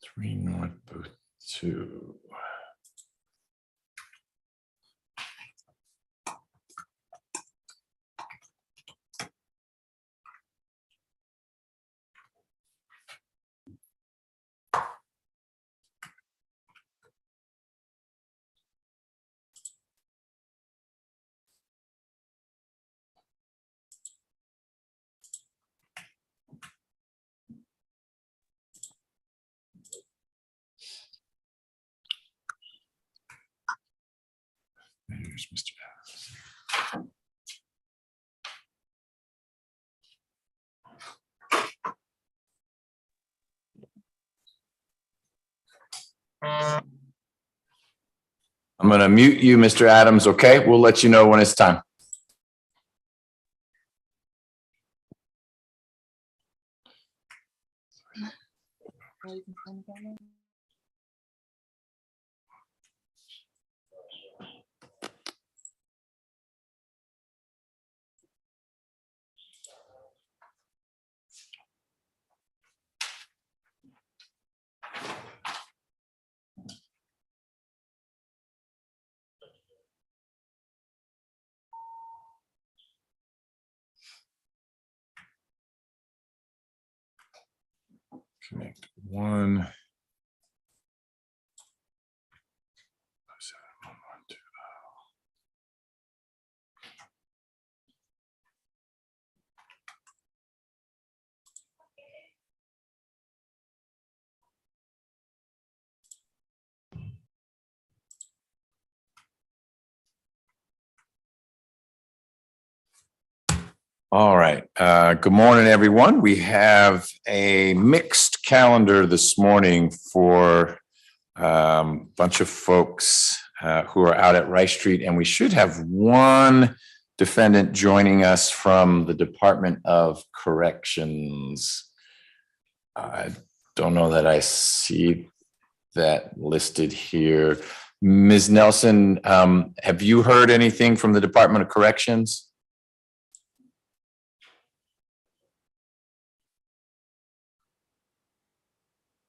3 North Booth 2. There's Mr. Adams. I'm going to mute you, Mr. Adams. Okay, we'll let you know when it's time. Connect 1. All right. Good morning, everyone. We have a mixed calendar this morning for a bunch of folks who are out at Rice Street, and we should have one defendant joining us from the Department of Corrections. I don't know that I see that listed here. Ms. Nelson, have you heard anything from the Department of Corrections?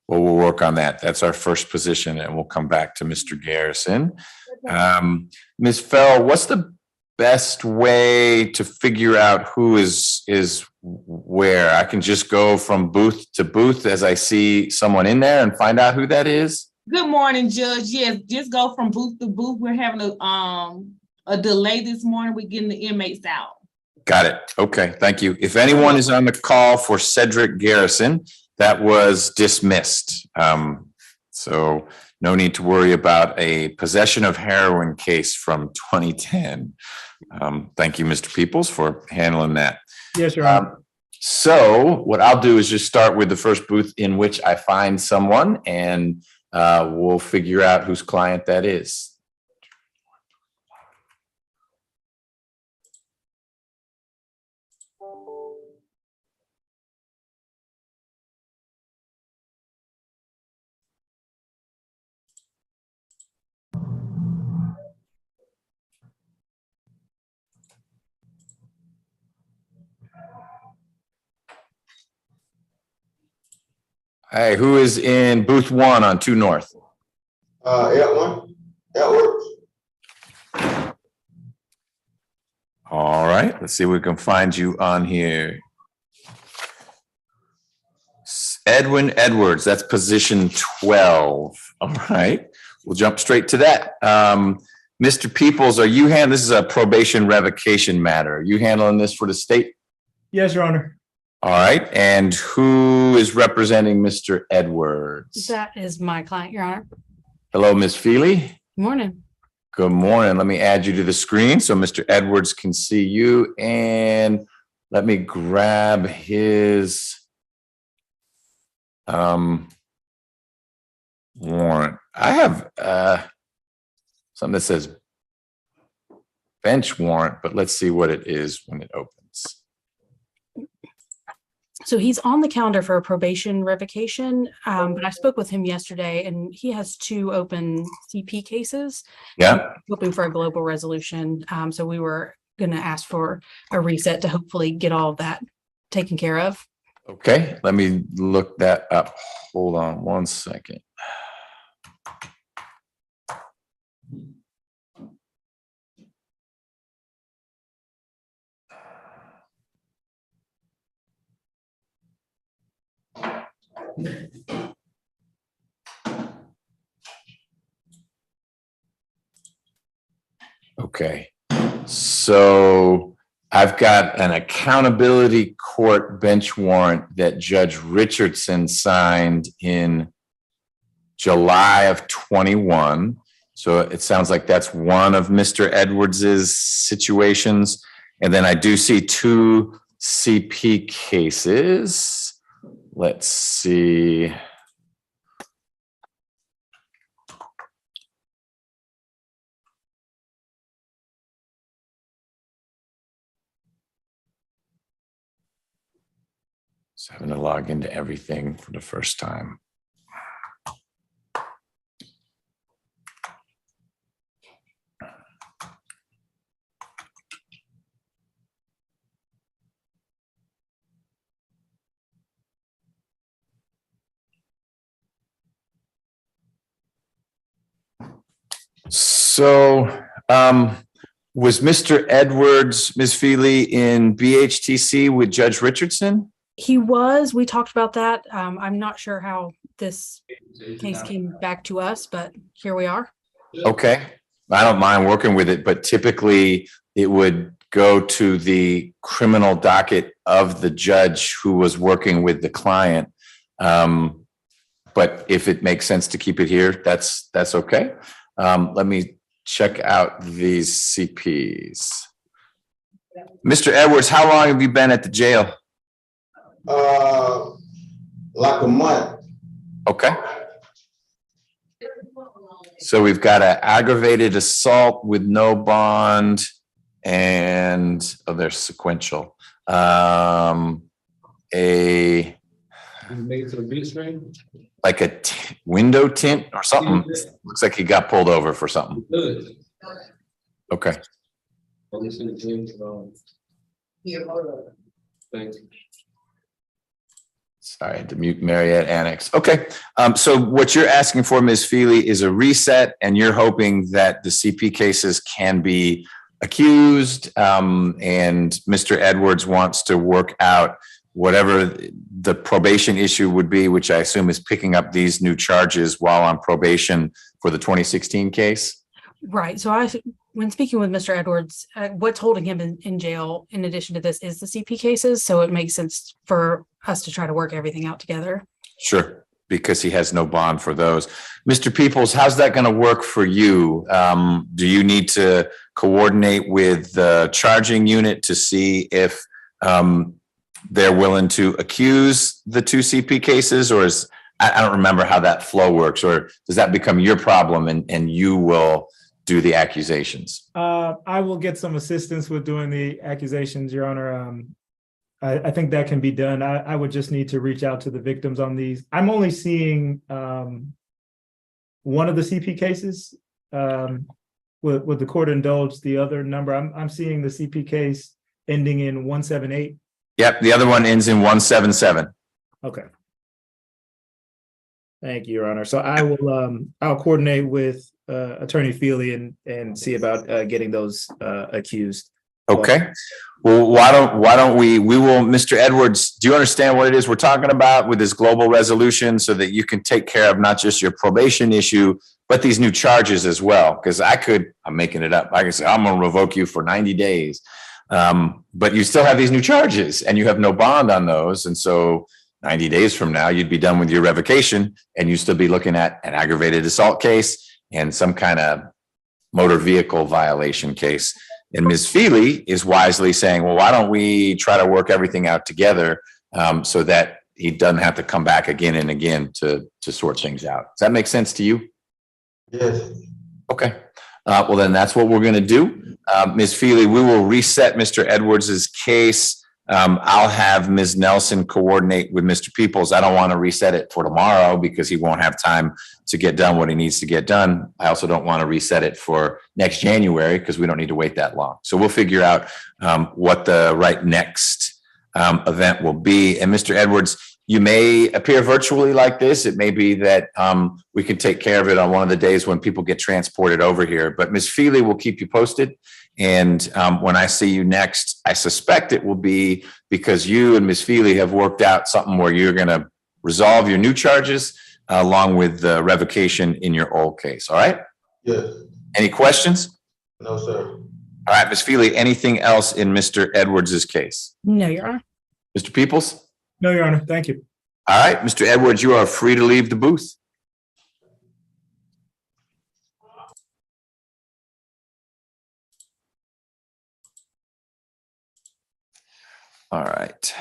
Well, we'll work on that. That's our first position, and we'll come back to Mr. Garrison. Ms. Fell, what's the best way to figure out who is where? I can just go from booth to booth as I see someone in there and find out who that is? Good morning, Judge. Yes, just go from booth to booth. We're having a delay this morning. We're getting the inmates out. Got it. Okay, thank you. If anyone is on the call for Cedric Garrison, that was dismissed. So no need to worry about a possession of heroin case from 2010. Thank you, Mr. Peoples, for handling that. Yes, Your Honor. So what I'll do is just start with the first booth in which I find someone, and we'll figure out whose client that is. Hey, who is in booth 1 on 2 North? Yeah, 1. That works. All right, let's see if we can find you on here. Edwin Edwards, that's position 12. All right, we'll jump straight to that. Mr. Peoples, are you this is a probation revocation matter. Are you handling this for the state? Yes, Your Honor. All right, and who is representing Mr. Edwards? That is my client, Your Honor. Hello, Ms. Feely. Good morning. Good morning. Let me add you to the screen so Mr. Edwards can see you, and let me grab his warrant. I have something that says bench warrant, but let's see what it is when it opens. So he's on the calendar for a probation revocation, but I spoke with him yesterday and he has 2 open CP cases. Yeah. Hoping for a global resolution. So we were going to ask for a reset to hopefully get all of that taken care of. Okay, let me look that up. Hold on one second. Okay, so I've got an accountability court bench warrant that Judge Richardson signed in July of 21. So it sounds like that's one of Mr. Edwards's situations. And then I do see 2 CP cases. Let's see. Just having to log into everything for the first time. So, was Mr. Edwards, Ms. Feely, in BHTC with Judge Richardson? He was, we talked about that. I'm not sure how this case came back to us, but here we are. Okay, I don't mind working with it, but typically it would go to the criminal docket of the judge who was working with the client. But if it makes sense to keep it here, that's okay. Let me check out these CPs. Mr. Edwards, how long have you been at the jail? Like a month. Okay. So we've got an aggravated assault with no bond and, oh, they're sequential. Like a window tint or something. Looks like he got pulled over for something. Okay. Sorry, I had to mute Mariette Annex. Okay. So what you're asking for, Ms. Feely, is a reset, and you're hoping that the CP cases can be accused, and Mr. Edwards wants to work out whatever the probation issue would be, which I assume is picking up these new charges while on probation for the 2016 case. Right. So when speaking with Mr. Edwards, what's holding him in jail in addition to this is the CP cases. So it makes sense for us to try to work everything out together. Sure, because he has no bond for those. Mr. Peoples, how's that going to work for you? Do you need to coordinate with the charging unit to see if they're willing to accuse the 2 CP cases, or I don't remember how that flow works, or does that become your problem and you will do the accusations? I will get some assistance with doing the accusations, Your Honor. I think that can be done. I would just need to reach out to the victims on these. I'm only seeing one of the CP cases. Would the court indulge the other number? I'm seeing the CP case ending in 178. Yep, the other one ends in 177. Okay. Thank you, Your Honor. So I will I'll coordinate with Attorney Feely and see about getting those accused. Okay. Well, why don't we will, Mr. Edwards, do you understand what it is we're talking about with this global resolution, so that you can take care of not just your probation issue, but these new charges as well? Because I'm making it up. I can say, I'm going to revoke you for 90 days. But you still have these new charges and you have no bond on those. And so 90 days from now, you'd be done with your revocation and you'd still be looking at an aggravated assault case and some kind of motor vehicle violation case. And Ms. Feely is wisely saying, well, why don't we try to work everything out together so that he doesn't have to come back again and again to sort things out. Does that make sense to you? Yes. Okay. Well, then that's what we're going to do. Ms. Feely, we will reset Mr. Edwards's case. I'll have Ms. Nelson coordinate with Mr. Peoples. I don't want to reset it for tomorrow because he won't have time to get done what he needs to get done. I also don't want to reset it for next January because we don't need to wait that long. So we'll figure out what the right next event will be. And Mr. Edwards, you may appear virtually like this. It may be that we can take care of it on one of the days when people get transported over here. But Ms. Feely will keep you posted. And when I see you next, I suspect it will be because you and Ms. Feely have worked out something where you're going to resolve your new charges along with the revocation in your old case. All right? Yes. Any questions? No, sir. All right, Ms. Feely, anything else in Mr. Edwards's case? No, Your Honor. Mr. Peoples? No, Your Honor. Thank you. All right, Mr. Edwards, you are free to leave the booth. All right.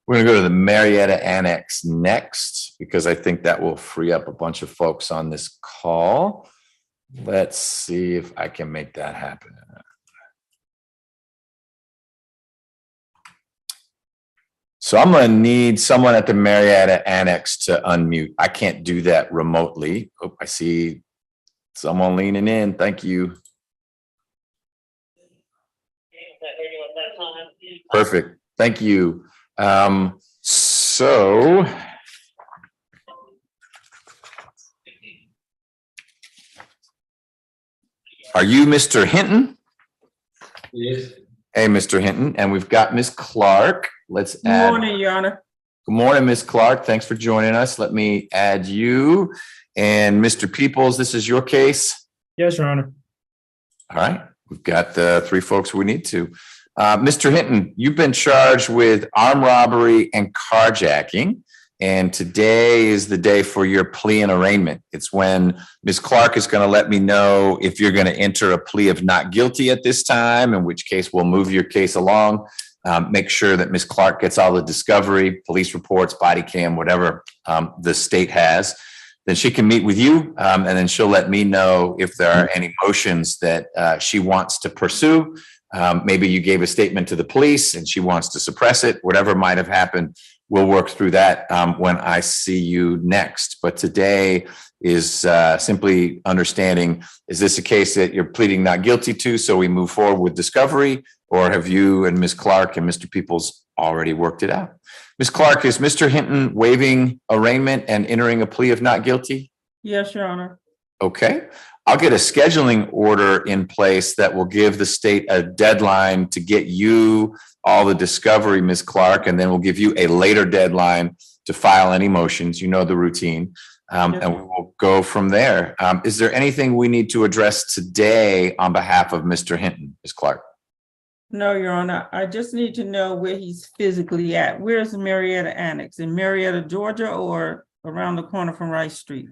We're going to go to the Marietta Annex next, because I think that will free up a bunch of folks on this call. Let's see if I can make that happen. So I'm going to need someone at the Marietta Annex to unmute. I can't do that remotely. Oh, I see someone leaning in. Thank you. Perfect. Thank you. So are you Mr. Hinton? Yes. Hey, Mr. Hinton, and we've got Ms. Clark. Let's Good add. morning, Your Honor. Good morning, Ms. Clark. Thanks for joining us. Let me add you. And Mr. Peoples, this is your case. Yes, Your Honor. All right. We've got the three folks we need to. Mr. Hinton, you've been charged with armed robbery and carjacking. And today is the day for your plea and arraignment. It's when Ms. Clark is going to let me know if you're going to enter a plea of not guilty at this time, in which case we'll move your case along. Make sure that Ms. Clark gets all the discovery, police reports, body cam, whatever the state has. Then she can meet with you, and then she'll let me know if there are any motions that she wants to pursue. Maybe you gave a statement to the police and she wants to suppress it, whatever might have happened. We'll work through that when I see you next. But today is simply understanding, is this a case that you're pleading not guilty to, so we move forward with discovery, or have you and Ms. Clark and Mr. Peoples already worked it out? Ms. Clark, is Mr. Hinton waiving arraignment and entering a plea of not guilty? Yes, Your Honor. Okay. I'll get a scheduling order in place that will give the state a deadline to get you all the discovery, Ms. Clark, and then we'll give you a later deadline to file any motions. You know the routine, and we will go from there. Is there anything we need to address today on behalf of Mr. Hinton, Ms. Clark? No, Your Honor. I just need to know where he's physically at. Where's the Marietta Annex? In Marietta, Georgia, or around the corner from Rice Street?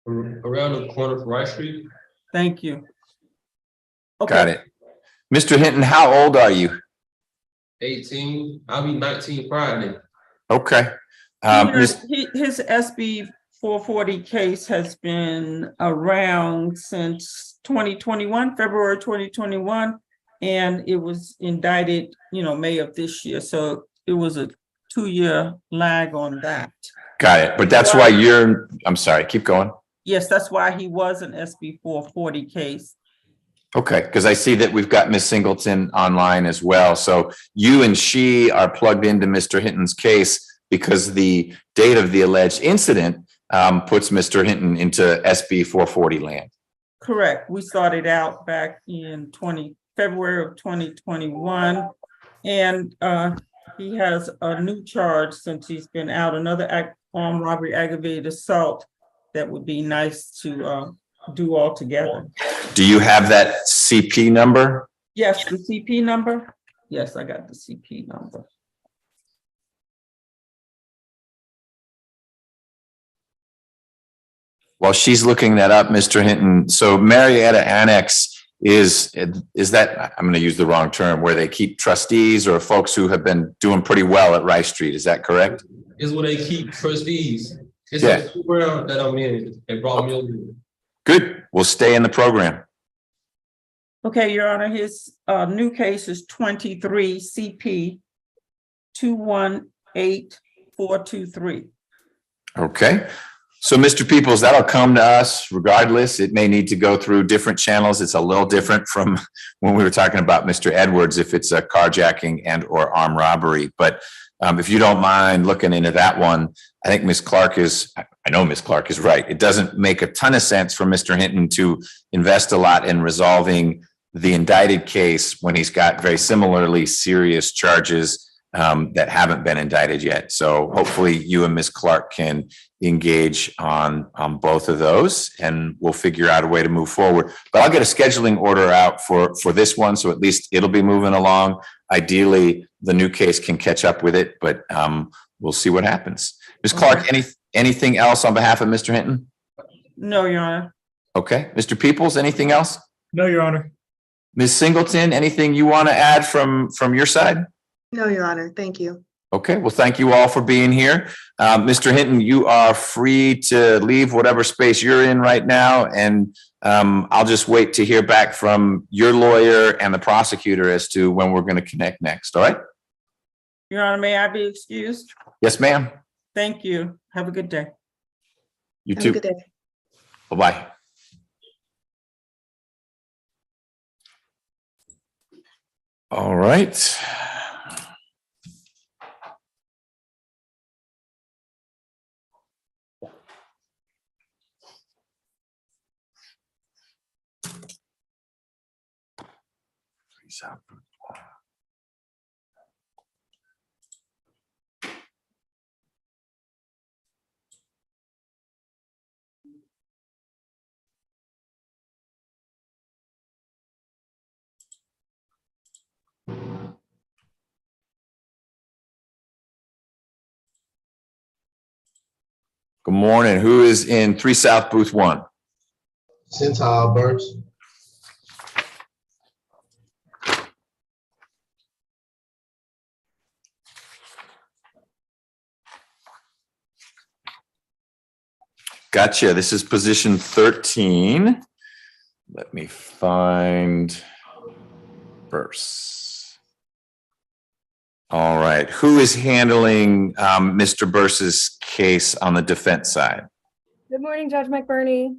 Around the corner from Rice Street. Thank you. Got it. Mr. Hinton, how old are you? 18. I'll be 19 Friday. Okay. His SB 440 case has been around since 2021, February 2021, and it was indicted, May of this year. So it was a 2-year lag on that. Got it. But that's why I'm sorry, keep going. Yes, that's why he was an SB 440 case. Okay, because I see that we've got Ms. Singleton online as well. So you and she are plugged into Mr. Hinton's case because the date of the alleged incident puts Mr. Hinton into SB 440 land. Correct. We started out back in February of 2021, and he has a new charge since he's been out, another armed robbery, aggravated assault. That would be nice to do all together. Do you have that CP number? Yes, the CP number. Yes, I got the CP number. While she's looking that up, Mr. Hinton, so Marietta Annex is that, I'm going to use the wrong term, where they keep trustees or folks who have been doing pretty well at Rice Street. Is that correct? Is where they keep trustees. It's Yeah. a program that I'm in. They brought me over. Good. We'll stay in the program. Okay, Your Honor, his new case is 23 CP 218423. Okay. So, Mr. Peoples, that'll come to us regardless. It may need to go through different channels. It's a little different from when we were talking about Mr. Edwards, if it's a carjacking and or armed robbery. But if you don't mind looking into that one, I think I know Ms. Clark is right. It doesn't make a ton of sense for Mr. Hinton to invest a lot in resolving the indicted case when he's got very similarly serious charges that haven't been indicted yet. So hopefully you and Ms. Clark can engage on both of those, and we'll figure out a way to move forward. But I'll get a scheduling order out for this one, so at least it'll be moving along. Ideally, the new case can catch up with it, but we'll see what happens. Ms. Clark, anything else on behalf of Mr. Hinton? No, Your Honor. Okay. Mr. Peoples, anything else? No, Your Honor. Ms. Singleton, anything you want to add from your side? No, Your Honor. Thank you. Okay, well, thank you all for being here. Mr. Hinton, you are free to leave whatever space you're in right now, and I'll just wait to hear back from your lawyer and the prosecutor as to when we're going to connect next, all right? Your Honor, may I be excused? Yes, ma'am. Thank you. Have a good day. You Have a too. good day. Bye-bye. All right. Good morning. Who is in 3 South Booth 1? Centile Burks. Gotcha. This is position 13. Let me find Burse. All right. Who is handling Mr. Burse's case on the defense side? Good morning, Judge McBurney.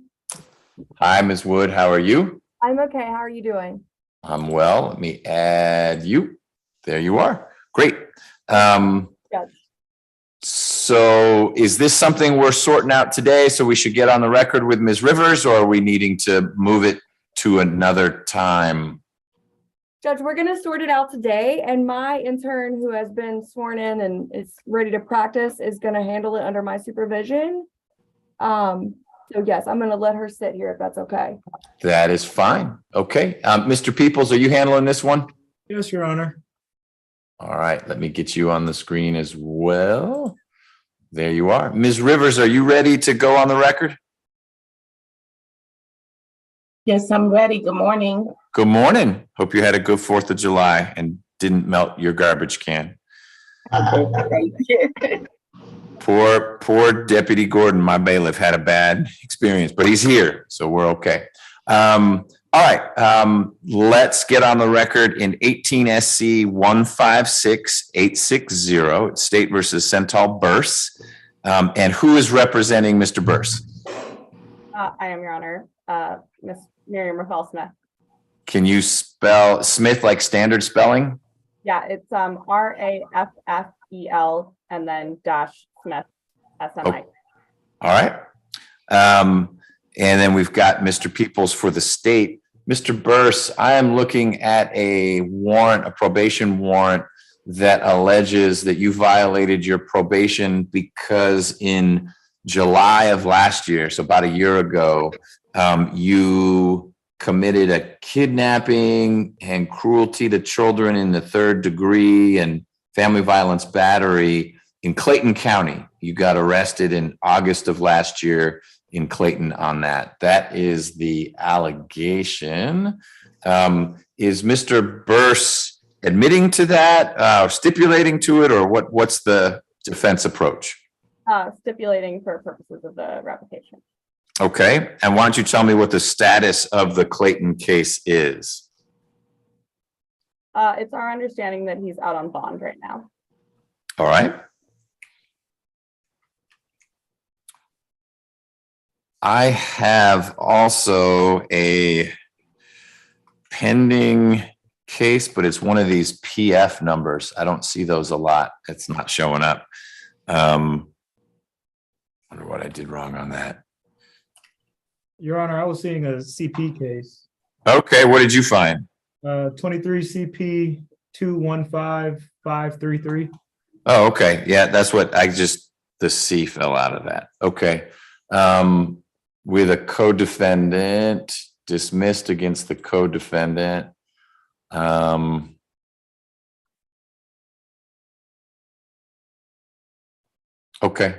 Hi, Ms. Wood. How are you? I'm okay. How are you doing? I'm well. Let me add you. There you are. Great. Yes. So is this something we're sorting out today? So we should get on the record with Ms. Rivers, or are we needing to move it to another time? Judge, we're going to sort it out today, and my intern who has been sworn in and is ready to practice is going to handle it under my supervision. So yes, I'm going to let her sit here if that's okay. That is fine. Okay. Mr. Peoples, are you handling this one? Yes, Your Honor. All right. Let me get you on the screen as well. There you are. Ms. Rivers, are you ready to go on the record? Yes, I'm ready. Good morning. Good morning. Hope you had a good 4th of July and didn't melt your garbage can. Poor Deputy Gordon, my bailiff, had a bad experience, but he's here, so we're okay. All right, let's get on the record in 18 SC 156860. It's State versus Centile Burse. And who is representing Mr. Burse? I am, Your Honor, Miss Miriam Rafael Smith. Can you spell Smith like standard spelling? Yeah, it's RAFFEL and then dash Smith, SMI. All right. And then we've got Mr. Peoples for the state. Mr. Burse, I am looking at a warrant, a probation warrant that alleges that you violated your probation because in July of last year, so about a year ago, you committed a kidnapping and cruelty to children in the 3rd degree and family violence battery in Clayton County. You got arrested in August of last year in Clayton on that. That is the allegation. Is Mr. Burse admitting to that, stipulating to it, or what's the defense approach? Stipulating for purposes of the replication. Okay. And why don't you tell me what the status of the Clayton case is? It's our understanding that he's out on bond right now. All right. I have also a pending case, but it's one of these PF numbers. I don't see those a lot. It's not showing up. Wonder what I did wrong on that. Your Honor, I was seeing a CP case, Okay, what did you find? 23 CP 215533. Oh, okay. Yeah, that's what the C fell out of that. Okay. With a co-defendant dismissed against the co-defendant. Okay.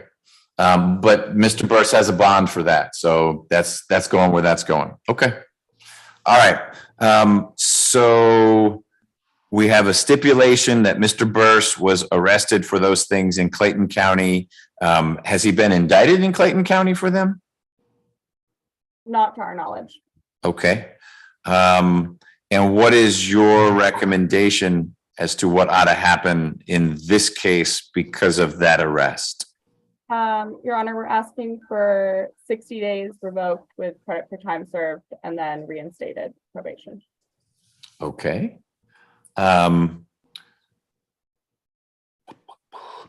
But Mr. Burse has a bond for that. So that's going where that's going. Okay. All right. So we have a stipulation that Mr. Burse was arrested for those things in Clayton County. Has he been indicted in Clayton County for them? Not to our knowledge. Okay. And what is your recommendation as to what ought to happen in this case because of that arrest? Your Honor, we're asking for 60 days revoked with credit for time served and then reinstated probation. Okay.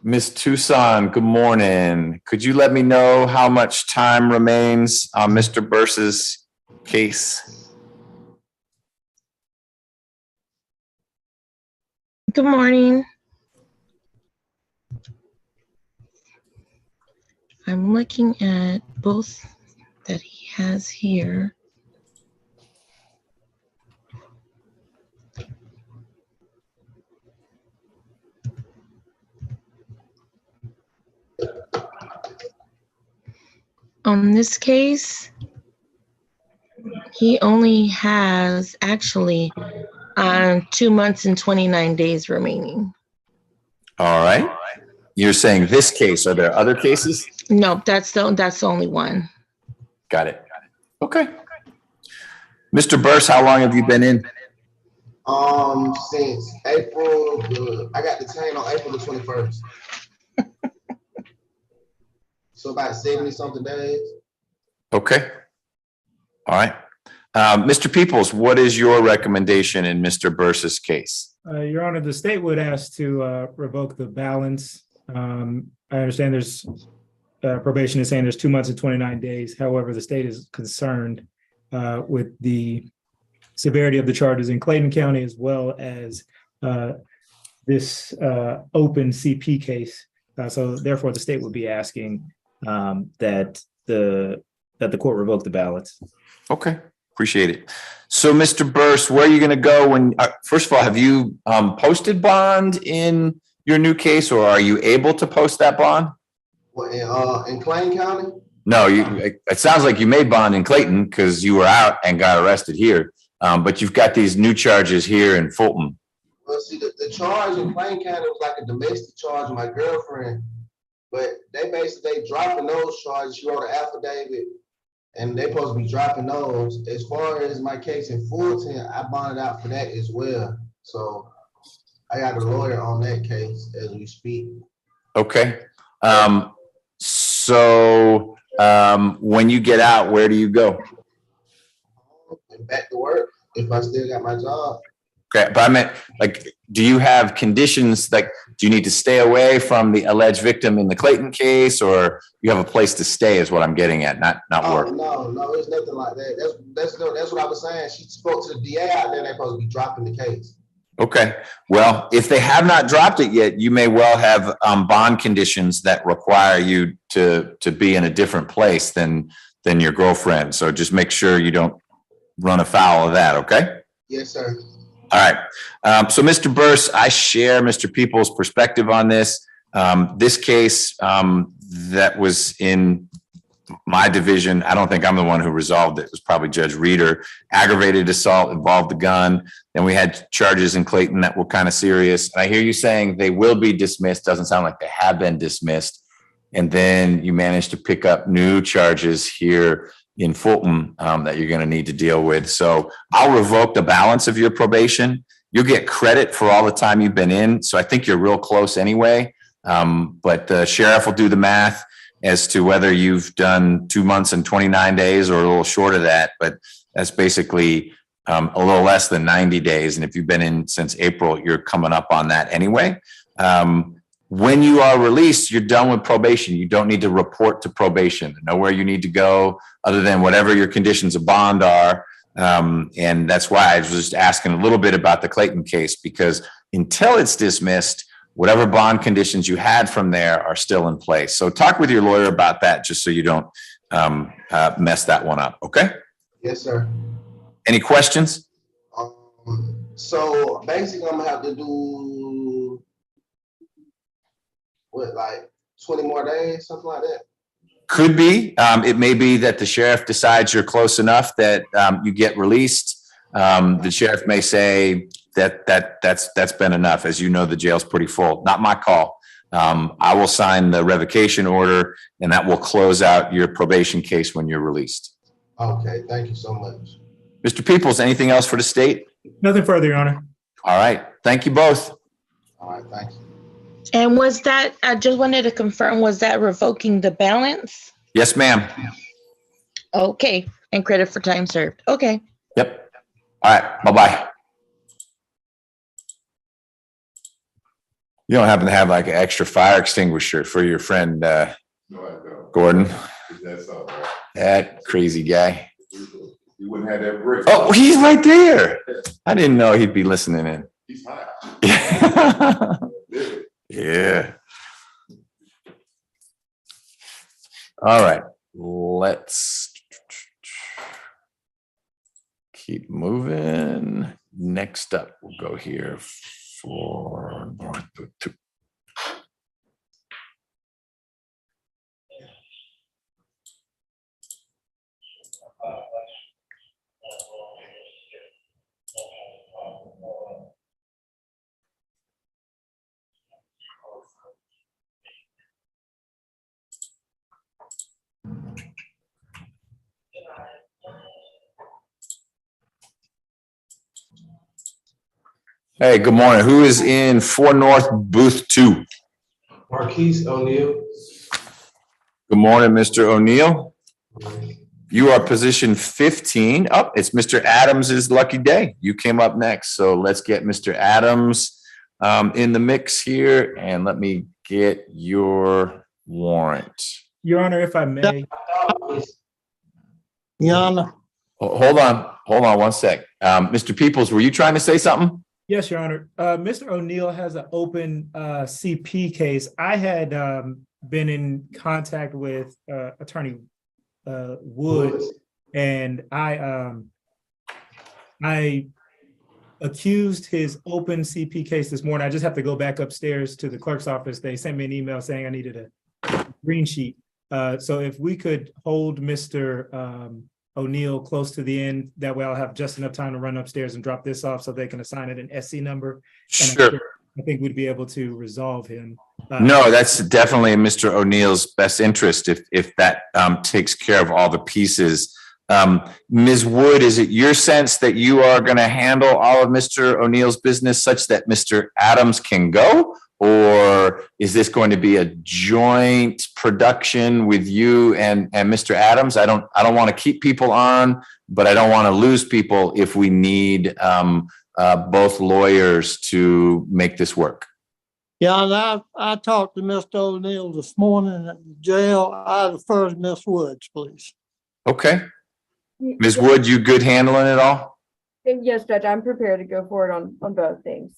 Ms. Tucson, good morning. Could you let me know how much time remains on Mr. Burse's case? Good morning. I'm looking at both that he has here. On this case, he only has actually 2 months and 29 days remaining. All right. You're saying this case. Are there other cases? No, that's the only one. Got it. Okay. Mr. Burse, how long have you been in? Since April, I got detained on April the 21st. So about 70 something days. Okay. All right. Mr. Peoples, what is your recommendation in Mr. Burse's case? Your Honor, the state would ask to revoke the balance. I understand there's probation is saying there's 2 months and 29 days. However, the state is concerned with the severity of the charges in Clayton County, as well as this open CP case. So therefore, the state would be asking that the court revoke the balance. Okay, appreciate it. So, Mr. Burse, where are you going to go when? First of all, have you posted bond in your new case, or are you able to post that bond? Well, in Clayton County? No, it sounds like you made bond in Clayton because you were out and got arrested here. But you've got these new charges here in Fulton. Well, see, the charge in Clayton County was like a domestic charge with my girlfriend, but they dropping those charges. She wrote an affidavit, and they're supposed to be dropping those. As far as my case in Fulton, I bonded out for that as well. So I got a lawyer on that case as we speak. Okay. So when you get out, where do you go? And back to work if I still got my job. Okay, but I meant, like, do you have conditions, like, do you need to stay away from the alleged victim in the Clayton case, or you have a place to stay is what I'm getting at, not work? No, it's nothing like that. That's what I was saying. She spoke to the DA out there, they're supposed to be dropping the case. Okay, well, if they have not dropped it yet, you may well have bond conditions that require you to be in a different place than your girlfriend. So just make sure you don't run afoul of that, okay? Yes, sir. All right. So, Mr. Burse, I share Mr. Peoples' perspective on this. This case that was in my division, I don't think I'm the one who resolved it. It was probably Judge Reeder. Aggravated assault involved the gun. Then we had charges in Clayton that were kind of serious. And I hear you saying they will be dismissed. Doesn't sound like they have been dismissed. And then you managed to pick up new charges here in Fulton that you're going to need to deal with. So I'll revoke the balance of your probation. You'll get credit for all the time you've been in. So I think you're real close anyway. But the sheriff will do the math. as to whether you've done 2 months and 29 days or a little short of that, but that's basically a little less than 90 days. And if you've been in since April, you're coming up on that anyway. When you are released, you're done with probation. You don't need to report to probation. Nowhere you need to go other than whatever your conditions of bond are. And that's why I was just asking a little bit about the Clayton case, because until it's dismissed, whatever bond conditions you had from there are still in place. So talk with your lawyer about that, just so you don't mess that one up. Okay. Yes, sir. Any questions? So basically, I'm gonna have to do what, like 20 more days, something like that. Could be. It may be that the sheriff decides you're close enough that you get released. The sheriff may say that's been enough. As you know, the jail's pretty full. Not my call. I will sign the revocation order, and that will close out your probation case when you're released. Okay, thank you so much. Mr. Peoples, anything else for the state? Nothing further, Your Honor. All right. Thank you both. All right, thanks. And was that, I just wanted to confirm, was that revoking the balance? Yes, ma'am. Okay, and credit for time served. Okay. Yep. All right. Bye-bye. You don't happen to have like an extra fire extinguisher for your friend, No, I don't. Gordon? That's all right. That crazy guy. You wouldn't have that brick. Oh, he's right there. I didn't know he'd be listening in. He's hot. Yeah. All right. Let's keep moving. Next up, we'll go here for North Booth. Hey, good morning. Who is in 4 North Booth 2? Marquise O'Neill. Good morning, Mr. O'Neill. You are position 15. Oh, it's Mr. Adams's lucky day. You came up next. So let's get Mr. Adams in the mix here, and let me get your warrant. Your Honor, if I may. Your Honor. Hold on 1 sec. Mr. Peoples, were you trying to say something? Yes, Your Honor. Mr. O'Neill has an open CP case. I had been in contact with Attorney Wood, and I accused his open CP case this morning. I just have to go back upstairs to the clerk's office. They sent me an email saying I needed a green sheet. So if we could hold Mr. O'Neill close to the end, that way I'll have just enough time to run upstairs and drop this off so they can assign it an SC number. Sure. I think we'd be able to resolve him. No, that's definitely in Mr. O'Neill's best interest if that takes care of all the pieces. Ms. Wood, is it your sense that you are going to handle all of Mr. O'Neill's business such that Mr. Adams can go? Or is this going to be a joint production with you and Mr. Adams? I don't want to keep people on, but I don't want to lose people if we need both lawyers to make this work. Yeah, and I talked to Mr. O'Neill this morning at the jail. I defer to Miss Woods, please. Okay. Ms. Wood, you good handling it all? Yes, Judge, I'm prepared to go forward on both things.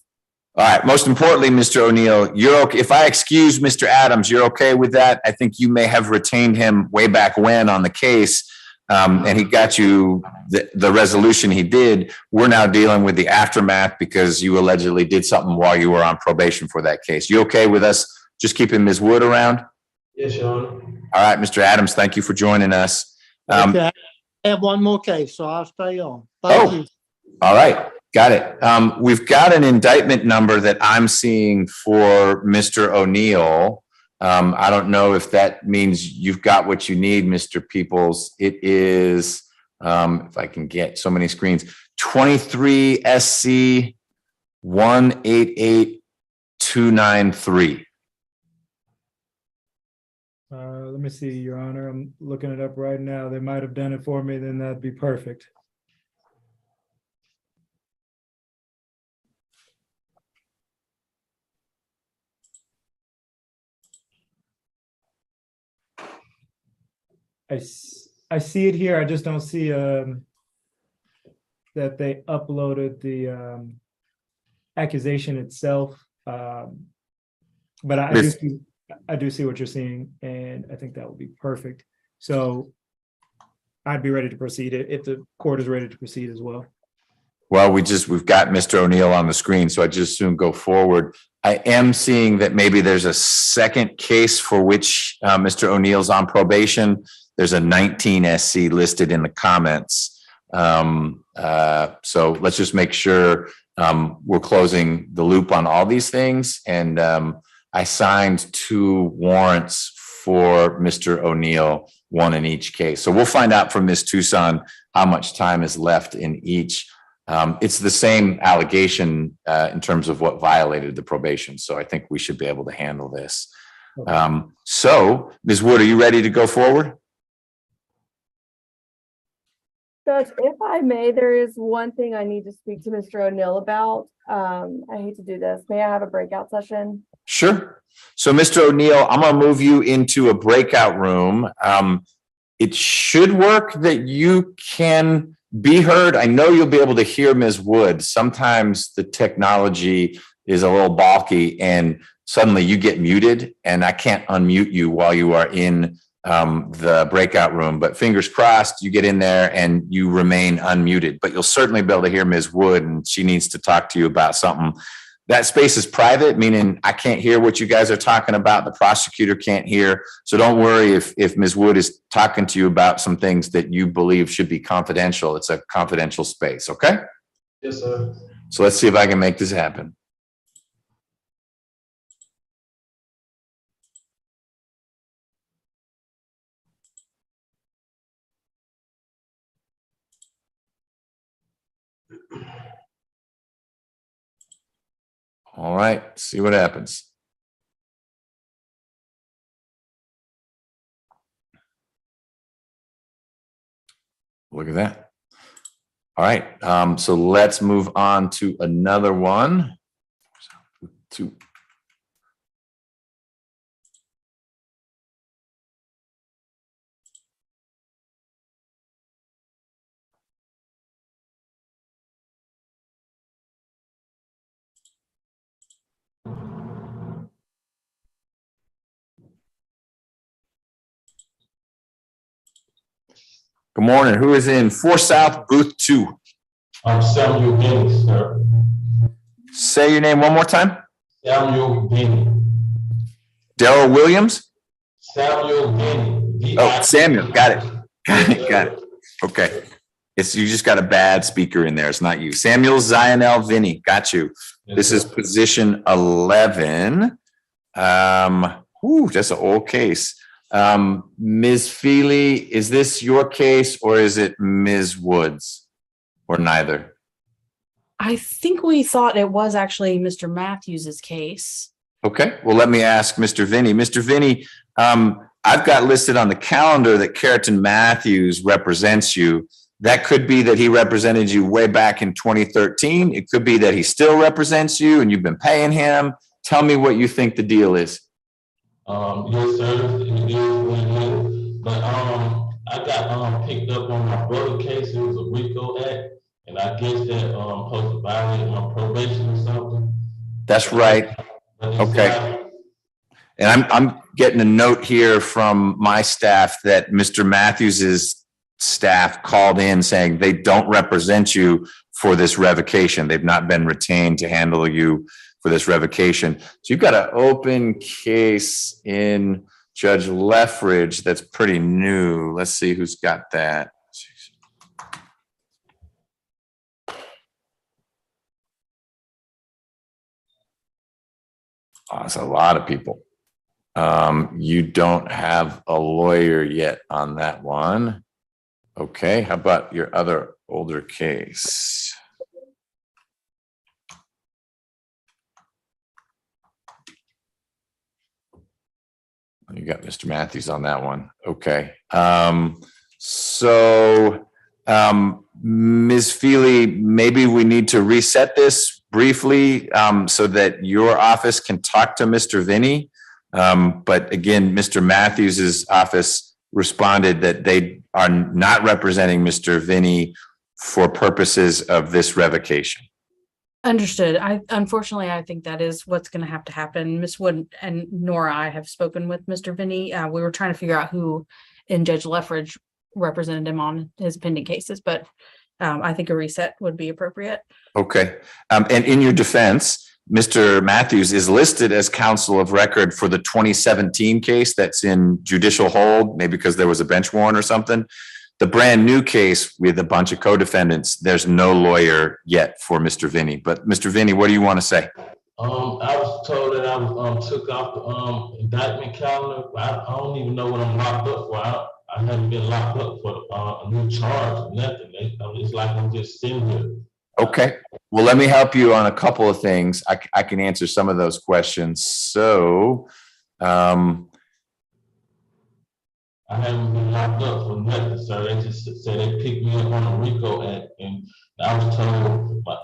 All right. Most importantly, Mr. O'Neill, you're okay. If I excuse Mr. Adams, you're okay with that? I think you may have retained him way back when on the case, and he got you the resolution he did. We're now dealing with the aftermath because you allegedly did something while you were on probation for that case. You okay with us just keeping Ms. Wood around? Yes, Your Honor. All right, Mr. Adams, thank you for joining us. Okay, I have one more case, so I'll stay on. Thank you. All right. Got it. We've got an indictment number that I'm seeing for Mr. O'Neill. I don't know if that means you've got what you need, Mr. Peoples. It is, if I can get so many screens, 23 SC 188293. Let me see, Your Honor. I'm looking it up right now. They might have done it for me, then that'd be perfect. I see it here. I just don't see that they uploaded the accusation itself. But I do see what you're seeing, and I think that would be perfect. So I'd be ready to proceed if the court is ready to proceed as well. Well, we've got Mr. O'Neill on the screen, so I just soon go forward. I am seeing that maybe there's a second case for which Mr. O'Neill's on probation. There's a 19 SC listed in the comments. So let's just make sure we're closing the loop on all these things. And I signed 2 warrants for Mr. O'Neill, 1 in each case. So we'll find out from Ms. Tucson how much time is left in each. It's the same allegation in terms of what violated the probation. So I think we should be able to handle this. So Ms. Wood, are you ready to go forward? Judge, if I may, there is one thing I need to speak to Mr. O'Neill about. I hate to do this. May I have a breakout session? Sure. So Mr. O'Neill, I'm going to move you into a breakout room. It should work that you can be heard. I know you'll be able to hear Ms. Wood. Sometimes the technology is a little balky and suddenly you get muted and I can't unmute you while you are in the breakout room, but fingers crossed you get in there and you remain unmuted, but you'll certainly be able to hear Ms. Wood and she needs to talk to you about something. That space is private, meaning I can't hear what you guys are talking about. The prosecutor can't hear. So don't worry if Ms. Wood is talking to you about some things that you believe should be confidential. It's a confidential space, okay? Yes, sir. So let's see if I can make this happen. All right, see what happens. Look at that. All right, so let's move on to another one. Good morning. Who is in 4 South, booth 2? I'm Samuel Benny, sir. Say your name one more time. Samuel Benny. Daryl Williams? Samuel Benny. Oh, Samuel. Got it. Got it. Okay. You just got a bad speaker in there. It's not you. Samuel Zionel Vinny. Got you. Yes, this sir. is position 11. That's an old case. Ms. Feely, is this your case or is it Ms. Woods or neither? I think we thought it was actually Mr. Matthews's case. Okay, well, let me ask Mr. Vinny. Mr. Vinny, I've got listed on the calendar that Carrington Matthews represents you. That could be that he represented you way back in 2013. It could be that he still represents you and you've been paying him. Tell me what you think the deal is. Yes, sir. It is what it is. But I got picked up on my brother case. It was a RICO act, and I guess that supposed to violate my probation or something. That's right. Okay. And I'm getting a note here from my staff that Mr. Matthews's staff called in saying they don't represent you for this revocation. They've not been retained to handle you for this revocation. So you've got an open case in Judge Leffridge that's pretty new. Let's see who's got that. Oh, that's a lot of people. You don't have a lawyer yet on that one. Okay, how about your other older case? You got Mr. Matthews on that one. Okay. So Ms. Feely, maybe we need to reset this briefly so that your office can talk to Mr. Vinny. But again, Mr. Matthews's office responded that they are not representing Mr. Vinny for purposes of this revocation. Understood. Unfortunately, I think that is what's going to have to happen. Ms. Wood and Nora, I have spoken with Mr. Vinny. We were trying to figure out who in Judge Leffridge represented him on his pending cases, but I think a reset would be appropriate. Okay. And in your defense, Mr. Matthews is listed as counsel of record for the 2017 case that's in judicial hold, maybe because there was a bench warrant or something. The brand new case with a bunch of co-defendants, there's no lawyer yet for Mr. Vinny. But Mr. Vinny, what do you want to say? I was told that I was took off the indictment calendar. I don't even know what I'm locked up for. I haven't been locked up for a new charge, nothing. It's like I'm just sitting here. Okay. Well, let me help you on a couple of things. I can answer some of those questions. So, I haven't been locked up for nothing, sir. They just said they picked me up on a RICO act, and I was told, my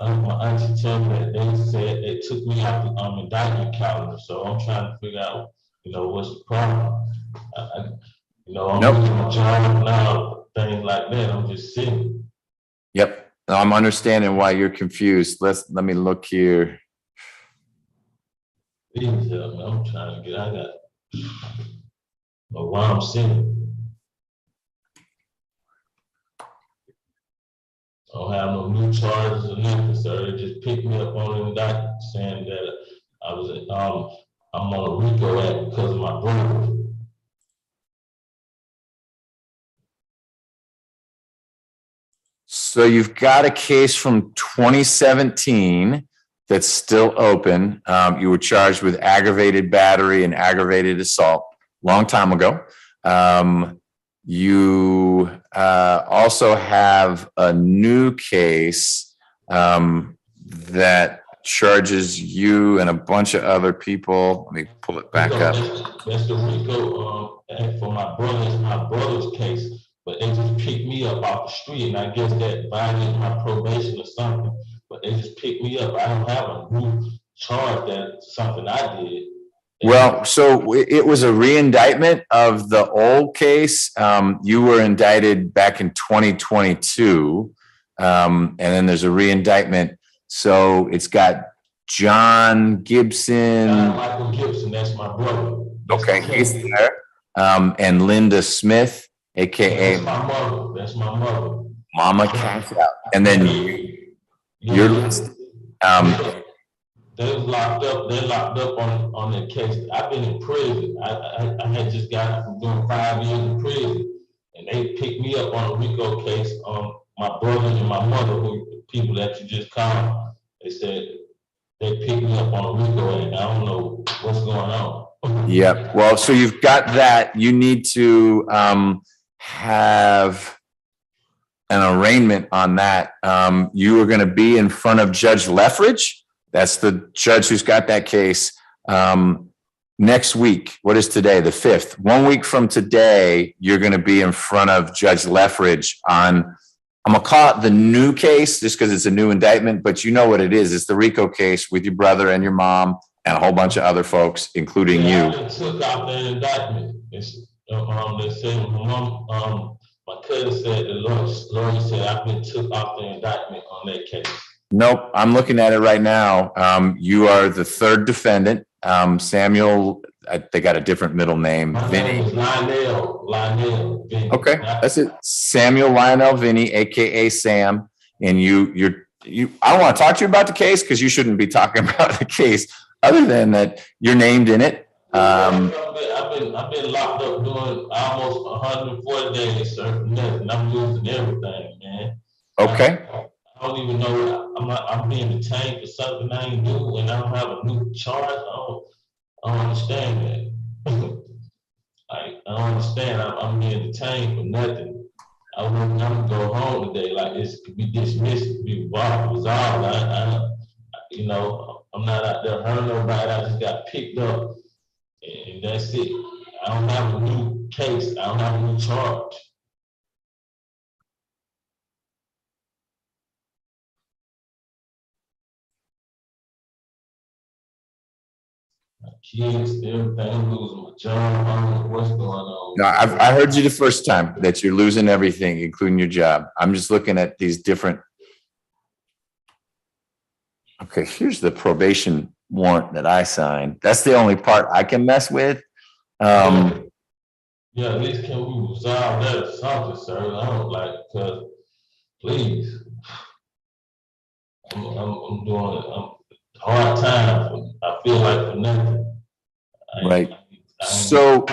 auntie told me that they said they took me out the indictment calendar. So I'm trying to figure out, what's the problem. I'm losing my job now, things like that. I'm just sitting. Yep. I'm understanding why you're confused. Let me look here. Please help me. I'm trying to get. I got. But why I'm sitting. I don't have no new charges or nothing, sir. They just picked me up on the indictment saying that I was I'm on a RICO act because of my brother. So you've got a case from 2017 that's still open. You were charged with aggravated battery and aggravated assault long time ago. You also have a new case that charges you and a bunch of other people. Let me pull it back up. That's the RICO for my brother's case, but they just picked me up off the street, and I guess that violated my probation or something. But they just picked me up. I don't have a new charge that's something I did. Well, so it was a re-indictment of the old case. You were indicted back in 2022, and then there's a re-indictment. So it's got John Gibson. Michael Gibson, that's my brother. Okay, he's there. And Linda Smith, aka That's my mother. That's my mother. Mama Cash Out. And then you're listed. They was locked up. They're locked up on that case. I've been in prison. I had just got out from doing 5 years in prison, and they picked me up on a RICO case on my brother and my mother, who the people that you just called. They said they picked me up on a RICO, and I don't know what's going on. Yep. Well, so you've got that. You need to have an arraignment on that. You are going to be in front of Judge Leffridge. That's the judge who's got that case. Next week, what is today? The 5th. 1 week from today, you're going to be in front of Judge Leffridge on, I'm going to call it the new case just because it's a new indictment, but you know what it is. It's the RICO case with your brother and your mom and a whole bunch of other folks, including you. I took out the indictment. They said, my cousin said, the lawyer said, I've been took off the indictment on that case. Nope, I'm looking at it right now. You are the third defendant. Samuel, they got a different middle name. Vinny. Lionel. Vinny. Okay, that's it. Samuel Lionel Vinny, aka Sam. And I don't want to talk to you about the case because you shouldn't be talking about the case, other than that you're named in it. I've been locked up doing almost 140 days, sir. Nothing. I'm losing everything, man. Okay. I don't even know. I'm being detained for something I ain't do, and I don't have a new charge. I don't understand that. I don't understand. I'm being detained for nothing. I'm gonna go home today. Like this could be dismissed, be resolved. I'm not out there hurting nobody. I just got picked up, and that's it. I don't have a new case. I don't have a new charge. My kids, everything, I'm losing my job. I don't know what's going on. No, I heard you the first time that you're losing everything, including your job. I'm just looking at these different. Okay, here's the probation warrant that I signed. That's the only part I can mess with. Yeah, at least can we resolve that or something, sir? I don't like, cause please. I'm doing it. I'm hard time. I feel like for nothing. Right. So,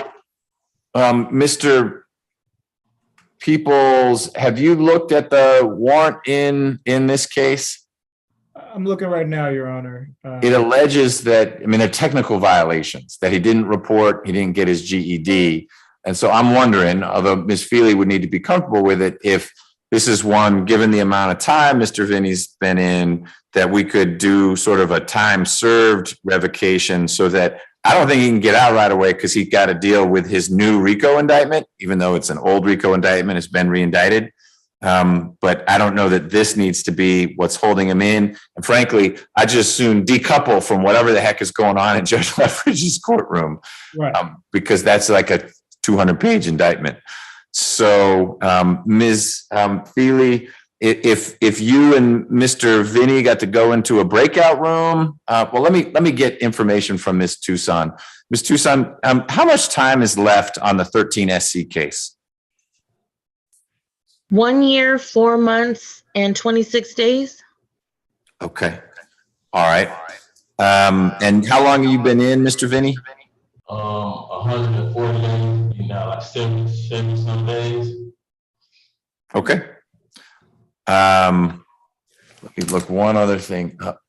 Mr. Peoples, have you looked at the warrant in this case? I'm looking right now, Your Honor. It alleges that, I mean, they're technical violations, that he didn't report, he didn't get his GED. And so I'm wondering, although Ms. Feely would need to be comfortable with it, if this is one, given the amount of time Mr. Vinny's been in, that we could do sort of a time served revocation so that I don't think he can get out right away because he got to deal with his new RICO indictment, even though it's an old RICO indictment, it's been reindicted. But I don't know that this needs to be what's holding him in. And frankly, I just soon decouple from whatever the heck is going on in Judge Lethbridge's courtroom, Right. because that's like a 200-page indictment. So, Ms. Feely, if you and Mr. Vinny got to go into a breakout room, well, let me get information from Ms. Tucson. Ms. Tucson, how much time is left on the 13 SC case? 1 year, 4 months, and 26 days. Okay. All right. And how long have you been in, Mr. Vinny? 140 days, you know, like 70 some days. Okay. Let me look one other thing up.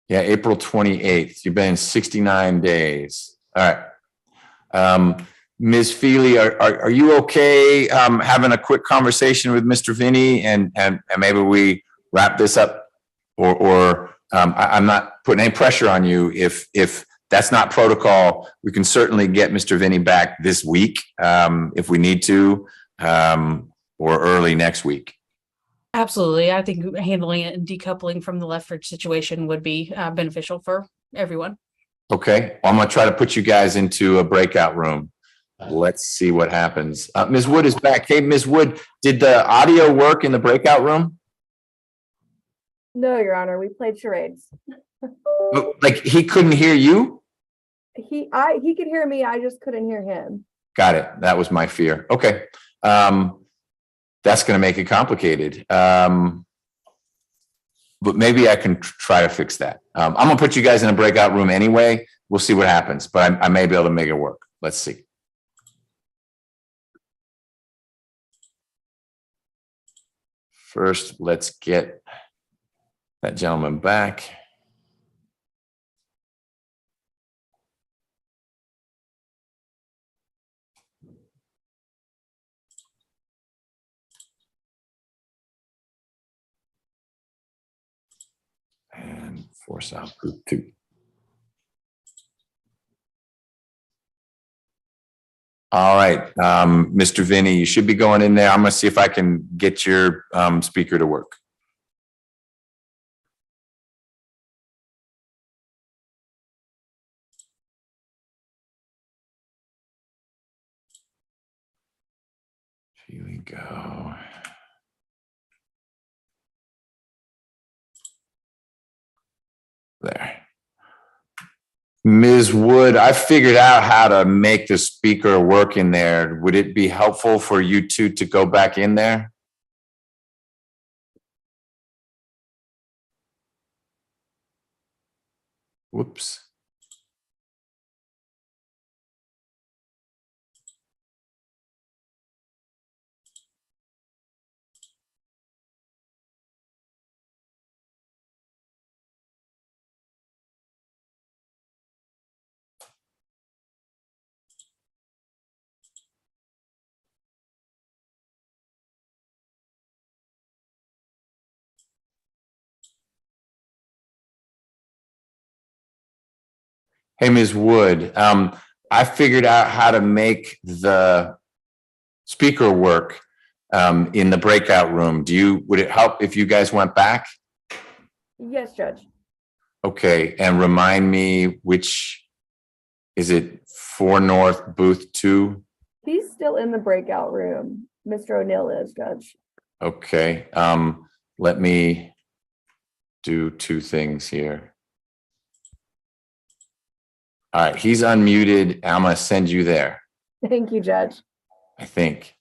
Yeah, April 28th. You've been 69 days. All right. Ms. Feely, are you okay having a quick conversation with Mr. Vinny and maybe we wrap this up? Or I'm not putting any pressure on you. If that's not protocol, we can certainly get Mr. Vinny back this week if we need to, or early next week. Absolutely. I think handling it and decoupling from the Lethbridge situation would be beneficial for everyone. Okay, well, I'm gonna try to put you guys into a breakout room. Let's see what happens. Ms. Wood is back. Hey, Ms. Wood, did the audio work in the breakout room? No, Your Honor, we played charades. Like he couldn't hear you? He could hear me, I just couldn't hear him. Got it. That was my fear. Okay. That's going to make it complicated. But maybe I can try to fix that. I'm going to put you guys in a breakout room anyway. We'll see what happens, but I may be able to make it work. Let's see. First, let's get that gentleman back. And force out group 2. All right, Mr. Vinny, you should be going in there. I'm gonna see if I can get your speaker to work. Here we go. There. Ms. Wood, I figured out how to make the speaker work in there. Would it be helpful for you two to go back in there? Whoops. Hey, Ms. Wood, I figured out how to make the speaker work in the breakout room. Would it help if you guys went back? Yes, Judge. Okay, and remind me is it 4 North Booth 2? He's still in the breakout room. Mr. O'Neill is, Judge. Okay, let me do 2 things here. All right, he's unmuted. I'm gonna send you there, Thank you, Judge. I think.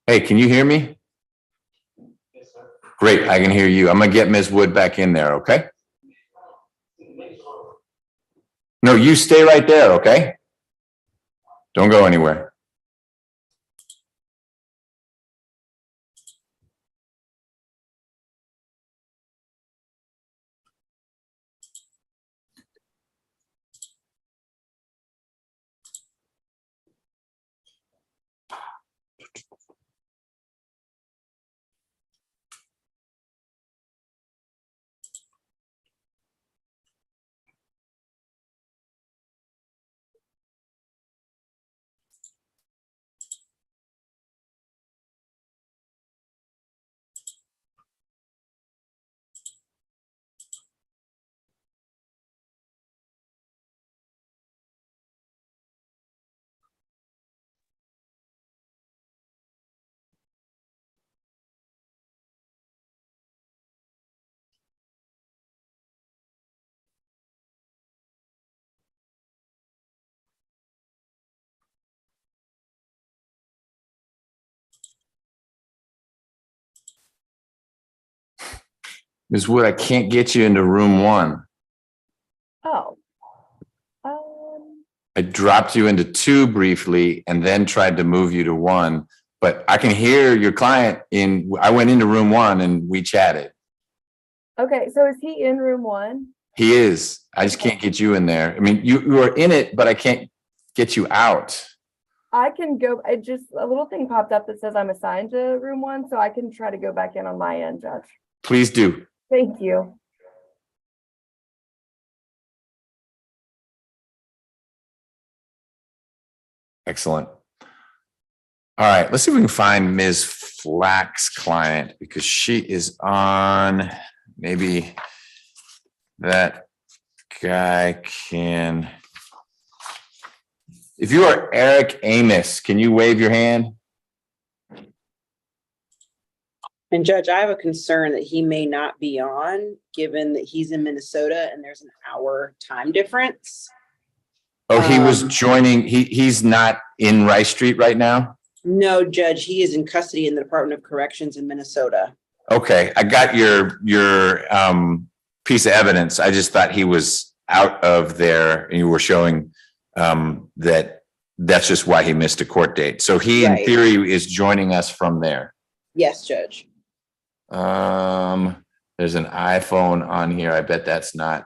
Hey, can you hear me? Yes, sir. Great, I can hear you. I'm gonna get Ms. Wood back in there, okay? No, you stay right there, okay? Don't go anywhere. Ms. Wood, I can't get you into room 1. Oh. I dropped you into 2 briefly and then tried to move you to 1, but I can hear your client I went into room 1 and we chatted. Okay, so is he in room 1? He is. I just can't get you in there. I mean, you are in it, but I can't get you out. I can go, a little thing popped up that says I'm assigned to room 1, so I can try to go back in on my end, Judge. Please do. Thank you. Excellent. All right, let's see if we can find Ms. Flack's client because she is on. Maybe that guy can. If you are Eric Amos, can you wave your hand? And Judge, I have a concern that he may not be on, given that he's in Minnesota and there's an hour time difference. Oh, he was joining. He's not in Rice Street right now? No, Judge, he is in custody in the Department of Corrections in Minnesota. Okay, I got your piece of evidence. I just thought he was out of there and you were showing that's just why he missed a court date. So he, in theory, is joining us from there. Yes, Judge. There's an iPhone on here. I bet that's not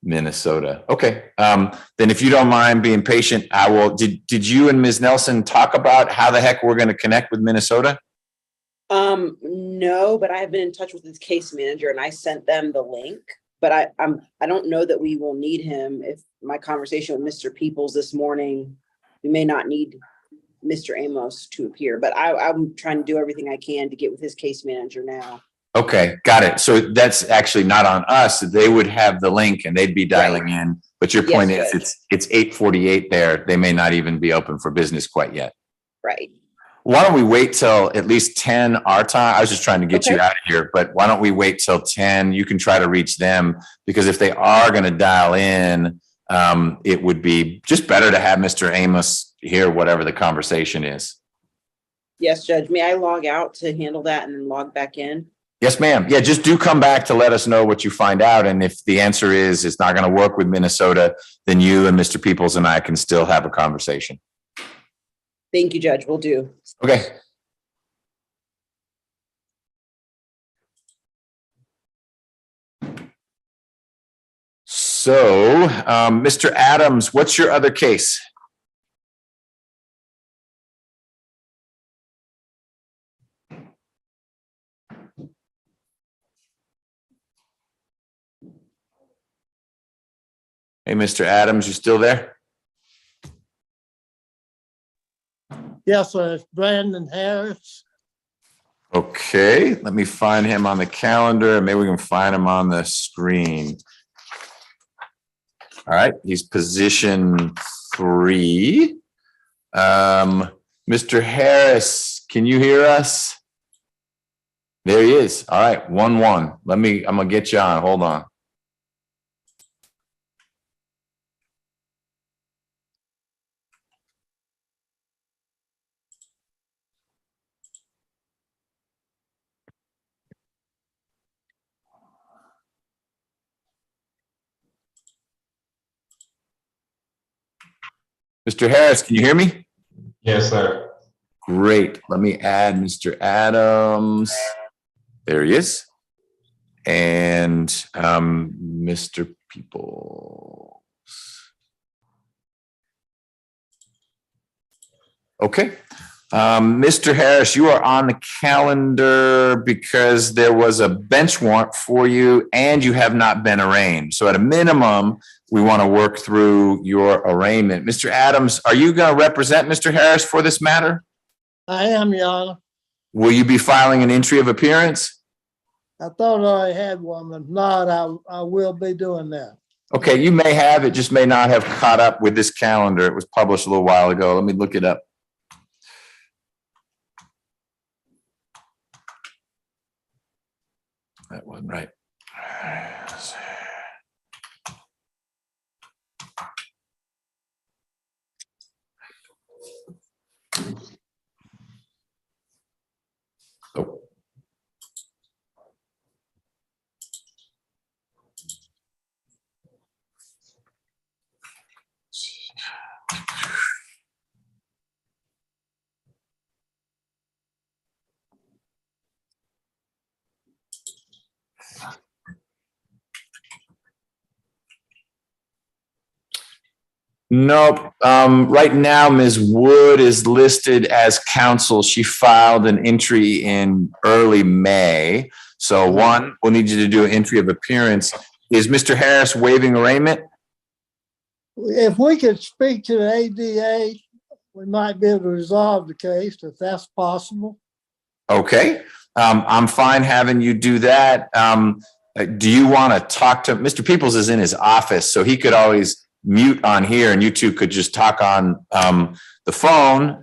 Minnesota. Okay. Then if you don't mind being patient, I will. Did you and Ms. Nelson talk about how the heck we're going to connect with Minnesota? No, but I have been in touch with his case manager and I sent them the link. But I don't know that we will need him. If my conversation with Mr. Peoples this morning, we may not need Mr. Amos to appear, but I'm trying to do everything I can to get with his case manager now. Okay, got it. So that's actually not on us. They would have the link and they'd be dialing in. But your point is it's 8:48 there. They may not even be open for business quite yet. Right. Why don't we wait till at least 10 our time? I was just trying to get you out of here, but why don't we wait till 10? You can try to reach them because if they are going to dial in, it would be just better to have Mr. Amos hear whatever the conversation is. Yes, Judge. May I log out to handle that and then log back in? Yes, ma'am. Yeah, just do come back to let us know what you find out. And if the answer is it's not going to work with Minnesota, then you and Mr. Peoples and I can still have a conversation. Thank you, Judge. Will do. Okay. So, Mr. Adams, what's your other case? Hey, Mr. Adams, you still there? Yes, sir. It's Brandon Harris. Okay, let me find him on the calendar. Maybe we can find him on the screen. All right, he's position 3. Mr. Harris, can you hear us? There he is. All right, 1-1. I'm gonna get you on. Hold on. Mr. Harris, can you hear me? Yes, sir. Great. Let me add Mr. Adams. There he is. And Mr. Peoples. Okay. Mr. Harris, you are on the calendar because there was a bench warrant for you and you have not been arraigned. So at a minimum, we want to work through your arraignment. Mr. Adams, are you going to represent Mr. Harris for this matter? I am, Your Honor. Will you be filing an entry of appearance? I thought I had one, but if not, I will be doing that. Okay, you may have. It just may not have caught up with this calendar. It was published a little while ago. Let me look it up. That wasn't right. Oh. Nope. Right now, Ms. Wood is listed as counsel. She filed an entry in early May. So one, we'll need you to do an entry of appearance. Is Mr. Harris waiving arraignment? If we could speak to the ADA, we might be able to resolve the case if that's possible. Okay. I'm fine having you do that. Do you want to talk to Mr. Peoples is in his office, so he could always mute on here and you two could just talk on the phone.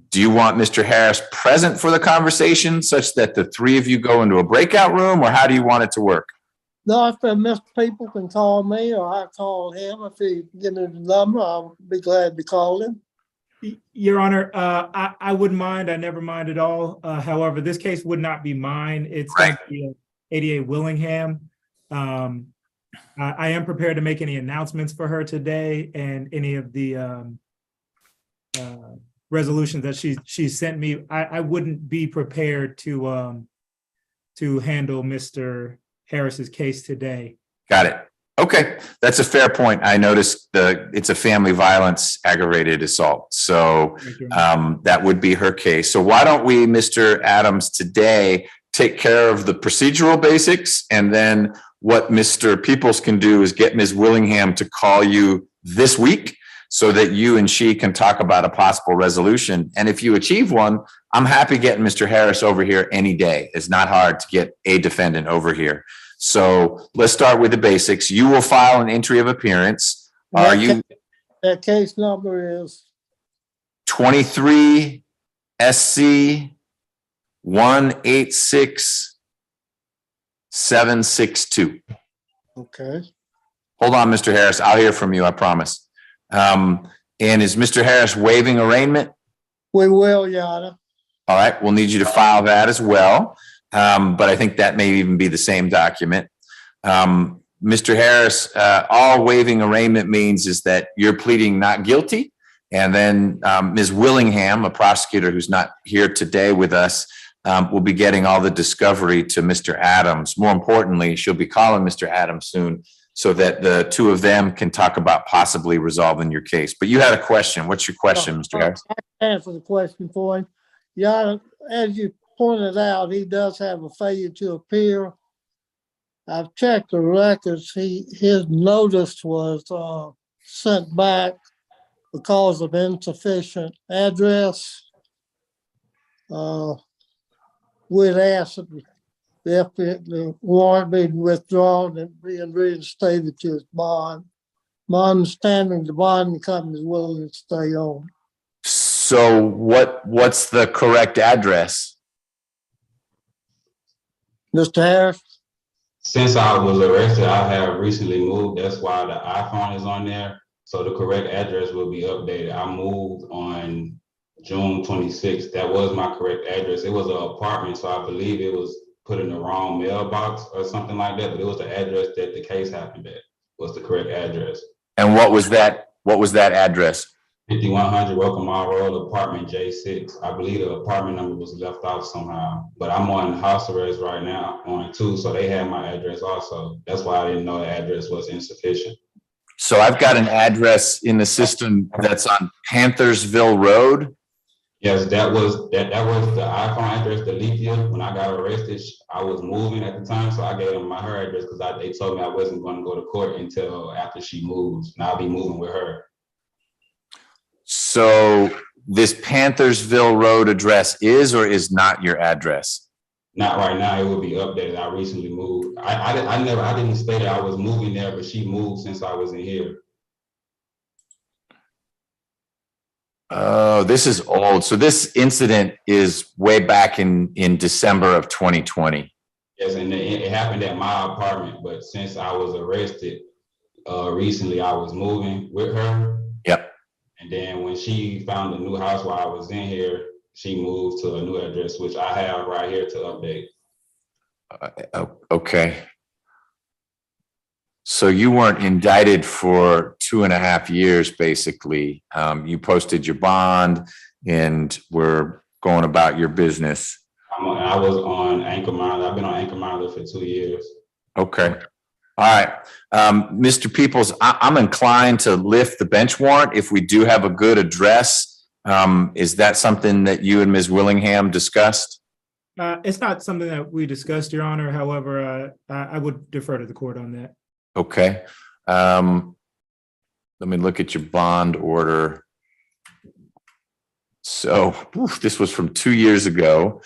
Do you want Mr. Harris present for the conversation such that the three of you go into a breakout room, or how do you want it to work? No, if Mr. People can call me or I call him, if he give me the number, I'll be glad to call him. Your Honor, I wouldn't mind. I never mind at all. However, this case would not be mine. It's going to be ADA Willingham. I am prepared to make any announcements for her today, and any of the resolutions that she sent me. I wouldn't be prepared to handle Mr. Harris's case today. Got it. Okay, that's a fair point. I noticed it's a family violence aggravated assault. So that would be her case. So why don't we, Mr. Adams, today take care of the procedural basics, and then what Mr. Peoples can do is get Ms. Willingham to call you this week so that you and she can talk about a possible resolution. And if you achieve one, I'm happy getting Mr. Harris over here any day. It's not hard to get a defendant over here. So let's start with the basics. You will file an entry of appearance. Are you? That case number is 23 SC 186762. okay. Hold on, Mr. Harris. I'll hear from you, I promise. And is Mr. Harris waiving arraignment? We will, Your Honor. All right, we'll need you to file that as well. but I think that may even be the same document. Mr. Harris, all waiving arraignment means is that you're pleading not guilty. And then Ms. Willingham, a prosecutor who's not here today with us, will be getting all the discovery to Mr. Adams. More importantly, she'll be calling Mr. Adams soon so that the two of them can talk about possibly resolving your case. But you had a question. What's your question, Mr. Harris? I can answer the question for him. Yeah, as you pointed out, he does have a failure to appear. I've checked the records. His notice was sent back because of insufficient address. We'd ask that the warrant be withdrawn and being reinstated to his bond. My understanding, the bonding company is willing to stay on. So what's the correct address? Mr. Harris? Since I was arrested, I have recently moved. That's why the iPhone is on there. So the correct address will be updated. I moved on June 26th. That was my correct address. It was an apartment, so I believe it was put in the wrong mailbox or something like that, but it was the address that the case happened at, was the correct address. And what was that address? 5100 Welcome Mall Road, apartment J6. I believe the apartment number was left off somehow, but I'm on house arrest right now on 2, so they had my address also. That's why I didn't know the address was insufficient. So I've got an address in the system that's on Panthersville Road. Yes, that was the iPhone address, the Lethia. When I got arrested, I was moving at the time, so I gave them her address because they told me I wasn't going to go to court until after she moves, and I'll be moving with her. So this Panthersville Road address is or is not your address? Not right now. It will be updated. I recently moved. I didn't say that I was moving there, but she moved since I was in here. Oh, this is old. So this incident is way back in December of 2020. Yes, and it happened at my apartment, but since I was arrested recently, I was moving with her. Yep. And then when she found a new house while I was in here, she moved to a new address, which I have right here to update. Okay. So you weren't indicted for 2.5 years, basically. You posted your bond and were going about your business. I was on Anchor Monitor. I've been on Anchor Monitor for 2 years. Okay. All right. Mr. Peoples, I'm inclined to lift the bench warrant if we do have a good address. Is that something that you and Ms. Willingham discussed? It's not something that we discussed, Your Honor. However, I would defer to the court on that. Okay. Let me look at your bond order. So this was from 2 years ago.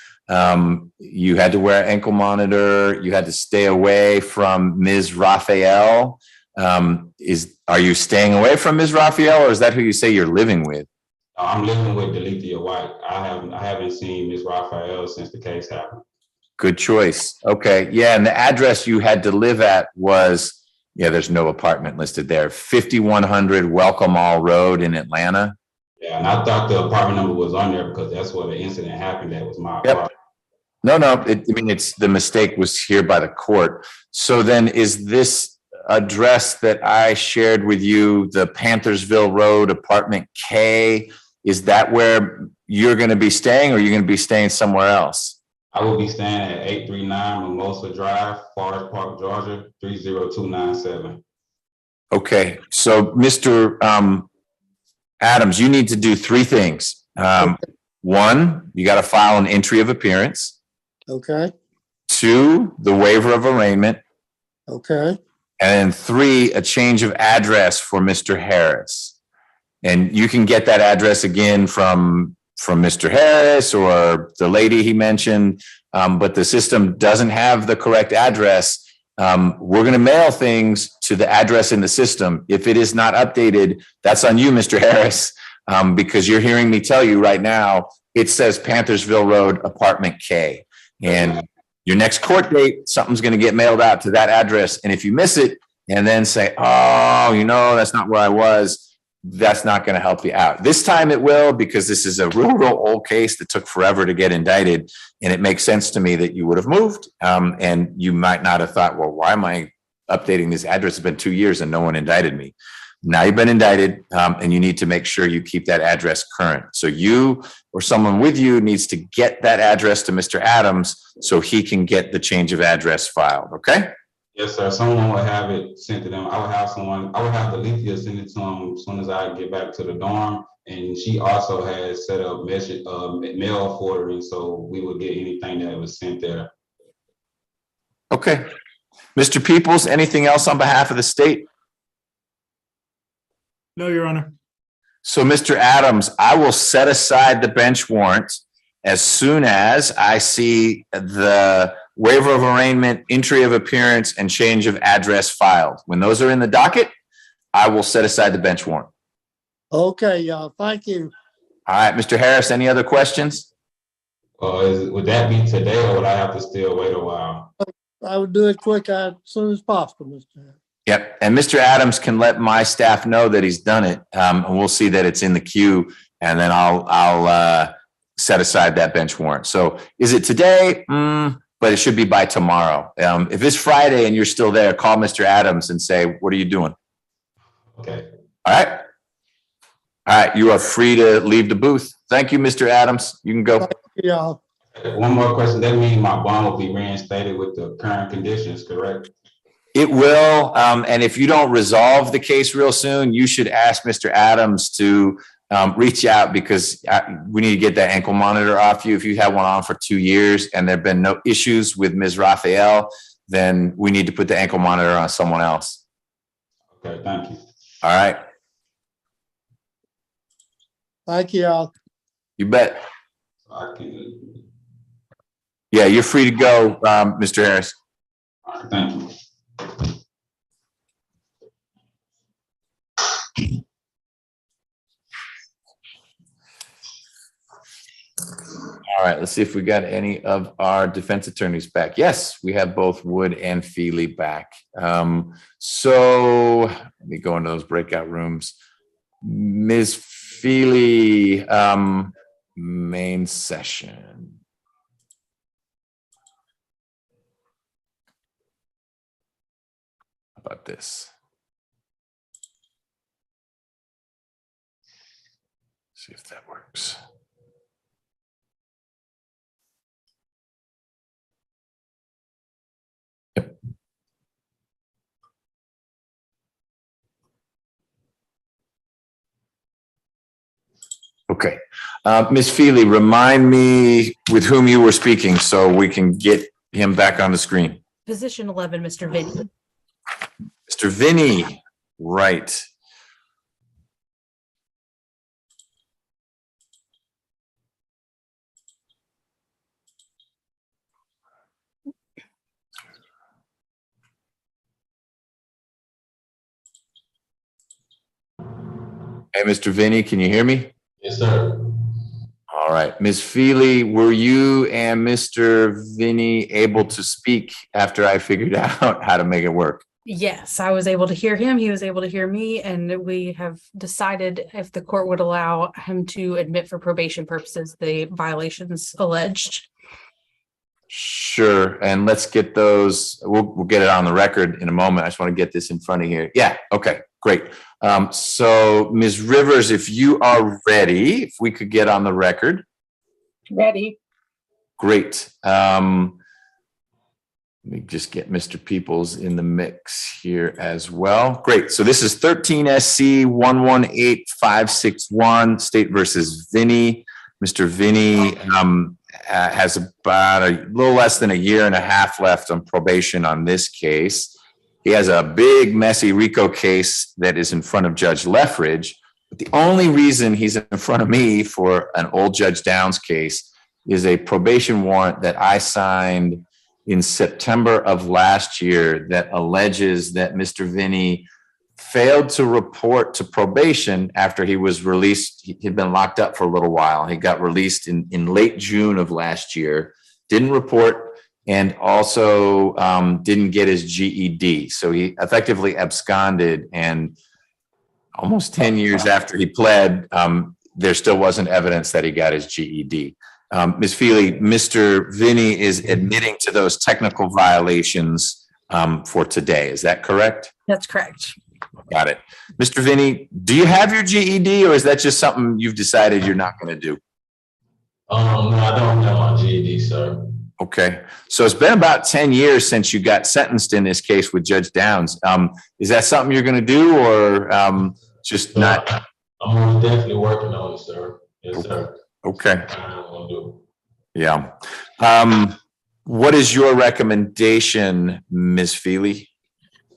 You had to wear an ankle monitor. You had to stay away from Ms. Raphael. Are you staying away from Ms. Raphael, or is that who you say you're living with? I'm living with Delethea White. I haven't seen Ms. Raphael since the case happened. Good choice. Okay. Yeah. And the address you had to live at was, there's no apartment listed there. 5100 Welcome Mall Road in Atlanta. Yeah. And I thought the apartment number was on there because that's where the incident happened. That was my apartment. No. It's the mistake was here by the court. So then is this address that I shared with you, the Panthersville Road, apartment K, is that where you're going to be staying, or you're going to be staying somewhere else? I will be staying at 839 Mimosa Drive, Forest Park, Georgia, 30297. Okay. So Mr. Adams, you need to do 3 things. 1, you got to file an entry of appearance. Okay. 2, the waiver of arraignment. Okay. And 3, a change of address for Mr. Harris. And you can get that address again from Mr. Harris or the lady he mentioned, but the system doesn't have the correct address. We're going to mail things to the address in the system. If it is not updated, that's on you, Mr. Harris, because you're hearing me tell you right now, it says Panthersville Road, apartment K. And your next court date, something's going to get mailed out to that address. And if you miss it and then say, oh, that's not where I was, that's not going to help you out. This time it will, because this is a real old case that took forever to get indicted. And it makes sense to me that you would have moved. And you might not have thought, well, why am I updating this address? It's been 2 years and no one indicted me. Now you've been indicted, and you need to make sure you keep that address current. So you or someone with you needs to get that address to Mr. Adams so he can get the change of address filed, okay? Yes, sir. Someone would have it sent to them. I would have Alethea send it to them as soon as I get back to the dorm. And she also has set up mail forwarding, so we would get anything that was sent there. Okay. Mr. Peoples, anything else on behalf of the state? No, Your Honor. So, Mr. Adams, I will set aside the bench warrant as soon as I see the waiver of arraignment, entry of appearance, and change of address filed. When those are in the docket, I will set aside the bench warrant. Okay, y'all. Thank you. All right, Mr. Harris, any other questions? Would that be today, or would I have to still wait a while? I would do it quick as soon as possible, Mr. Yep, and Mr. Adams can let my staff know that he's done it, and we'll see that it's in the queue, and then I'll set aside that bench warrant. So is it today? But it should be by tomorrow. If it's Friday and you're still there, call Mr. Adams and say, what are you doing? Okay. All right. All right, you are free to leave the booth. Thank you, Mr. Adams. You can go. Yeah. One more question. That means my bond will be reinstated with the current conditions, correct? It will, and if you don't resolve the case real soon, you should ask Mr. Adams to reach out, because we need to get that ankle monitor off you. If you had one on for 2 years and there've been no issues with Ms. Raphael, then we need to put the ankle monitor on someone else. Okay, thank you. All right. Thank you, y'all. You bet. I can. Yeah, you're free to go, Mr. Harris. All right, thank you. All right, let's see if we got any of our defense attorneys back. Yes, we have both Wood and Feely back. So let me go into those breakout rooms. Ms. Feely, main session. How about this? See if that works. Okay. Ms. Feely, remind me with whom you were speaking so we can get him back on the screen. Position 11, Mr. Vinny. Mr. Vinny, right. Hey, Mr. Vinny, can you hear me? Yes, sir. All right. Ms. Feely, were you and Mr. Vinny able to speak after I figured out how to make it work? Yes, I was able to hear him. He was able to hear me, and we have decided if the court would allow him to admit for probation purposes the violations alleged. Sure. And let's get those. We'll get it on the record in a moment. I just want to get this in front of you. Yeah. Okay, great. So Ms. Rivers, if you are ready, if we could get on the record. Ready. Great. Let me just get Mr. Peoples in the mix here as well. Great. So this is 13 SC 118561, State versus Vinny. Mr. Vinny has about a little less than a year and a half left on probation on this case. He has a big, messy RICO case that is in front of Judge Leffridge. But the only reason he's in front of me for an old Judge Downs case is a probation warrant that I signed in September of last year that alleges that Mr. Vinny failed to report to probation after he was released. He'd been locked up for a little while. He got released in late June of last year, didn't report, and also didn't get his GED. So he effectively absconded and almost 10 years after he pled, there still wasn't evidence that he got his GED. Ms. Feely, Mr. Vinny is admitting to those technical violations for today. Is that correct? That's correct. Got it. Mr. Vinny, do you have your GED, or is that just something you've decided you're not going to do? No, I don't have my GED, sir. Okay. So it's been about 10 years since you got sentenced in this case with Judge Downs. Is that something you're going to do, or just not? I'm definitely working on it, sir. Yes, sir. Okay. I'm gonna do Yeah. What is your recommendation, Ms. Feely?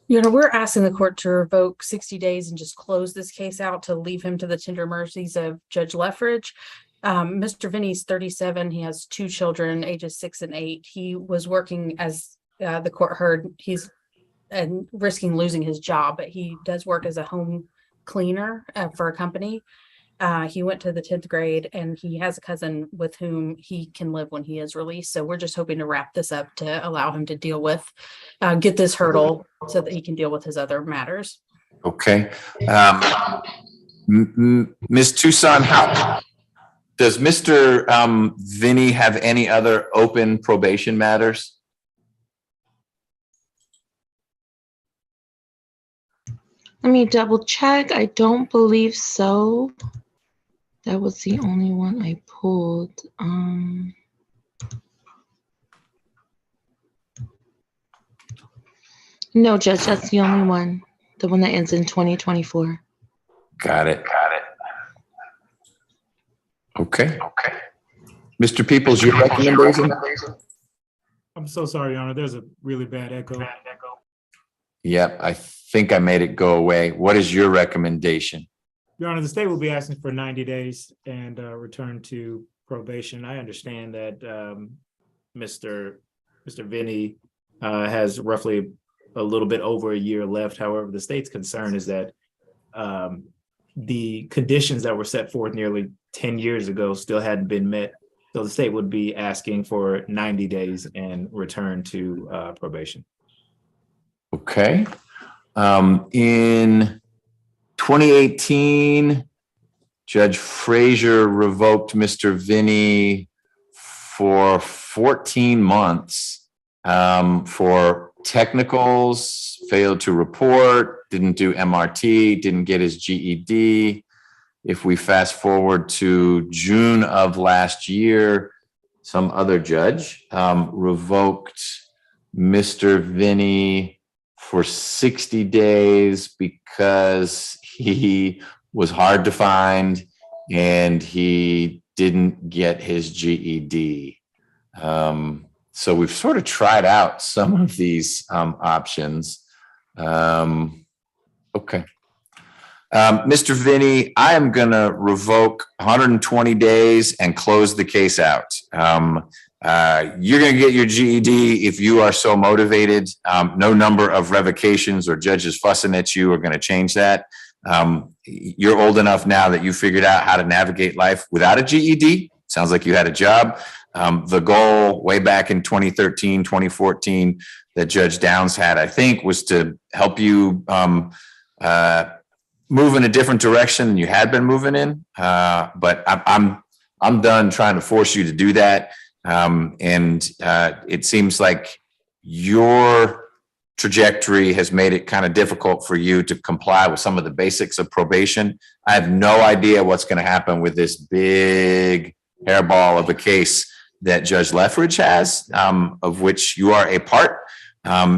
We're asking the court to revoke 60 days and just close this case out to leave him to the tender mercies of Judge Leffridge. Mr. Vinny's 37. He has 2 children, ages 6 and 8. He was working, as the court heard, he's risking losing his job, but he does work as a home cleaner for a company. He went to the 10th grade, and he has a cousin with whom he can live when he is released. So we're just hoping to wrap this up to allow him to deal with, get this hurdle so that he can deal with his other matters. Okay. Ms. Tucson, how does Mr. Vinny have any other open probation matters? Let me double check. I don't believe so. That was the only one I pulled. No, Judge, that's the only one. The one that ends in 2024. Got it. Okay. Mr. Peoples, your recommendation? I'm so sorry, Your Honor. There's a really bad echo. Yep, I think I made it go away. What is your recommendation? Your Honor, the state will be asking for 90 days and return to probation. I understand that Mr. Vinny has roughly a little bit over a year left. However, the state's concern is that the conditions that were set forth nearly 10 years ago still hadn't been met. So the state would be asking for 90 days and return to probation. Okay. In 2018, Judge Frazier revoked Mr. Vinny for 14 months for technicals, failed to report, didn't do MRT, didn't get his GED. If we fast forward to June of last year, some other judge revoked Mr. Vinny for 60 days because he was hard to find and he didn't get his GED. So we've sort of tried out some of these options. Okay. Mr. Vinny, I am going to revoke 120 days and close the case out. You're going to get your GED if you are so motivated. No number of revocations or judges fussing at you are going to change that. You're old enough now that you figured out how to navigate life without a GED. Sounds like you had a job. The goal way back in 2013, 2014 that Judge Downs had, I think, was to help you move in a different direction than you had been moving in. But I'm done trying to force you to do that. It seems like your trajectory has made it kind of difficult for you to comply with some of the basics of probation. I have no idea what's going to happen with this big hairball of a case that Judge Leffridge has, of which you are a part.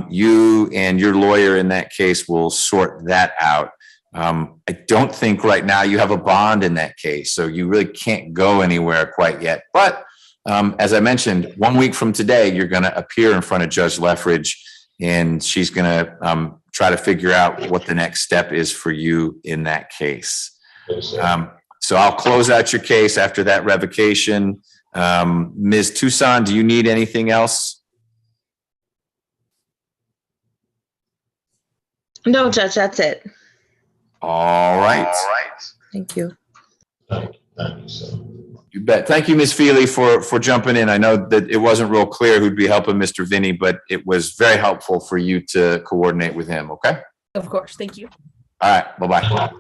You and your lawyer in that case will sort that out. I don't think right now you have a bond in that case, so you really can't go anywhere quite yet. But as I mentioned, 1 week from today, you're going to appear in front of Judge Leffridge, and she's going to try to figure out what the next step is for you in that case. So I'll close out your case after that revocation. Ms. Tucson, do you need anything else? No, Judge, that's it. All right. Thank you. Thank you, sir. You bet. Thank you, Ms. Feely, for jumping in. I know that it wasn't real clear who'd be helping Mr. Vinny, but it was very helpful for you to coordinate with him. Okay. Of course. Thank you. All right. Bye-bye.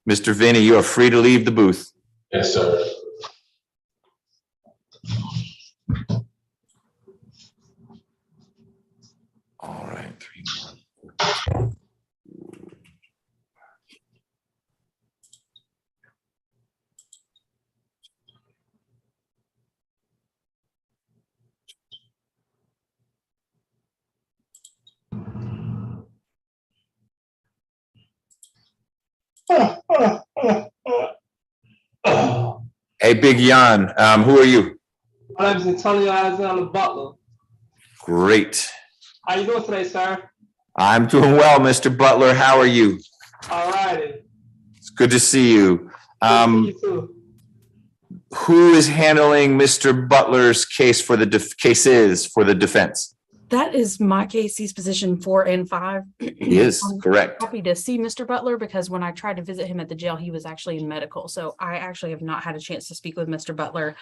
Mr. Vinny, you are free to leave the booth. Yes, sir. All right. Hey, Big Jan, who are you? My name is Antonio Alexander Butler. Great. How you doing today, sir? I'm doing well, Mr. Butler. How are you? All righty. It's good to see you. You too. Who is handling Mr. Butler's case for the cases for the defense? That is my Casey's position 4 and 5. He is, I'm correct. happy to see Mr. Butler because when I tried to visit him at the jail, he was actually in medical. So I actually have not had a chance to speak with Mr. Butler.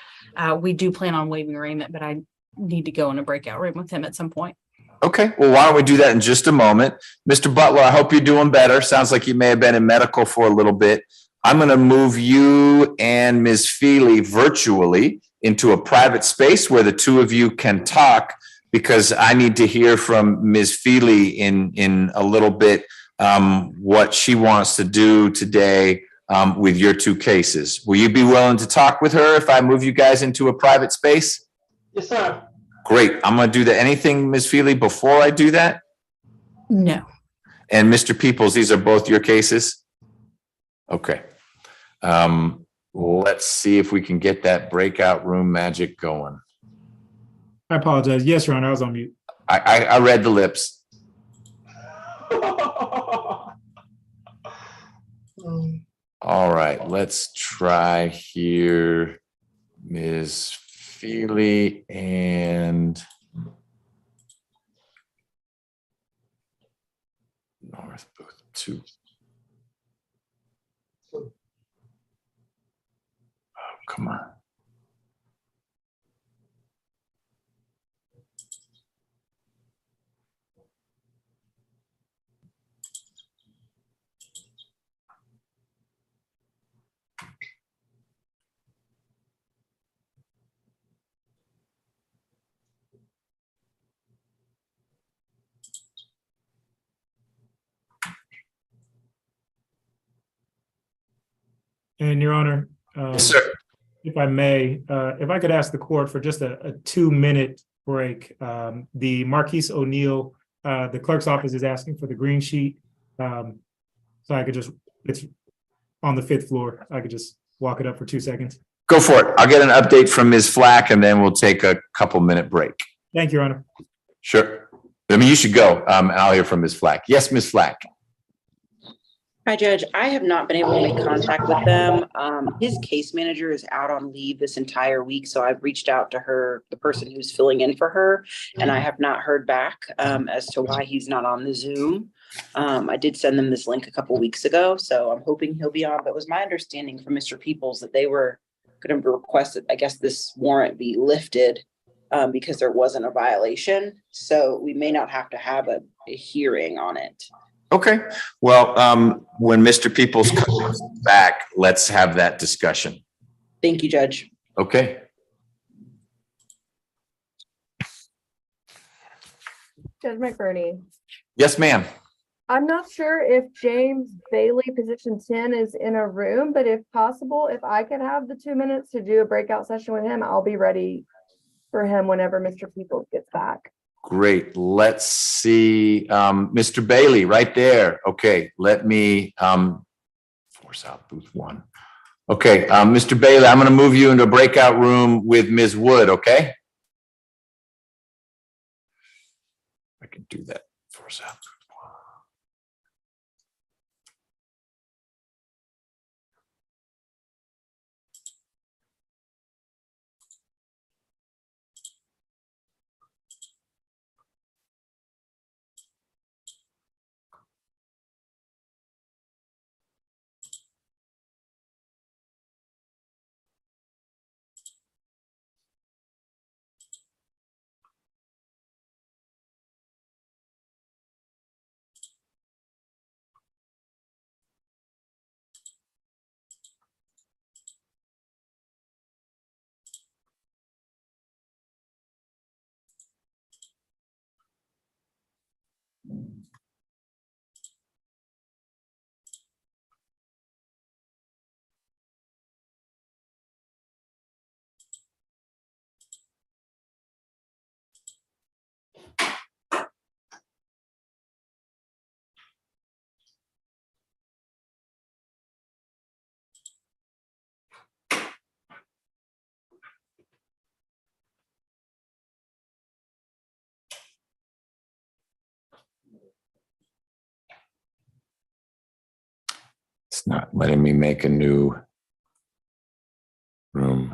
We do plan on waiving arraignment, but I need to go in a breakout room with him at some point. Okay, well, why don't we do that in just a moment? Mr. Butler, I hope you're doing better. Sounds like you may have been in medical for a little bit. I'm going to move you and Ms. Feely virtually into a private space where the two of you can talk, because I need to hear from Ms. Feely in a little bit what she wants to do today with your two cases. Will you be willing to talk with her if I move you guys into a private space? Yes, sir. Great. I'm going to do that. Anything, Ms. Feely, before I do that? No. And Mr. Peoples, these are both your cases? Okay. Let's see if we can get that breakout room magic going. I apologize. Yes, Your Honor, I was on mute. I read the lips. All right, let's try here. Ms. Feely and North Booth 2. Oh, come on. And Your Honor, Yes, sir. if I may, if I could ask the court for just a 2-minute break. The Marquise O'Neill, the clerk's office is asking for the green sheet. So I could just, it's on the 5th floor. I could just walk it up for 2 seconds. Go for it. I'll get an update from Ms. Flack and then we'll take a couple-minute break. Thank you, Your Honor. Sure. I mean, you should go. I'll hear from Ms. Flack. Yes, Ms. Flack. Hi, Judge. I have not been able to make contact with them. His case manager is out on leave this entire week, so I've reached out to her, the person who's filling in for her, and I have not heard back as to why he's not on the Zoom. I did send them this link a couple weeks ago, so I'm hoping he'll be on. But it was my understanding from Mr. Peoples that they were going to request that, I guess, this warrant be lifted because there wasn't a violation. So we may not have to have a hearing on it. Okay. Well, when Mr. Peoples comes back, let's have that discussion. Thank you, Judge. Okay. Judge McBurney, Yes, ma'am. I'm not sure if James Bailey, position 10, is in a room, but if possible, if I could have the 2 minutes to do a breakout session with him, I'll be ready for him whenever Mr. Peoples gets back. Great. Let's see. Mr. Bailey, right there. Okay. Let me force out booth 1. Okay. Mr. Bailey, I'm going to move you into a breakout room with Ms. Wood. Okay. I can do that. Force out. It's not letting me make a new room.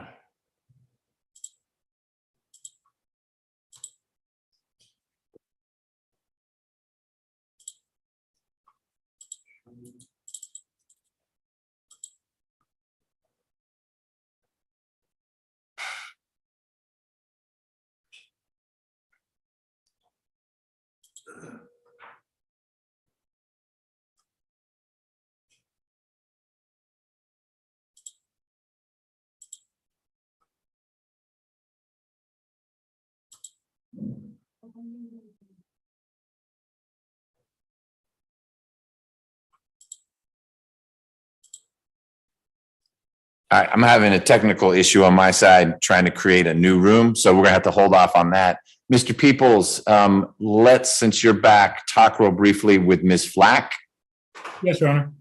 I'm having a technical issue on my side trying to create a new room, so we're gonna have to hold off on that. Mr. Peoples, let's, since you're back, talk real briefly with Ms. Flack. Yes, Your Honor.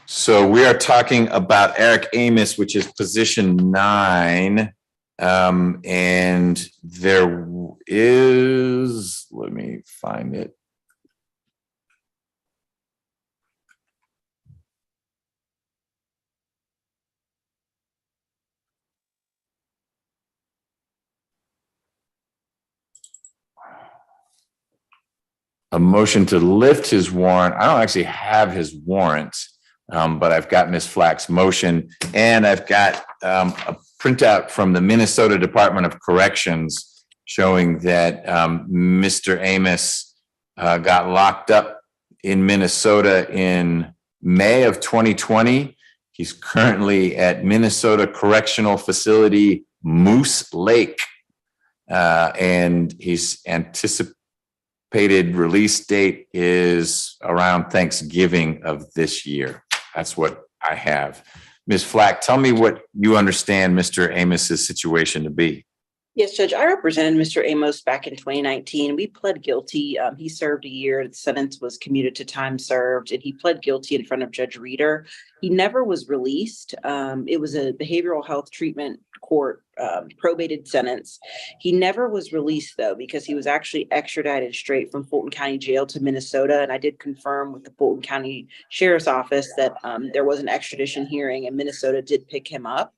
So we are talking about Eric Amos, which is position 9. And there is, let me find it. A motion to lift his warrant. I don't actually have his warrant, but I've got Ms. Flack's motion, and I've got a printout from the Minnesota Department of Corrections showing that Mr. Amos got locked up in Minnesota in May of 2020. He's currently at Minnesota Correctional Facility Moose Lake, and he's anticipated release date is around Thanksgiving of this year. That's what I have. Ms. Flack, tell me what you understand Mr. Amos's situation to be. Yes, Judge, I represented Mr. Amos back in 2019. We pled guilty. He served a year. The sentence was commuted to time served, and he pled guilty in front of Judge Reeder. He never was released. It was a behavioral health treatment court probated sentence. He never was released, though, because he was actually extradited straight from Fulton County Jail to Minnesota. And I did confirm with the Fulton County Sheriff's Office that there was an extradition hearing, and Minnesota did pick him up.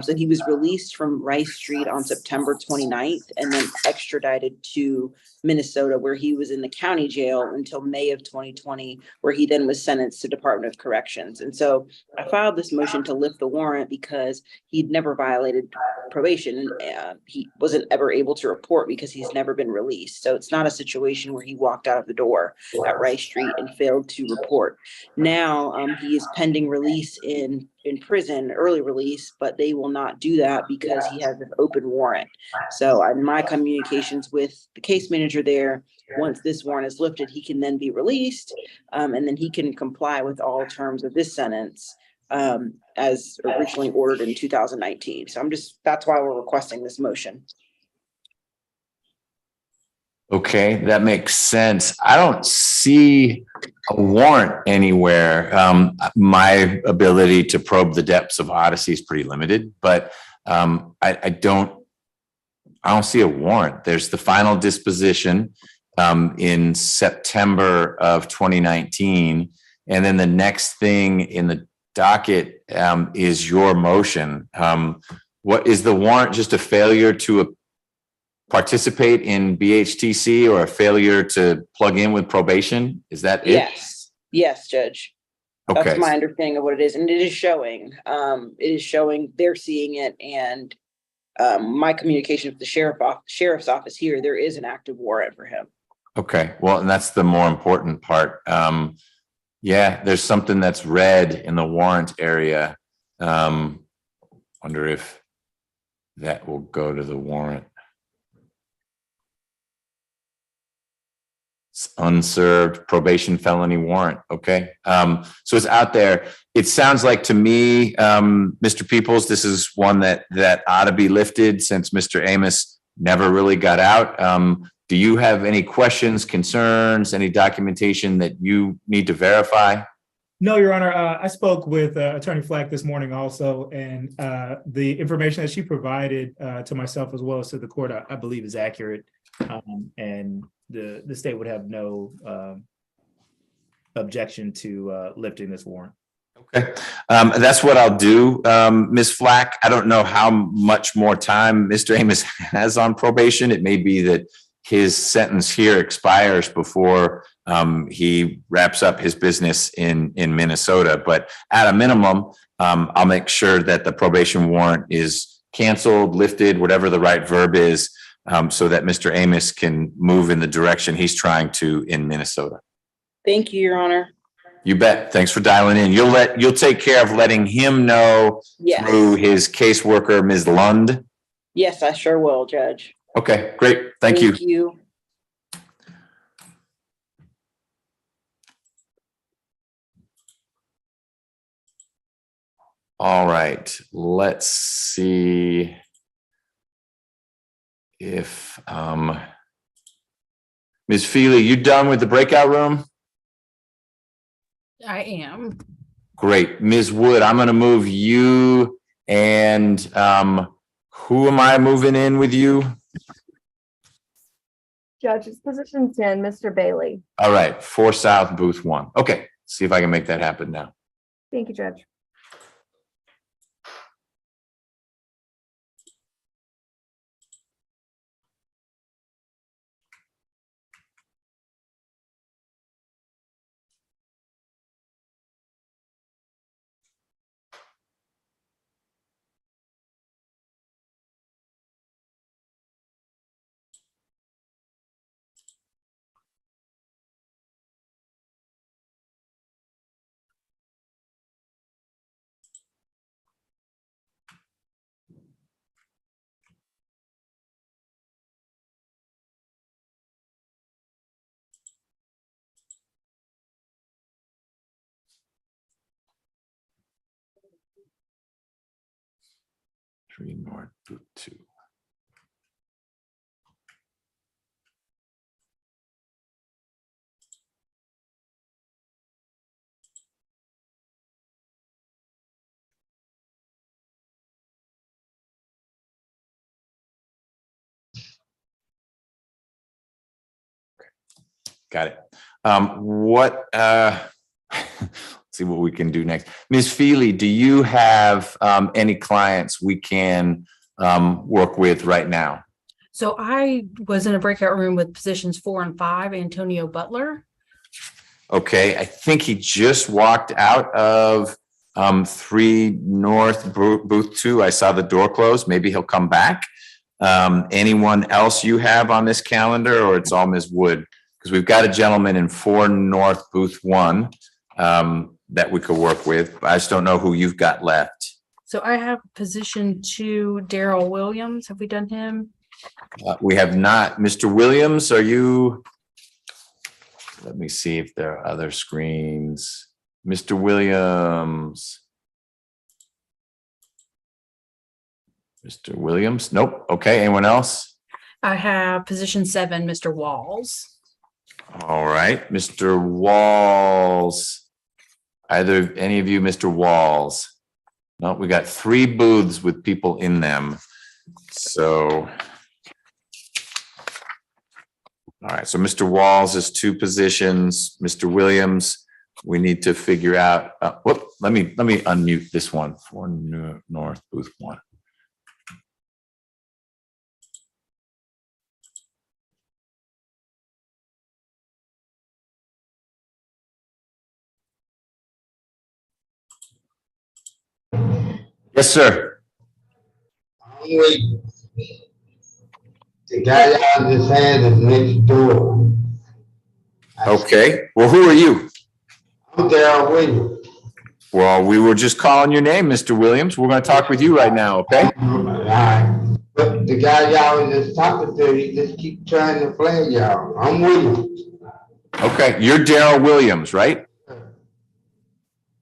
So he was released from Rice Street on September 29th and then extradited to Minnesota, where he was in the county jail until May of 2020, where he then was sentenced to Department of Corrections. And so I filed this motion to lift the warrant because he'd never violated probation. He wasn't ever able to report because he's never been released. So it's not a situation where he walked out of the door at Rice Street and failed to report. Now he is pending release in prison, early release, but they will not do that because he has an open warrant. So in my communications with the case manager there, once this warrant is lifted, he can then be released, and then he can comply with all terms of this sentence as originally ordered in 2019. So that's why we're requesting this motion. Okay, that makes sense. I don't see a warrant anywhere. My ability to probe the depths of Odyssey is pretty limited, but I don't see a warrant. There's the final disposition in September of 2019, and then the next thing in the docket is your motion. What is the warrant? Just a failure to participate in BHTC or a failure to plug in with probation? Is that it? Yes, Judge. Okay. That's my understanding of what it is. And it is showing. They're seeing it. And my communication with the sheriff's office here, there is an active warrant for him. Okay. Well, and that's the more important part. Yeah, there's something that's red in the warrant area. Wonder if that will go to the warrant. Unserved probation felony warrant. Okay. So it's out there. It sounds like to me, Mr. Peoples, this is one that ought to be lifted since Mr. Amos never really got out. Do you have any questions, concerns, any documentation that you need to verify? No, Your Honor. I spoke with Attorney Flack this morning also, and the information that she provided to myself as well as to the court, I believe is accurate. And the state would have no objection to lifting this warrant. Okay, that's what I'll do. Ms. Flack, I don't know how much more time Mr. Amos has on probation. It may be that his sentence here expires before he wraps up his business in Minnesota. But at a minimum, I'll make sure that the probation warrant is canceled, lifted, whatever the right verb is, so that Mr. Amos can move in the direction he's trying to in Minnesota. Thank you, Your Honor. You bet. Thanks for dialing in. You'll take care of letting him know through his caseworker, Ms. Lund. Yes, I sure will, Judge. Okay, great. Thank you. Thank you. All right, let's see if Ms. Feely, you done with the breakout room? I am. Great. Ms. Wood, I'm going to move you and who am I moving in with you? Judge, it's position 10, Mr. Bailey. All right, 4 South, booth 1. Okay, see if I can make that happen now. Thank you, Judge. Three North, booth 2. Got it. See what we can do next. Ms. Feely, do you have any clients we can work with right now? So I was in a breakout room with positions 4 and 5, Antonio Butler. Okay, I think he just walked out of 3 North booth 2. I saw the door close. Maybe he'll come back. Anyone else you have on this calendar, or it's all Ms. Wood? Because we've got a gentleman in 4 North booth 1 that we could work with. I just don't know who you've got left. So I have position 2, Daryl Williams. Have we done him? We have not. Mr. Williams, are you? Let me see if there are other screens. Mr. Williams. Mr. Williams? Nope. Okay. Anyone else? I have position 7, Mr. Walls. All right. Mr. Walls. Either any of you, Mr. Walls? No, we got 3 booths with people in them. So. All right, so Mr. Walls is 2 positions. Mr. Williams, we need to figure out. Let me unmute this one for North booth 1. Yes, sir. I'm waiting. The guy y'all just had is next door. Okay, well, who are you? I'm Daryl Williams. Well, we were just calling your name, Mr. Williams. We're going to talk with you right now, okay? All right. But the guy y'all was just talking to, he just keep trying to flag y'all. I'm Williams. Okay, you're Daryl Williams, right?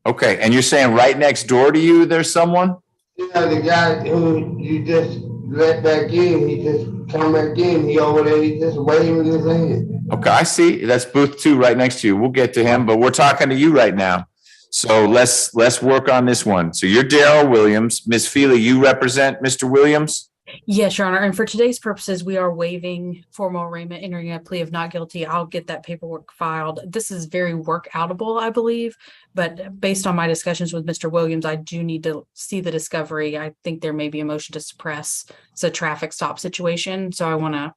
Okay, and you're saying right next door to you, there's someone? Yeah, the guy who you just let back in, he just come back in, he over there, he just waving his hand. Okay, I see. That's booth 2 right next to you. We'll get to him, but we're talking to you right now. So let's work on this one. So you're Daryl Williams. Ms. Feely, you represent Mr. Williams? Yes, Your Honor. And for today's purposes, we are waiving formal arraignment, entering a plea of not guilty. I'll get that paperwork filed. This is very work outable, I believe. But based on my discussions with Mr. Williams, I do need to see the discovery. I think there may be a motion to suppress. It's a traffic stop situation. So I want to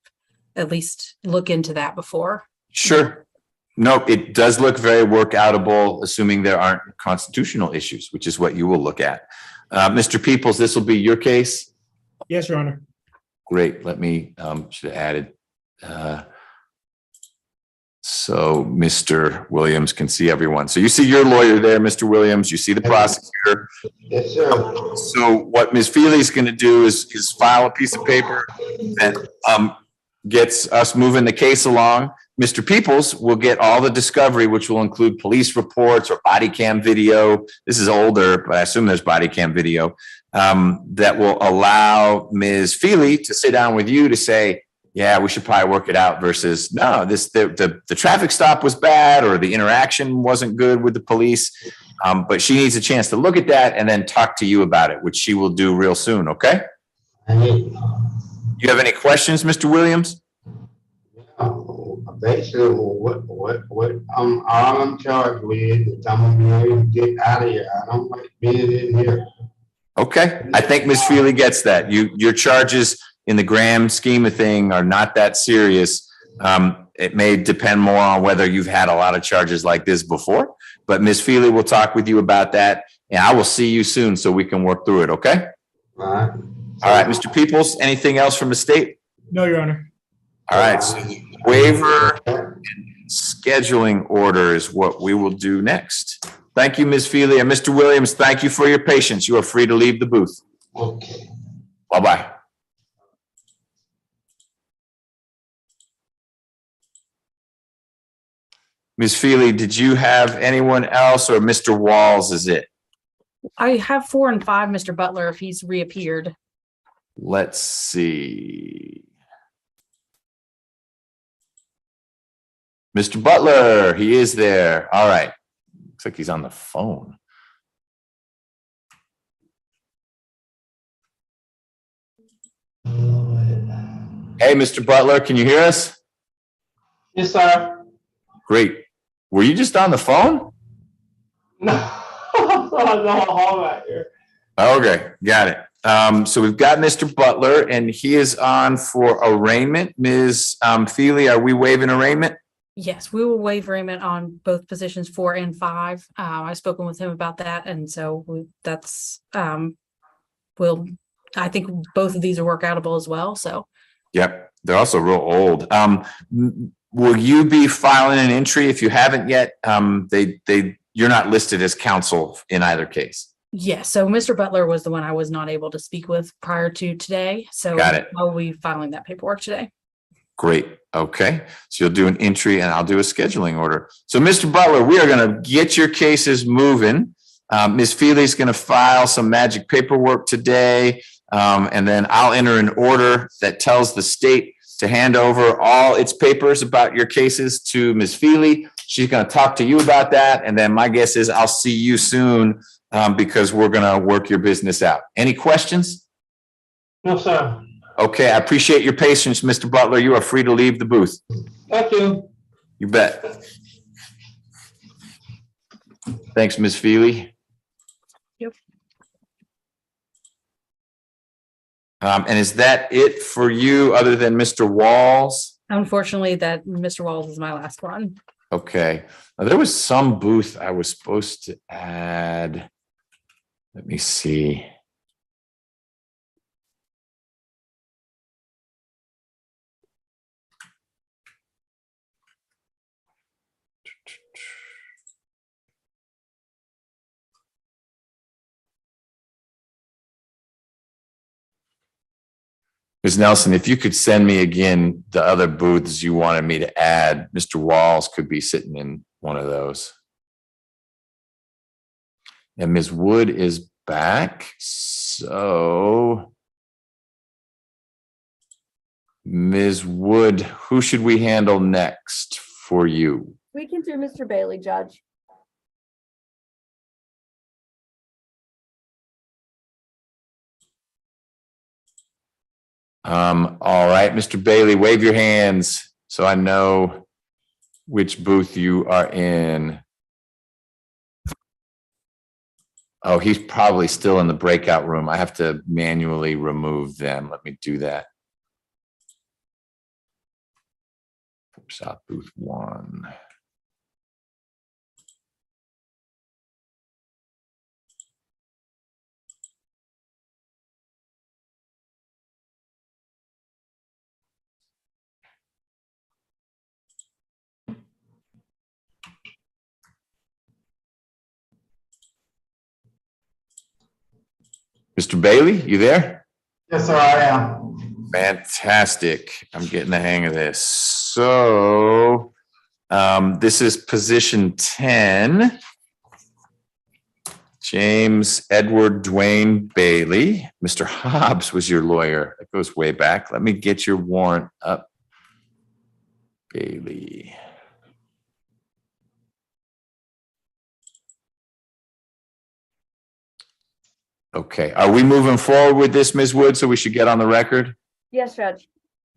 at least look into that before. Sure. No, it does look very work outable, assuming there aren't constitutional issues, which is what you will look at. Mr. Peoples, this will be your case. Yes, Your Honor. Great. Let me, should have added. So Mr. Williams can see everyone. So you see your lawyer there, Mr. Williams. You see the prosecutor. Yes, sir. So what Ms. Feely's going to do is file a piece of paper that gets us moving the case along. Mr. Peoples will get all the discovery, which will include police reports or body cam video. This is older, but I assume there's body cam video that will allow Ms. Feely to sit down with you to say, yeah, we should probably work it out versus no, the traffic stop was bad or the interaction wasn't good with the police. But she needs a chance to look at that and then talk to you about it, which she will do real soon. Okay. You have any questions, Mr. Williams? Basically, what all I'm charged with is I'm gonna be able to get out of here. I don't like being in here. Okay, I think Ms. Feely gets that. Your charges in the grand scheme of thing are not that serious. It may depend more on whether you've had a lot of charges like this before, but Ms. Feely will talk with you about that, and I will see you soon so we can work through it. Okay. All right. All right, Mr. Peoples. Anything else from the state? No, Your Honor. All right. So waiver and scheduling order is what we will do next. Thank you, Ms. Feely, and Mr. Williams. Thank you for your patience. You are free to leave the booth. Okay. Bye-bye. Ms. Feely, did you have anyone else or Mr. Walls is it? I have 4 and 5, Mr. Butler, if he's reappeared. Let's see. Mr. Butler, he is there. All right. Looks like he's on the phone. Hey, Mr. Butler, can you hear us? Yes, sir. Great. Were you just on the phone? No, hold right here. Okay, got it. So we've got Mr. Butler, and he is on for arraignment. Ms. Feely, are we waiving arraignment? Yes, we will waive arraignment on both positions 4 and 5. I've spoken with him about that, and so that's I think both of these are work outable as well. So. Yep, they're also real old. Will you be filing an entry if you haven't yet? You're not listed as counsel in either case. Yes, so Mr. Butler was the one I was not able to speak with prior to today. So got it. I'll be filing that paperwork today. Great. Okay. So you'll do an entry and I'll do a scheduling order. So Mr. Butler, we are going to get your cases moving. Ms. Feely's going to file some magic paperwork today. And then I'll enter an order that tells the state to hand over all its papers about your cases to Ms. Feely. She's going to talk to you about that. And then my guess is I'll see you soon because we're going to work your business out. Any questions? No, sir. Okay, I appreciate your patience, Mr. Butler. You are free to leave the booth. Thank you. You bet. Thanks, Ms. Feely. Yep. And is that it for you other than Mr. Walls? Unfortunately, that Mr. Walls is my last one. Okay. Now, there was some booth I was supposed to add. Let me see. Ms. Nelson, if you could send me again the other booths you wanted me to add, Mr. Walls could be sitting in one of those. And Ms. Wood is back. So Ms. Wood, who should we handle next for you? We can do Mr. Bailey, Judge. All right, Mr. Bailey, wave your hands so I know which booth you are in. Oh, he's probably still in the breakout room. I have to manually remove them. Let me do that. Shop booth 1. Mr. Bailey, you there? Yes, sir, I am. Fantastic. I'm getting the hang of this. So this is position 10. James Edward Dwayne Bailey. Mr. Hobbs was your lawyer. That goes way back. Let me get your warrant up. Bailey. Okay. Are we moving forward with this, Ms. Wood? So we should get on the record? Yes, Judge.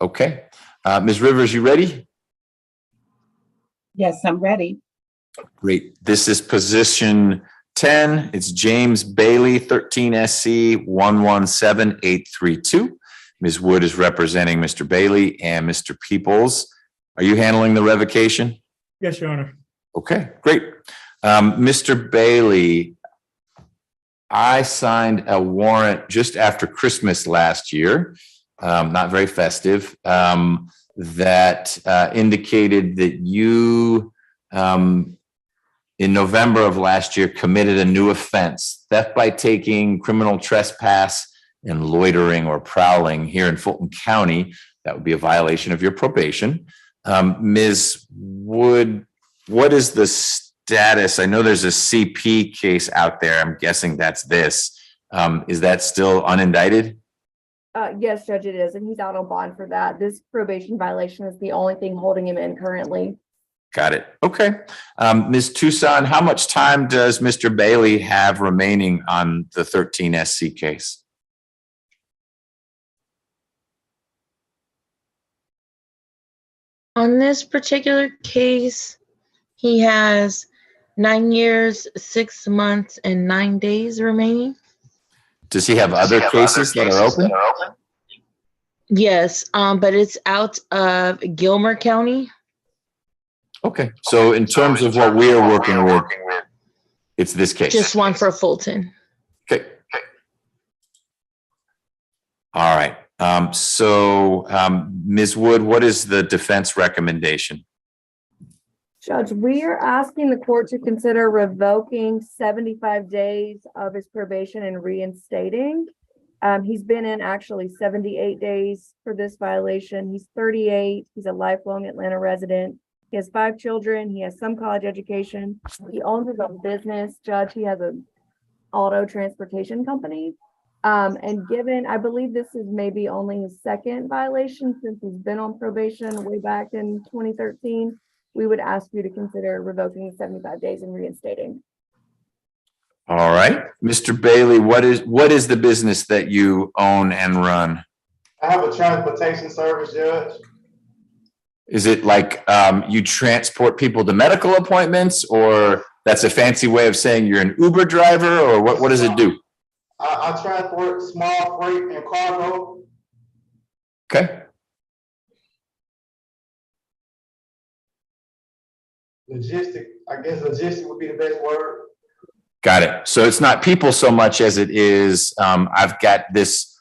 Okay. Ms. Rivers, you ready? Yes, I'm ready. Great. This is position 10. It's James Bailey, 13 SC 117832. Ms. Wood is representing Mr. Bailey and Mr. Peoples. Are you handling the revocation? Yes, Your Honor. Okay, great. Mr. Bailey, I signed a warrant just after Christmas last year, not very festive, that indicated that you, in November of last year, committed a new offense, theft by taking, criminal trespass, and loitering or prowling here in Fulton County. That would be a violation of your probation. Ms. Wood, what is the status? I know there's a CP case out there. I'm guessing that's this. Is that still unindicted? Yes, Judge, it is, and he's out on bond for that. This probation violation is the only thing holding him in currently. Got it. Okay. Ms. Tucson, how much time does Mr. Bailey have remaining on the 13 SC case? On this particular case, he has 9 years, 6 months, and 9 days remaining. Does he have other cases that are open? Yes, but it's out of Gilmer County. Okay. So in terms of what we are working with, it's this case. Just one for Fulton. Okay. All right. Ms. Wood, what is the defense recommendation? Judge, we are asking the court to consider revoking 75 days of his probation and reinstating. He's been in actually 78 days for this violation. He's 38. He's a lifelong Atlanta resident. He has 5 children. He has some college education. He owns his own business. Judge, he has an auto transportation company. And given, I believe this is maybe only his second violation since he's been on probation way back in 2013, we would ask you to consider revoking the 75 days and reinstating. All right. Mr. Bailey, what is the business that you own and run? I have a transportation service, Judge. Is it like you transport people to medical appointments, or that's a fancy way of saying you're an Uber driver, or what does it do? I transport small freight and cargo. Okay. Logistic, I guess logistic would be the best word. Got it. So it's not people so much as it is, I've got this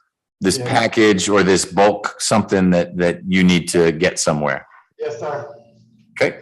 package or this bulk, something that you need to get somewhere. Yes, sir. Okay.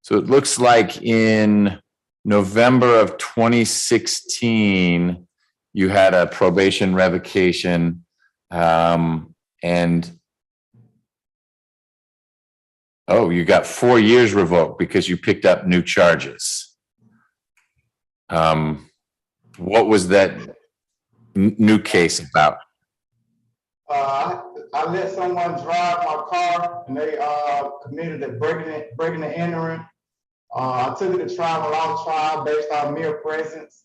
So it looks like in November of 2016, you had a probation revocation, and you got 4 years revoked because you picked up new charges. What was that? new case about? I let someone drive my car and they committed a breaking and entering. I took it to trial without trial based on mere presence.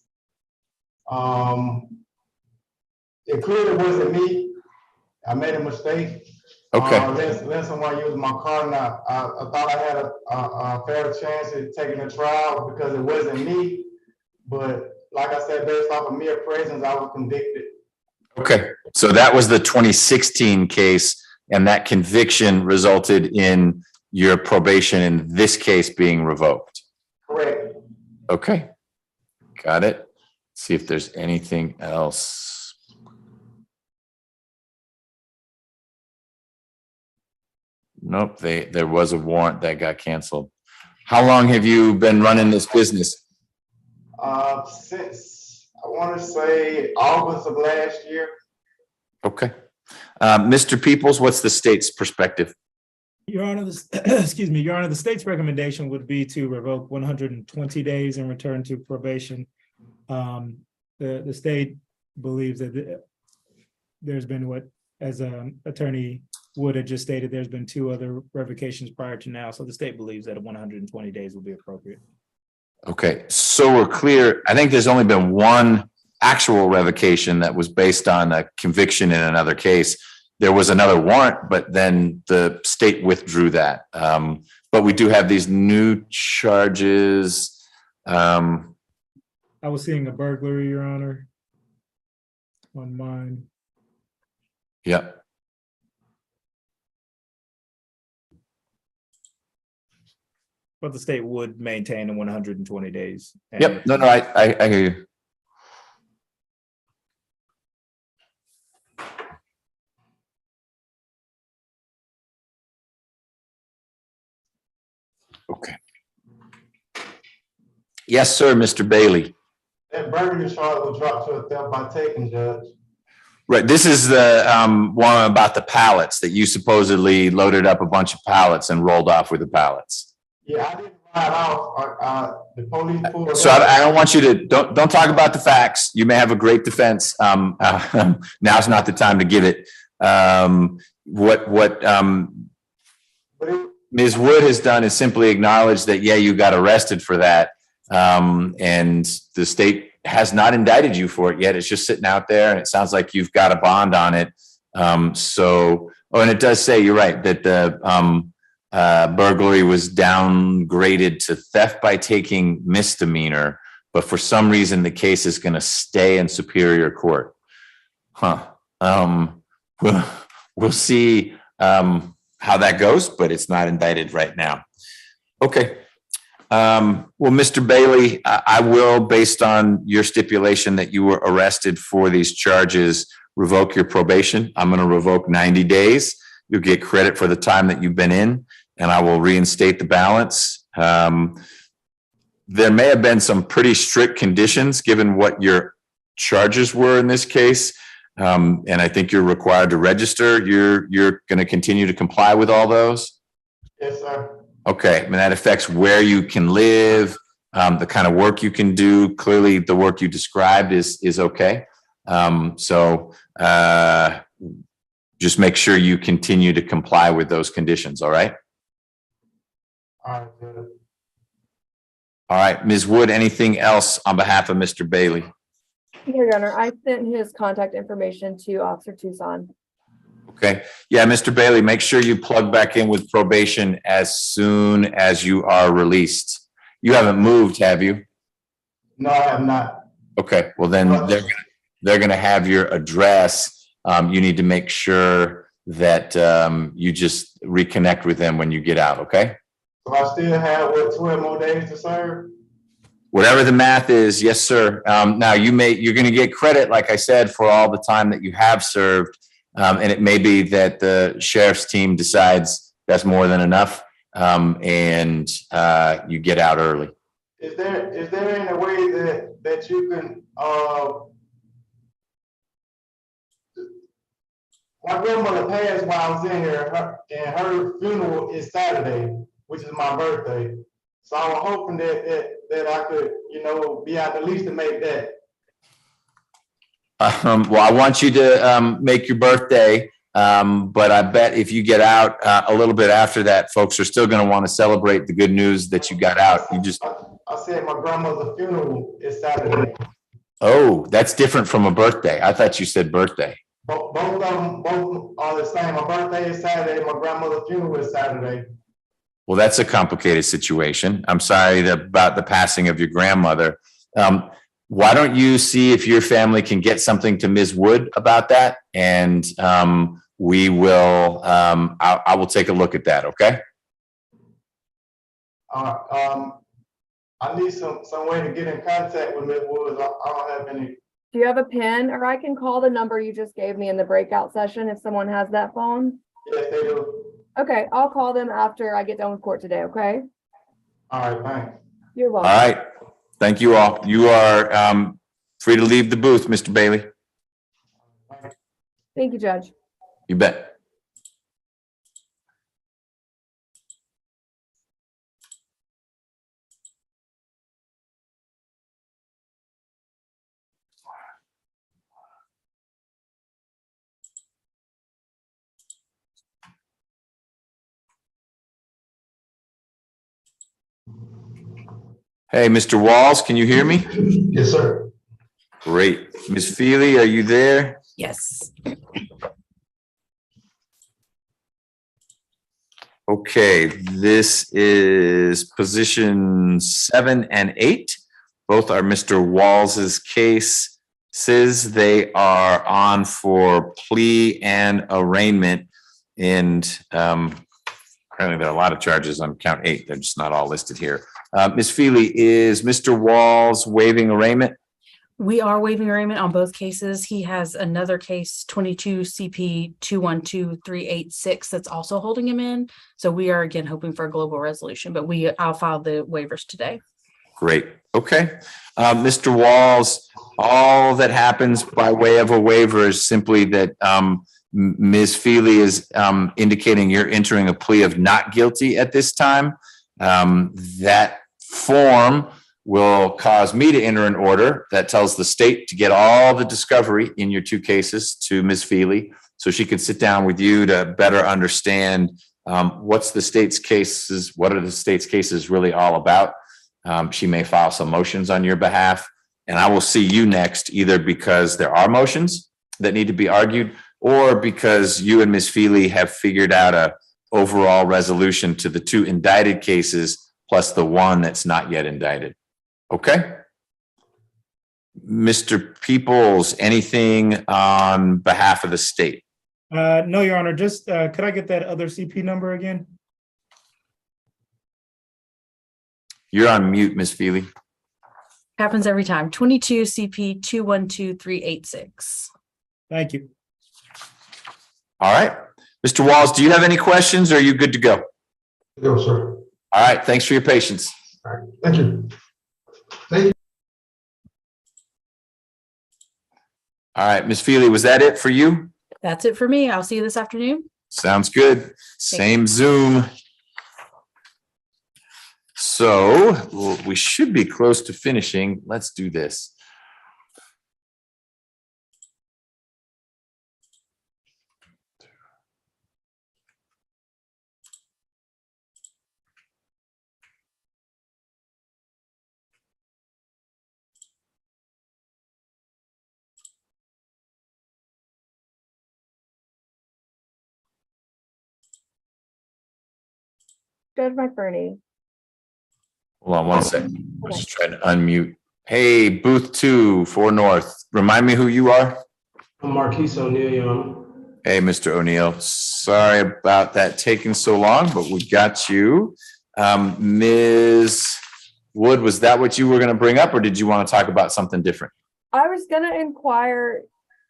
It clearly wasn't me. I made a mistake. Okay. Let someone use my car, and I thought I had a fair chance at taking a trial because it wasn't me. But like I said, based off of mere presence, I was convicted. Okay, so that was the 2016 case, and that conviction resulted in your probation in this case being revoked. Correct. Okay, got it. See if there's anything else. Nope, there was a warrant that got canceled. How long have you been running this business? Since I want to say August of last year. Okay. Mr. Peoples, what's the state's perspective? Your Honor, excuse me, Your Honor, the state's recommendation would be to revoke 120 days and return to probation. The state believes that there's been what, as Attorney Wood had just stated, there's been 2 other revocations prior to now. So the state believes that 120 days will be appropriate. Okay, so we're clear. I think there's only been one actual revocation that was based on a conviction in another case. There was another warrant, but then the state withdrew that. But we do have these new charges. I was seeing a burglary, Your Honor, on mine. Yeah. But the state would maintain the 120 days. Yep. No, I hear you. Okay. Yes, sir, Mr. Bailey. That burglary charge was dropped to a theft by taking, Judge. Right. This is the one about the pallets that you supposedly loaded up a bunch of pallets and rolled off with the pallets. Yeah, I didn't ride off. The police pulled. So I don't want you to don't talk about the facts. You may have a great defense. Now's not the time to give it. What Ms. Wood has done is simply acknowledge that, yeah, you got arrested for that. And the state has not indicted you for it yet. It's just sitting out there, and it sounds like you've got a bond on it. And it does say, you're right, that the burglary was downgraded to theft by taking misdemeanor, but for some reason the case is going to stay in Superior Court. We'll see how that goes, but it's not indicted right now. Okay. Well, Mr. Bailey, I will, based on your stipulation that you were arrested for these charges, revoke your probation. I'm going to revoke 90 days. You'll get credit for the time that you've been in, and I will reinstate the balance. There may have been some pretty strict conditions given what your charges were in this case. And I think you're required to register. You're going to continue to comply with all those? Yes, sir. Okay, and that affects where you can live, the kind of work you can do. Clearly, the work you described is okay. Just make sure you continue to comply with those conditions, all right? All right, good. All right, Ms. Wood, anything else on behalf of Mr. Bailey? Your Honor, I sent his contact information to Officer Tucson. Okay, yeah, Mr. Bailey, make sure you plug back in with probation as soon as you are released. You haven't moved, have you? No, I have not. Okay, well then they're gonna have your address. You need to make sure that you just reconnect with them when you get out, okay? So I still have, 12 more days to serve? Whatever the math is, yes, sir. Now you're gonna get credit, like I said, for all the time that you have served. And it may be that the sheriff's team decides that's more than enough, and you get out early. Is there any way that you can, my grandmother passed while I was in here, and her funeral is Saturday, which is my birthday. So I was hoping that I could, be out at least to make that. Well, I want you to make your birthday, but I bet if you get out a little bit after that, folks are still going to want to celebrate the good news that you got out. You just, I said my grandmother's funeral is Saturday. oh, that's different from a birthday. I thought you said birthday. Both of them, both are the same. My birthday is Saturday, my grandmother's funeral is Saturday. Well, that's a complicated situation. I'm sorry about the passing of your grandmother. Why don't you see if your family can get something to Ms. Wood about that? And we will, I will take a look at that, okay? I need some way to get in contact with Ms. Woods. I don't have any. Do you have a pen, or I can call the number you just gave me in the breakout session if someone has that phone? Yes, they do. Okay, I'll call them after I get done with court today, okay? All right, thanks. You're All welcome. right. Thank you all. You are free to leave the booth, Mr. Bailey. Thank you, Judge. You bet. Hey, Mr. Walls, can you hear me? Yes, sir. Great. Ms. Feely, are you there? Yes. Okay, this is position 7 and 8. Both are Mr. Walls's cases. They are on for plea and arraignment. And apparently there are a lot of charges on count 8. They're just not all listed here. Ms. Feely, is Mr. Walls waiving arraignment? We are waiving arraignment on both cases. He has another case, 22 CP 212386, that's also holding him in. So we are again hoping for a global resolution, but I'll file the waivers today. Great. Okay. Mr. Walls, all that happens by way of a waiver is simply that Ms. Feely is indicating you're entering a plea of not guilty at this time. That form will cause me to enter an order that tells the state to get all the discovery in your two cases to Ms. Feely so she can sit down with you to better understand what are the state's cases really all about. She may file some motions on your behalf, and I will see you next, either because there are motions that need to be argued or because you and Ms. Feely have figured out a overall resolution to the two indicted cases plus the one that's not yet indicted. Okay. Mr. Peoples, anything on behalf of the state? No, Your Honor, just could I get that other CP number again? You're on mute, Ms. Feely. Happens every time. 22 CP 212386. Thank you. All right. Mr. Walls, do you have any questions or are you good to go? No, sir. All right. Thanks for your patience. All right, thank you. All right, Ms. Feely, was that it for you? That's it for me. I'll see you this afternoon. Sounds good. Same Zoom. So we should be close to finishing. Let's do this. Judge McBurney. Hold on one second. I'm just trying to unmute. Hey, booth 2, 4 North. Remind me who you are? I'm Marquise O'Neill, Your Honor. Hey, Mr. O'Neill. Sorry about that taking so long, but we got you. Ms. Wood, was that what you were going to bring up, or did you want to talk about something different? I was gonna inquire,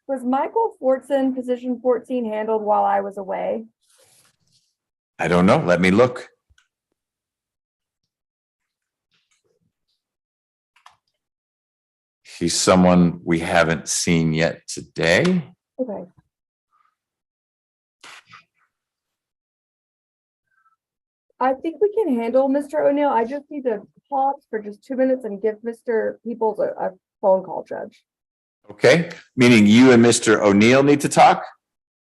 was Michael Fortson position 14 handled while I was away? I don't know. Let me look. He's someone we haven't seen yet today. Okay. I think we can handle Mr. O'Neill. I just need to pause for just 2 minutes and give Mr. Peoples a phone call, Judge. Okay, meaning you and Mr. O'Neill need to talk?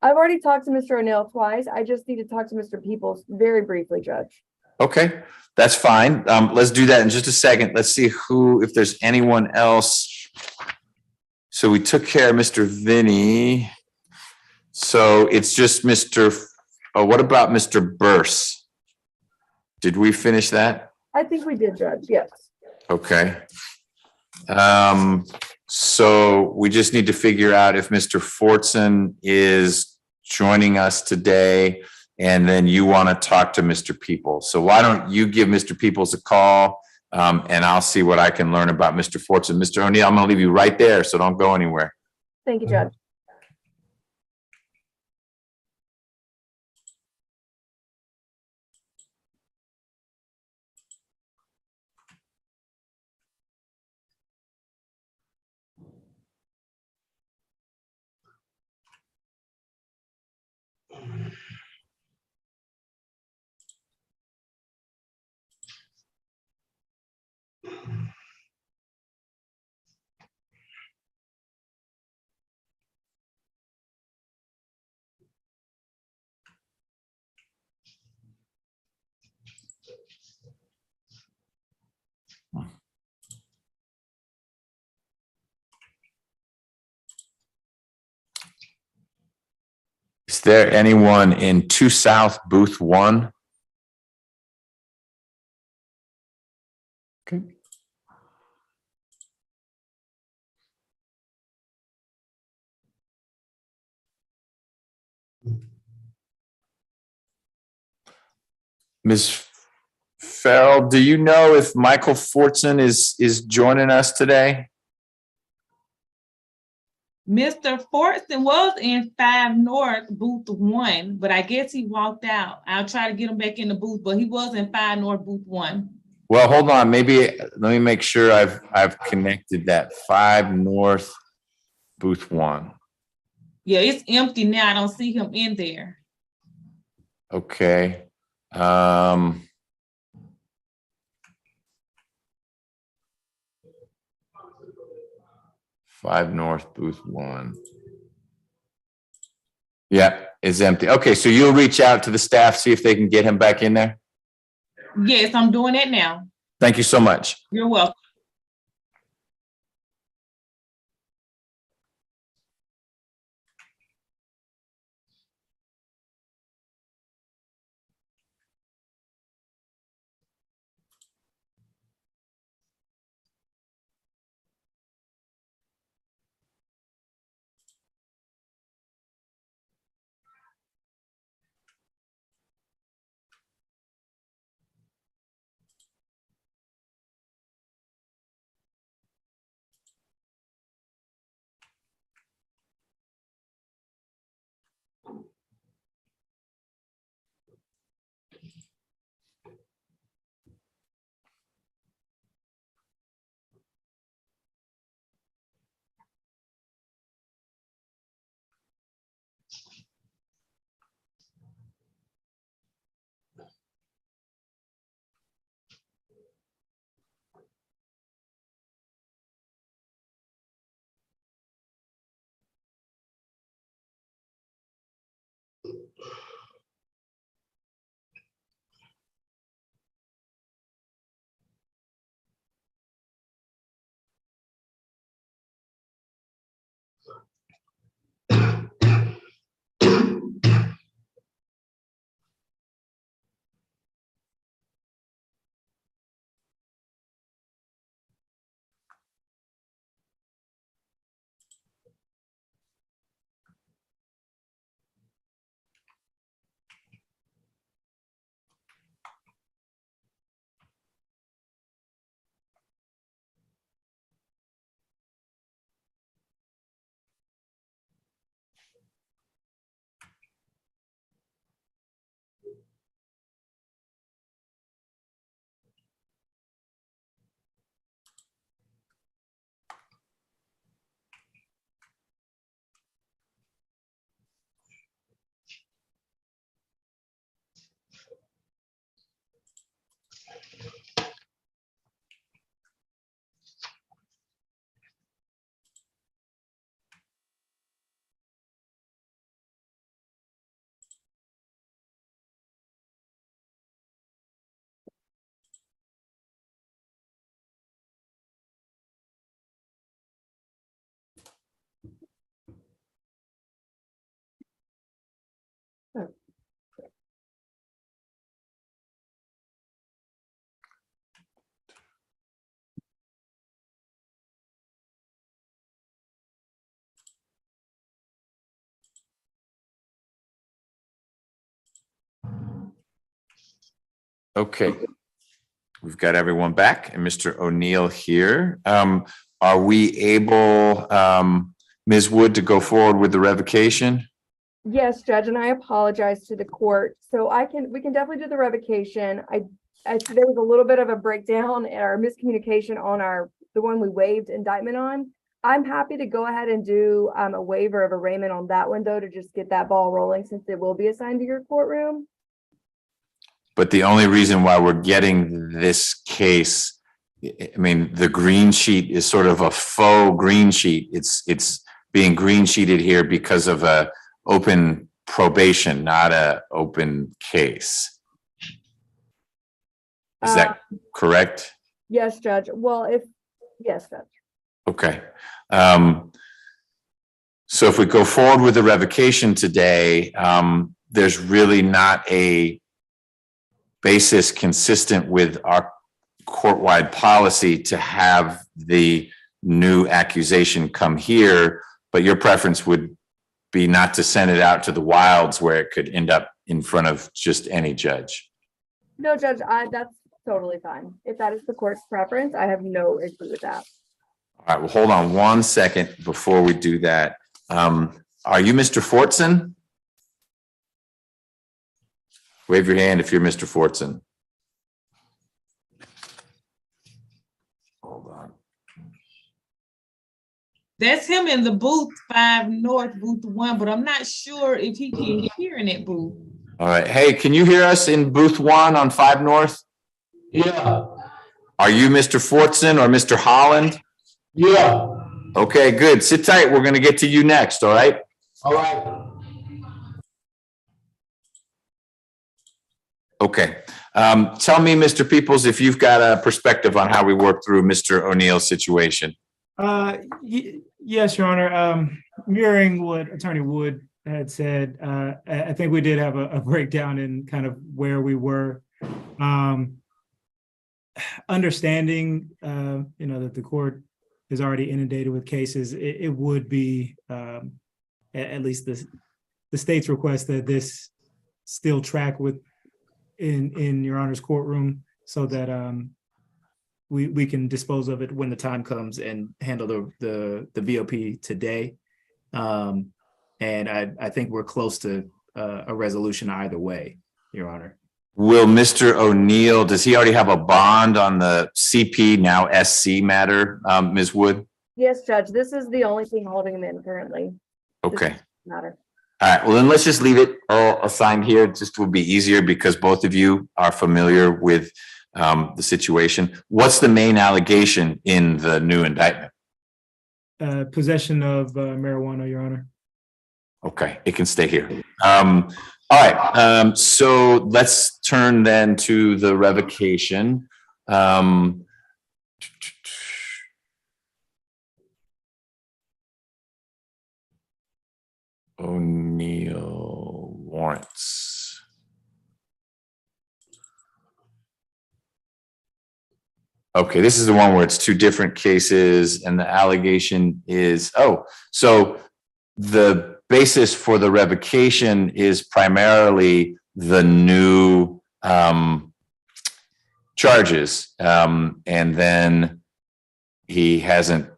I've already talked to Mr. O'Neill twice. I just need to talk to Mr. Peoples very briefly, Judge. Okay, that's fine. Let's do that in just a second. Let's see if there's anyone else. So we took care of Mr. Vinny. So it's just what about Mr. Burse? Did we finish that? I think we did, Judge, yes. Okay. So we just need to figure out if Mr. Fortson is joining us today, and then you want to talk to Mr. Peoples. So why don't you give Mr. Peoples a call, and I'll see what I can learn about Mr. Fortson. Mr. O'Neill, I'm going to leave you right there, so don't go anywhere. Thank you, Judge. Is there anyone in 2 South Booth 1? Okay. Ms. Farrell, do you know if Michael Fortson is joining us today? Mr. Fortson was in 5 North, booth 1, but I guess he walked out. I'll try to get him back in the booth, but he was in 5 North, booth 1. Well, hold on. Maybe let me make sure I've connected that. 5 North, booth 1. Yeah, it's empty now. I don't see him in there. Okay. 5 North, booth 1. Yeah, it's empty. Okay, so you'll reach out to the staff, see if they can get him back in there? Yes, I'm doing that now. Thank you so much. You're welcome. Okay. We've got everyone back and Mr. O'Neill here. Are we able, Ms. Wood, to go forward with the revocation? Yes, Judge, and I apologize to the court. So we can definitely do the revocation. There was a little bit of a breakdown or miscommunication on the one we waived indictment on. I'm happy to go ahead and do a waiver of arraignment on that one, though, to just get that ball rolling since it will be assigned to your courtroom. But the only reason why we're getting this case, I mean, the green sheet is sort of a faux green sheet. It's being green sheeted here because of a open probation, not a open case. Is that correct? Yes, Judge. Well, yes, Judge. Okay. So if we go forward with the revocation today, there's really not a basis consistent with our court-wide policy to have the new accusation come here, but your preference would be not to send it out to the wilds where it could end up in front of just any judge. No, Judge, that's totally fine. If that is the court's preference, I have no issue with that. All right, well, hold on 1 second before we do that. Are you Mr. Fortson? Wave your hand if you're Mr. Fortson. Hold on. That's him in the booth 5 North, booth 1, but I'm not sure if he can hear in that booth. All right. Hey, can you hear us in booth 1 on 5 North? Yeah. Are you Mr. Fortson or Mr. Holland? Yeah. Okay, good. Sit tight. We're going to get to you next. All right. All right. Okay. Tell me, Mr. Peoples, if you've got a perspective on how we work through Mr. O'Neill's situation. Yes, Your Honor. Mirroring what Attorney Wood had said, I think we did have a breakdown in kind of where we were. Understanding, that the court is already inundated with cases, it would be at least the state's request that this still track in Your Honor's courtroom so that we can dispose of it when the time comes and handle the VOP today. And I think we're close to a resolution either way, Your Honor. Will Mr. O'Neill, does he already have a bond on the CP, now SC matter, Ms. Wood? Yes, Judge. This is the only thing holding him in currently. Okay. Matter. All right. Well, then let's just leave it assigned here. It just would be easier because both of you are familiar with the situation. What's the main allegation in the new indictment? Possession of marijuana, Your Honor. Okay, it can stay here. All right, so let's turn then to the revocation. O'Neill warrants. Okay, this is the one where it's 2 different cases and the allegation is, so the basis for the revocation is primarily the new charges. And then he hasn't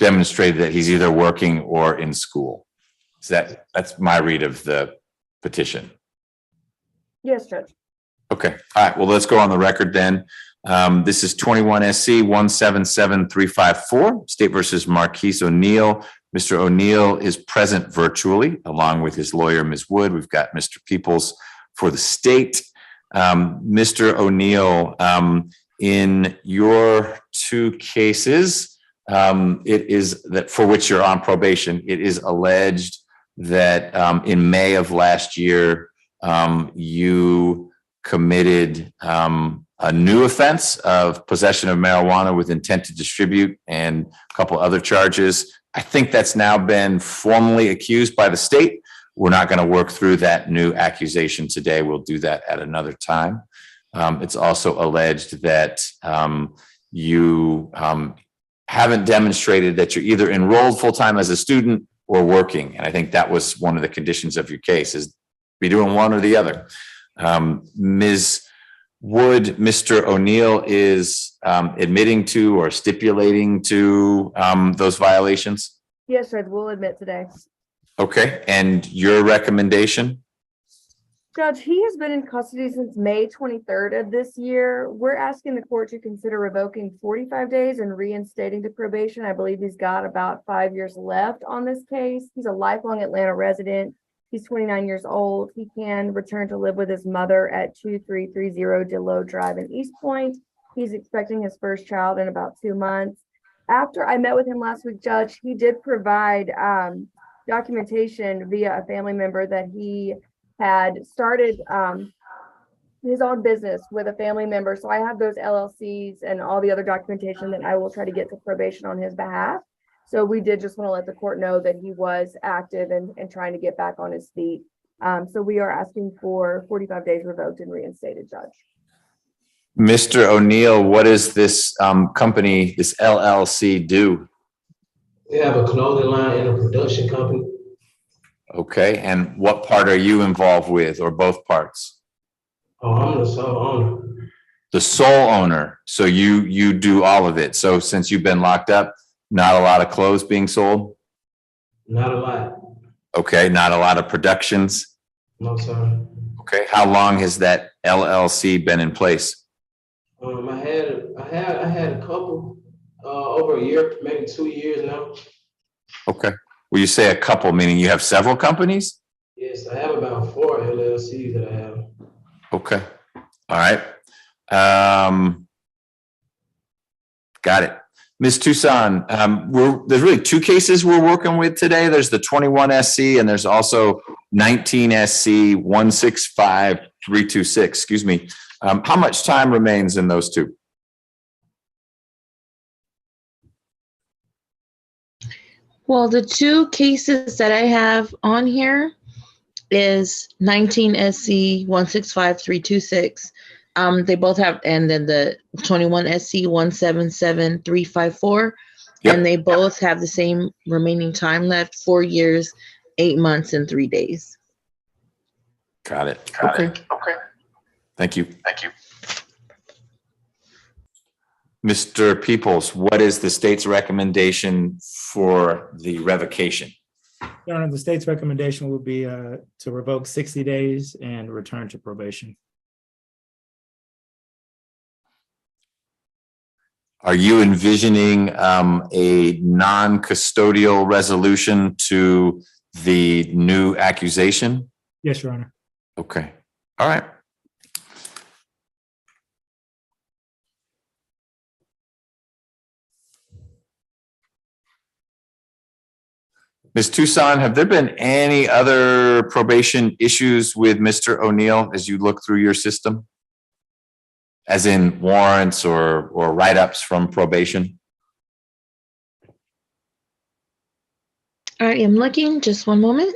demonstrated that he's either working or in school. That's my read of the petition. Yes, Judge. Okay. All right. Well, let's go on the record then. This is 21 SC 177354, State versus Marquise O'Neill. Mr. O'Neill is present virtually along with his lawyer, Ms. Wood. We've got Mr. Peoples for the state. Mr. O'Neill, in your 2 cases, it is that for which you're on probation, it is alleged that in May of last year, you committed a new offense of possession of marijuana with intent to distribute and a couple other charges. I think that's now been formally accused by the state. We're not going to work through that new accusation today. We'll do that at another time. It's also alleged that you haven't demonstrated that you're either enrolled full-time as a student or working. And I think that was one of the conditions of your case, is be doing one or the other. Ms. Wood, Mr. O'Neill is admitting to or stipulating to those violations? Yes, Judge, we'll admit today. Okay, and your recommendation? Judge, he has been in custody since May 23rd of this year. We're asking the court to consider revoking 45 days and reinstating to probation. I believe he's got about 5 years left on this case. He's a lifelong Atlanta resident. He's 29 years old. He can return to live with his mother at 2330 DeLoe Drive in East Point. He's expecting his first child in about 2 months. After I met with him last week, Judge, he did provide documentation via a family member that he had started his own business with a family member. So I have those LLCs and all the other documentation that I will try to get to probation on his behalf. So we did just want to let the court know that he was active and trying to get back on his feet. So we are asking for 45 days revoked and reinstated, Judge. Mr. O'Neill, what does this company, this LLC do? They have a clothing line and a production company. Okay, and what part are you involved with, or both parts? Oh, I'm the sole owner. The sole owner, so you do all of it. So since you've been locked up, not a lot of clothes being sold? Not a lot. Okay, not a lot of productions? No, sir. Okay, how long has that LLC been in place? I had a couple over a year, maybe 2 years now. Okay, well, you say a couple, meaning you have several companies? Yes, I have about 4 LLCs that I have. Okay, all right. Got it. Ms. Tucson, there's really 2 cases we're working with today. There's the 21 SC and there's also 19 SC 165326, excuse me. How much time remains in those 2? Well, the 2 cases that I have on here is 19 SC 165326. They both have, and then the 21 SC 177354. Yep. And they both have the same remaining time left, 4 years, 8 months, and 3 days. Got it. Okay. Thank you. Mr. Peoples, what is the state's recommendation for the revocation? Your Honor, the state's recommendation would be to revoke 60 days and return to probation. Are you envisioning a non-custodial resolution to the new accusation? Yes, Your Honor. Okay. All right. Ms. Tucson, have there been any other probation issues with Mr. O'Neill as you look through your system? As in warrants or write-ups from probation? I am looking, just one moment.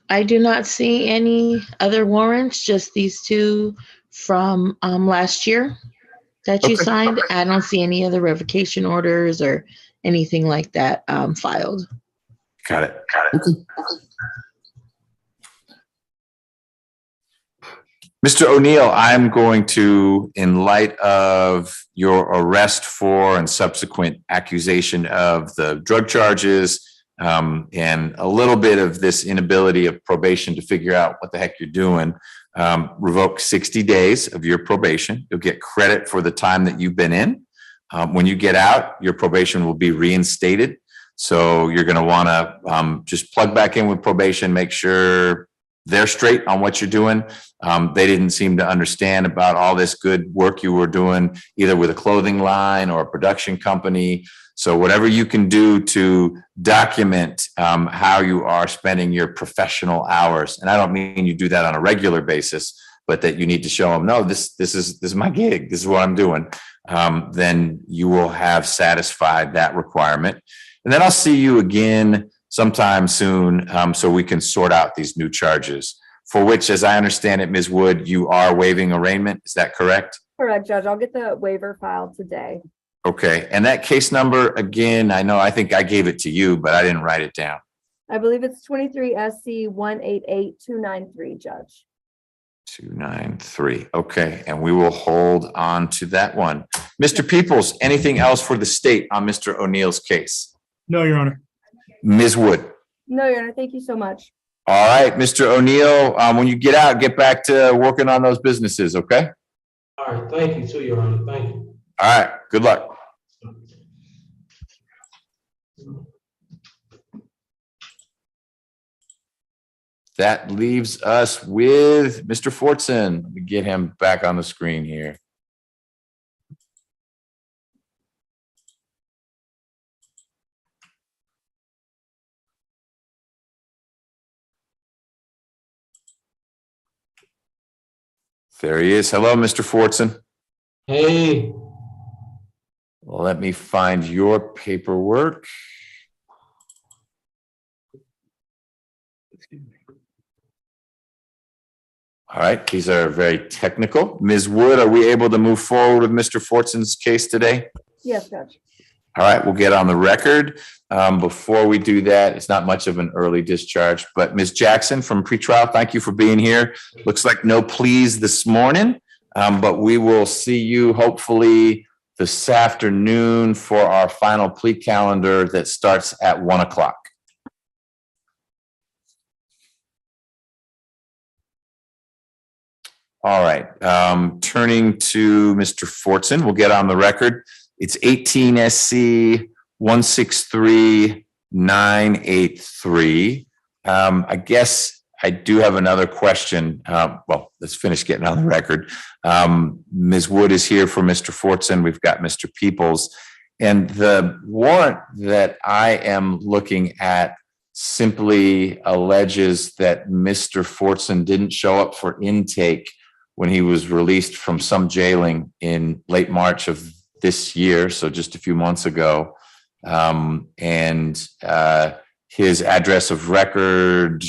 I do not see any other warrants, just these 2 from last year that you signed. I don't see any other revocation orders or anything like that filed. Got it. Mr. O'Neill, I'm going to, in light of your arrest for and subsequent accusation of the drug charges, and a little bit of this inability of probation to figure out what the heck you're doing, revoke 60 days of your probation. You'll get credit for the time that you've been in. When you get out, your probation will be reinstated. So you're going to want to just plug back in with probation, make sure they're straight on what you're doing. They didn't seem to understand about all this good work you were doing, either with a clothing line or a production company. So whatever you can do to document how you are spending your professional hours, and I don't mean you do that on a regular basis, but that you need to show them, no, this is my gig, this is what I'm doing. Then you will have satisfied that requirement. And then I'll see you again sometime soon, so we can sort out these new charges, for which, as I understand it, Ms. Wood, you are waiving arraignment. Is that correct? Correct, Judge. I'll get the waiver filed today. Okay, and that case number, again, I think I gave it to you, but I didn't write it down. I believe it's 23 SC 188293, Judge. 293. Okay, and we will hold on to that one. Mr. Peoples, anything else for the state on Mr. O'Neill's case? No, Your Honor. Ms. Wood. No, Your Honor. Thank you so much. All right, Mr. O'Neill, when you get out, get back to working on those businesses, okay? All right, thank you too, Your Honor. Thank you. All right, good luck. That leaves us with Mr. Fortson. Let me get him back on the screen here. There he is. Hello, Mr. Fortson. Hey. Let me find your paperwork. All right, these are very technical. Ms. Wood, are we able to move forward with Mr. Fortson's case today? Yes, Judge. All right, we'll get on the record. Before we do that, it's not much of an early discharge, but Ms. Jackson from pretrial, thank you for being here. Looks like no pleas this morning, but we will see you hopefully this afternoon for our final plea calendar that starts at 1 o'clock. All right, turning to Mr. Fortson, we'll get on the record. It's 18 SC 163983. I guess I do have another question. Well, let's finish getting on the record. Ms. Wood is here for Mr. Fortson. We've got Mr. Peoples. And the warrant that I am looking at simply alleges that Mr. Fortson didn't show up for intake when he was released from some jailing in late March of this year, so just a few months ago. His address of record,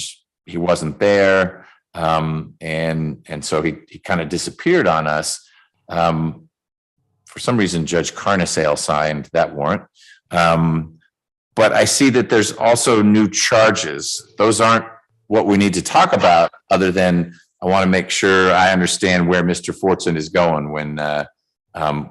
he wasn't there. And so he kind of disappeared on us. For some reason, Judge Carnesale signed that warrant. But I see that there's also new charges. Those aren't what we need to talk about, other than I want to make sure I understand where Mr. Fortson is going when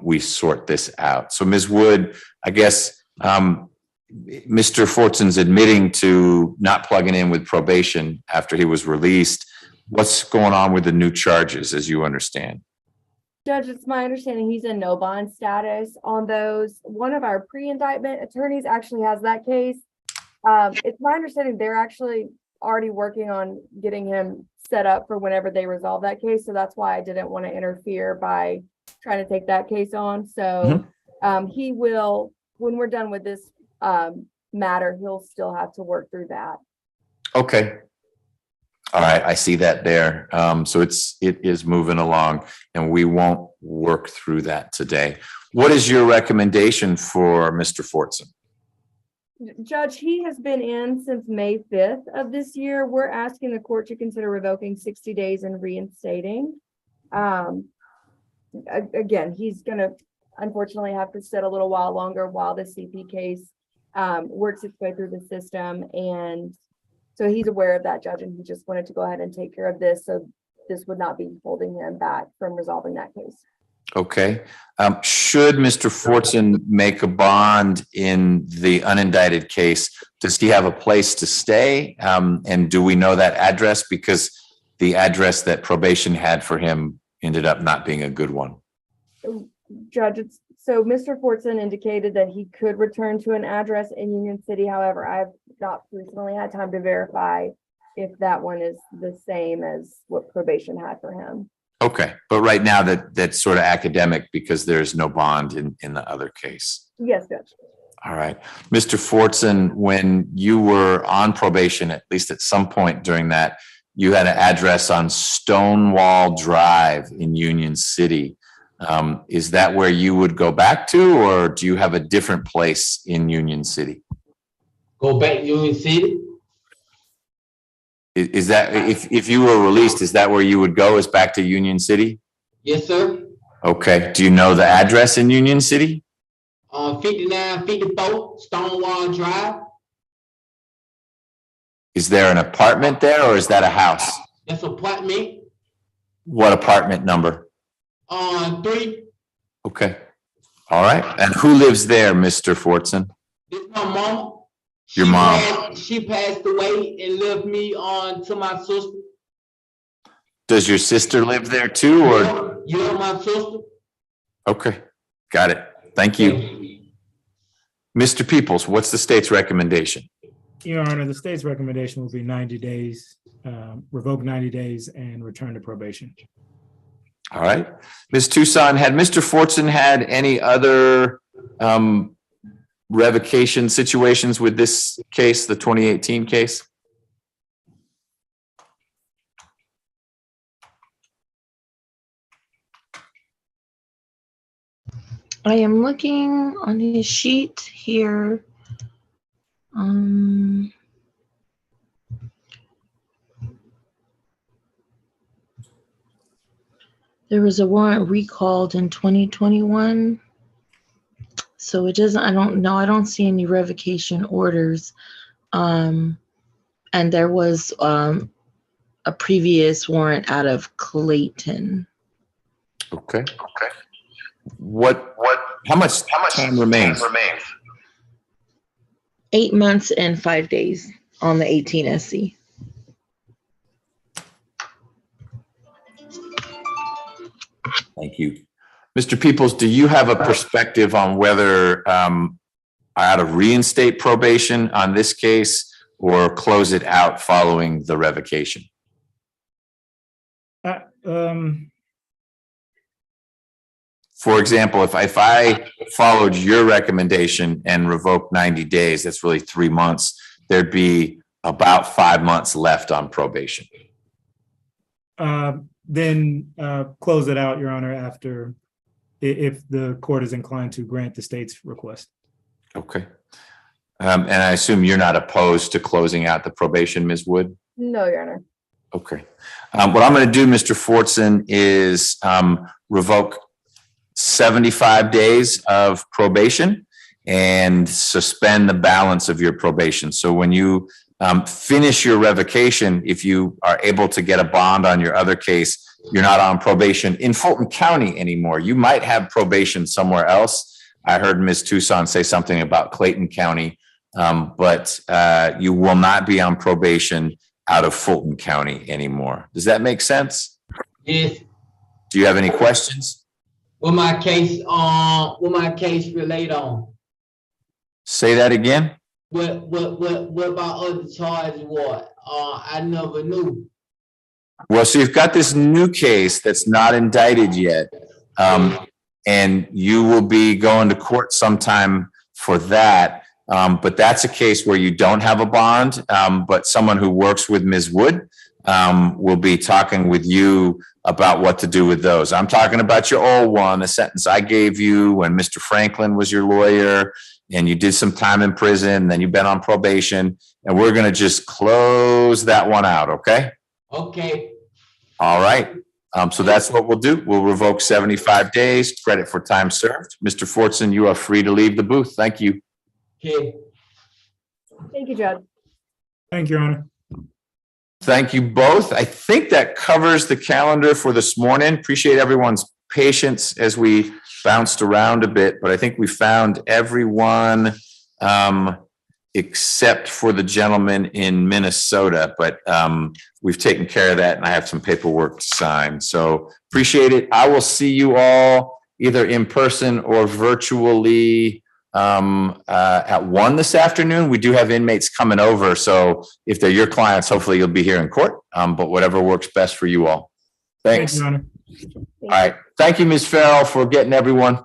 we sort this out. So Ms. Wood, I guess Mr. Fortson's admitting to not plugging in with probation after he was released. What's going on with the new charges, as you understand? Judge, it's my understanding he's in no bond status on those. One of our pre-indictment attorneys actually has that case. It's my understanding they're actually already working on getting him set up for whenever they resolve that case. So that's why I didn't want to interfere by trying to take that case on. So he will, when we're done with this matter, he'll still have to work through that. Okay. All right, I see that there. So it is moving along, and we won't work through that today. What is your recommendation for Mr. Fortson? Judge, he has been in since May 5th of this year. We're asking the court to consider revoking 60 days and reinstating. Again, he's going to unfortunately have to sit a little while longer while the CP case works its way through the system. And so he's aware of that, Judge, and he just wanted to go ahead and take care of this. So this would not be holding him back from resolving that case. Okay. Should Mr. Fortson make a bond in the unindicted case, does he have a place to stay? And do we know that address? Because the address that probation had for him ended up not being a good one. Judge, so Mr. Fortson indicated that he could return to an address in Union City. However, I have not recently had time to verify if that one is the same as what probation had for him. Okay, but right now that's sort of academic because there's no bond in the other case. Yes, Judge. All right. Mr. Fortson, when you were on probation, at least at some point during that, you had an address on Stonewall Drive in Union City. Is that where you would go back to, or do you have a different place in Union City? Go back to Union City? Is that, if you were released, is that where you would go, is back to Union City? Yes, sir. Okay. Do you know the address in Union City? 5954 Stonewall Drive. Is there an apartment there or is that a house? That's apartment. What apartment number? 3. Okay. All right. And who lives there, Mr. Fortson? This my mama. Your mom. She passed away and left me on to my sister. Does your sister live there too, or? Yeah, my sister. Okay, got it. Thank you. Mr. Peoples, what's the state's recommendation? Your Honor, the state's recommendation will be 90 days, revoke 90 days and return to probation. All right. Ms. Tucson, had Mr. Fortson had any other revocation situations with this case, the 2018 case? I am looking on his sheet here. There was a warrant recalled in 2021. So it doesn't, I don't know, I don't see any revocation orders. And there was a previous warrant out of Clayton. Okay. How much time remains? 8 months and 5 days on the 18 SC. Thank you. Mr. Peoples, do you have a perspective on whether I ought to reinstate probation on this case or close it out following the revocation? For example, if I followed your recommendation and revoked 90 days, that's really 3 months, there'd be about 5 months left on probation. Then close it out, Your Honor, after, if the court is inclined to grant the state's request. Okay. And I assume you're not opposed to closing out the probation, Ms. Wood? No, Your Honor. Okay. What I'm going to do, Mr. Fortson, is revoke 75 days of probation and suspend the balance of your probation. So when you finish your revocation, if you are able to get a bond on your other case, you're not on probation in Fulton County anymore. You might have probation somewhere else. I heard Ms. Tucson say something about Clayton County, but you will not be on probation out of Fulton County anymore. Does that make sense? Yes. Do you have any questions? What my case relate on? Say that again. What about other charges? What? I never knew. Well, so you've got this new case that's not indicted yet, and you will be going to court sometime for that. But that's a case where you don't have a bond, but someone who works with Ms. Wood will be talking with you about what to do with those. I'm talking about your old one, the sentence I gave you when Mr. Franklin was your lawyer and you did some time in prison, then you've been on probation, and we're going to just close that one out, okay? Okay. All right. So that's what we'll do. We'll revoke 75 days, credit for time served. Mr. Fortson, you are free to leave the booth. Thank you. Okay. Thank you, Judge. Thank you, Your Honor. Thank you both. I think that covers the calendar for this morning. Appreciate everyone's patience as we bounced around a bit, but I think we found everyone except for the gentleman in Minnesota, but we've taken care of that and I have some paperwork to sign. So appreciate it. I will see you all either in person or virtually at 1 this afternoon. We do have inmates coming over. So if they're your clients, hopefully you'll be here in court, but whatever works best for you all. Thanks. Thank you, Your Honor. All right. Thank you, Ms. Farrell, for getting everyone.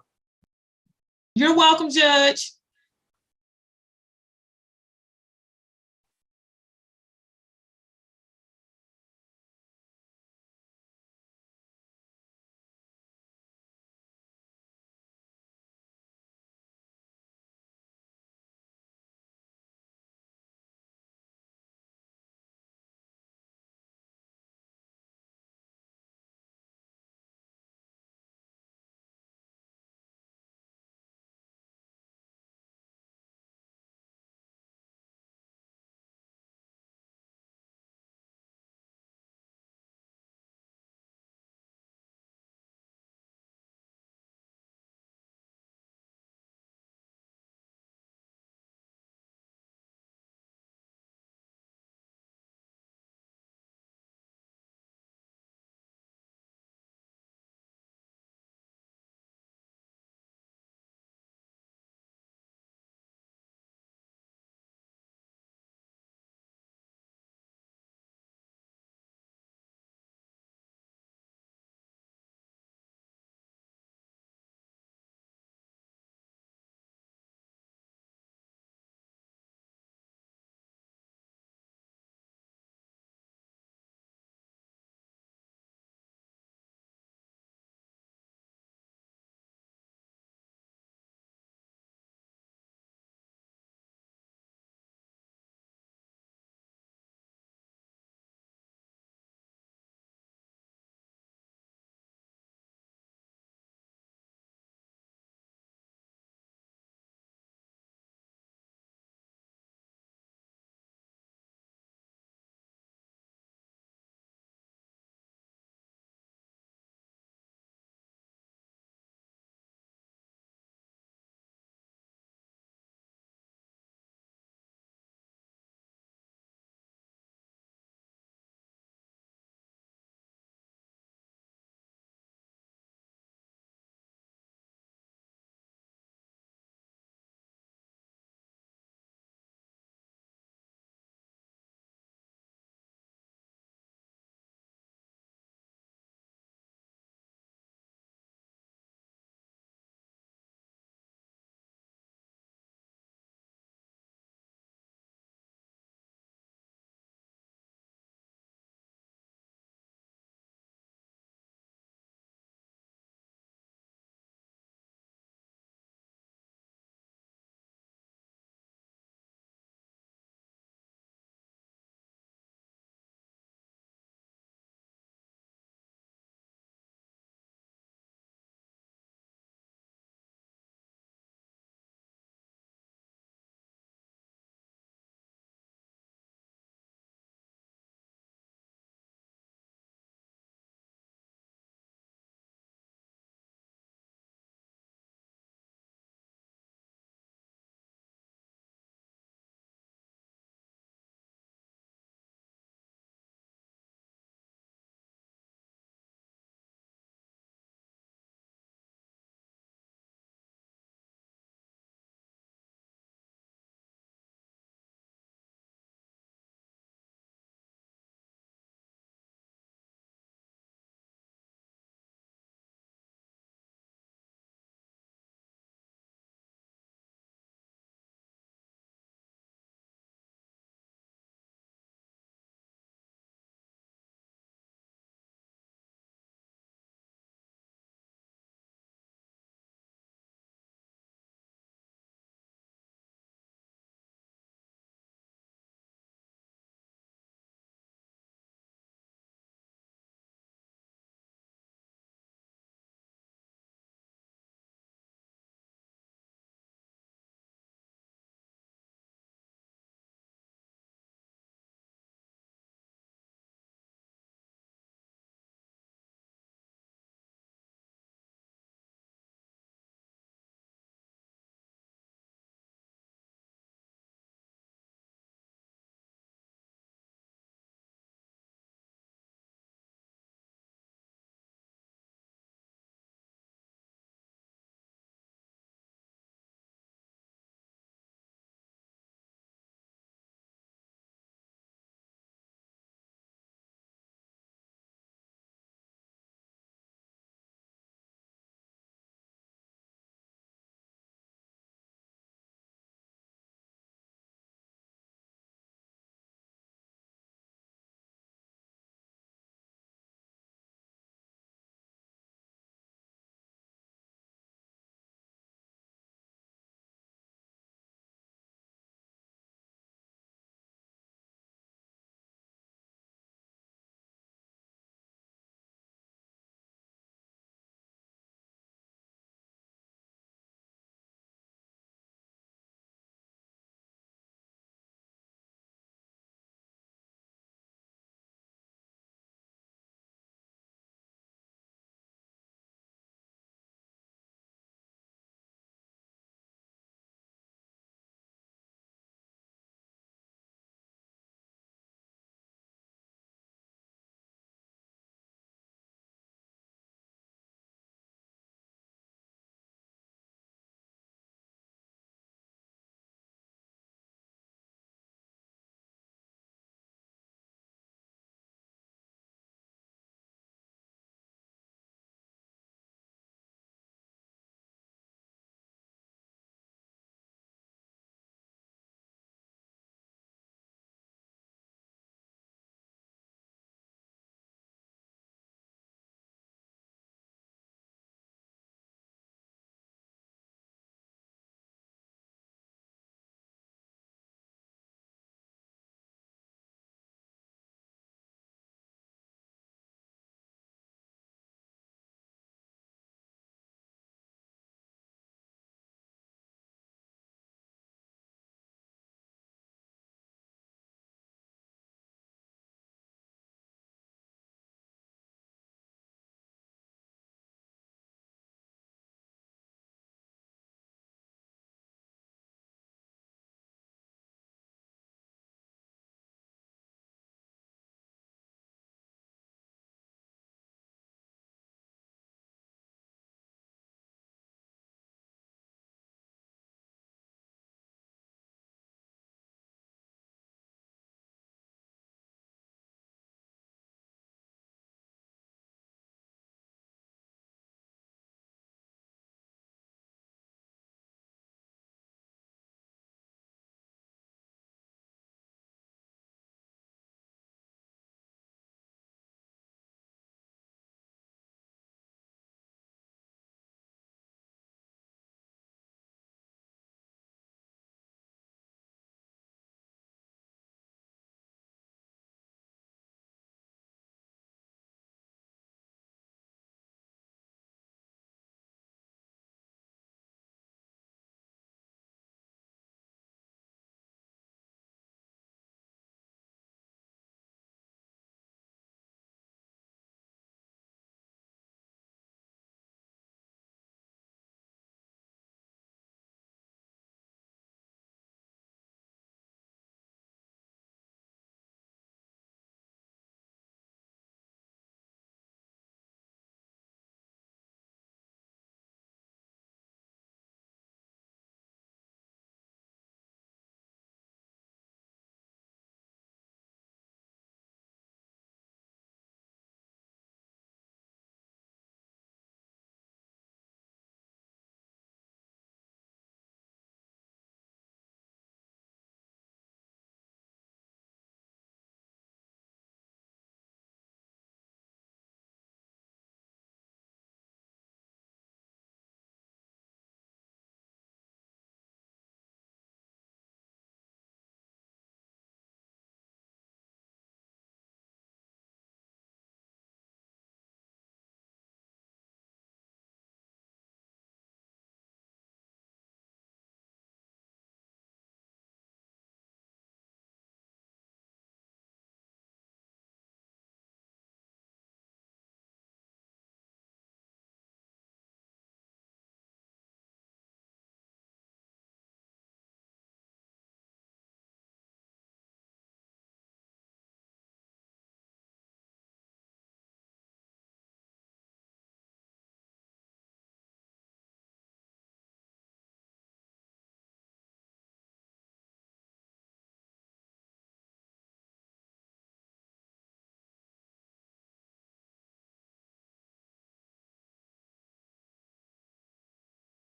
You're welcome, Judge.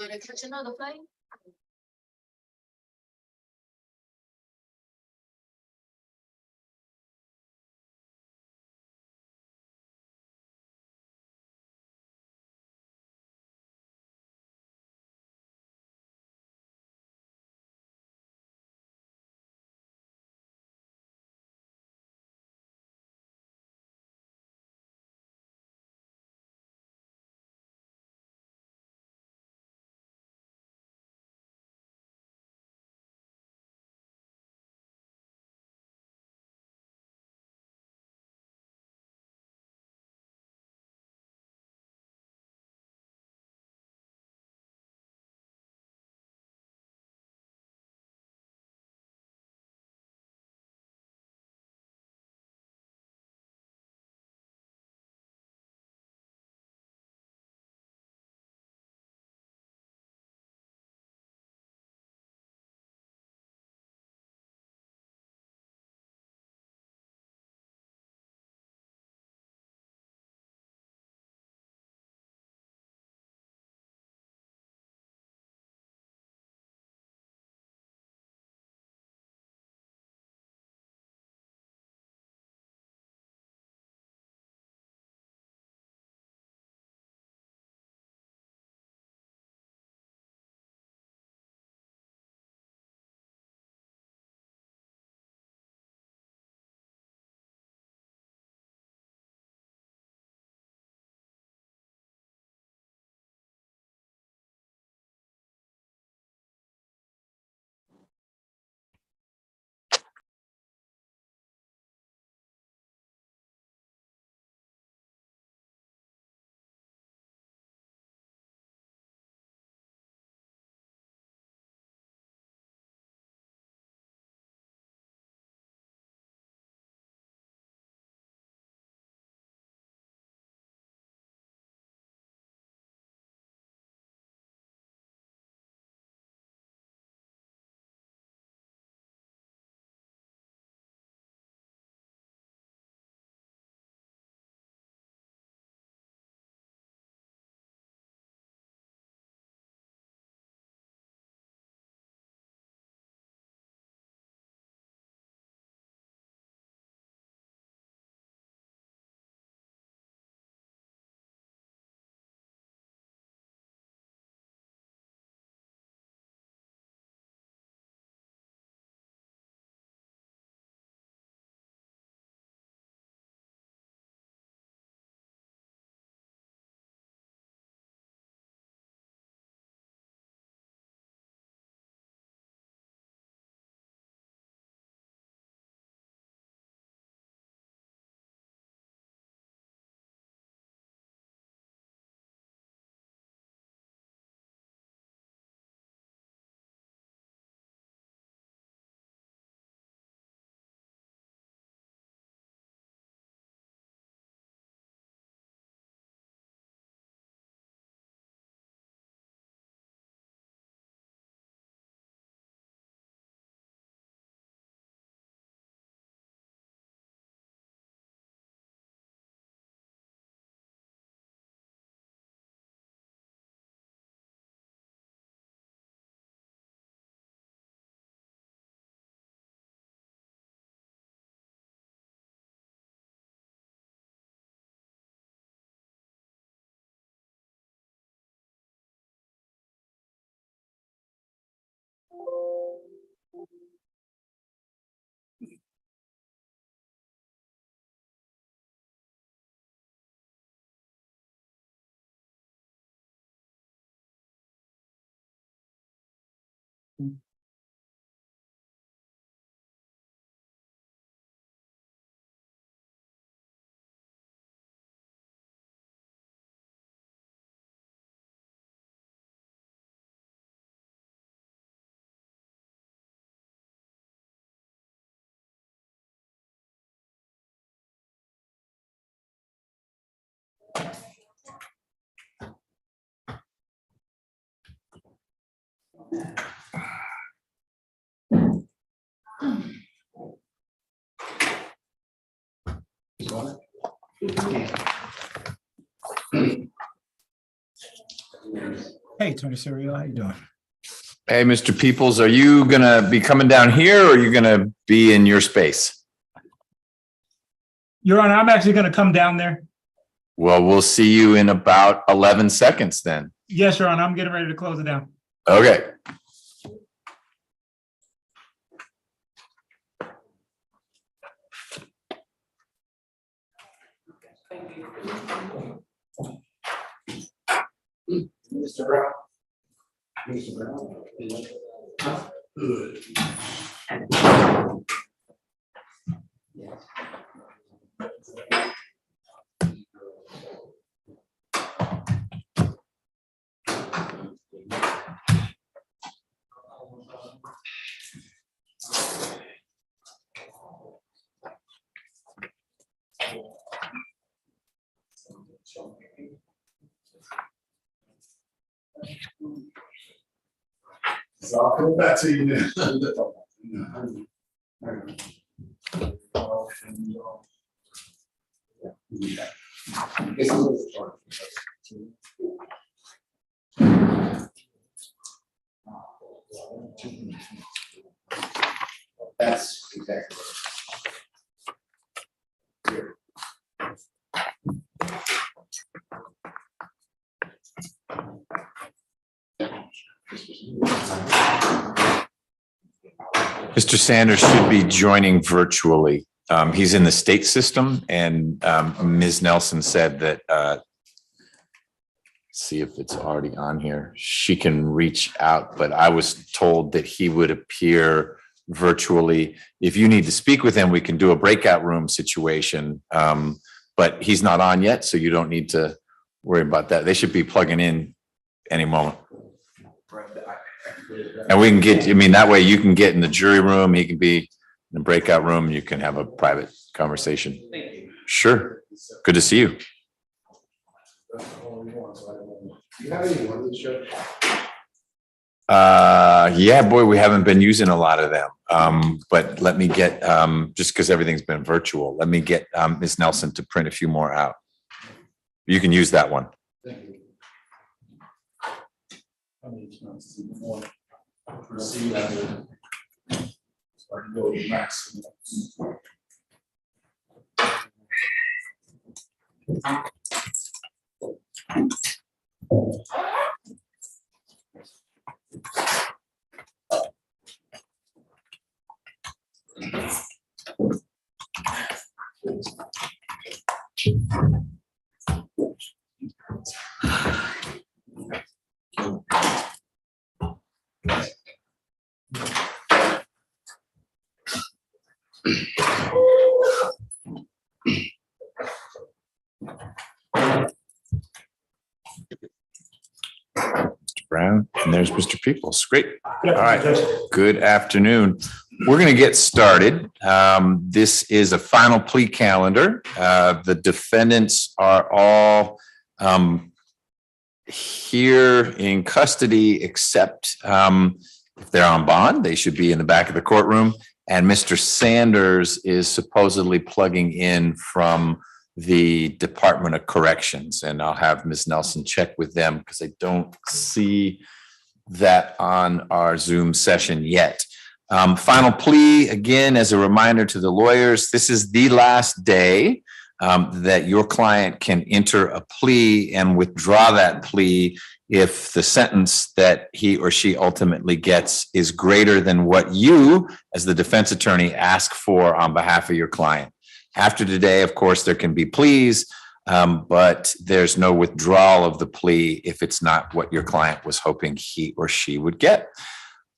Gonna catch another plane? Hey, Tony Serio, how you doing? Hey, Mr. Peoples, are you gonna be coming down here or are you gonna be in your space? Your Honor, I'm actually going to come down there. Well, we'll see you in about 11 seconds then. Yes, Your Honor, I'm getting ready to close it down. Okay. Mr. Brown. Mr. Brown. Good. So I'll come back to you then. That's exactly right. Mr. Sanders should be joining virtually. He's in the state system and Ms. Nelson said that, see if it's already on here. She can reach out, but I was told that he would appear virtually. If you need to speak with him, we can do a breakout room situation. But he's not on yet, so you don't need to worry about that. They should be plugging in any moment. And we can get, I mean, that way you can get in the jury room, he can be in the breakout room, and you can have a private conversation. Thank you. Sure. Good to see you. Do you have any ones that show? Yeah, boy, we haven't been using a lot of them. But let me get, just because everything's been virtual, let me get Ms. Nelson to print a few more out. You can use that one. Thank you. Proceed under. So I can go to max. Mr. Brown, and there's Mr. Peoples. Great. All right. Good afternoon. We're going to get started. This is a final plea calendar. The defendants are all here in custody, except if they're on bond, they should be in the back of the courtroom. And Mr. Sanders is supposedly plugging in from the Department of Corrections. And I'll have Ms. Nelson check with them because I don't see that on our Zoom session yet. Final plea, again, as a reminder to the lawyers, this is the last day that your client can enter a plea and withdraw that plea if the sentence that he or she ultimately gets is greater than what you, as the defense attorney, ask for on behalf of your client. After today, of course, there can be pleas, but there's no withdrawal of the plea if it's not what your client was hoping he or she would get.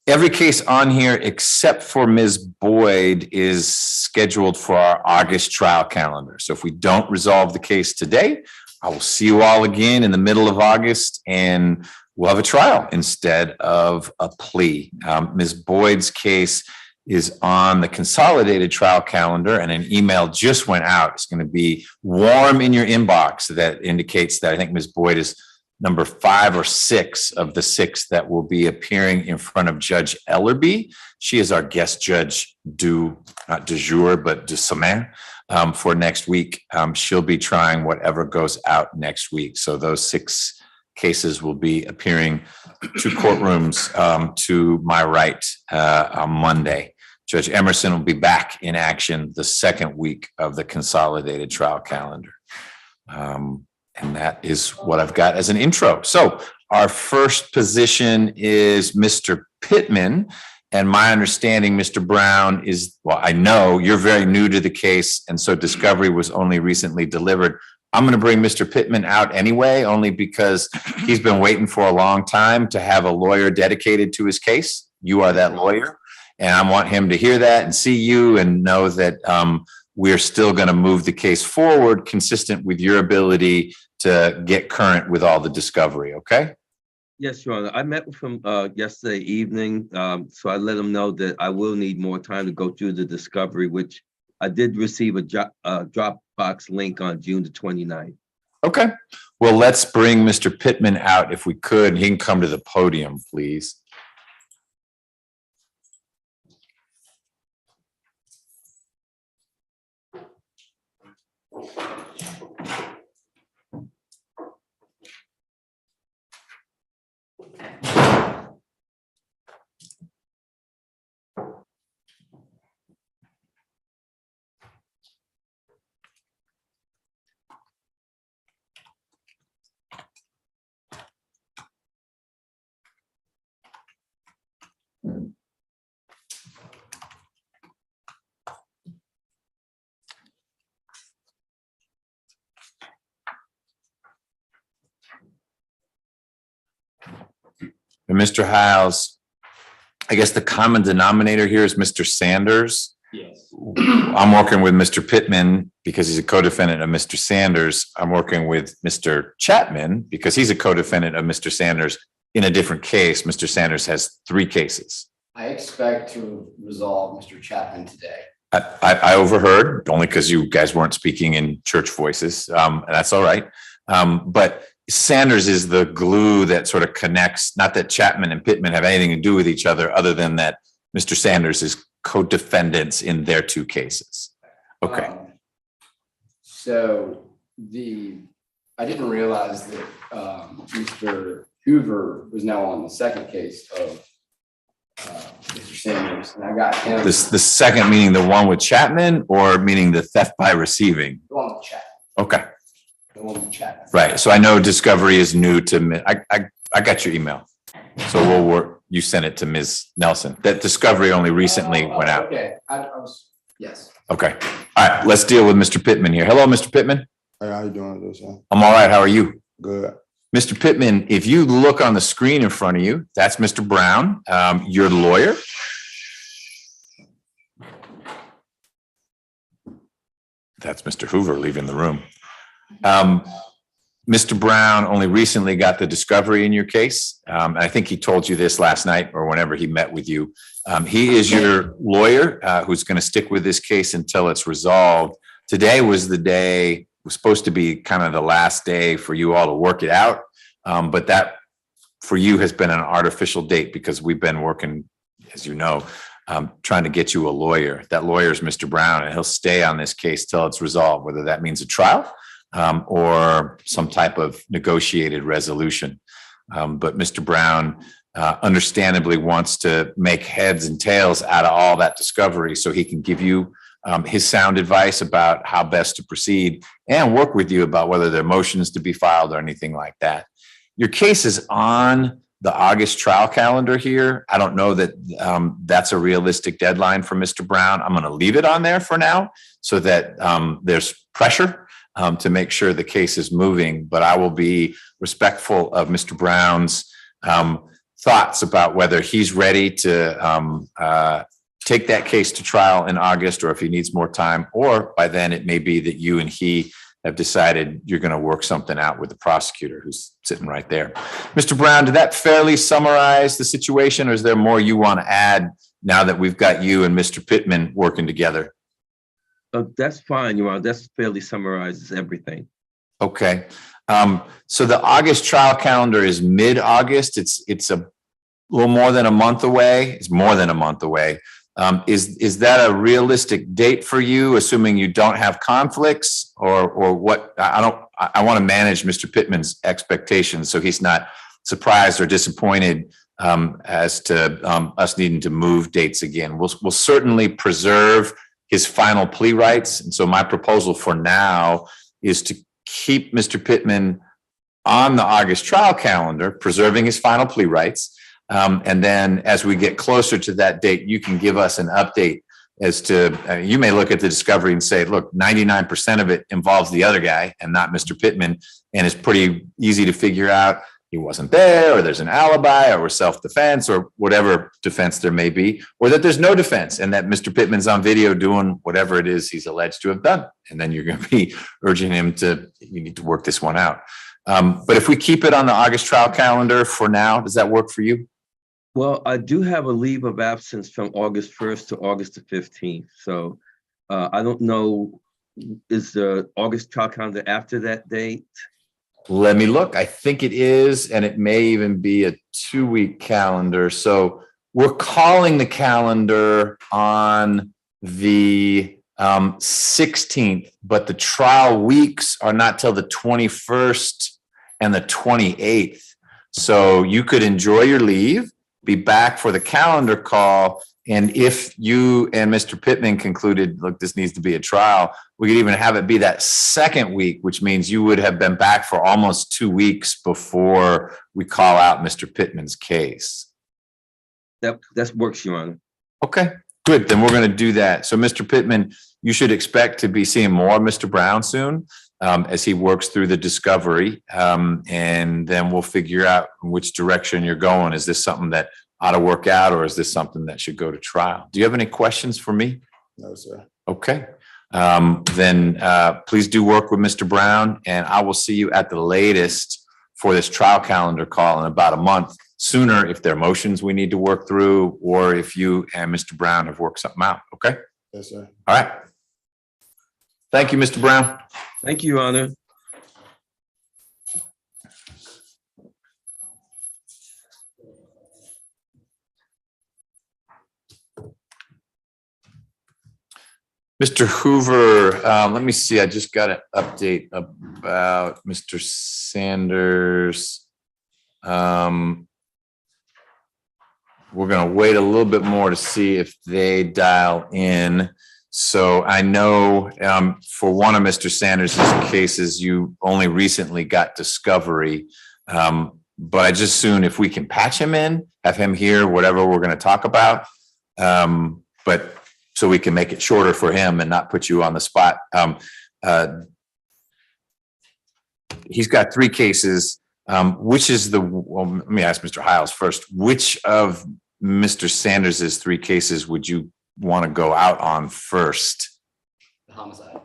Every case on here except for Ms. Boyd is scheduled for our August trial calendar. So if we don't resolve the case today, I will see you all again in the middle of August and we'll have a trial instead of a plea. Ms. Boyd's case is on the consolidated trial calendar and an email just went out. It's going to be warm in your inbox that indicates that I think Ms. Boyd is number 5 or 6 of the 6 that will be appearing in front of Judge Ellerby. She is our guest judge not du jour, but du semaine for next week. She'll be trying whatever goes out next week. So those 6 cases will be appearing two courtrooms to my right on Monday. Judge Emerson will be back in action the second week of the consolidated trial calendar. And that is what I've got as an intro. So our first position is Mr. Pittman. And my understanding, Mr. Brown, is, well, I know you're very new to the case, and so discovery was only recently delivered. I'm going to bring Mr. Pittman out anyway, only because he's been waiting for a long time to have a lawyer dedicated to his case. You are that lawyer, and I want him to hear that and see you and know that we're still going to move the case forward consistent with your ability to get current with all the discovery, okay? Yes, Your Honor. I met with him yesterday evening, so I let him know that I will need more time to go through the discovery, which I did receive a Dropbox link on June the 29th. Okay. Well, let's bring Mr. Pittman out if we could. He can come to the podium, please. And Mr. Hiles, I guess the common denominator here is Mr. Sanders. Yes. I'm working with Mr. Pittman because he's a co-defendant of Mr. Sanders. I'm working with Mr. Chapman because he's a co-defendant of Mr. Sanders in a different case. Mr. Sanders has 3 cases. I expect to resolve Mr. Chapman today. I overheard, only because you guys weren't speaking in church voices, and that's all right. But Sanders is the glue that sort of connects, not that Chapman and Pittman have anything to do with each other than that Mr. Sanders is co-defendants in their 2 cases. Okay. So I didn't realize that Mr. Hoover was now on the second case of Mr. Sanders, and I got him. The second meaning the one with Chapman, or meaning the theft by receiving? The one with Chapman. Okay. The one with Chapman. Right. So I know discovery is new to me. I got your email. So we'll work. You sent it to Ms. Nelson. That discovery only recently went out. Okay. I was, yes. Okay. All right. Let's deal with Mr. Pittman here. Hello, Mr. Pittman. Hey, how you doing, Lucian? I'm all right. How are you? Good. Mr. Pittman, if you look on the screen in front of you, that's Mr. Brown, your lawyer. That's Mr. Hoover leaving the room. Mr. Brown only recently got the discovery in your case. And I think he told you this last night or whenever he met with you. He is your lawyer who's going to stick with this case until it's resolved. Today was the day, was supposed to be kind of the last day for you all to work it out. But that for you has been an artificial date because we've been working, as you know, trying to get you a lawyer. That lawyer is Mr. Brown, and he'll stay on this case till it's resolved, whether that means a trial or some type of negotiated resolution. But Mr. Brown understandably wants to make heads and tails out of all that discovery so he can give you his sound advice about how best to proceed and work with you about whether there are motions to be filed or anything like that. Your case is on the August trial calendar here. I don't know that that's a realistic deadline for Mr. Brown. I'm going to leave it on there for now so that there's pressure to make sure the case is moving, but I will be respectful of Mr. Brown's thoughts about whether he's ready to take that case to trial in August, or if he needs more time, or by then it may be that you and he have decided you're going to work something out with the prosecutor who's sitting right there. Mr. Brown, did that fairly summarize the situation, or is there more you want to add now that we've got you and Mr. Pittman working together? That's fine, Your Honor. That fairly summarizes everything. Okay. So the August trial calendar is mid-August. It's a little more than a month away. It's more than a month away. Is that a realistic date for you, assuming you don't have conflicts, or what? I I want to manage Mr. Pittman's expectations so he's not surprised or disappointed as to us needing to move dates again. We'll certainly preserve his final plea rights. And so my proposal for now is to keep Mr. Pittman on the August trial calendar, preserving his final plea rights. And then as we get closer to that date, you can give us an update as to, you may look at the discovery and say, look, 99% of it involves the other guy and not Mr. Pittman. And it's pretty easy to figure out he wasn't there, or there's an alibi, or self-defense, or whatever defense there may be, or that there's no defense and that Mr. Pittman's on video doing whatever it is he's alleged to have done. And then you're going to be urging him to, you need to work this one out. But if we keep it on the August trial calendar for now, does that work for you? Well, I do have a leave of absence from August 1st to August the 15th. So I don't know, is the August trial calendar after that date? Let me look. I think it is, and it may even be a 2-week calendar. So we're calling the calendar on the 16th, but the trial weeks are not till the 21st and the 28th. So you could enjoy your leave, be back for the calendar call. And if you and Mr. Pittman concluded, look, this needs to be a trial, we could even have it be that second week, which means you would have been back for almost 2 weeks before we call out Mr. Pittman's case. That works, Your Honor. Okay, good. Then we're going to do that. So Mr. Pittman, you should expect to be seeing more of Mr. Brown soon as he works through the discovery. And then we'll figure out which direction you're going. Is this something that ought to work out, or is this something that should go to trial? Do you have any questions for me? No, sir. Okay. Then please do work with Mr. Brown, and I will see you at the latest for this trial calendar call in about a month. Sooner if there are motions we need to work through, or if you and Mr. Brown have worked something out. Okay. Yes, sir. All right. Thank you, Mr. Brown. Thank you, Your Honor. Mr. Hoover, let me see. I just got an update about Mr. Sanders. We're going to wait a little bit more to see if they dial in. So I know for one of Mr. Sanders' cases, you only recently got discovery. But I just soon, if we can patch him in, have him hear whatever we're going to talk about. But so we can make it shorter for him and not put you on the spot. He's got 3 cases. Which is well, let me ask Mr. Hiles first. Which of Mr. Sanders' 3 cases would you want to go out on first? The homicide.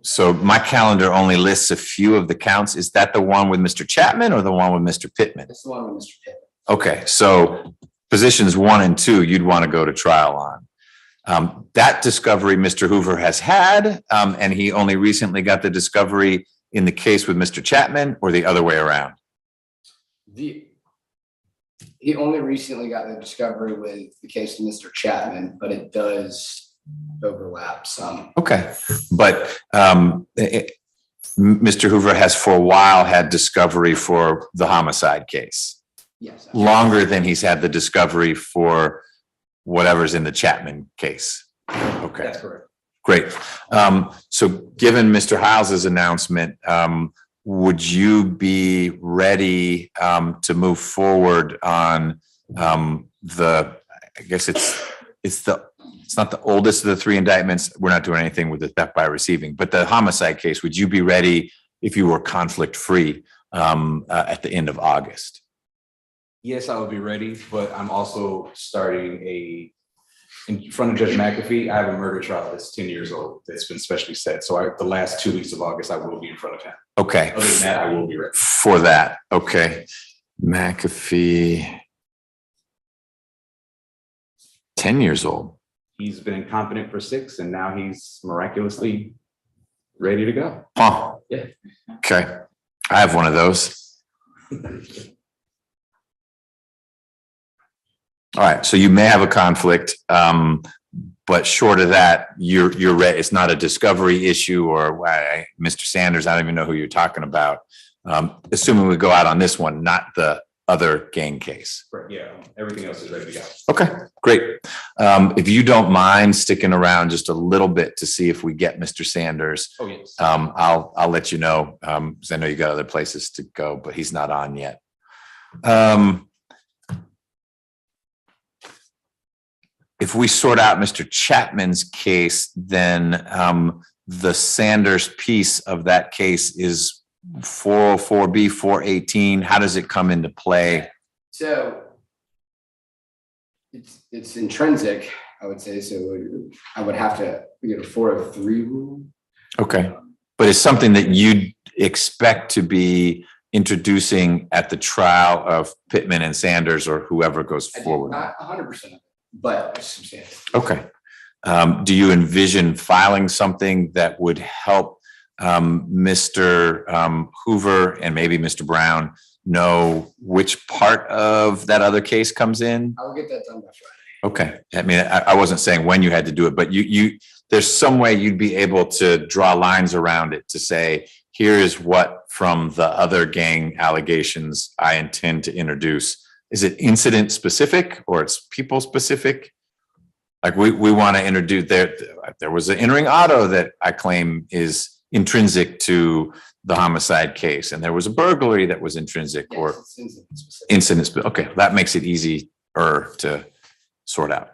So my calendar only lists a few of the counts. Is that the one with Mr. Chapman or the one with Mr. Pittman? That's the one with Mr. Pittman. Okay, so positions 1 and 2, you'd want to go to trial on. That discovery Mr. Hoover has had, and he only recently got the discovery in the case with Mr. Chapman, or the other way around? He only recently got the discovery with the case of Mr. Chapman, but it does overlap some. Okay, but Mr. Hoover has for a while had discovery for the homicide case. Yes. Longer than he's had the discovery for whatever's in the Chapman case. Okay. That's correct. Great. So given Mr. Hiles's announcement, would you be ready to move forward on I guess it's not the oldest of the 3 indictments. We're not doing anything with the theft by receiving, but the homicide case, would you be ready if you were conflict free at the end of August? Yes, I would be ready, but I'm also starting in front of Judge McAfee. I have a murder trial that's 10 years old that's been specially set. So the last 2 weeks of August, I will be in front of him. Okay. Other than that, I will be ready. For that. Okay. McAfee, 10 years old. He's been incompetent for 6, and now he's miraculously ready to go. Huh. Yeah. Okay. I have one of those. All right, so you may have a conflict, but But short of that, you're right. It's not a discovery issue or Mr. Sanders, I don't even know who you're talking about. Assuming we go out on this one, not the other gang case. Right, yeah, everything else is ready to go. Okay, great. If you don't mind sticking around just a little bit to see if we get Mr. Sanders. Oh, yes. I'll let you know, because I know you got other places to go, but he's not on yet. If we sort out Mr. Chapman's case, then the Sanders piece of that case is 404B 418. How does it come into play? So it's intrinsic, I would say. So I would have to get a 403 rule. Okay, but it's something that you'd expect to be introducing at the trial of Pittman and Sanders or whoever goes forward. Not 100% of it, but substantial. Okay. Do you envision filing something that would help Mr. Hoover and maybe Mr. Brown know which part of that other case comes in? I'll get that done by Friday. Okay. I mean, I wasn't saying when you had to do it, but there's some way you'd be able to draw lines around it to say, here is what from the other gang allegations I intend to introduce. Is it incident specific or it's people specific? Like we want to introduce there was an entering auto that I claim is intrinsic to the homicide case, and there was a burglary that was intrinsic or incident specific. Okay, that makes it easier to sort out.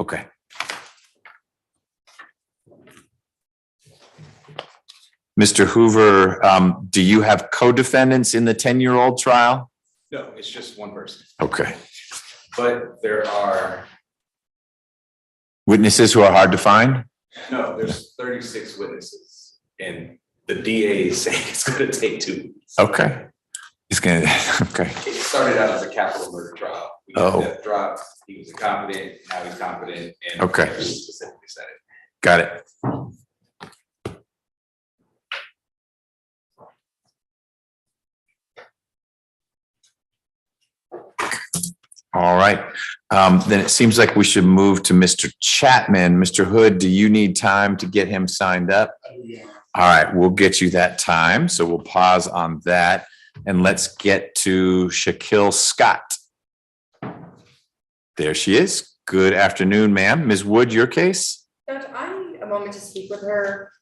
Okay. Mr. Hoover, do you have co-defendants in the 10-year-old trial? No, it's just one person. Okay. But there are, Witnesses who are hard to find? no, there's 36 witnesses and the DA is saying it's gonna take 2 weeks. Okay. He's gonna, okay. It started out as a capital murder trial. We Oh. got that dropped. He was incompetent, now he's competent and. Okay. Specifically said it. Got it. All right. Then it seems like we should move to Mr. Chapman. Mr. Hood, do you need time to get him signed up? All right, we'll get you that time. So we'll pause on that and let's get to Shaquille Scott. There she is. Good afternoon, ma'am. Ms. Wood, your case? Judge, I need a moment to speak with her.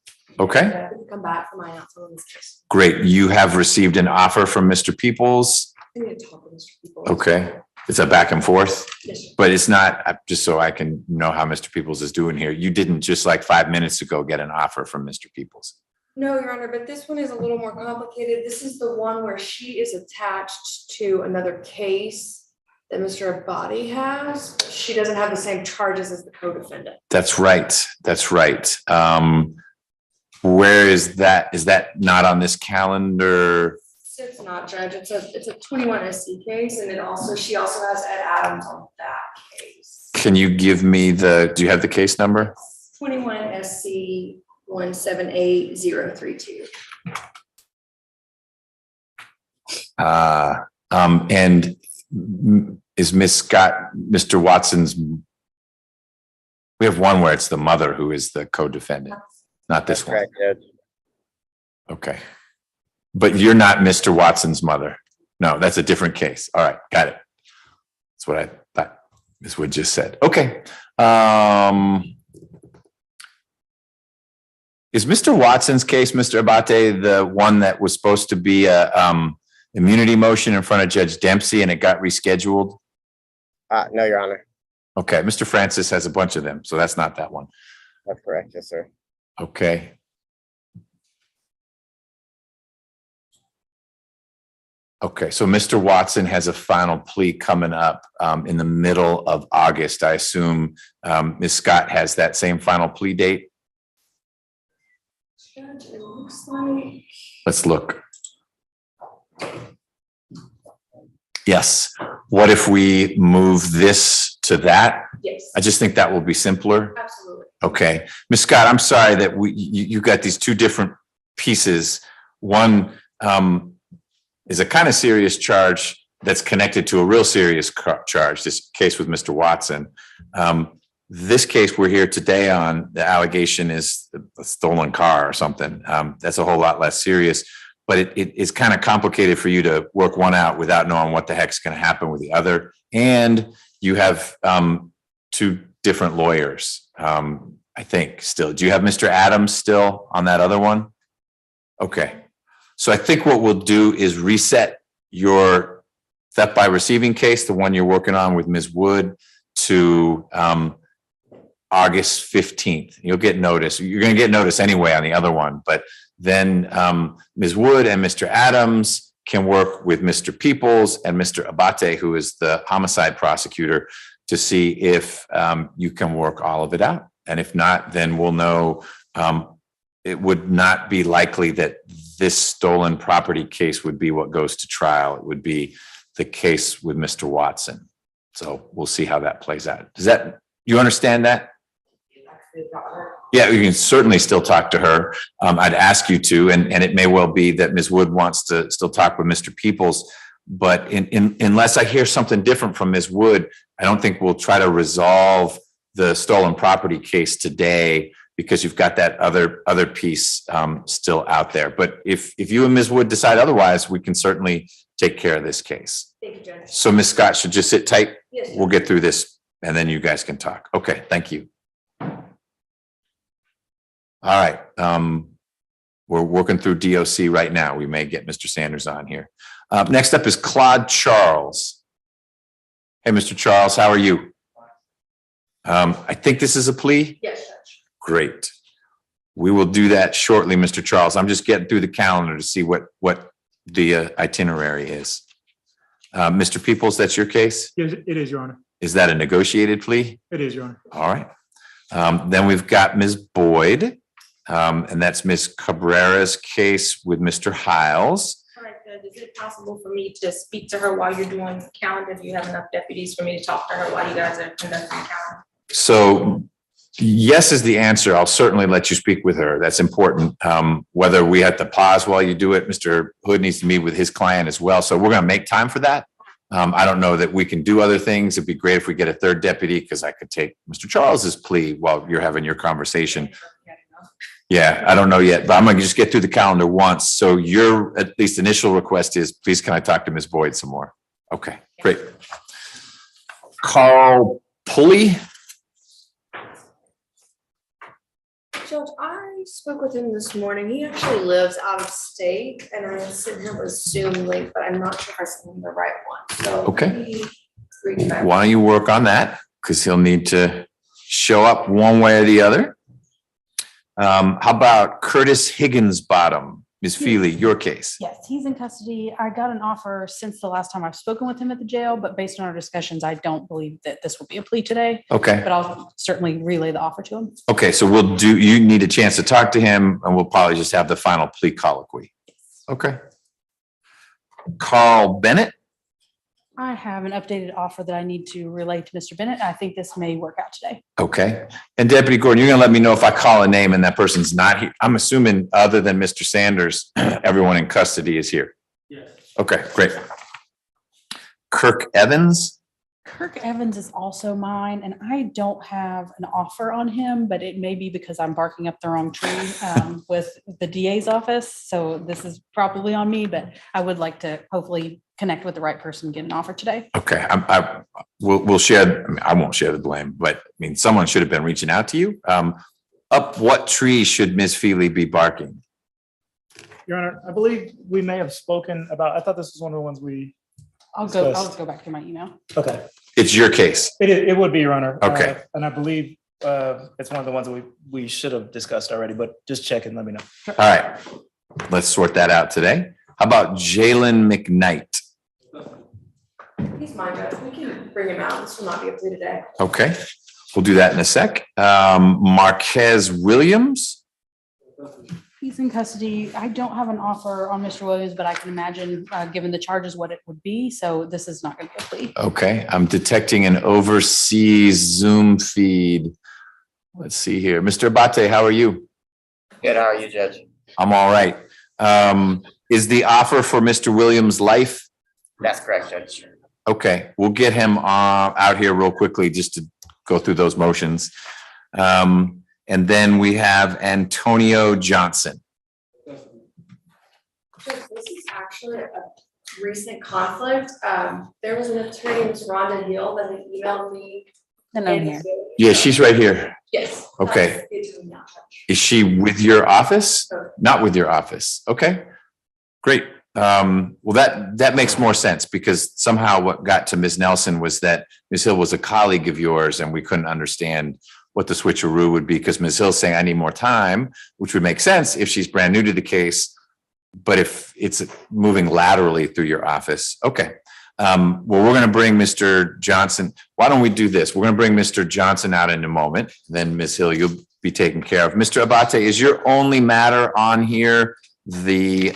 Okay. Come back for my announcement on this case. Great. You have received an offer from Mr. Peoples. I need to talk with Mr. Peoples. Okay. It's a back and forth, Yes, sir. but it's not, just so I can know how Mr. Peoples is doing here. You didn't just like 5 minutes ago get an offer from Mr. Peoples. No, Your Honor, but this one is a little more complicated. This is the one where she is attached to another case that Mr. Abadi has. She doesn't have the same charges as the co-defendant. That's right. That's right. Where is that? Is that not on this calendar? It's not, Judge. It's a 21 SC case, and she also has Ed Adams on that case. Can you give me do you have the case number? 21 SC 178032. And is Miss Scott, Mr. Watson's? We have one where it's the mother who is the co-defendant, not this one. Correct, Judge. Okay. But you're not Mr. Watson's mother. No, that's a different case. All right, got it. That's what I thought Ms. Wood just said. Okay. Is Mr. Watson's case, Mr. Abate, the one that was supposed to be a immunity motion in front of Judge Dempsey and it got rescheduled? No, Your Honor. Okay, Mr. Francis has a bunch of them, so that's not that one. That's correct. Yes, sir. Okay. Okay, so Mr. Watson has a final plea coming up in the middle of August. I assume Ms. Scott has that same final plea date? Judge, it looks like. Let's look. Yes. What if we move this to that? Yes. I just think that will be simpler. Absolutely. Okay. Ms. Scott, I'm sorry that you got these two different pieces. One is a kind of serious charge that's connected to a real serious charge, this case with Mr. Watson. this case we're here today on, the allegation is a stolen car or something. That's a whole lot less serious, but it is kind of complicated for you to work one out without knowing what the heck's going to happen with the other. And you have two different lawyers, I think still. Do you have Mr. Adams still on that other one? Okay. So I think what we'll do is reset your theft by receiving case, the one you're working on with Ms. Wood, to August 15th. You'll get notice. You're going to get notice anyway on the other one, but then Ms. Wood and Mr. Adams can work with Mr. Peoples and Mr. Abate, who is the homicide prosecutor, to see if you can work all of it out. And if not, then we'll know it would not be likely that this stolen property case would be what goes to trial. It would be the case with Mr. Watson. So we'll see how that plays out. Does that, you understand that? Yeah, you can certainly still talk to her. I'd ask you to, and it may well be that Ms. Wood wants to still talk with Mr. Peoples, but unless I hear something different from Ms. Wood, I don't think we'll try to resolve the stolen property case today, because you've got that other piece still out there. But if you and Ms. Wood decide otherwise, we can certainly take care of this case. Thank you, Judge. So Ms. Scott should just sit tight. Yes, We'll get through this and then you guys can talk. Okay, thank you. All right. We're working through DOC right now. We may get Mr. Sanders on here. Next up is Claude Charles. Hey, Mr. Charles, how are you? I think this is a plea? Yes, Judge. Great. We will do that shortly, Mr. Charles. I'm just getting through the calendar to see what the itinerary is. Mr. Peoples, that's your case? Yes, it is, Your Honor. Is that a negotiated plea? It is, Your Honor. All right. Then we've got Ms. Boyd, and that's Ms. Cabrera's case with Mr. Hiles. All right, Judge, is it possible for me to speak to her while you're doing the calendar? Do you have enough deputies for me to talk to her while you guys are conducting the calendar? So yes is the answer. I'll certainly let you speak with her. That's important. Whether we have to pause while you do it, Mr. Hood needs to meet with his client as well. So we're going to make time for that. I don't know that we can do other things. It'd be great if we get a third deputy, because I could take Mr. Charles's plea while you're having your conversation. Yeah, I don't know yet, but I'm going to just get through the calendar once. So your at least initial request is, please, can I talk to Ms. Boyd some more? Okay, great. Carl Pulley. Judge, I spoke with him this morning. He actually lives out of state, and I sent him a Zoom link, but I'm not sure if I sent him the right one. So Okay. reach back. Why don't you work on that? Because he'll need to show up one way or the other. How about Curtis Higginsbottom? Ms. Feely, your case. Yes, he's in custody. I got an offer since the last time I've spoken with him at the jail, but based on our discussions, I don't believe that this will be a plea today. Okay. But I'll certainly relay the offer to him. Okay, so you need a chance to talk to him, and we'll probably just have the final plea colloquy. Okay. Carl Bennett. I have an updated offer that I need to relay to Mr. Bennett. I think this may work out today. Okay. And Deputy Gordon, you're going to let me know if I call a name and that person's not here. I'm assuming other than Mr. Sanders, everyone in custody is here. Yes. Okay, great. Kirk Evans. Kirk Evans is also mine, and I don't have an offer on him, but it may be because I'm barking up the wrong tree with the DA's office. So this is probably on me, but I would like to hopefully connect with the right person and get an offer today. Okay, we'll share. I mean, I won't share the blame, but I mean, someone should have been reaching out to you. Up what tree should Ms. Feely be barking? Your Honor, I believe we may have spoken about, I thought this was one of the ones we. I'll go back to my email. Okay. It's your case. It would be, Your Honor. Okay. And I believe it's one of the ones that we should have discussed already, but just check and let me know. All right, let's sort that out today. How about Jalen McKnight? He's mine, Judge. We can bring him out. This will not be a plea today. Okay, we'll do that in a sec. Marquez Williams. He's in custody. I don't have an offer on Mr. Williams, but I can imagine, given the charges, what it would be. So this is not going to be a plea. Okay, I'm detecting an overseas Zoom feed. Let's see here. Mr. Abate, how are you? Good, how are you, Judge? I'm all right. Is the offer for Mr. Williams life? That's correct, Judge. Okay, we'll get him out here real quickly just to go through those motions. And then we have Antonio Johnson. This is actually a recent conflict. There was an attorney, Ms. Rhonda Hill, that had emailed me. And I'm here. Yeah, she's right here. Yes. Okay. The attorney now. Is she with your office? Not with your office. Okay, great. Well, that makes more sense because somehow what got to Ms. Nelson was that Ms. Hill was a colleague of yours and we couldn't understand what the switcheroo would be because Ms. Hill's saying, I need more time, which would make sense if she's brand new to the case. But if it's moving laterally through your office, okay. Well, we're going to bring Mr. Johnson. Why don't we do this? We're going to bring Mr. Johnson out in a moment. Then Ms. Hill, you'll be taken care of. Mr. Abate, is your only matter on here the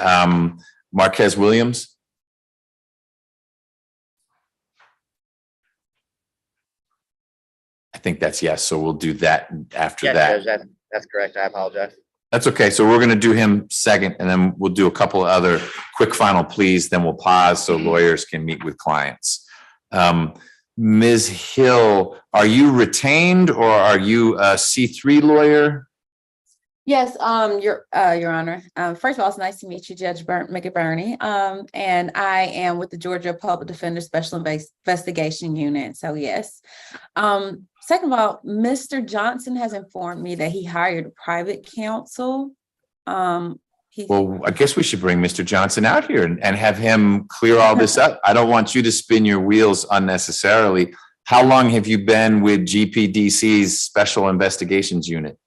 Marquez Williams? I think that's yes. So we'll do that after that. Judge, that's correct. I apologize. That's okay. So we're going to do him second, and then we'll do a couple of other quick final pleas. Then we'll pause so lawyers can meet with clients. Ms. Hill, are you retained or are you a C3 lawyer? Yes, Your Honor. First of all, it's nice to meet you, Judge McBurney. And I am with the Georgia Public Defender Special Investigation Unit. So yes. Second of all, Mr. Johnson has informed me that he hired private counsel. Well, I guess we should bring Mr. Johnson out here and have him clear all this up. I don't want you to spin your wheels unnecessarily. How long have you been with GPDC's Special Investigations Unit?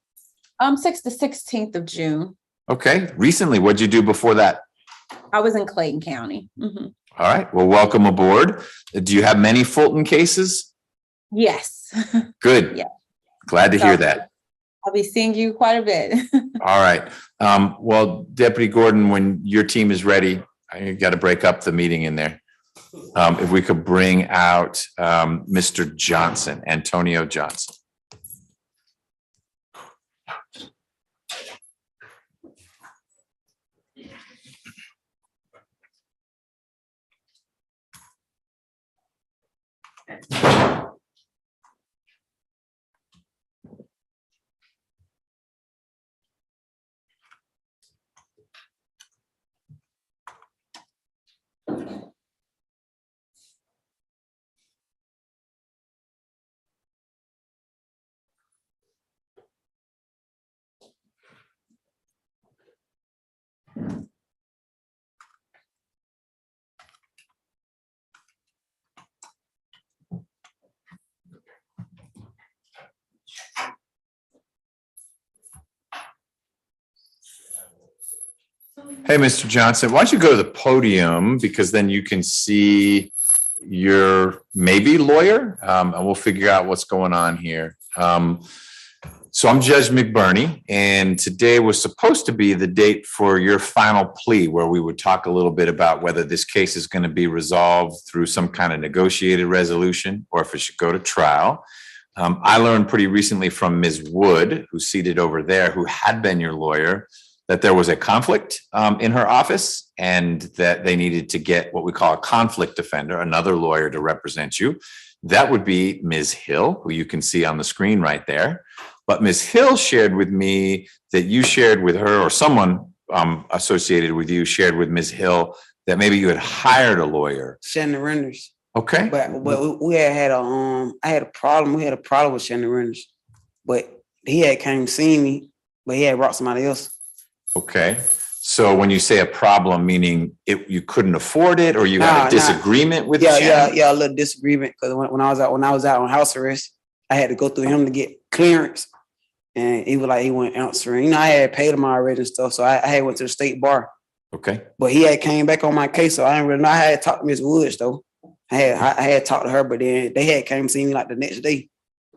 6th to 16th of June. Okay, recently, what'd you do before that? I was in Clayton County. Mhm. All right, well, welcome aboard. Do you have many Fulton cases? Yes. Good. Yeah. Glad to hear that. I'll be seeing you quite a bit. All right. Well, Deputy Gordon, when your team is ready, I got to break up the meeting in there. If we could bring out Mr. Johnson, Antonio Johnson. Hey, Mr. Johnson, why don't you go to the podium because then you can see your maybe lawyer and we'll figure out what's going on here. So I'm Judge McBurney, and today was supposed to be the date for your final plea where we would talk a little bit about whether this case is going to be resolved through some kind of negotiated resolution or if it should go to trial. I learned pretty recently from Ms. Wood, who's seated over there, who had been your lawyer, that there was a conflict in her office and that they needed to get what we call a conflict defender, another lawyer to represent you. That would be Ms. Hill, who you can see on the screen right there. But Ms. Hill shared with me that you shared with her, or someone associated with you shared with Ms. Hill, that maybe you had hired a lawyer. Shannon Renders. Okay. But we had I had a problem. We had a problem with Shannon Renders, but he had came to see me, but he had brought somebody else. Okay. So when you say a problem, meaning you couldn't afford it, or you had a disagreement with Shannon? Yeah, a little disagreement because when I was out on house arrest, I had to go through him to get clearance, and he was like he wasn't answering. You know, I had paid him already and stuff, so I had went to the state bar. Okay. But he had came back on my case, so I didn't really know. I had talked to Ms. Woods though. I had talked to her, but then they had came to see me like the next day.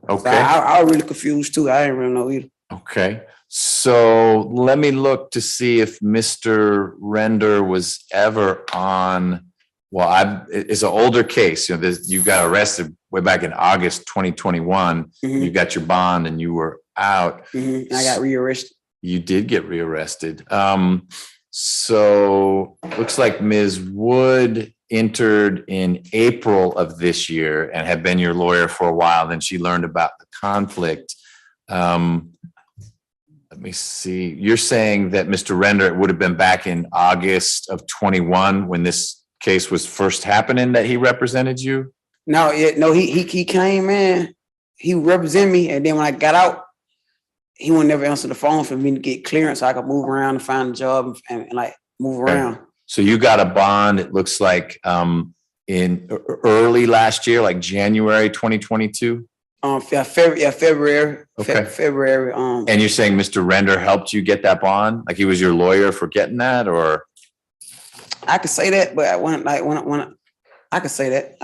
Okay. So I was really confused too. I didn't really know either. Okay. So let me look to see if Mr. Render was ever on. Well, it's an older case. You know, you got arrested way back in August 2021. You got your bond and you were out. I got rearrested. You did get rearrested. So looks like Ms. Wood entered in April of this year and had been your lawyer for a while, then she learned about the conflict. Let me see. You're saying that Mr. Render would have been back in August of 21 when this case was first happening that he represented you? No, he came in, he represented me, and then when I got out, he would never answer the phone for me to get clearance so I could move around and find a job and like move around. So you got a bond, it looks like in early last year, like January 2022? February. Okay. February. And you're saying Mr. Render helped you get that bond? Like he was your lawyer for getting that, or? I could say that, but when I could say that.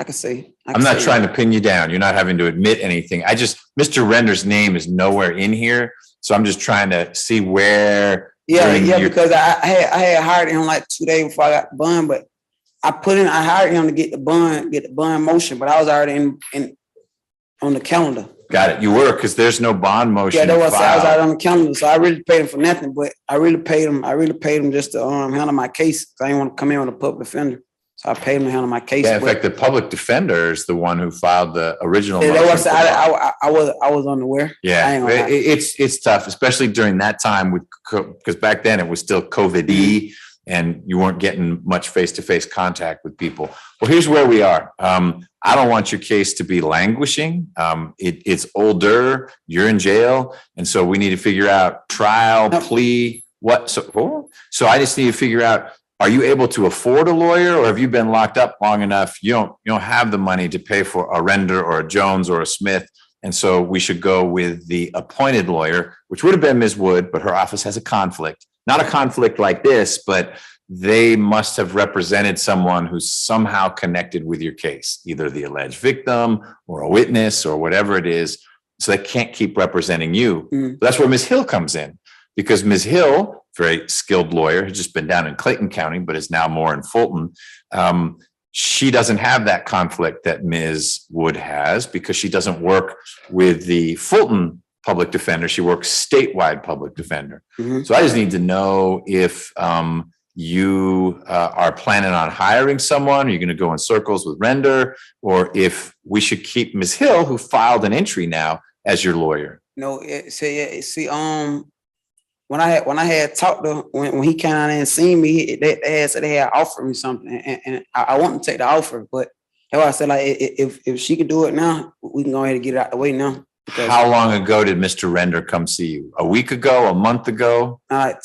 I'm not trying to pin you down. You're not having to admit anything. Mr. Render's name is nowhere in here. So I'm just trying to see where. Because I had hired him like 2 days before I got the bond, but I hired him to get the bond motion, but I was already in on the calendar. Got it. You were, because there's no bond motion. Yeah, that was I was out on the calendar, so I really paid him for nothing. But I really paid him just to handle my case. I didn't want to come in with a public defender, so I paid him to handle my case. Yeah, in fact, the public defender is the one who filed the original. Yeah, motion. I was unaware. Yeah, it's tough, especially during that time because back then it was still COVID-y. And you weren't getting much face-to-face contact with people. Well, here's where we are. I don't want your case to be languishing. It's older, you're in jail. And so we need to figure out trial, plea, what. So I just need to figure out, are you able to afford a lawyer, or have you been locked up long enough? You don't have the money to pay for a Render or a Jones or a Smith. And so we should go with the appointed lawyer, which would have been Ms. Wood, but her office has a conflict. Not a conflict like this, but they must have represented someone who's somehow connected with your case, either the alleged victim or a witness or whatever it is. So they can't keep representing you. That's where Ms. Hill comes in, because Ms. Hill, very skilled lawyer, has just been down in Clayton County, but is now more in Fulton. She doesn't have that conflict that Ms. Wood has, because she doesn't work with the Fulton public defender. She works statewide public defender. So I just need to know if you are planning on hiring someone. Are you going to go in circles with Render, or if we should keep Ms. Hill, who filed an entry now, as your lawyer? No, when I had talked to when he came out and seen me, they had offered me something, and I want to take the offer, but that's why I said, like, if she could do it now, we can go ahead and get it out the way now. How long ago did Mr. Render come see you? A week ago? A month ago? Probably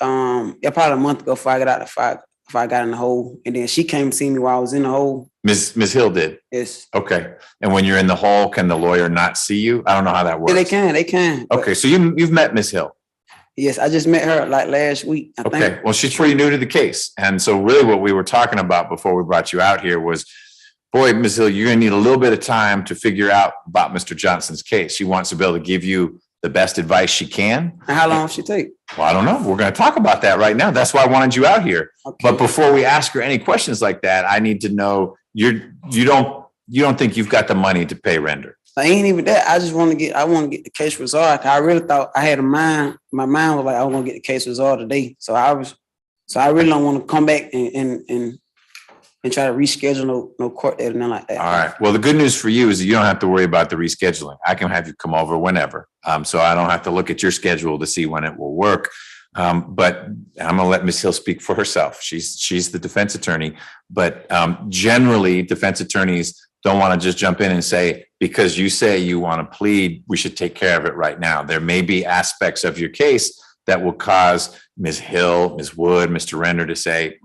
a month ago before I got out if I got in the hole. And then she came to see me while I was in the hole. Ms. Hill did? Yes. Okay. And when you're in the hole, can the lawyer not see you? I don't know how that works. Yeah, they can. Okay, so you've met Ms. Hill? Yes, I just met her like last week, I think. Okay, well, she's pretty new to the case. And so really what we were talking about before we brought you out here was, boy, Ms. Hill, you're going to need a little bit of time to figure out about Mr. Johnson's case. She wants to be able to give you the best advice she can. And how long will she take? Well, I don't know. We're going to talk about that right now. That's why I wanted you out here. Okay. But before we ask her any questions like that, I need to know you don't think you've got the money to pay Render. I ain't even that. I want to get the case resolved. I really thought I had my mind was like, I was going to get the case resolved today. So I really don't want to come back and try to reschedule no court date or nothing like that. All right. Well, the good news for you is that you don't have to worry about the rescheduling. I can have you come over whenever. So I don't have to look at your schedule to see when it will work. But I'm going to let Ms. Hill speak for herself. She's the defense attorney. But generally, defense attorneys don't want to just jump in and say, because you say you want to plead, we should take care of it right now. There may be aspects of your case that will cause Ms. Hill, Ms. Wood, Mr. Render to say,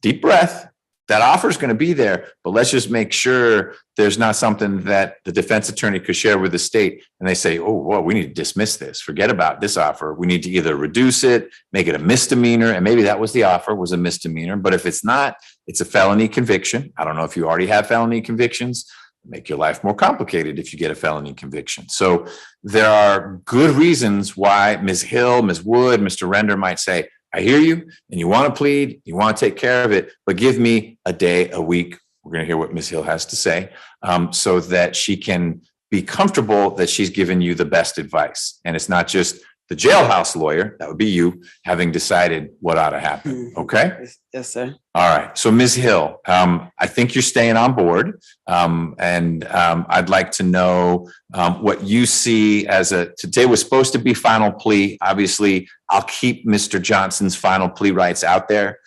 deep breath. That offer is going to be there, but let's just make sure there's not something that the defense attorney could share with the state. And they say, oh, well, we need to dismiss this. Forget about this offer. We need to either reduce it, make it a misdemeanor. And maybe that was the offer, was a misdemeanor. But if it's not, it's a felony conviction. I don't know if you already have felony convictions. Make your life more complicated if you get a felony conviction. So there are good reasons why Ms. Hill, Ms. Wood, Mr. Render might say, I hear you, and you want to plead, you want to take care of it, but give me a day, a week. We're going to hear what Ms. Hill has to say, so that she can be comfortable that she's given you the best advice. And it's not just the jailhouse lawyer, that would be you, having decided what ought to happen. Okay? Yes, sir. All right. So Ms. Hill, I think you're staying on board. And I'd like to know what you see as today was supposed to be final plea. Obviously, I'll keep Mr. Johnson's final plea rights out there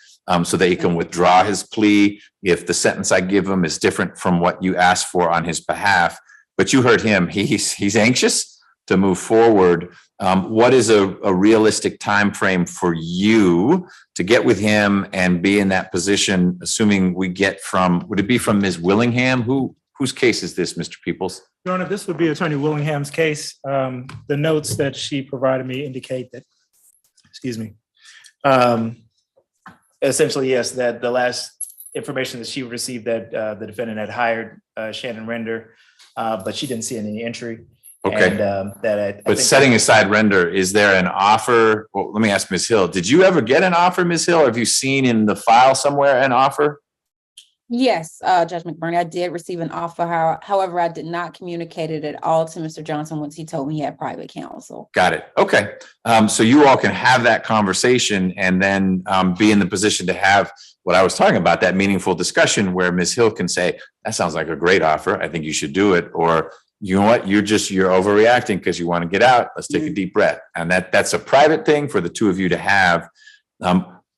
so that he can withdraw his plea if the sentence I give him is different from what you asked for on his behalf. But you heard him. He's anxious to move forward. What is a realistic time frame for you to get with him and be in that position, assuming we get would it be from Ms. Willingham? Whose case is this, Mr. Peoples? Your Honor, this would be Attorney Willingham's case. The notes that she provided me indicate that, excuse me, essentially, yes, that the last information that she received that the defendant had hired Shannon Render, but she didn't see any entry. Okay. And but setting aside Render, is there an offer? Well, let me ask Ms. Hill. Did you ever get an offer, Ms. Hill? Have you seen in the file somewhere an offer? Yes, Judge McBurney, I did receive an offer. However, I did not communicate it at all to Mr. Johnson once he told me he had private counsel. Got it. Okay. So you all can have that conversation and then be in the position to have what I was talking about, that meaningful discussion where Ms. Hill can say, that sounds like a great offer. I think you should do it. Or, you know what, you're overreacting because you want to get out. Let's take a deep breath. And that's a private thing for the two of you to have.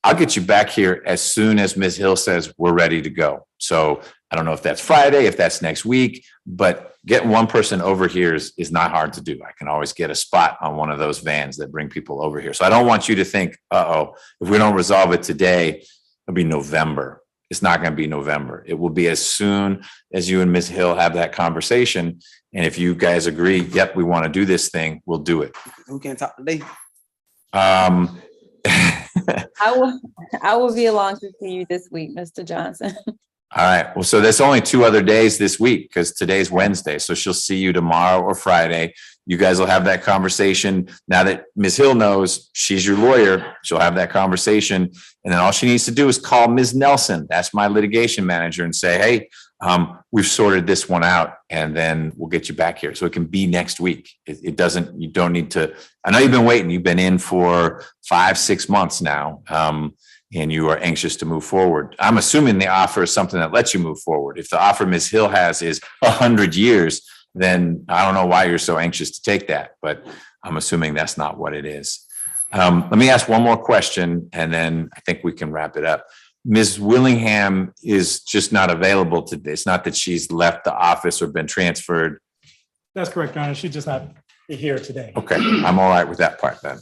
I'll get you back here as soon as Ms. Hill says we're ready to go. So I don't know if that's Friday, if that's next week, but getting one person over here is not hard to do. I can always get a spot on one of those vans that bring people over here. So I don't want you to think, if we don't resolve it today, it'll be November. It's not going to be November. It will be as soon as you and Ms. Hill have that conversation. And if you guys agree, yep, we want to do this thing, we'll do it. Who can talk today? I will be along to see you this week, Mr. Johnson. All right. Well, so there's only 2 other days this week because today's Wednesday. So she'll see you tomorrow or Friday. You guys will have that conversation. Now that Ms. Hill knows she's your lawyer, she'll have that conversation. And then all she needs to do is call Ms. Nelson. That's my litigation manager, and say, hey, we've sorted this one out, and then we'll get you back here. So it can be next week. You don't need to, I know you've been waiting. You've been in for 5-6 months now. And you are anxious to move forward. I'm assuming the offer is something that lets you move forward. If the offer Ms. Hill has is 100 years, then I don't know why you're so anxious to take that, but I'm assuming that's not what it is. Let me ask one more question, and then I think we can wrap it up. Ms. Willingham is just not available today. It's not that she's left the office or been transferred. That's correct, Your Honor. She's just not here today. Okay, I'm all right with that part then.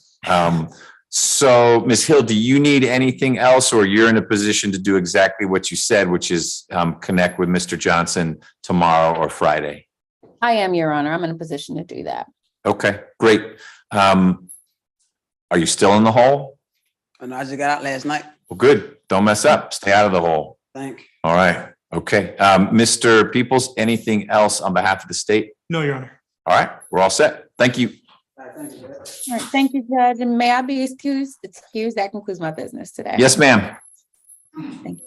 So, Ms. Hill, do you need anything else, or you're in a position to do exactly what you said, which is connect with Mr. Johnson tomorrow or Friday? I am, Your Honor. I'm in a position to do that. Okay, great. Are you still in the hole? And I just got out last night. Well, good. Don't mess up. Stay out of the hole. Thank you. All right. Okay. Mr. Peoples, anything else on behalf of the state? No, Your Honor. All right. We're all set. Thank you. All right, thank you, Judge. And may I be excused? That concludes my business today. Yes, ma'am. Thank you.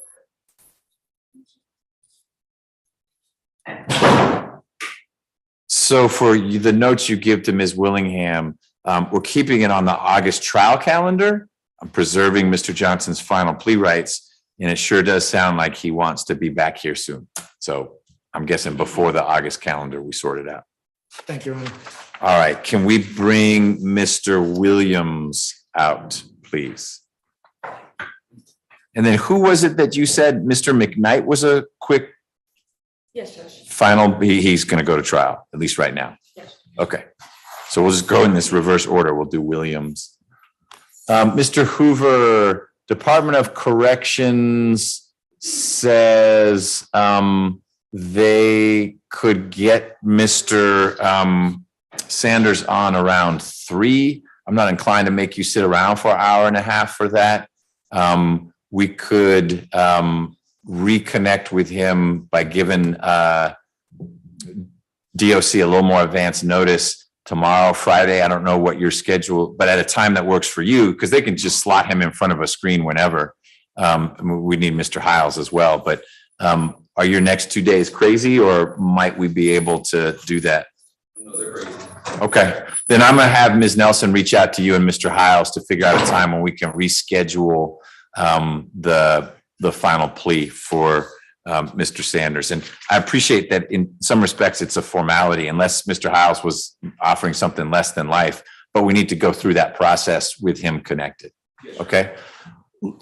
So for the notes you give to Ms. Willingham, we're keeping it on the August trial calendar. I'm preserving Mr. Johnson's final plea rights, and it sure does sound like he wants to be back here soon. So I'm guessing before the August calendar, we sort it out. Thank you, Your Honor. All right, can we bring Mr. Williams out, please? And then who was it that you said Mr. McKnight was a quick Yes, Judge. final? He's going to go to trial, at least right now. Yes. Okay, so we'll just go in this reverse order. We'll do Williams. Mr. Hoover, Department of Corrections says they could get Mr. Sanders on around 3. I'm not inclined to make you sit around for an hour and a half for that. We could reconnect with him by giving DOC a little more advance notice tomorrow, Friday. I don't know what your schedule, but at a time that works for you, because they can just slot him in front of a screen whenever. We need Mr. Hiles as well, but are your next 2 days crazy, or might we be able to do that? No, they're crazy. Okay, then I'm gonna have Ms. Nelson reach out to you and Mr. Hiles to figure out a time when we can reschedule the final plea for Mr. Sanders. And I appreciate that in some respects, it's a formality unless Mr. Hiles was offering something less than life, but we need to go through that process with him connected. Okay?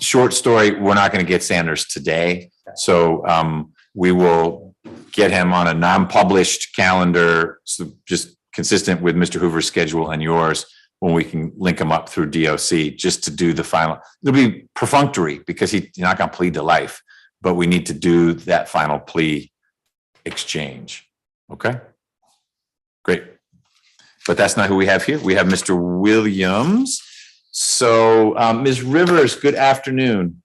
Short story, we're not going to get Sanders today. So we will get him on a non-published calendar, so just consistent with Mr. Hoover's schedule and yours, when we can link him up through DOC just to do the final. It'll be perfunctory because he's not going to plead to life, but we need to do that final plea exchange. Okay? Great. But that's not who we have here. We have Mr. Williams. So Ms. Rivers, good afternoon.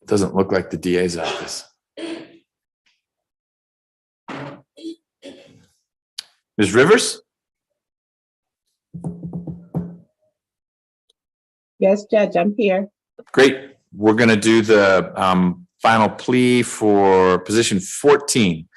Doesn't look like the DA's office. Ms. Rivers? Yes, Judge, I'm here. Great. We're going to do the final plea for position 14.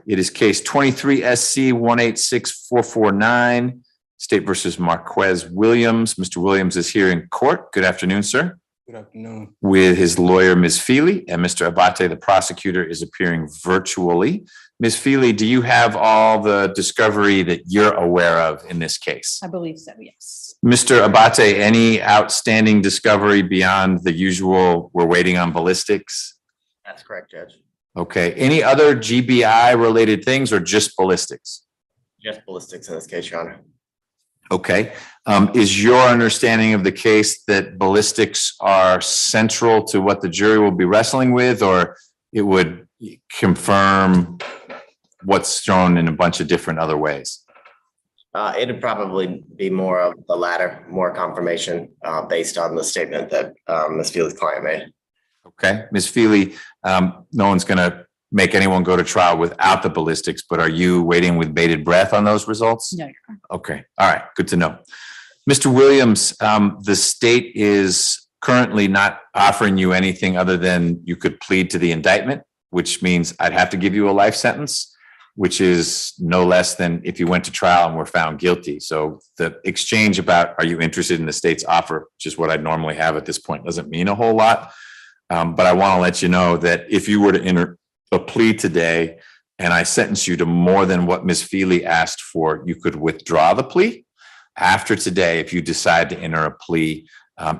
It is case 23 SC 186449, State versus Marquez Williams. Mr. Williams is here in court. Good afternoon, sir. Good afternoon. With his lawyer, Ms. Feely, and Mr. Abate, the prosecutor, is appearing virtually. Ms. Feely, do you have all the discovery that you're aware of in this case? I believe so, yes. Mr. Abate, any outstanding discovery beyond the usual, we're waiting on ballistics? That's correct, Judge. Okay, any other GBI related things or just ballistics? Just ballistics in this case, Your Honor. Okay, is your understanding of the case that ballistics are central to what the jury will be wrestling with, or it would confirm what's thrown in a bunch of different other ways? It'd probably be more of the latter, more confirmation based on the statement that Ms. Feely's client made. Okay, Ms. Feely, no one's going to make anyone go to trial without the ballistics, but are you waiting with bated breath on those results? No, Your Honor. Okay, all right, good to know. Mr. Williams, the state is currently not offering you anything other than you could plead to the indictment, which means I'd have to give you a life sentence, which is no less than if you went to trial and were found guilty. So the exchange about, are you interested in the state's offer, which is what I'd normally have at this point, doesn't mean a whole lot. But I want to let you know that if you were to enter a plea today and I sentence you to more than what Ms. Feely asked for, you could withdraw the plea. After today, if you decide to enter a plea,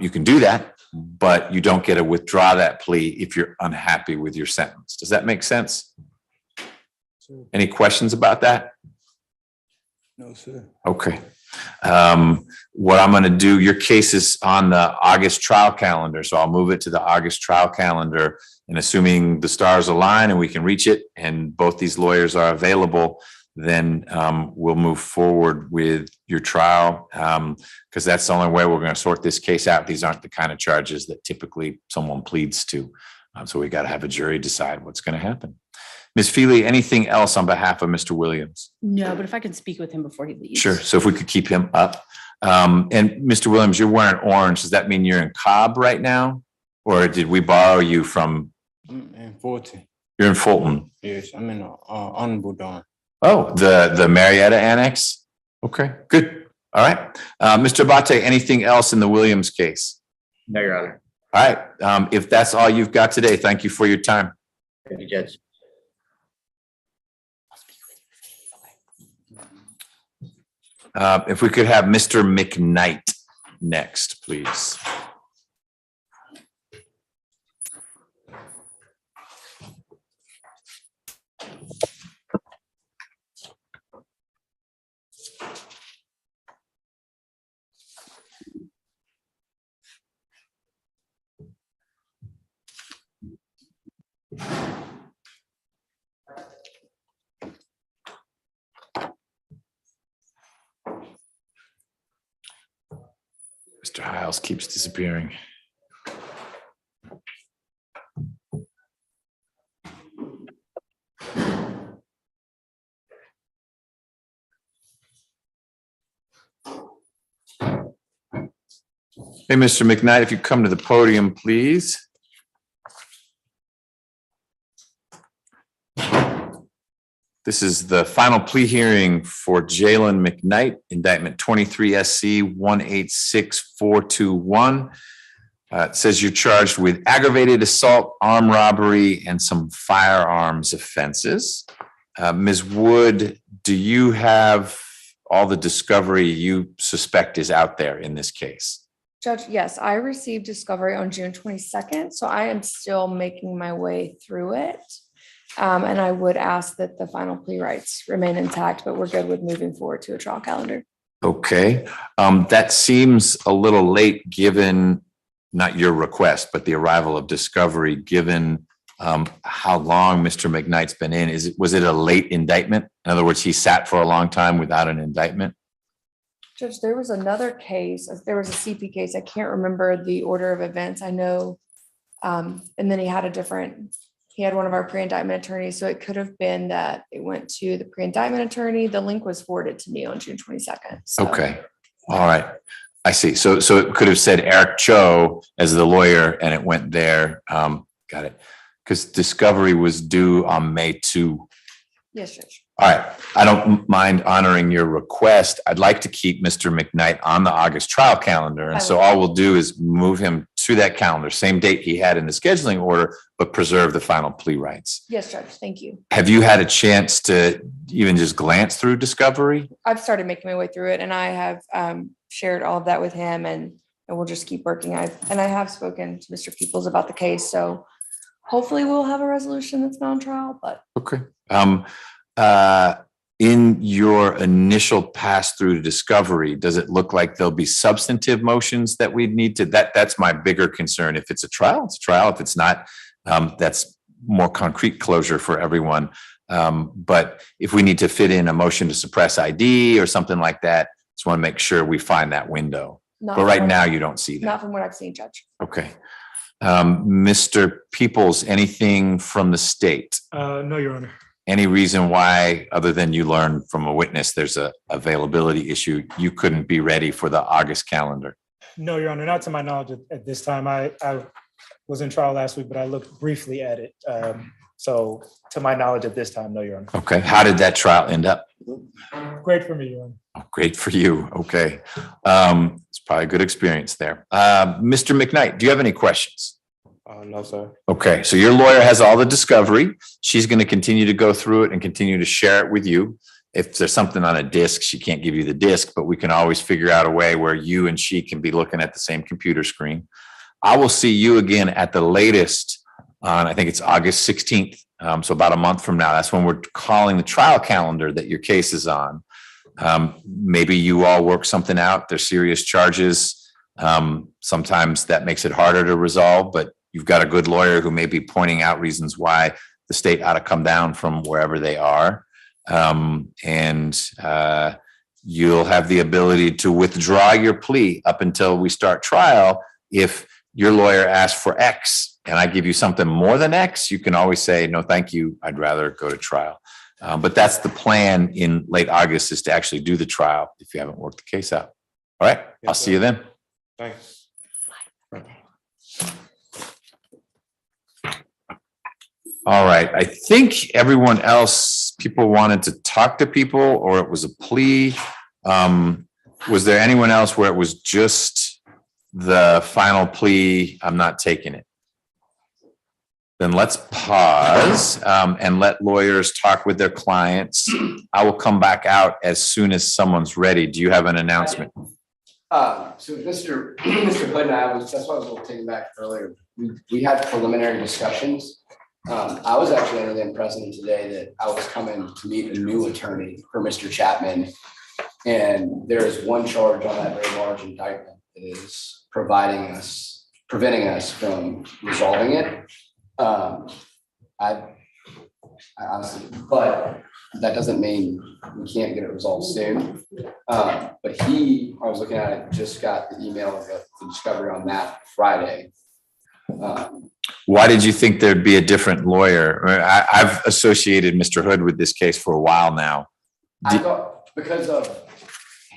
you can do that, but you don't get to withdraw that plea if you're unhappy with your sentence. Does that make sense? Sure. Any questions about that? No, sir. Okay. What I'm going to do, your case is on the August trial calendar, so I'll move it to the August trial calendar, and assuming the stars align and we can reach it and both these lawyers are available, then we'll move forward with your trial, because that's the only way we're going to sort this case out. These aren't the kind of charges that typically someone pleads to. So we got to have a jury decide what's going to happen. Ms. Feely, anything else on behalf of Mr. Williams? No, but if I can speak with him before he leaves. Sure. So if we could keep him up. And Mr. Williams, you're wearing orange. Does that mean you're in Cobb right now? Or did we borrow you from? I'm in Fulton. You're in Fulton. Yes, I'm in Honorable Dawn. Oh, the Marietta Annex? Okay, good. All right. Mr. Abate, anything else in the Williams case? No, Your Honor. All right. If that's all you've got today, thank you for your time. Thank you, Judge. If we could have Mr. McKnight next, please. Mr. Hiles keeps disappearing. Hey, Mr. McKnight, if you come to the podium, please. This is the final plea hearing for Jalen McKnight, indictment 23 SC 186421. It says you're charged with aggravated assault, armed robbery, and some firearms offenses. Ms. Wood, do you have all the discovery you suspect is out there in this case? Judge, yes, I received discovery on June 22nd, so I am still making my way through it. And I would ask that the final plea rights remain intact, but we're good with moving forward to a trial calendar. Okay, that seems a little late given not your request, but the arrival of discovery, given how long Mr. McKnight's been in. Was it a late indictment? In other words, he sat for a long time without an indictment? Judge, there was another case, there was a CP case. I can't remember the order of events. I know. And then he had one of our pre-indictment attorneys. So it could have been that it went to the pre-indictment attorney. The link was forwarded to me on June 22nd. So. Okay, all right. I see. So it could have said Eric Cho as the lawyer and it went there. Got it. Because discovery was due on May 2. Yes, Judge. All right. I don't mind honoring your request. I'd like to keep Mr. McKnight on the August trial calendar. And so all we'll do is move him to that calendar, same date he had in the scheduling order, but preserve the final plea rights. Yes, Judge. Thank you. Have you had a chance to even just glance through discovery? I've started making my way through it and I have shared all of that with him and we'll just keep working. I have spoken to Mr. Peoples about the case. So hopefully we'll have a resolution that's not on trial, but. Okay. In your initial pass through discovery, does it look like there'll be substantive motions that we need to, that's my bigger concern. If it's a trial, it's a trial. If it's not, that's more concrete closure for everyone. But if we need to fit in a motion to suppress ID or something like that, just want to make sure we find that window. But right now you don't see that. Not from what I've seen, Judge. Okay. Mr. Peoples, anything from the state? No, Your Honor. Any reason why, other than you learned from a witness, there's a availability issue, you couldn't be ready for the August calendar? No, Your Honor, not to my knowledge at this time. I was in trial last week, but I looked briefly at it. So to my knowledge at this time, no, Your Honor. Okay, how did that trial end up? Great for me, Your Honor. Oh, great for you. Okay. It's probably a good experience there. Mr. McKnight, do you have any questions? No, sir. Okay, so your lawyer has all the discovery. She's going to continue to go through it and continue to share it with you. If there's something on a disk, she can't give you the disk, but we can always figure out a way where you and she can be looking at the same computer screen. I will see you again at the latest on, I think it's August 16th. So about a month from now, that's when we're calling the trial calendar that your case is on. Maybe you all work something out. There's serious charges. Sometimes that makes it harder to resolve, but you've got a good lawyer who may be pointing out reasons why the state ought to come down from wherever they are. You'll have the ability to withdraw your plea up until we start trial. If your lawyer asks for X and I give you something more than X, you can always say, no, thank you. I'd rather go to trial. But that's the plan in late August, is to actually do the trial if you haven't worked the case out. All right, I'll see you then. Thanks. All right, I think everyone else, people wanted to talk to people, or it was a plea. Was there anyone else where it was just the final plea, I'm not taking it? Then let's pause and let lawyers talk with their clients. I will come back out as soon as someone's ready. Do you have an announcement? So Mr. Hood and I that's why I was a little taken back earlier. We had preliminary discussions. I was actually under the impression today that I was coming to meet a new attorney for Mr. Chapman. And there is one charge on that very large indictment that is preventing us from resolving it. I honestly, but that doesn't mean we can't get it resolved soon. But I was looking at it, just got the email of the discovery on that Friday. Why did you think there'd be a different lawyer? I've associated Mr. Hood with this case for a while now. I thought because of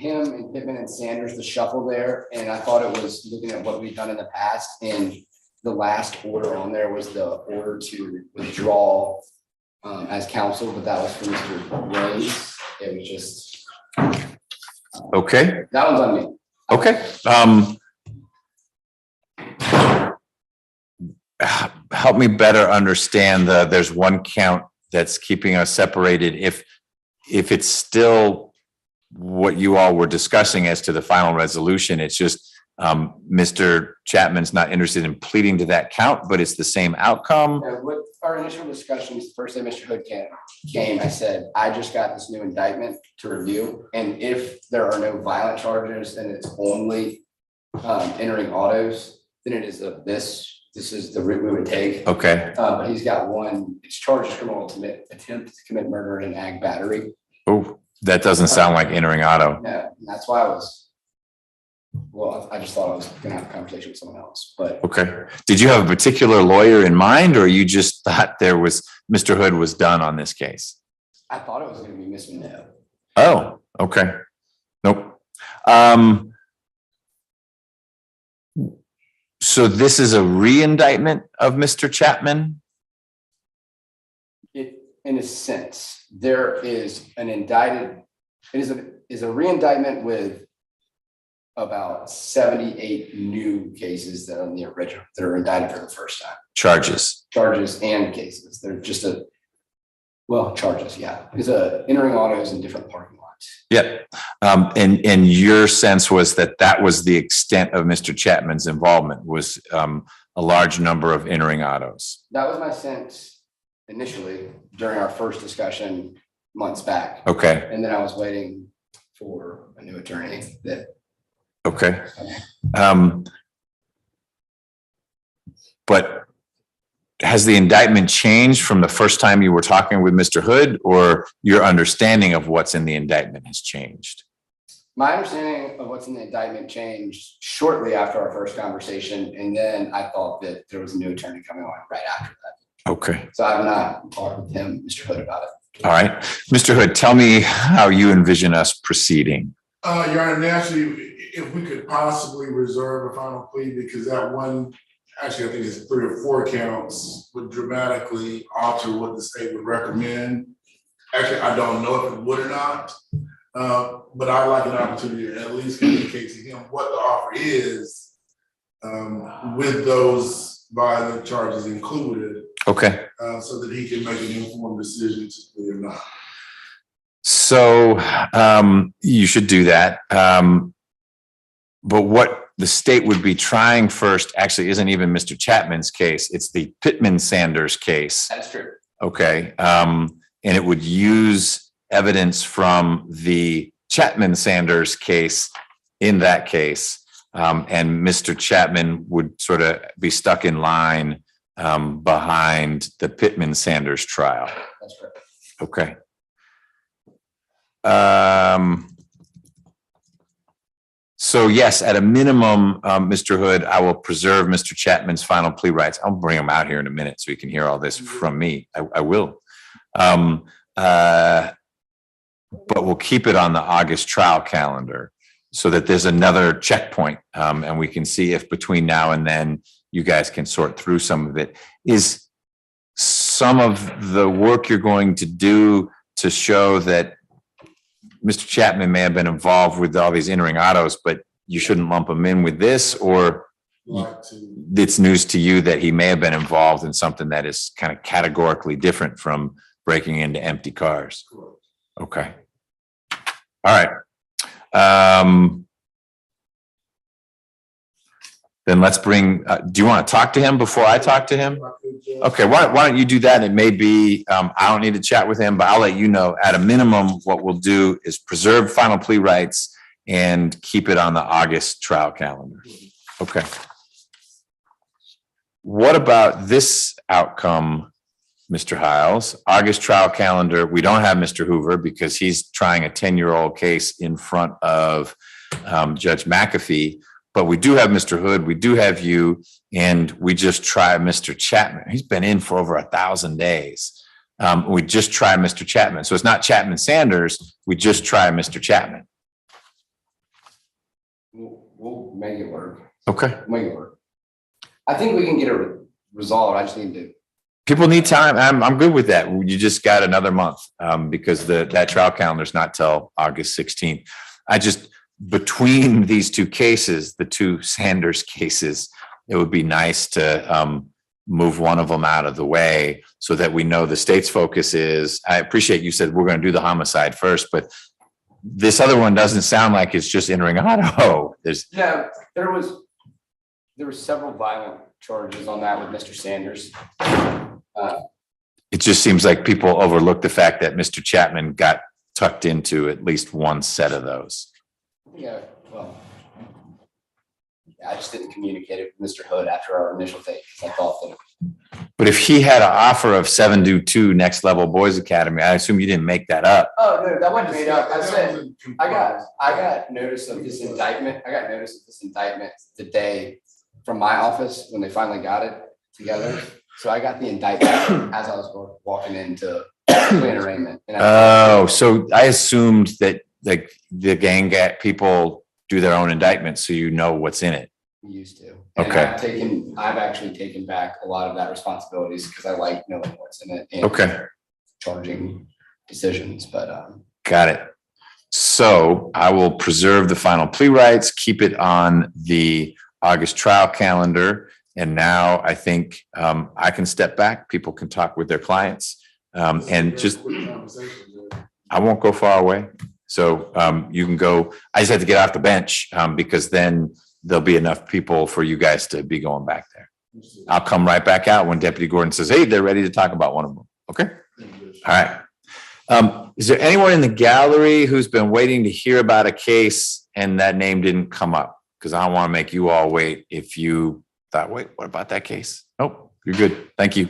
him and Pittman and Sanders, the shuffle there, and I thought it was looking at what we've done in the past, and the last order on there was the order to withdraw as counsel, but that was for Mr. Ray's. It was just. Okay. That one's on me. Okay. Help me better understand there's one count that's keeping us separated. If it's still what you all were discussing as to the final resolution, it's just Mr. Chapman's not interested in pleading to that count, but it's the same outcome. With our initial discussions, the first day Mr. Hood came, I said, I just got this new indictment to review. And if there are no violent charges and it's only entering autos, then it is this is the route we would take. Okay. But he's got one, it's charged as criminal attempt to commit murder and ag battery. Oh, that doesn't sound like entering auto. Yeah, and that's why I just thought I was gonna have a conversation with someone else, but. Okay. Did you have a particular lawyer in mind, or you just thought Mr. Hood was done on this case? I thought it was gonna be Miss Minette. Oh, okay. Nope. So this is a re-indictment of Mr. Chapman? In a sense, there is an indicted, it is a re-indictment with about 78 new cases that are in the original, that are indicted for the first time. Charges and cases. They're just charges, yeah. It's entering autos in different parking lots. Yeah. And your sense was that was the extent of Mr. Chapman's involvement, was a large number of entering autos. That was my sense initially during our first discussion months back. Okay. And then I was waiting for a new attorney that. Okay. But has the indictment changed from the first time you were talking with Mr. Hood, or your understanding of what's in the indictment has changed? My understanding of what's in the indictment changed shortly after our first conversation. And then I thought that there was a new attorney coming on right after that. Okay. So I've not talked with him, Mr. Hood, about it. All right. Mr. Hood, tell me how you envision us proceeding. Your Honor, naturally, if we could possibly reserve a final plea, because that one, actually, I think it's 3 or 4 counts, would dramatically alter what the state would recommend. Actually, I don't know if it would or not, but I'd like an opportunity to at least communicate to him what the offer is with those violent charges included. Okay. So that he can make an informed decision to plea or not. So you should do that. But what the state would be trying first actually isn't even Mr. Chapman's case. It's the Pittman Sanders case. That's true. Okay. And it would use evidence from the Chapman Sanders case in that case. And Mr. Chapman would sort of be stuck in line behind the Pittman Sanders trial. That's correct. Okay. So yes, at a minimum, Mr. Hood, I will preserve Mr. Chapman's final plea rights. I'll bring him out here in a minute so he can hear all this from me. I will. But we'll keep it on the August trial calendar so that there's another checkpoint, and we can see if between now and then you guys can sort through some of it. Is some of the work you're going to do to show that Mr. Chapman may have been involved with all these entering autos, but you shouldn't lump him in with this, or it's news to you that he may have been involved in something that is kind of categorically different from breaking into empty cars? Okay. All right. Then let's bring, do you want to talk to him before I talk to him? Okay, why don't you do that? It may be, I don't need to chat with him, but I'll let you know. At a minimum, what we'll do is preserve final plea rights and keep it on the August trial calendar. Okay. What about this outcome, Mr. Hiles? August trial calendar, we don't have Mr. Hoover because he's trying a 10-year-old case in front of Judge McAfee. But we do have Mr. Hood, we do have you, and we just try Mr. Chapman. He's been in for over 1,000 days. We just try Mr. Chapman. So it's not Chapman Sanders, we just try Mr. Chapman. We'll make it work. Okay. Make it work. I think we can get it resolved. I just need to. People need time. I'm good with that. You just got another month because that trial calendar is not till August 16th. Between these two cases, the two Sanders cases, it would be nice to move one of them out of the way so that we know the state's focus is. I appreciate you said we're going to do the homicide first, but this other one doesn't sound like it's just entering auto. Yeah, there were several violent charges on that with Mr. Sanders. It just seems like people overlook the fact that Mr. Chapman got tucked into at least one set of those. Yeah, well, I just didn't communicate it with Mr. Hood after our initial take because I thought that. But if he had an offer of 7-2 Next Level Boys Academy, I assume you didn't make that up. Oh, no, that wasn't made up. I said, I got notice of this indictment. I got notice of this indictment the day from my office when they finally got it together. So I got the indictment as I was walking into plan arraignment. Oh, so I assumed that like the gang people do their own indictment, so you know what's in it. We used to. And Okay. I've actually taken back a lot of that responsibilities because I like knowing what's in it. And Okay. Charging decisions, but Got it. So I will preserve the final plea rights, keep it on the August trial calendar. And now I think I can step back. People can talk with their clients and just, I won't go far away. So you can go, I just have to get off the bench because then there'll be enough people for you guys to be going back there. I'll come right back out when Deputy Gordon says, hey, they're ready to talk about one of them. Okay. All right. Is there anyone in the gallery who's been waiting to hear about a case and that name didn't come up? Because I don't want to make you all wait if you thought, wait, what about that case? Nope, you're good. Thank you.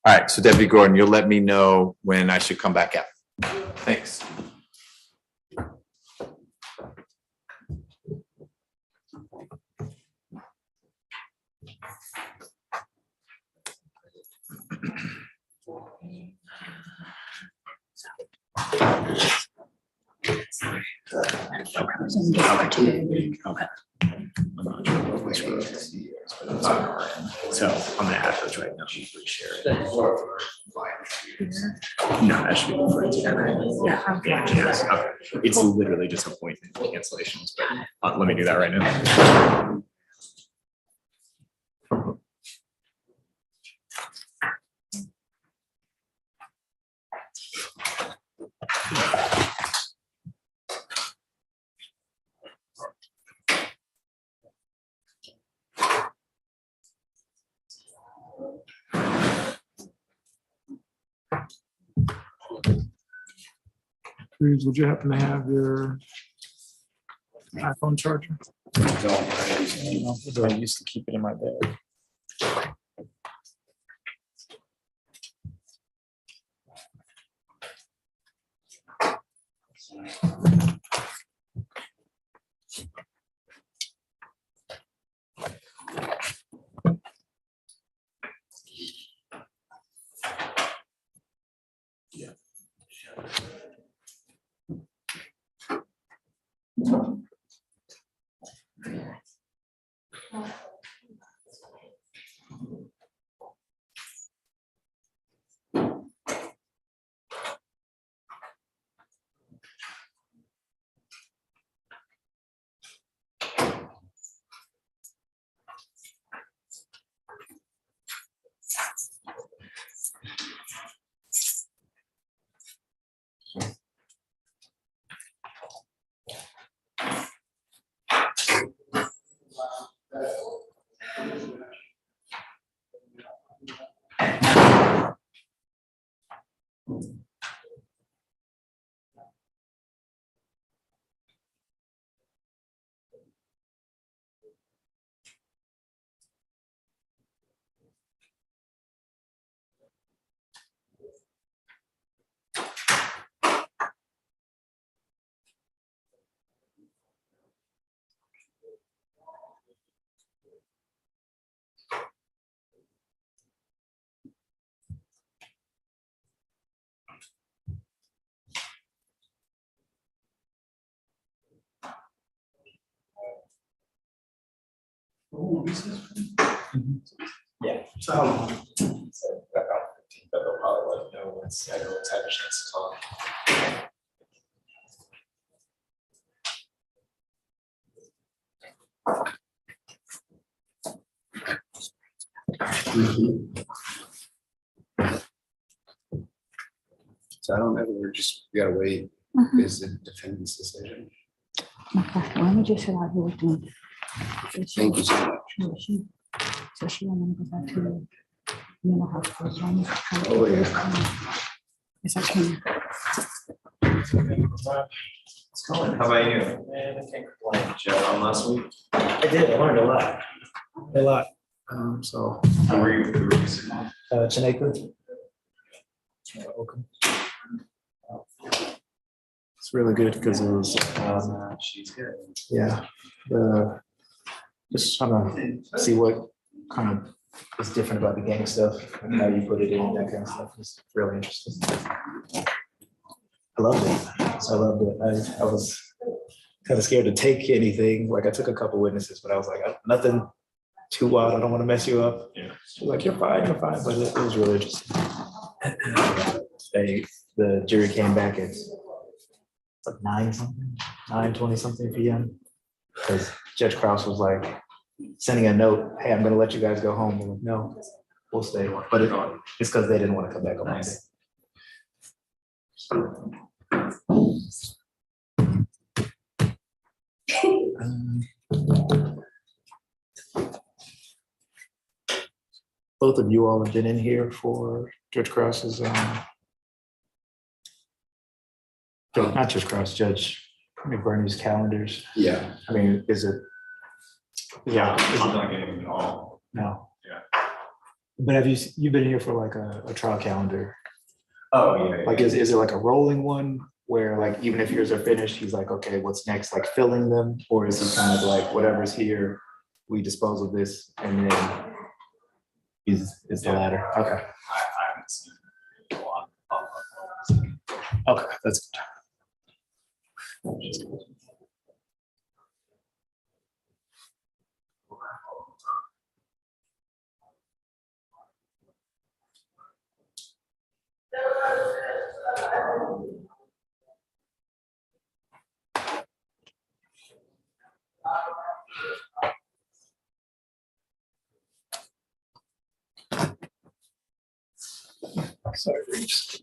All right, so Deputy Gordon, you'll let me know when I should come back out. Thanks. So I'm gonna add those right now. Share it. No, that should be the forensic. Yeah. Yes, okay. It's literally just appointment cancellations, but let me do that right now. Cruz, would you happen to have your iPhone charger? I used to keep it in my bag. Yeah. So how long? So about 15, but they'll probably let me know once everyone's had a chance to talk. So I don't know, we gotta wait, is the defendant's decision. Okay, let me just show out here with them. Thank you so much. No, so she want to go back to the mental hospital. So I'm just trying to Oh, get yeah. this coming. Yes, I can. How about you? Man, I can't complain. Did you have fun last week? I did, I learned a lot. A lot. So. Who were you sitting? Chineke. It's really good because it was, She's good. yeah, just trying to see what kind of is different about the gang stuff and how you put it in, that kind of stuff is really interesting. I loved it. So I loved it. I was kind of scared to take anything. Like I took a couple witnesses, but I was like, nothing too wild. I don't want to mess you up. Yeah. She was like, you're fine, but it was really interesting. The jury came back at like 9:20 something PM. Because Judge Krause was like sending a note, hey, I'm gonna let you guys go home. We're like, no, we'll stay. But it's because they didn't want to come back on Monday. Both of you all have been in here for Judge Krause's, not Judge Krause, Judge McBurney's calendars. Yeah. I mean, is it? Yeah. I'm not getting it all. No. Yeah. But you've been here for like a trial calendar? Oh, yeah. Like, is it like a rolling one where like, even if yours are finished, he's like, okay, what's next? Like filling them? Or is he kind of like, whatever's here, we dispose of this and then is the latter? Okay. I haven't seen a lot. Okay, that's good. Sorry, Reeves.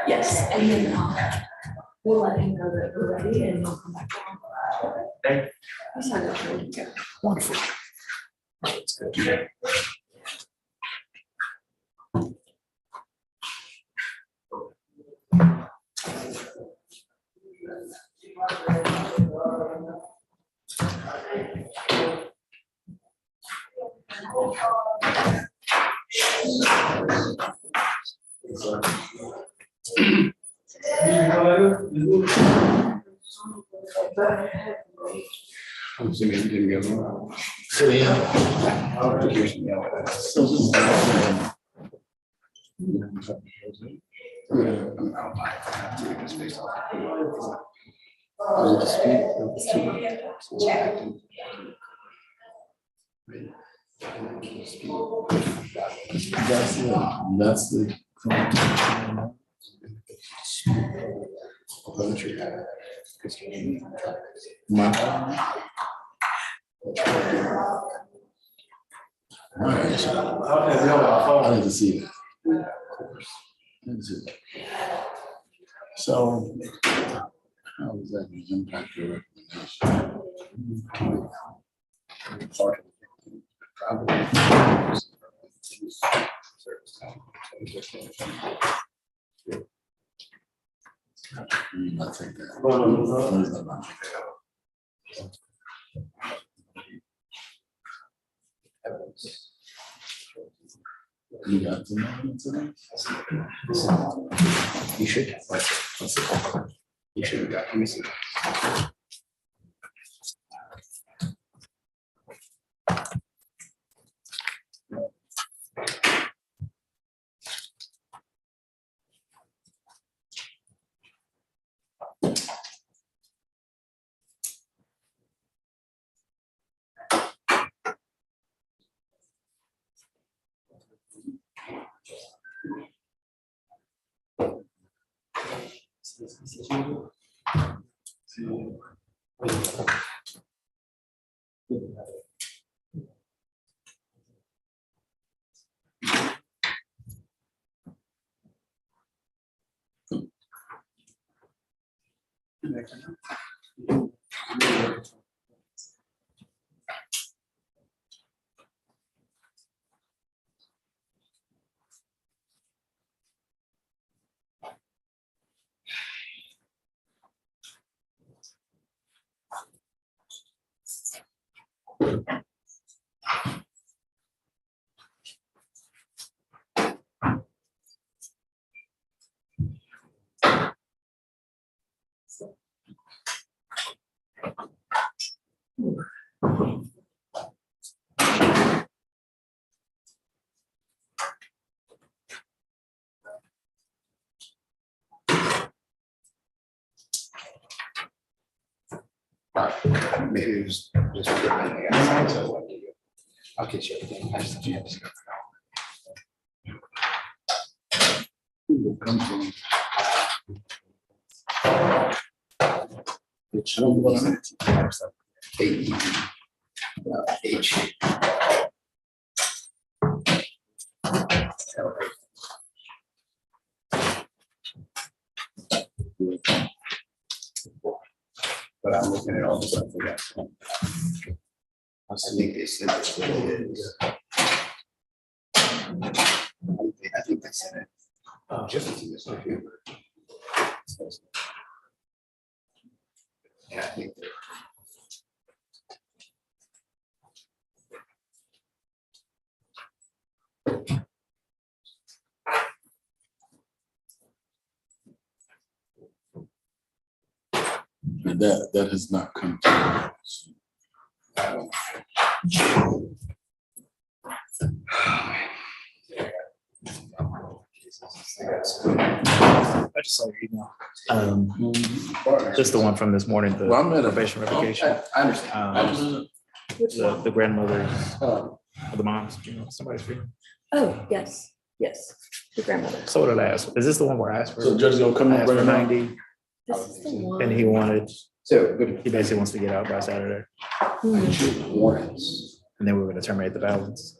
Yes, and then we'll let him know that we're ready and he'll come back. Thank You signed up for it. Wonderful. That's good. I'm assuming you didn't get one. That's the. I need to see that. Of course. I need to see that. So how does that impact your recommendation? I take that. You got to know. You should. You should have got. Let me see. Maybe it was just. I'll get you everything. I just have to H. But I'm looking at all the stuff we got. I think they said that's what it is. I think they said it. Just as this stuff here. Yeah, I think. And that has not come to us. I just saw your email. Just the one from this morning, the probation revocation. I understand. The grandmothers, the moms, you know, somebody's free. Oh, yes, yes, the grandmother. So what did I ask? Is this the one where I asked for? So the judge is gonna come I up asked for right now? 90, This is the one. and he wanted, So, he basically wants to get out by Saturday. warrants. And then we were gonna terminate the balance.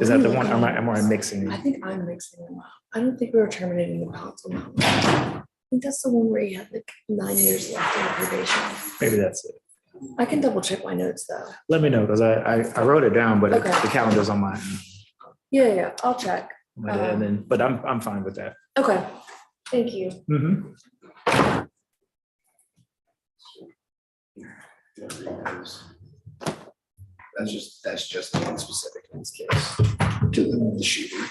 Is that the one? Am I mixing? I think I'm mixing them up. I don't think we were terminating the balance on that one. I think that's the one where you had like 9 years left in probation. Maybe that's it. I can double check my notes though. Let me know, because I wrote it down, but Okay. the calendar's on mine. Yeah, I'll check. And then, but I'm fine with that. Okay, thank you. Mhm. That's just one specific in this case to the shooting.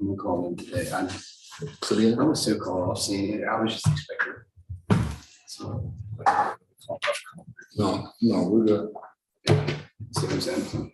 I'm gonna call him today. So the other one still call off seeing it. I was just expecting. So. No, we're good. See what I'm saying?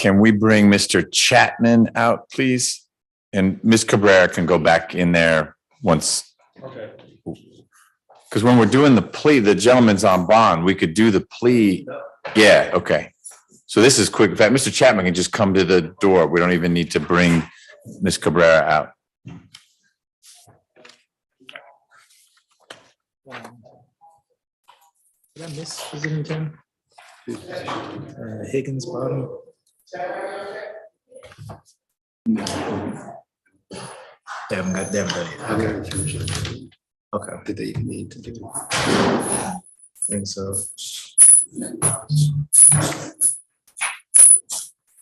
can we bring Mr. Chapman out, please? And Ms. Cabrera can go back in there once. Okay. Because when we're doing the plea, the gentleman's on bond, we could do the plea. Yeah, okay. So this is quick. In fact, Mr. Chapman can just come to the door. We don't even need to bring Ms. Cabrera out. Did I miss President Tim? Higgins bottom. They haven't got them done yet. Okay. Okay. Did they even need to do it? And so.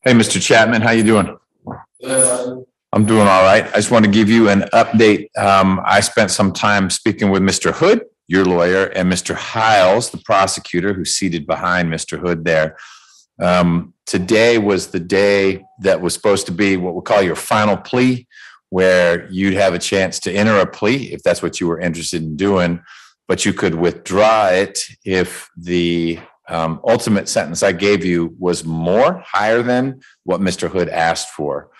Hey, Mr. Chapman, how you doing? I'm doing all right. I just want to give you an update. I spent some time speaking with Mr. Hood, your lawyer, and Mr. Hiles, the prosecutor, who's seated behind Mr. Hood there. Today was the day that was supposed to be what we'll call your final plea, where you'd have a chance to enter a plea if that's what you were interested in doing, but you could withdraw it if the ultimate sentence I gave you was higher than what Mr. Hood asked for.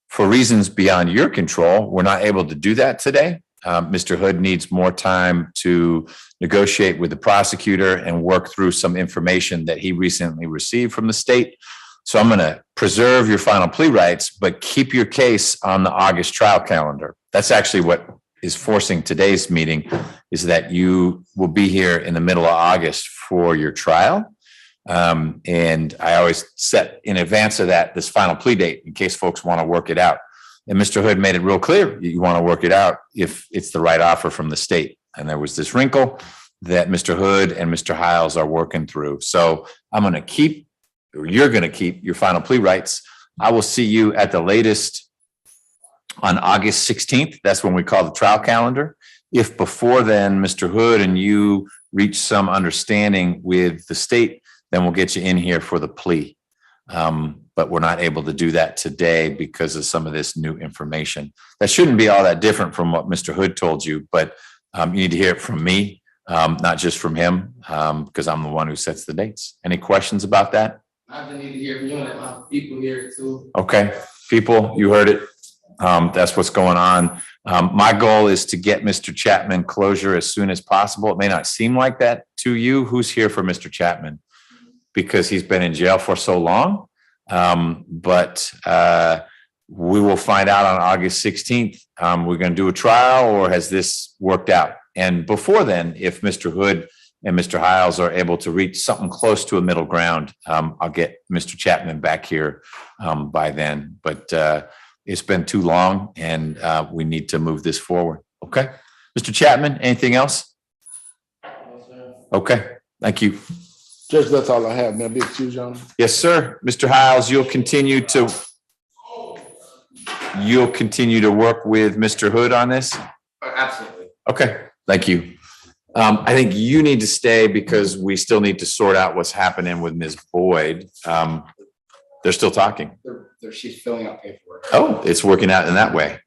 For reasons beyond your control, we're not able to do that today. Mr. Hood needs more time to negotiate with the prosecutor and work through some information that he recently received from the state. So I'm going to preserve your final plea rights, but keep your case on the August trial calendar. That's actually what is forcing today's meeting, is that you will be here in the middle of August for your trial. And I always set in advance of that this final plea date in case folks want to work it out. And Mr. Hood made it real clear you want to work it out if it's the right offer from the state. And there was this wrinkle that Mr. Hood and Mr. Hiles are working through. So I'm going to keep, or you're going to keep your final plea rights. I will see you at the latest on August 16th. That's when we call the trial calendar. If before then, Mr. Hood and you reach some understanding with the state, then we'll get you in here for the plea. But we're not able to do that today because of some of this new information. That shouldn't be all that different from what Mr. Hood told you, but you need to hear it from me, not just from him, because I'm the one who sets the dates. Any questions about that? I need to hear from you and my people here too. Okay, people, you heard it. That's what's going on. My goal is to get Mr. Chapman closure as soon as possible. It may not seem like that to you. Who's here for Mr. Chapman? Because he's been in jail for so long. But we will find out on August 16th. We're going to do a trial, or has this worked out? And before then, if Mr. Hood and Mr. Hiles are able to reach something close to a middle ground, I'll get Mr. Chapman back here by then. But it's been too long, and we need to move this forward. Okay, Mr. Chapman, anything else? Okay, thank you. Judge, that's all I have. May I be excused, Your Honor? Yes, sir. Mr. Hiles, you'll continue to work with Mr. Hood on this? Absolutely. Okay, thank you. I think you need to stay because we still need to sort out what's happening with Ms. Boyd. They're still talking. She's filling out paperwork. Oh, it's working out in that way.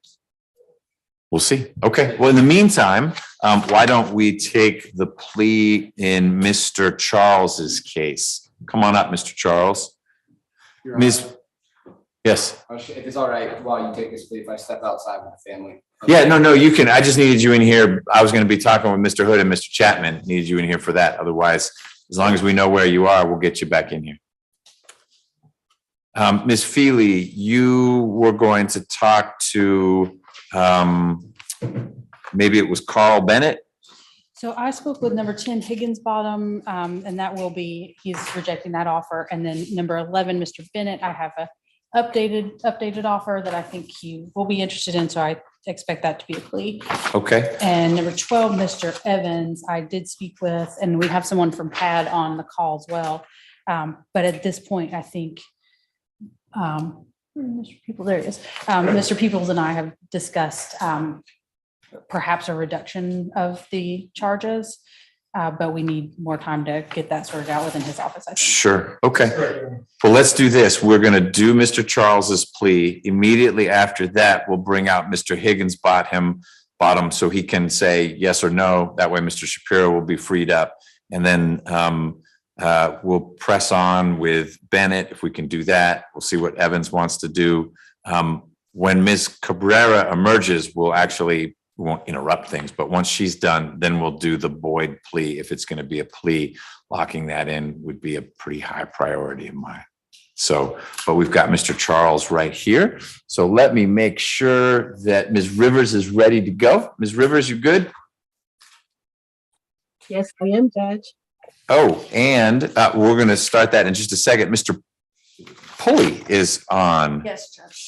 We'll see. Okay. Well, in the meantime, why don't we take the plea in Mr. Charles's case? Come on up, Mr. Charles. Ms. Yes. If it's all right, while you take this plea, if I step outside with the family. Yeah, no, you can. I just needed you in here. I was going to be talking with Mr. Hood and Mr. Chapman. Needed you in here for that. Otherwise, as long as we know where you are, we'll get you back in here. Ms. Feely, you were going to talk to maybe it was Carl Bennett. So I spoke with number 10 Higgins Bottom, and that will be, he's rejecting that offer. And then number 11, Mr. Bennett, I have a updated offer that I think he will be interested in. So I expect that to be a plea. Okay. And number 12, Mr. Evans, I did speak with, and we have someone from PAD on the call as well. But at this point, I think Mr. Peoples, there he is. Mr. Peoples and I have discussed perhaps a reduction of the charges, but we need more time to get that sorted out within his office, I think. Sure. Okay. Well, let's do this. We're going to do Mr. Charles's plea. Immediately after that, we'll bring out Mr. Higgins Bottom so he can say yes or no. That way, Mr. Shapiro will be freed up. And then We'll press on with Bennett if we can do that. We'll see what Evans wants to do. When Ms. Cabrera emerges, we won't interrupt things, but once she's done, then we'll do the Boyd plea. If it's going to be a plea, locking that in would be a pretty high priority of mine. So, but we've got Mr. Charles right here. So let me make sure that Ms. Rivers is ready to go. Ms. Rivers, you good? Yes, I am, Judge. Oh, and we're going to start that in just a second. Mr. Pulley is on. Yes, Judge.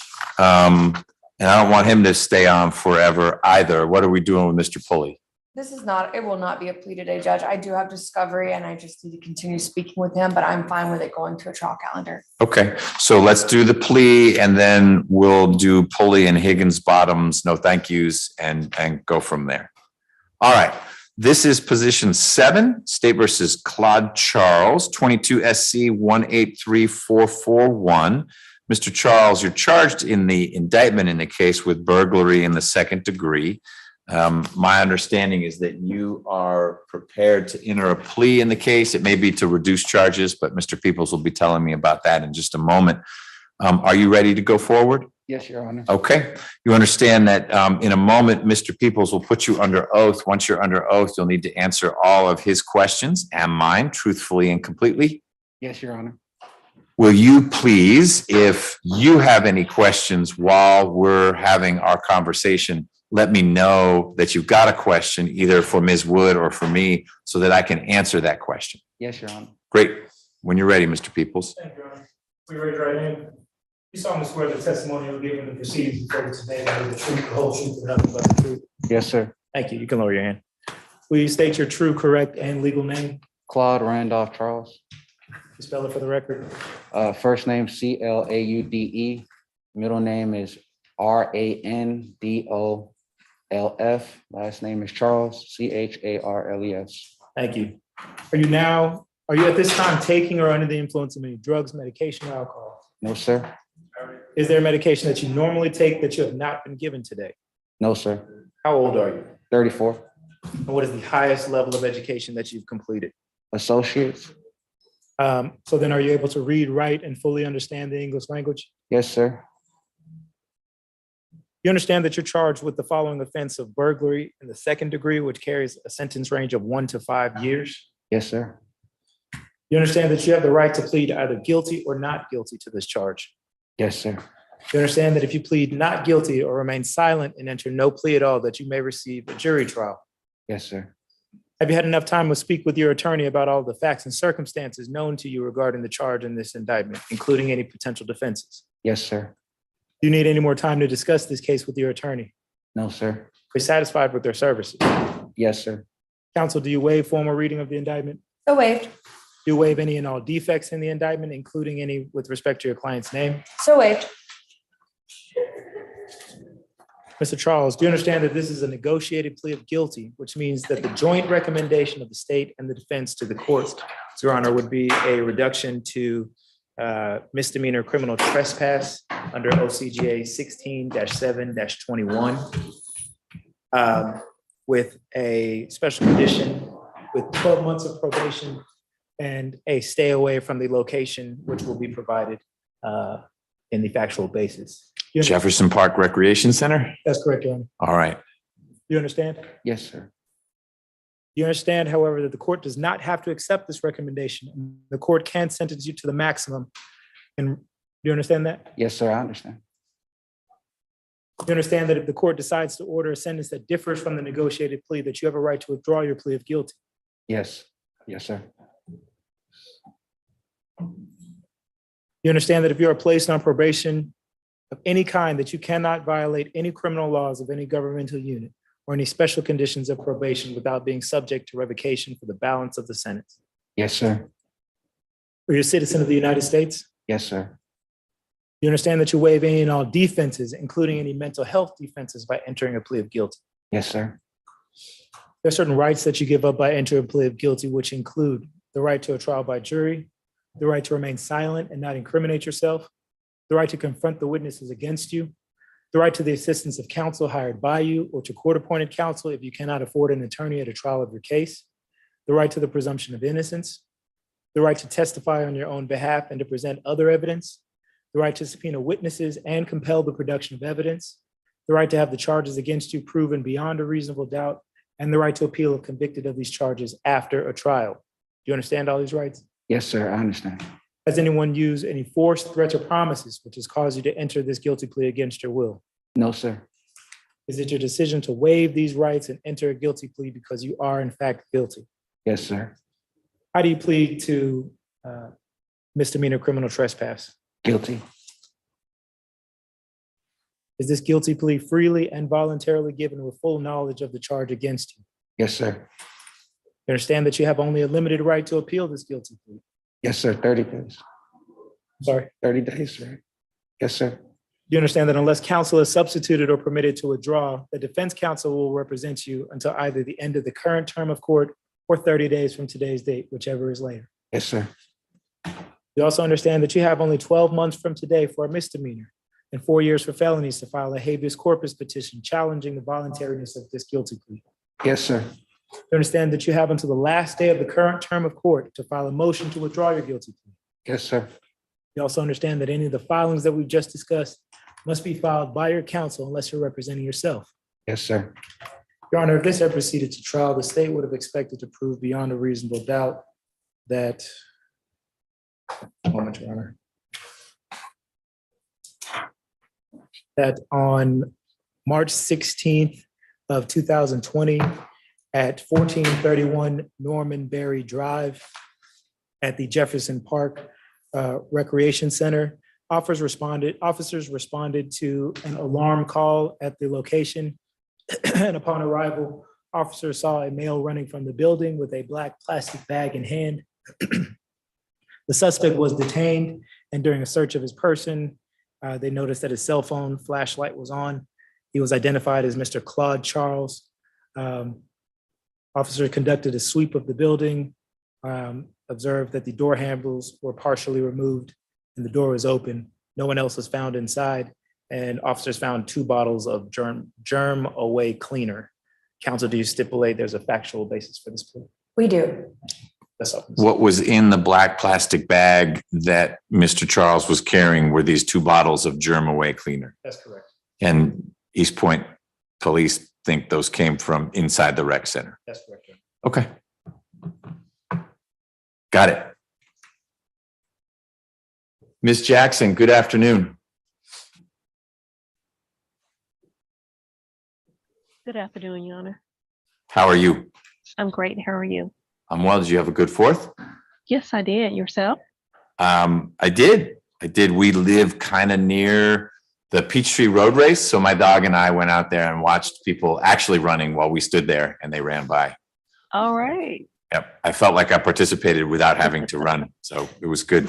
And I don't want him to stay on forever either. What are we doing with Mr. Pulley? It will not be a plea today, Judge. I do have discovery and I just need to continue speaking with him, but I'm fine with it going to a trial calendar. Okay, so let's do the plea and then we'll do Pulley and Higgins bottoms, no thank yous, and go from there. All right, this is position 7, State versus Claude Charles, 22 SC 183441. Mr. Charles, you're charged in the indictment in the case with burglary in the 2nd degree. My understanding is that you are prepared to enter a plea in the case. It may be to reduce charges, but Mr. Peoples will be telling me about that in just a moment. Are you ready to go forward? Yes, Your Honor. Okay. You understand that in a moment, Mr. Peoples will put you under oath. Once you're under oath, you'll need to answer all of his questions and mine truthfully and completely. Yes, Your Honor. Will you please, if you have any questions while we're having our conversation, let me know that you've got a question either for Ms. Wood or for me so that I can answer that question. Yes, Your Honor. Great. When you're ready, Mr. Peoples. Thank you, Your Honor. We raise your right hand. You solemnly swear the testimony you'll give in the proceedings before today are the truth, the whole truth, and nothing but the truth. Yes, sir. Thank you. You can lower your hand. Will you state your true, correct, and legal name? Claude Randolph Charles. Spell it for the record. First name CLAUDE. Middle name is RANDOLF. Last name is Charles, CHARLES. Thank you. Are you at this time taking or under the influence of any drugs, medication, or alcohol? No, sir. Is there a medication that you normally take that you have not been given today? No, sir. How old are you? 34. And what is the highest level of education that you've completed? Associates. So then are you able to read, write, and fully understand the English language? Yes, sir. You understand that you're charged with the following offense of burglary in the 2nd degree, which carries a sentence range of 1 to 5 years? Yes, sir. You understand that you have the right to plead either guilty or not guilty to this charge? Yes, sir. You understand that if you plead not guilty or remain silent and enter no plea at all, that you may receive a jury trial? Yes, sir. Have you had enough time to speak with your attorney about all the facts and circumstances known to you regarding the charge in this indictment, including any potential defenses? Yes, sir. Do you need any more time to discuss this case with your attorney? No, sir. Are you satisfied with their services? Yes, sir. Counsel, do you waive formal reading of the indictment? So waived. Do you waive any and all defects in the indictment, including any with respect to your client's name? So waived. Mr. Charles, do you understand that this is a negotiated plea of guilty, which means that the joint recommendation of the state and the defense to the court, Your Honor, would be a reduction to misdemeanor criminal trespass under OCGA 16-7-21 with a special condition with 12 months of probation and a stay away from the location, which will be provided in the factual basis. Jefferson Park Recreation Center? That's correct, Your Honor. All right. You understand? Yes, sir. You understand, however, that the court does not have to accept this recommendation. The court can sentence you to the maximum. And you understand that? Yes, sir. I understand. You understand that if the court decides to order a sentence that differs from the negotiated plea, that you have a right to withdraw your plea of guilty? Yes. Yes, sir. You understand that if you are placed on probation of any kind, that you cannot violate any criminal laws of any governmental unit or any special conditions of probation without being subject to revocation for the balance of the sentence? Yes, sir. Are you a citizen of the United States? Yes, sir. You understand that you waive any and all defenses, including any mental health defenses, by entering a plea of guilty? Yes, sir. There are certain rights that you give up by entering a plea of guilty, which include the right to a trial by jury, the right to remain silent and not incriminate yourself, the right to confront the witnesses against you, the right to the assistance of counsel hired by you or to court-appointed counsel if you cannot afford an attorney at a trial of your case, the right to the presumption of innocence, the right to testify on your own behalf and to present other evidence, the right to subpoena witnesses and compel the production of evidence, the right to have the charges against you proven beyond a reasonable doubt, and the right to appeal if convicted of these charges after a trial. Do you understand all these rights? Yes, sir, I understand. Has anyone used any force, threats, or promises which has caused you to enter this guilty plea against your will? No, sir. Is it your decision to waive these rights and enter a guilty plea because you are in fact guilty? Yes, sir. How do you plead to misdemeanor criminal trespass? Guilty. Is this guilty plea freely and voluntarily given with full knowledge of the charge against you? Yes, sir. You understand that you have only a limited right to appeal this guilty plea? Yes, sir. 30 days. Sorry? 30 days, sir. Yes, sir. You understand that unless counsel is substituted or permitted to withdraw, the defense counsel will represent you until either the end of the current term of court or 30 days from today's date, whichever is later. Yes, sir. You also understand that you have only 12 months from today for a misdemeanor and 4 years for felonies to file a habeas corpus petition challenging the voluntariness of this guilty plea. Yes, sir. You understand that you have until the last day of the current term of court to file a motion to withdraw your guilty plea. Yes, sir. You also understand that any of the filings that we've just discussed must be filed by your counsel unless you're representing yourself. Yes, sir. Your Honor, if this had proceeded to trial, the state would have expected to prove beyond a reasonable doubt that, moment, Your Honor, that on March 16th of 2020 at 1431 Norman Berry Drive at the Jefferson Park Recreation Center, officers responded to an alarm call at the location. And upon arrival, officers saw a male running from the building with a black plastic bag in hand. The suspect was detained, and during a search of his person, they noticed that his cell phone flashlight was on. He was identified as Mr. Claude Charles. Officers conducted a sweep of the building, observed that the door handles were partially removed and the door was open. No one else was found inside, and officers found 2 bottles of germ away cleaner. Counsel, do you stipulate there's a factual basis for this plea? We do. That's all. What was in the black plastic bag that Mr. Charles was carrying were these 2 bottles of germ away cleaner? That's correct. And East Point police think those came from inside the rec center? That's correct. Yeah. Okay. Got it. Ms. Jackson, good afternoon. Good afternoon, Your Honor. How are you? I'm great. How are you? I'm well. Did you have a good 4th? Yes, I did. Yourself? I did. We live kind of near the Peachtree Road Race. So my dog and I went out there and watched people actually running while we stood there and they ran by. All right. Yep. I felt like I participated without having to run. So it was good.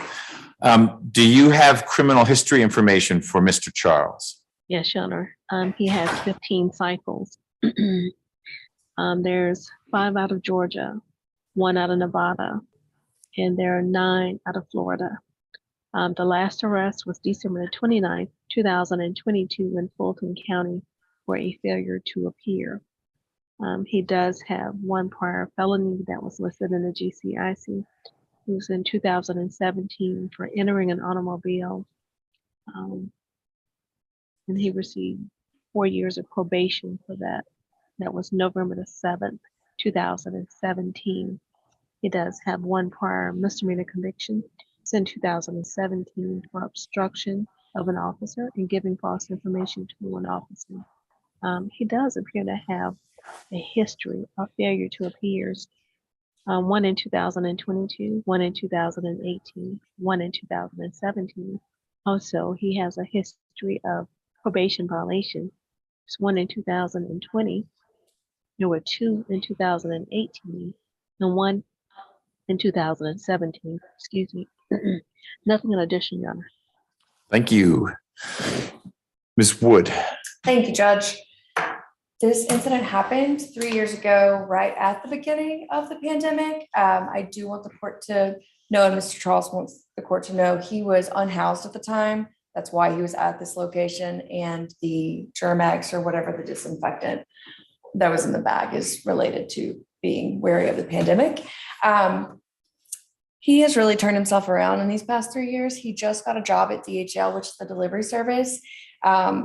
Do you have criminal history information for Mr. Charles? Yes, Your Honor. He has 15 cycles. There's 5 out of Georgia, 1 out of Nevada, and there are 9 out of Florida. The last arrest was December 29th, 2022 in Fulton County for a failure to appear. He does have 1 prior felony that was listed in the GCIC. It was in 2017 for entering an automobile. And he received 4 years of probation for that. That was November 7th, 2017. He does have 1 prior misdemeanor conviction. It's in 2017 for obstruction of an officer and giving false information to an officer. He does appear to have a history of failure to appear. 1 in 2022, 1 in 2018, 1 in 2017. Also, he has a history of probation violation. It's 1 in 2020. There were 2 in 2018 and 1 in 2017. Excuse me. Nothing in addition, Your Honor. Thank you. Ms. Wood. Thank you, Judge. This incident happened 3 years ago, right at the beginning of the pandemic. I do want the court to know, and Mr. Charles wants the court to know, he was unhoused at the time. That's why he was at this location, and the Germ-X or whatever the disinfectant that was in the bag is related to being wary of the pandemic. He has really turned himself around in these past 3 years. He just got a job at DHL, which is the delivery service.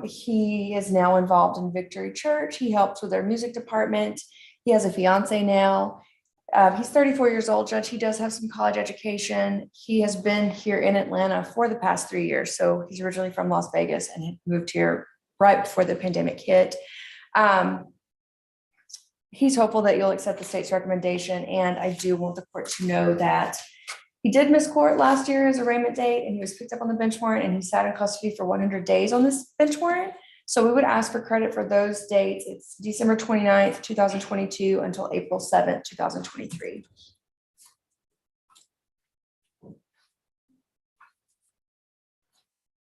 He is now involved in Victory Church. He helps with their music department. He has a fiance now. He's 34 years old, Judge. He does have some college education. He has been here in Atlanta for the past 3 years. So he's originally from Las Vegas and he moved here right before the pandemic hit. He's hopeful that you'll accept the state's recommendation. And I do want the court to know that he did miss court last year, his arraignment date, and he was picked up on the bench warrant and he sat in custody for 100 days on this bench warrant. So we would ask for credit for those dates. It's December 29th, 2022 until April 7th, 2023.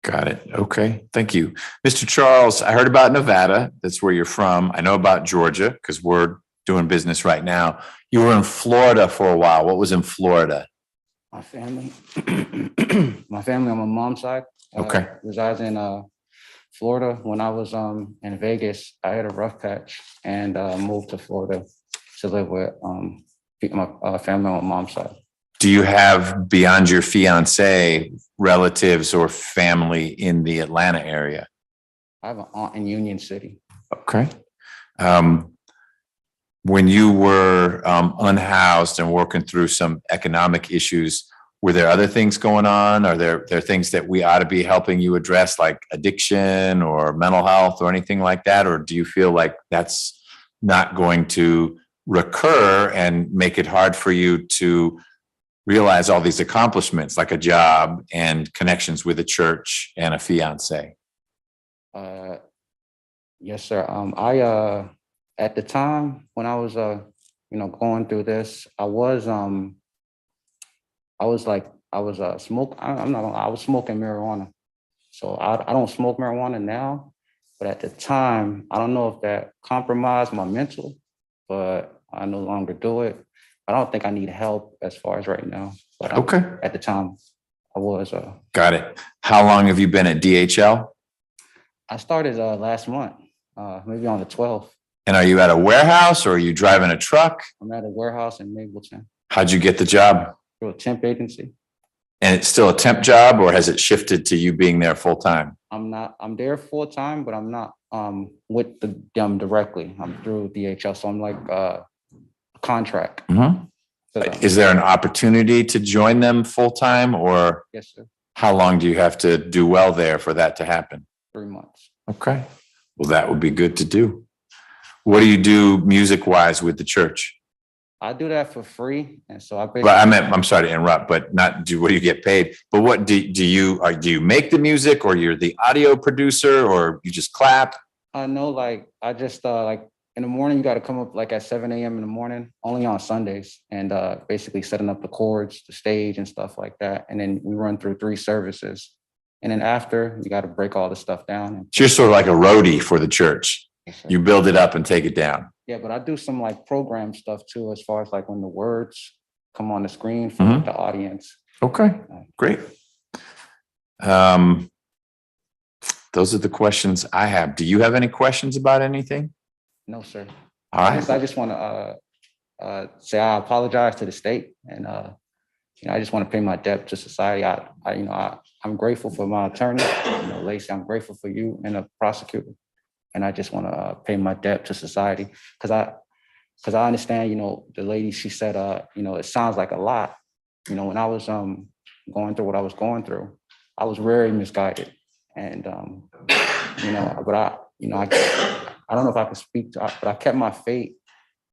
Got it. Okay, thank you. Mr. Charles, I heard about Nevada. That's where you're from. I know about Georgia because we're doing business right now. You were in Florida for a while. What was in Florida? My family, my family on my mom's side. Okay. Resides in Florida. When I was in Vegas, I had a rough patch and moved to Florida to live with my family on my mom's side. Do you have, beyond your fiance, relatives or family in the Atlanta area? I have an aunt in Union City. Okay. When you were unhoused and working through some economic issues, were there other things going on? Are there things that we ought to be helping you address, like addiction or mental health or anything like that? Or do you feel like that's not going to recur and make it hard for you to realize all these accomplishments, like a job and connections with a church and a fiance? Yes, sir. I at the time when I was going through this, I was smoking. I was smoking marijuana. So I don't smoke marijuana now, but at the time, I don't know if that compromised my mental, but I no longer do it. I don't think I need help as far as right now. But okay. At the time, I was. Got it. How long have you been at DHL? I started last month, maybe on the 12th. And are you at a warehouse or are you driving a truck? I'm at a warehouse in Mableton. How'd you get the job? Through a temp agency. And it's still a temp job, or has it shifted to you being there full time? I'm there full time, but I'm not with them directly. I'm through DHL, so I'm like contract. Mm-hmm. Is there an opportunity to join them full time, or yes, sir. How long do you have to do well there for that to happen? 3 months. Okay. Well, that would be good to do. What do you do music wise with the church? I do that for free, and so I. But I'm sorry to interrupt, but not do what do you get paid? But what do you make the music, or you're the audio producer, or you just clap? No, like I just like in the morning you got to come up like at 7 a.m. in the morning, only on Sundays, and basically setting up the chords, the stage, and stuff like that. And then we run through 3 services, and then after you got to break all the stuff down. So you're sort of like a roadie for the church. Yes, you build it up and take it down. Yeah, but I do some like program stuff too, as far as like when the words come on the screen for the audience. Okay, great. Those are the questions I have. Do you have any questions about anything? No, sir. All right. I just want to say I apologize to the state, and I just want to pay my debt to society. I'm grateful for my attorney, Lacey. I'm grateful for you and the prosecutor. And I just want to pay my debt to society because I understand, the lady, she said, it sounds like a lot. When I was going through what I was going through, I was very misguided. And, but I don't know if I can speak to, but I kept my faith,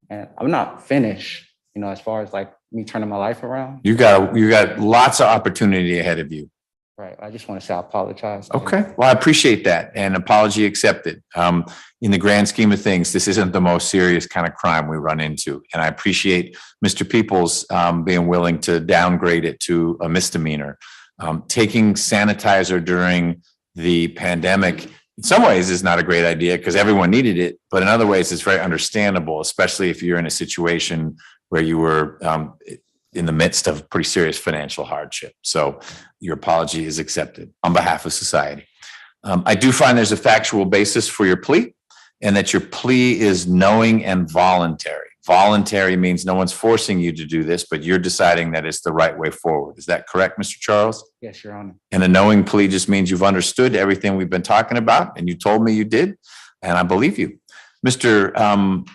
and I'm not finished, as far as like me turning my life around. You got lots of opportunity ahead of you. Right. I just want to say I apologize. Okay. Well, I appreciate that, and apology accepted. In the grand scheme of things, this isn't the most serious kind of crime we run into. And I appreciate Mr. Peoples being willing to downgrade it to a misdemeanor. Taking sanitizer during the pandemic, in some ways, is not a great idea because everyone needed it. But in other ways, it's very understandable, especially if you're in a situation where you were in the midst of pretty serious financial hardship. So your apology is accepted on behalf of society. I do find there's a factual basis for your plea, and that your plea is knowing and voluntary. voluntary means no one's forcing you to do this, but you're deciding that it's the right way forward. Is that correct, Mr. Charles? Yes, Your Honor. And a knowing plea just means you've understood everything we've been talking about, and you told me you did, and I believe you. Mr.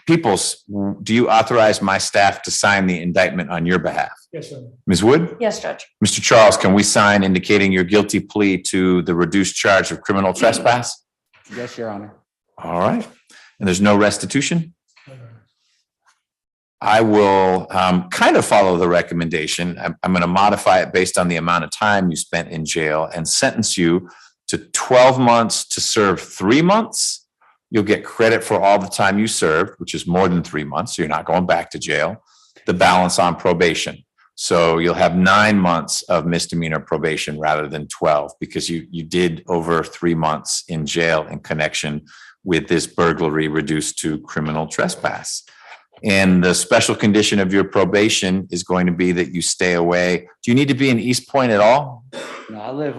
Peoples, do you authorize my staff to sign the indictment on your behalf? Yes, sir. Ms. Wood? Yes, Judge. Mr. Charles, can we sign indicating your guilty plea to the reduced charge of criminal trespass? Yes, Your Honor. All right. And there's no restitution? I will kind of follow the recommendation. I'm going to modify it based on the amount of time you spent in jail and sentence you to 12 months to serve 3 months. You'll get credit for all the time you served, which is more than 3 months. So you're not going back to jail. The balance on probation. So you'll have 9 months of misdemeanor probation rather than 12 because you did over 3 months in jail in connection with this burglary reduced to criminal trespass. And the special condition of your probation is going to be that you stay away. Do you need to be in East Point at all? No, I live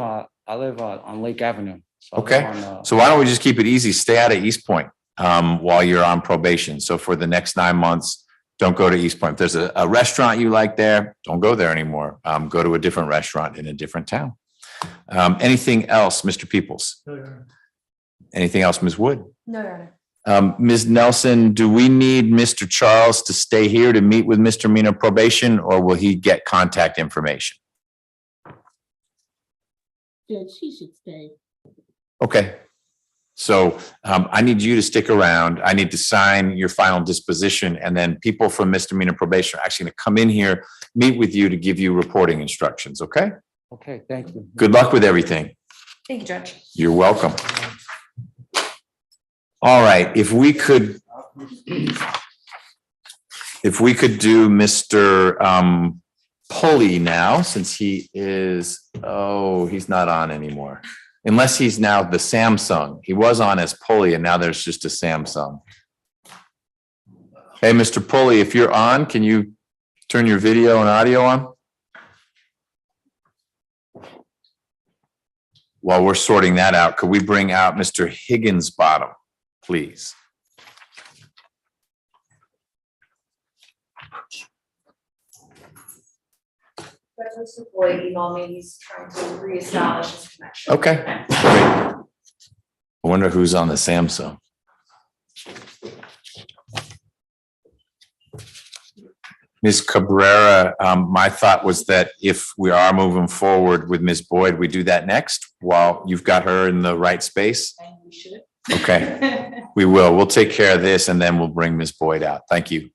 on Lake Avenue. So I live Okay, on, so why don't we just keep it easy? Stay out of East Point while you're on probation. So for the next 9 months, don't go to East Point. If there's a restaurant you like there, don't go there anymore. Go to a different restaurant in a different town. Anything else, Mr. Peoples? No, Your Honor. Anything else, Ms. Wood? No, Your Honor. Ms. Nelson, do we need Mr. Charles to stay here to meet with misdemeanor probation, or will he get contact information? Judge, he should stay. Okay. So I need you to stick around. I need to sign your final disposition, and then people from misdemeanor probation are actually going to come in here, meet with you to give you reporting instructions, okay? Okay, thank you. Good luck with everything. Thank you, Judge. You're welcome. All right, if we could do Mr. Pulley now, since he is, he's not on anymore. Unless he's now the Samsung. He was on as Pulley and now there's just a Samsung. Hey, Mr. Pulley, if you're on, can you turn your video and audio on? While we're sorting that out, could we bring out Mr. Higginsbottom, please? Mr. Floyd emailed me, he's trying to reestablish his connection. Okay, great. I wonder who's on the Samsung. Ms. Cabrera, my thought was that if we are moving forward with Ms. Boyd, we do that next while you've got her in the right space. We should. Okay, we will. We'll take care of this and then we'll bring Ms. Boyd out. Thank you.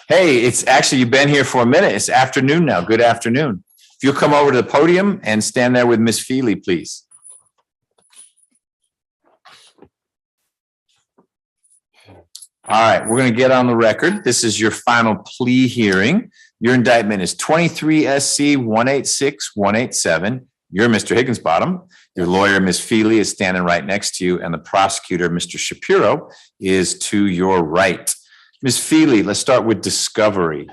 Hey, it's actually, you've been here for a minute. It's afternoon now. Good afternoon. If you'll come over to the podium and stand there with Ms. Feely, please. All right, we're going to get on the record. This is your final plea hearing. Your indictment is 23 SC 186187. You're Mr. Higginsbottom. Your lawyer, Ms. Feely, is standing right next to you, and the prosecutor, Mr. Shapiro, is to your right. Ms. Feely, let's start with discovery.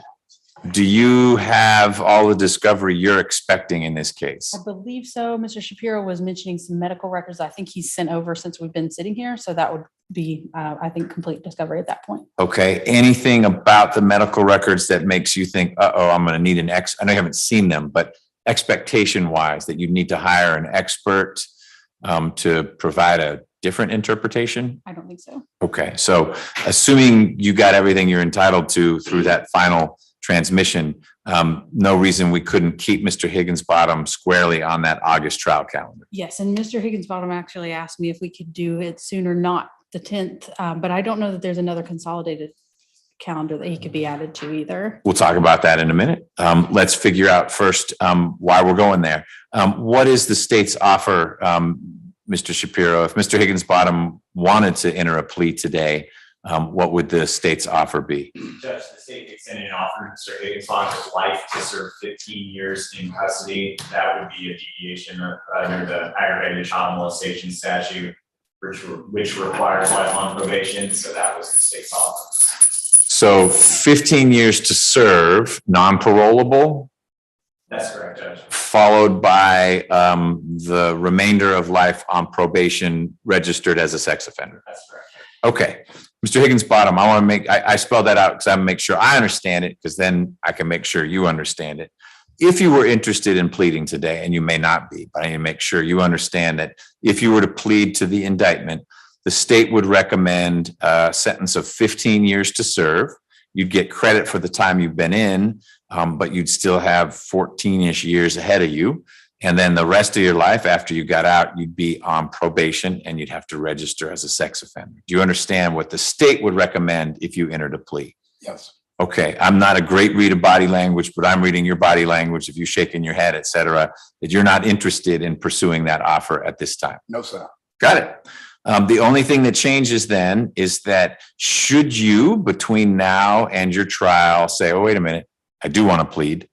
Do you have all the discovery you're expecting in this case? I believe so. Mr. Shapiro was mentioning some medical records I think he's sent over since we've been sitting here. So that would be, I think, complete discovery at that point. Okay, anything about the medical records that makes you think, uh-oh, I'm going to need I know you haven't seen them, but expectation wise that you need to hire an expert to provide a different interpretation? I don't think so. Okay, so assuming you got everything you're entitled to through that final transmission, no reason we couldn't keep Mr. Higginsbottom squarely on that August trial calendar. Yes, and Mr. Higginsbottom actually asked me if we could do it sooner, not the 10th, but I don't know that there's another consolidated calendar that he could be added to either. We'll talk about that in a minute. Let's figure out first why we're going there. What is the state's offer, Mr. Shapiro? If Mr. Higginsbottom wanted to enter a plea today, what would the state's offer be? Judge, the state extended an offer to Mr. Higginsbottom's life to serve 15 years in custody. That would be a deviation under the aggravated child molestation statute, which requires lifelong probation. So that was the state's offer. So 15 years to serve, non-parolable? That's correct, Judge. Followed by the remainder of life on probation, registered as a sex offender. That's correct. Okay, Mr. Higginsbottom, I want to make, I spelled that out because I want to make sure I understand it, because then I can make sure you understand it. If you were interested in pleading today, and you may not be, but I need to make sure you understand that if you were to plead to the indictment, the state would recommend a sentence of 15 years to serve. You'd get credit for the time you've been in, but you'd still have 14-ish years ahead of you. And then the rest of your life after you got out, you'd be on probation and you'd have to register as a sex offender. Do you understand what the state would recommend if you entered a plea? Yes. Okay, I'm not a great reader of body language, but I'm reading your body language, if you're shaking your head, et cetera, that you're not interested in pursuing that offer at this time. No, sir. Got it. The only thing that changes then is that should you, between now and your trial, say, oh, wait a minute, I do want to plead.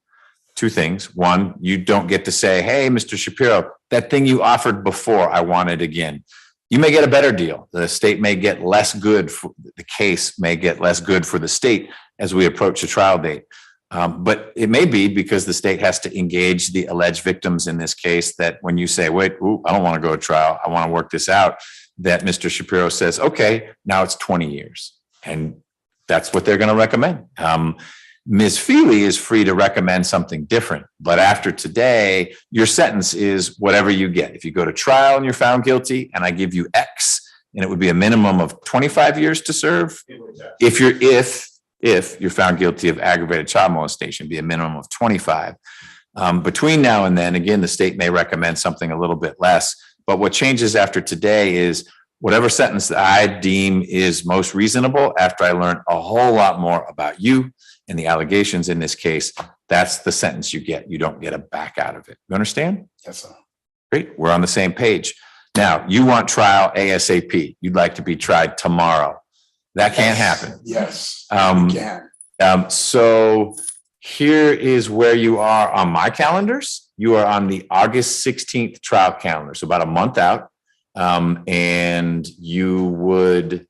Two things. One, you don't get to say, hey, Mr. Shapiro, that thing you offered before, I want it again. You may get a better deal. The state may get less good, the case may get less good for the state as we approach a trial date. But it may be because the state has to engage the alleged victims in this case, that when you say, wait, I don't want to go to trial, I want to work this out, that Mr. Shapiro says, okay, now it's 20 years. And that's what they're going to recommend. Ms. Feely is free to recommend something different, but after today, your sentence is whatever you get. If you go to trial and you're found guilty and I give you X, and it would be a minimum of 25 years to serve. If you're found guilty of aggravated child molestation, be a minimum of 25. Between now and then, again, the state may recommend something a little bit less, but what changes after today is whatever sentence that I deem is most reasonable after I learn a whole lot more about you and the allegations in this case, that's the sentence you get. You don't get a back out of it. You understand? Yes, sir. Great. We're on the same page. Now, you want trial ASAP. You'd like to be tried tomorrow. That can't happen. Yes. So here is where you are on my calendars. You are on the August 16th trial calendar, so about a month out. And you would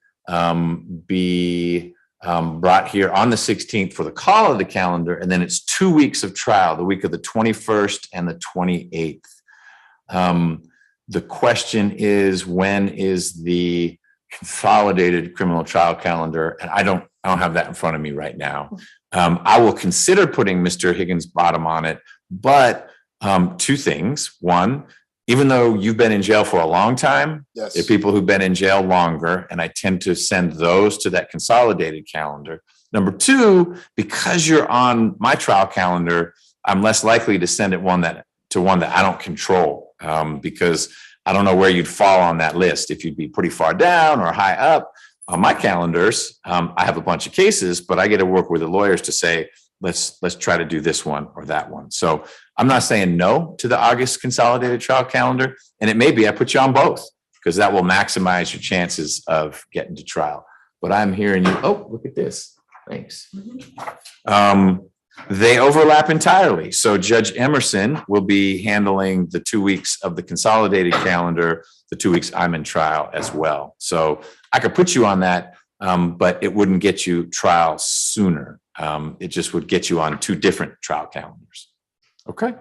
be brought here on the 16th for the call of the calendar, and then it's 2 weeks of trial, the week of the 21st and the 28th. The question is, when is the consolidated criminal trial calendar? And I don't have that in front of me right now. I will consider putting Mr. Higginsbottom on it, but two things. One, even though you've been in jail for a long time, yes, there are people who've been in jail longer, and I tend to send those to that consolidated calendar. Number two, because you're on my trial calendar, I'm less likely to send it one that I don't control, because I don't know where you'd fall on that list. If you'd be pretty far down or high up on my calendars, I have a bunch of cases, but I get to work with the lawyers to say, let's try to do this one or that one. So I'm not saying no to the August consolidated trial calendar, and it may be I put you on both because that will maximize your chances of getting to trial. But I'm hearing you, oh, look at this. Thanks. They overlap entirely. So Judge Emerson will be handling the 2 weeks of the consolidated calendar, the 2 weeks I'm in trial as well. So I could put you on that, but it wouldn't get you trial sooner. It just would get you on two different trial calendars. Okay.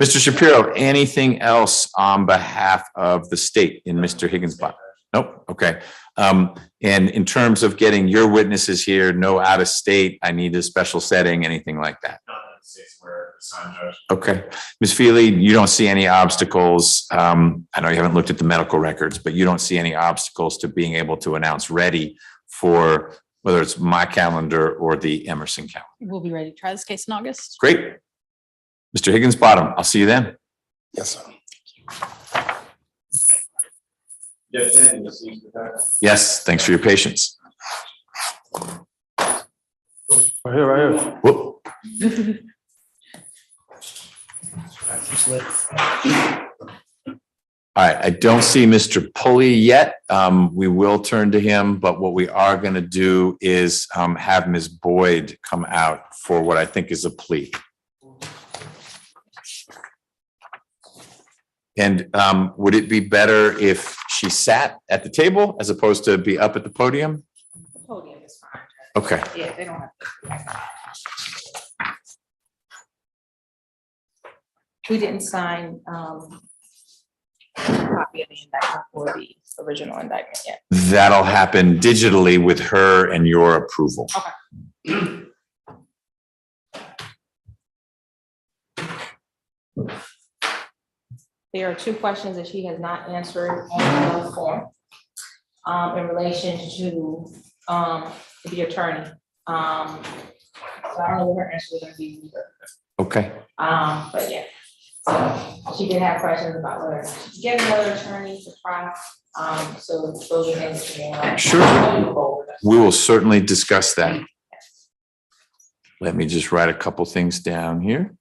Mr. Shapiro, anything else on behalf of the state in Mr. Higginsbottom? Nope. Okay. And in terms of getting your witnesses here, no out of state, I need a special setting, anything like that. Not in the states where it's on, Judge. Okay. Ms. Feely, you don't see any obstacles. I know you haven't looked at the medical records, but you don't see any obstacles to being able to announce ready for whether it's my calendar or the Emerson calendar. We'll be ready to try this case in August. Great. Mr. Higginsbottom, I'll see you then. Yes, sir. Yes, thanks for your patience. Right here. Whoop. All right, I don't see Mr. Pulley yet. We will turn to him, but what we are going to do is have Ms. Boyd come out for what I think is a plea. And would it be better if she sat at the table as opposed to be up at the podium? The podium is fine. Okay. Yeah, they don't have to. we didn't sign a copy of the indictment or the original indictment yet. That'll happen digitally with her and your approval. Okay. There are two questions that she has not answered on the form in relation to the attorney. So I don't know what her answer is gonna be either. Okay. But yeah, so she did have questions about whether she could get another attorney to try. So those are things that Sure. We will certainly discuss that. Let me just write a couple things down here.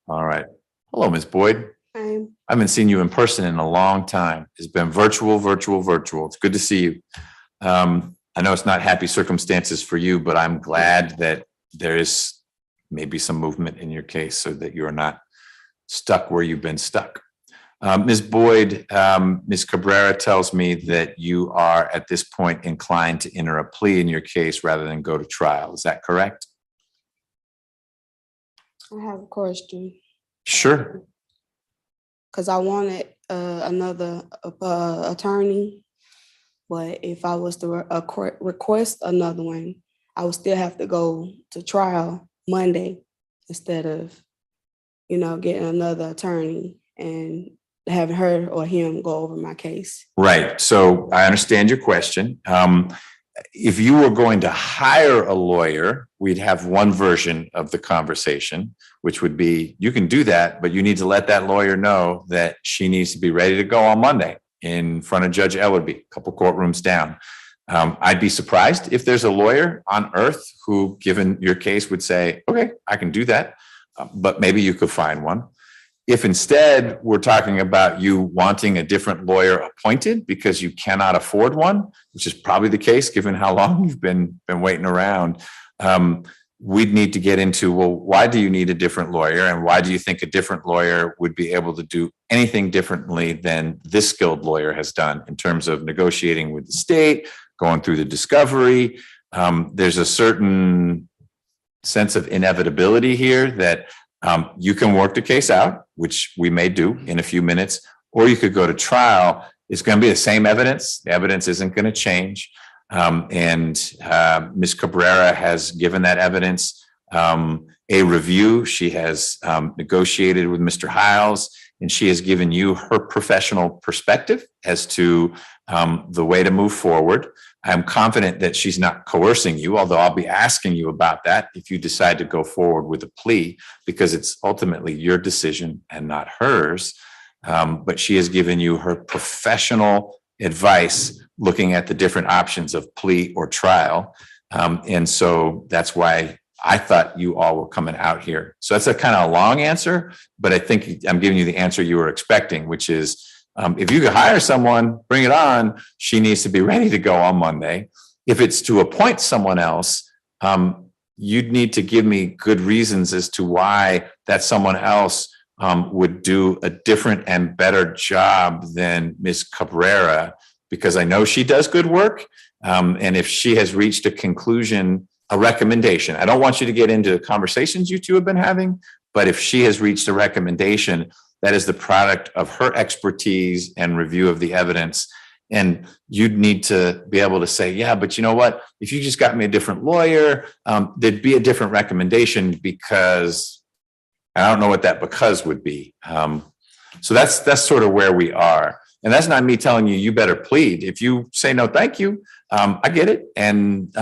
All right. Hello, Ms. Boyd. Hi. I haven't seen you in person in a long time. It's been virtual. It's good to see you. I know it's not happy circumstances for you, but I'm glad that there is maybe some movement in your case so that you're not stuck where you've been stuck. Ms. Boyd, Ms. Cabrera tells me that you are at this point inclined to enter a plea in your case rather than go to trial. Is that correct? I have a question. Sure. Because I wanted another attorney, but if I was to request another one, I would still have to go to trial Monday instead of, getting another attorney and having her or him go over my case. Right. So I understand your question. If you were going to hire a lawyer, we'd have one version of the conversation, which would be, you can do that, but you need to let that lawyer know that she needs to be ready to go on Monday in front of Judge Ellerby, a couple courtrooms down. I'd be surprised if there's a lawyer on earth who, given your case, would say, okay, I can do that, but maybe you could find one. If instead we're talking about you wanting a different lawyer appointed because you cannot afford one, which is probably the case given how long you've been waiting around, we'd need to get into, well, why do you need a different lawyer, and why do you think a different lawyer would be able to do anything differently than this skilled lawyer has done in terms of negotiating with the state, going through the discovery? There's a certain sense of inevitability here that you can work the case out, which we may do in a few minutes, or you could go to trial. It's going to be the same evidence. The evidence isn't going to change. Ms. Cabrera has given that evidence a review. She has negotiated with Mr. Hiles, and she has given you her professional perspective as to the way to move forward. I'm confident that she's not coercing you, although I'll be asking you about that if you decide to go forward with a plea, because it's ultimately your decision and not hers. But she has given you her professional advice looking at the different options of plea or trial. And so that's why I thought you all were coming out here. So that's a kind of a long answer, but I think I'm giving you the answer you were expecting, which is, if you could hire someone, bring it on. She needs to be ready to go on Monday. If it's to appoint someone else, you'd need to give me good reasons as to why that someone else would do a different and better job than Ms. Cabrera, because I know she does good work. And if she has reached a conclusion, a recommendation, I don't want you to get into conversations you two have been having, but if she has reached a recommendation, that is the product of her expertise and review of the evidence. And you'd need to be able to say, yeah, but you know what? If you just got me a different lawyer, there'd be a different recommendation, because I don't know what that because would be. So that's sort of where we are. And that's not me telling you, you better plead. If you say, no, thank you, I get it. And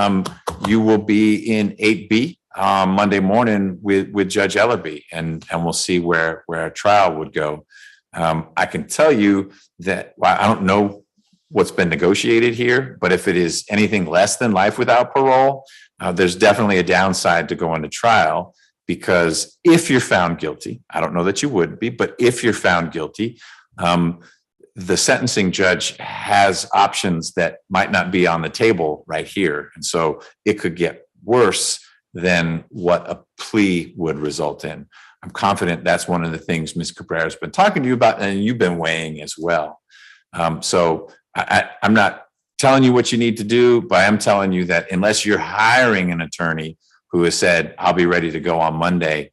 you will be in 8B Monday morning with Judge Ellerby, and we'll see where a trial would go. I can tell you that, well, I don't know what's been negotiated here, but if it is anything less than life without parole, there's definitely a downside to going to trial, because if you're found guilty, I don't know that you would be, but if you're found guilty, the sentencing judge has options that might not be on the table right here. And so it could get worse than what a plea would result in. I'm confident that's one of the things Ms. Cabrera has been talking to you about, and you've been weighing as well. So I'm not telling you what you need to do, but I'm telling you that unless you're hiring an attorney who has said, I'll be ready to go on Monday,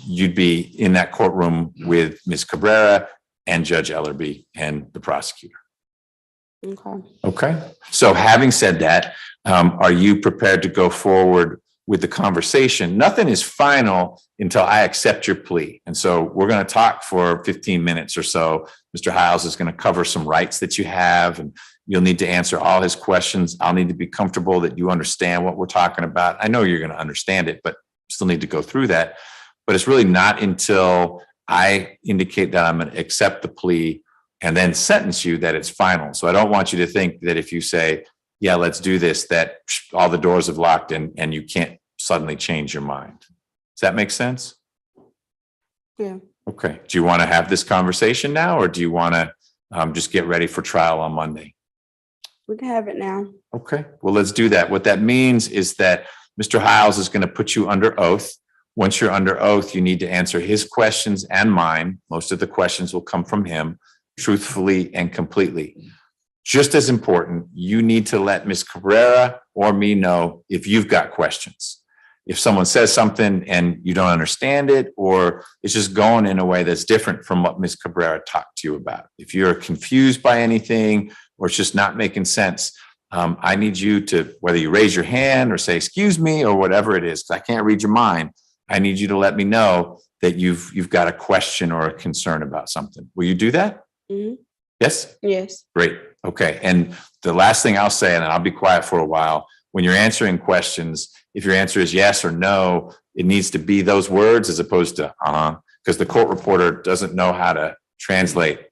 you'd be in that courtroom with Ms. Cabrera and Judge Ellerby and the prosecutor. Okay. Okay. So having said that, are you prepared to go forward with the conversation? Nothing is final until I accept your plea. And so we're going to talk for 15 minutes or so. Mr. Hiles is going to cover some rights that you have, and you'll need to answer all his questions. I'll need to be comfortable that you understand what we're talking about. I know you're going to understand it, but still need to go through that. But it's really not until I indicate that I'm going to accept the plea and then sentence you that it's final. So I don't want you to think that if you say, yeah, let's do this, that all the doors have locked and you can't suddenly change your mind. Does that make sense? Yeah. Okay. Do you want to have this conversation now, or do you want to just get ready for trial on Monday? We can have it now. Okay. Well, let's do that. What that means is that Mr. Hiles is going to put you under oath. Once you're under oath, you need to answer his questions and mine. Most of the questions will come from him, truthfully and completely. Just as important, you need to let Ms. Cabrera or me know if you've got questions. If someone says something and you don't understand it, or it's just going in a way that's different from what Ms. Cabrera talked to you about. If you're confused by anything or it's just not making sense, I need you to, whether you raise your hand or say, excuse me, or whatever it is, because I can't read your mind, I need you to let me know that you've got a question or a concern about something. Will you do that? Mhm. Yes? Yes. Great. Okay. And the last thing I'll say, and then I'll be quiet for a while, when you're answering questions, if your answer is yes or no, it needs to be those words as opposed to because the court reporter doesn't know how to translate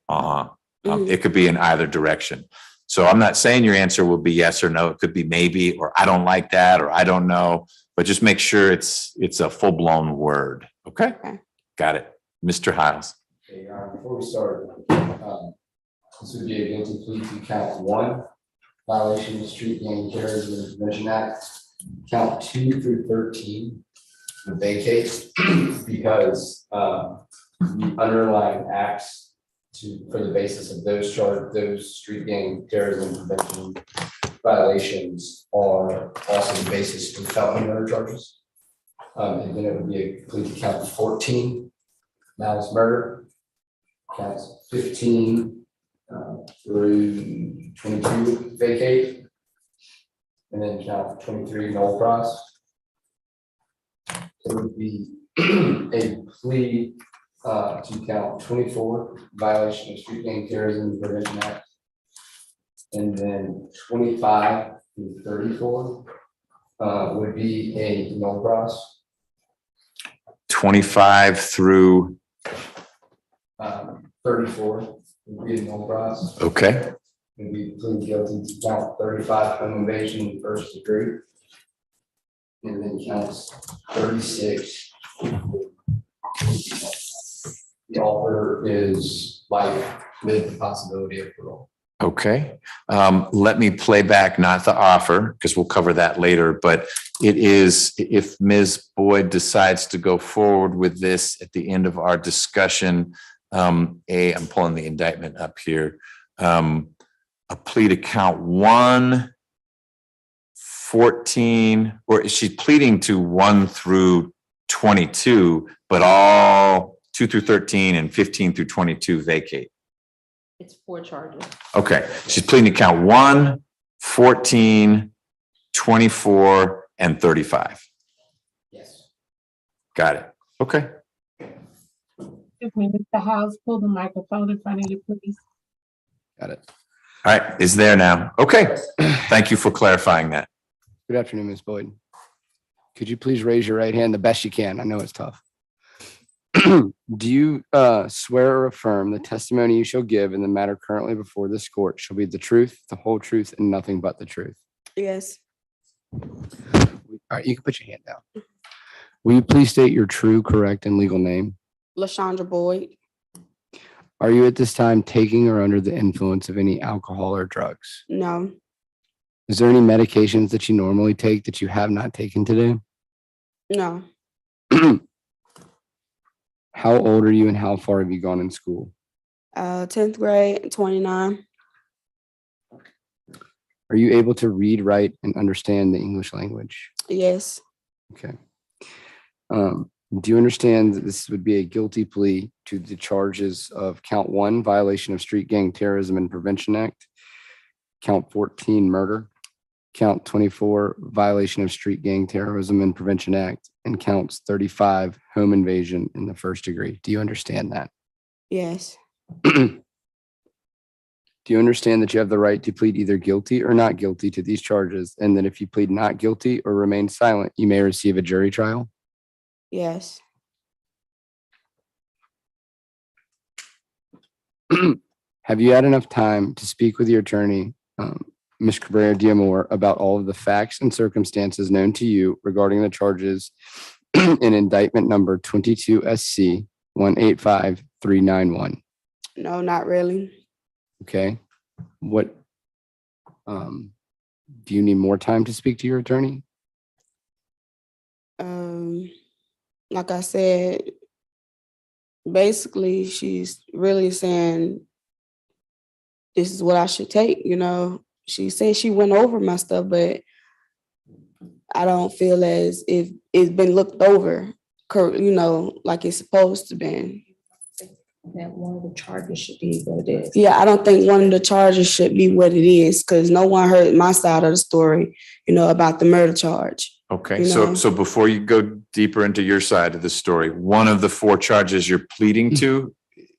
It could be in either direction. So I'm not saying your answer will be yes or no. It could be maybe, or I don't like that, or I don't know, but just make sure it's a full-blown word. Okay? Got it. Mr. Hiles. Okay, Your Honor, before we start, this would be a guilty plea to count 1, violation of the Street Gang Terrorism and Prevention Act. Count 2 through 13 would vacate because the underlying acts for the basis of those street gang terrorism and prevention violations are also the basis for felony murder charges. And then it would be a plea to count 14, malice murder, counts 15 through 22 vacate, and then count 23 null cross. It would be a plea to count 24, violation of Street Gang Terrorism and Prevention Act, and then 25 through 34 would be a null cross. 25 through 34 would be a null cross. Okay. Would be plead guilty to count 35 home invasion first degree, and then counts 36. The offer is life with the possibility of parole. Okay. Let me play back, not the offer, because we'll cover that later, but it is, if Ms. Boyd decides to go forward with this at the end of our discussion, I'm pulling the indictment up here, a plea to count 1, 14, or is she pleading to 1 through 22, but all 2 through 13 and 15 through 22 vacate? It's 4 charges. Okay, she's pleading to count 1, 14, 24, and 35. Yes. Got it. Okay. Excuse me, Mr. House, pull the microphone in front of you, please. Got it. All right, it's there now. Okay, thank you for clarifying that. Good afternoon, Ms. Boyd. Could you please raise your right hand the best you can? I know it's tough. Do you swear or affirm the testimony you shall give in the matter currently before this court shall be the truth, the whole truth, and nothing but the truth? Yes. All right, you can put your hand down. Will you please state your true, correct, and legal name? LaShondra Boyd. Are you at this time taking or under the influence of any alcohol or drugs? No. Is there any medications that you normally take that you have not taken today? No. How old are you and how far have you gone in school? 10th grade, 29. Are you able to read, write, and understand the English language? Yes. Okay. Do you understand that this would be a guilty plea to the charges of count 1, violation of Street Gang Terrorism and Prevention Act, count 14, murder, count 24, violation of Street Gang Terrorism and Prevention Act, and counts 35, home invasion in the first degree? Do you understand that? Yes. Do you understand that you have the right to plead either guilty or not guilty to these charges, and that if you plead not guilty or remain silent, you may receive a jury trial? Yes. Have you had enough time to speak with your attorney, Ms. Cabrera Diamore, about all of the facts and circumstances known to you regarding the charges in indictment number 22 SC 185391? No, not really. Okay. What, do you need more time to speak to your attorney? Like I said, basically she's really saying this is what I should take, you know. She said she went over my stuff, but I don't feel as if it's been looked over, you know, like it's supposed to be. That one of the charges should be what it is. Yeah, I don't think one of the charges should be what it is, because no one heard my side of the story, you know, about the murder charge. Okay, You so know? so before you go deeper into your side of the story, one of the 4 charges you're pleading to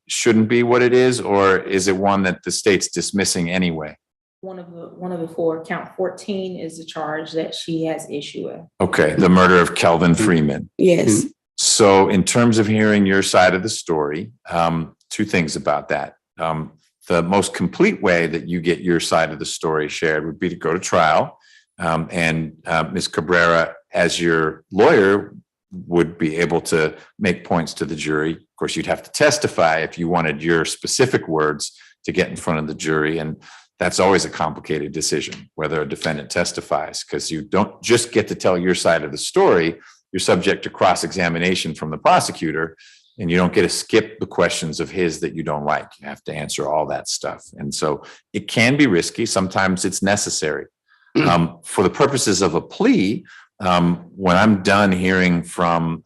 shouldn't be what it is, or is it one that the state's dismissing anyway? One of the 4, count 14 is the charge that she has issue with. Okay, the murder of Kelvin Freeman. Yes. So in terms of hearing your side of the story, 2 things about that. The most complete way that you get your side of the story shared would be to go to trial. And Ms. Cabrera, as your lawyer, would be able to make points to the jury. Of course, you'd have to testify if you wanted your specific words to get in front of the jury. And that's always a complicated decision, whether a defendant testifies, because you don't just get to tell your side of the story. You're subject to cross-examination from the prosecutor, and you don't get to skip the questions of his that you don't like. You have to answer all that stuff. And so it can be risky. Sometimes it's necessary. For the purposes of a plea, when I'm done hearing from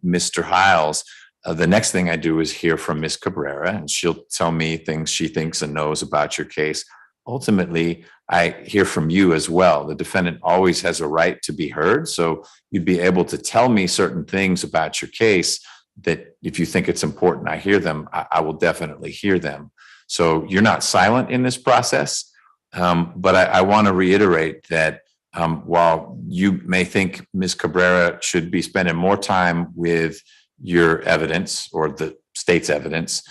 Mr. Hiles, the next thing I do is hear from Ms. Cabrera, and she'll tell me things she thinks and knows about your case. Ultimately, I hear from you as well. The defendant always has a right to be heard. So you'd be able to tell me certain things about your case that if you think it's important, I hear them, I will definitely hear them. So you're not silent in this process. But I want to reiterate that while you may think Ms. Cabrera should be spending more time with your evidence or the state's evidence,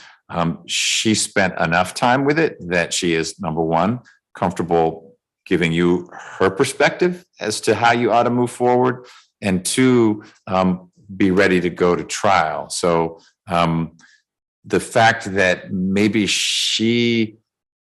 she spent enough time with it that she is, number one, comfortable giving you her perspective as to how you ought to move forward, and 2, be ready to go to trial. So the fact that maybe she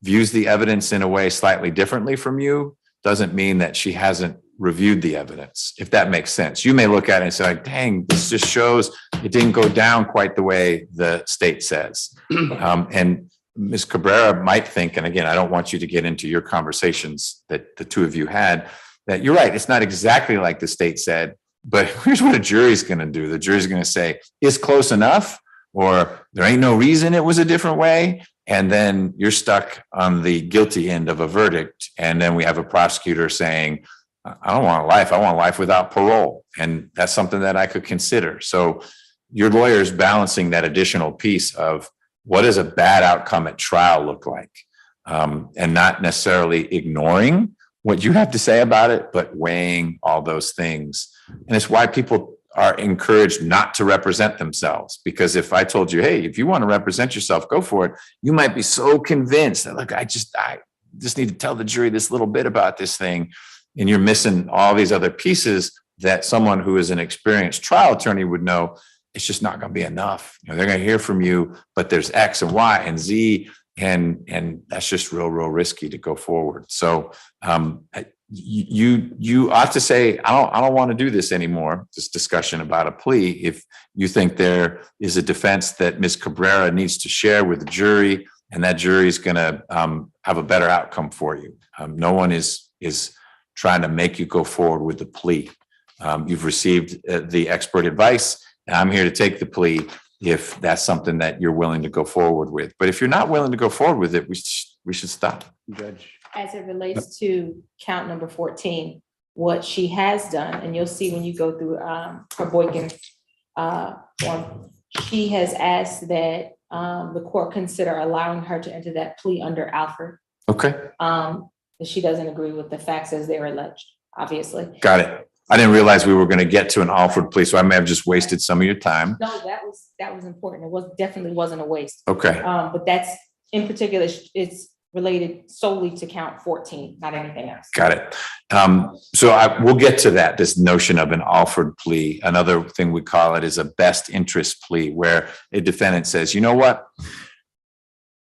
views the evidence in a way slightly differently from you doesn't mean that she hasn't reviewed the evidence, if that makes sense. You may look at it and say, like, dang, this just shows it didn't go down quite the way the state says. And Ms. Cabrera might think, and again, I don't want you to get into your conversations that the 2 of you had, that you're right, it's not exactly like the state said, but here's what a jury's going to do. The jury's going to say, it's close enough, or there ain't no reason it was a different way. And then you're stuck on the guilty end of a verdict. And then we have a prosecutor saying, I don't want life. I want life without parole. And that's something that I could consider. So your lawyer is balancing that additional piece of what does a bad outcome at trial look like? And not necessarily ignoring what you have to say about it, but weighing all those things. And it's why people are encouraged not to represent themselves. Because if I told you, hey, if you want to represent yourself, go for it, you might be so convinced that, look, I just need to tell the jury this little bit about this thing. And you're missing all these other pieces that someone who is an experienced trial attorney would know. It's just not going to be enough. You know, they're going to hear from you, but there's X and Y and Z, and that's just real risky to go forward. So you ought to say, I don't want to do this anymore, this discussion about a plea, if you think there is a defense that Ms. Cabrera needs to share with the jury, and that jury is going to have a better outcome for you. No one is is trying to make you go forward with the plea. You've received the expert advice, and I'm here to take the plea if that's something that you're willing to go forward with. But if you're not willing to go forward with it, we should stop. Judge. As it relates to count number 14, what she has done, and you'll see when you go through her Boykin form, she has asked that the court consider allowing her to enter that plea under Alfred. Okay, She doesn't agree with the facts as they're alleged, obviously. got it. I didn't realize we were going to get to an Alfred plea, so I may have just wasted some of your time. No, that was important. It definitely wasn't a waste. Okay, But that's in particular, it's related solely to count 14, not anything else. got it. So we'll get to that, this notion of an Alfred plea. Another thing we call it is a best interest plea, where a defendant says, you know what?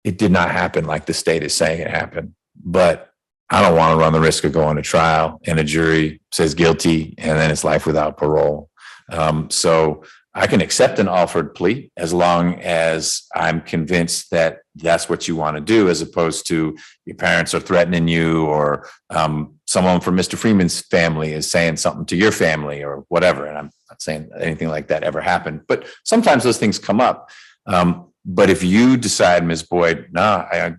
It did not happen like the state is saying it happened, but I don't want to run the risk of going to trial and a jury says guilty and then it's life without parole. So I can accept an Alfred plea as long as I'm convinced that that's what you want to do, as opposed to your parents are threatening you, or someone from Mr. Freeman's family is saying something to your family or whatever. And I'm not saying anything like that ever happened, but sometimes those things come up. But if you decide, Ms. Boyd, no, I'd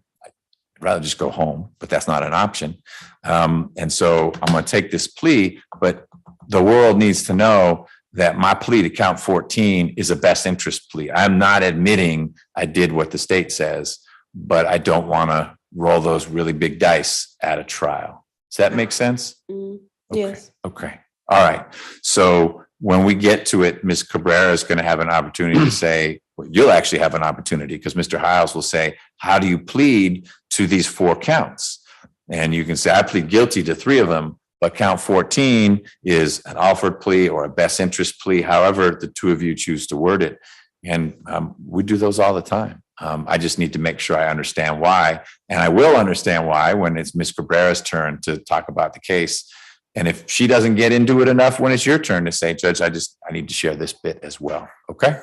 rather just go home, but that's not an option. And so I'm going to take this plea, but the world needs to know that my plea to count 14 is a best interest plea. I'm not admitting I did what the state says, but I don't want to roll those really big dice at a trial. Does that make sense? Yes. Okay. All right. So when we get to it, Ms. Cabrera is going to have an opportunity to say, well, you'll actually have an opportunity, because Mr. Hiles will say, how do you plead to these 4 counts? And you can say, I plead guilty to 3 of them, but count 14 is an Alfred plea or a best interest plea, however the 2 of you choose to word it. And we do those all the time. I just need to make sure I understand why. And I will understand why when it's Ms. Cabrera's turn to talk about the case. And if she doesn't get into it enough when it's your turn to say, Judge, I need to share this bit as well. Okay?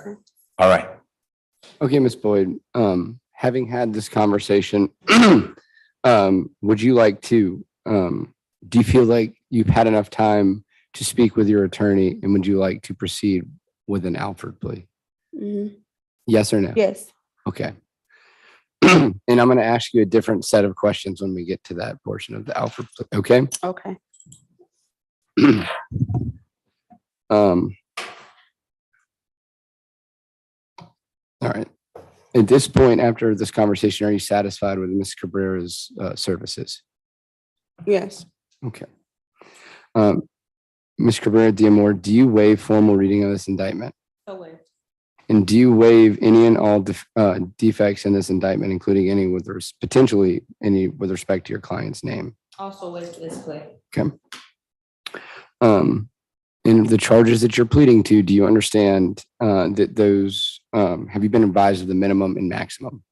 All right. Okay, Ms. Boyd, having had this conversation, would you like to, do you feel like you've had enough time to speak with your attorney, and would you like to proceed with an Alfred plea? Yes or no? Yes. Okay. And I'm going to ask you a different set of questions when we get to that portion of the Alfred plea. Okay? Okay. All right. At this point, after this conversation, are you satisfied with Ms. Cabrera's services? Yes. Okay. Ms. Cabrera Diamore, do you waive formal reading of this indictment? So waived. And do you waive any and all defects in this indictment, including any with potentially any with respect to your client's name? Also waived this plea. Okay. And the charges that you're pleading to, do you understand that those, have you been advised of the minimum and maximum?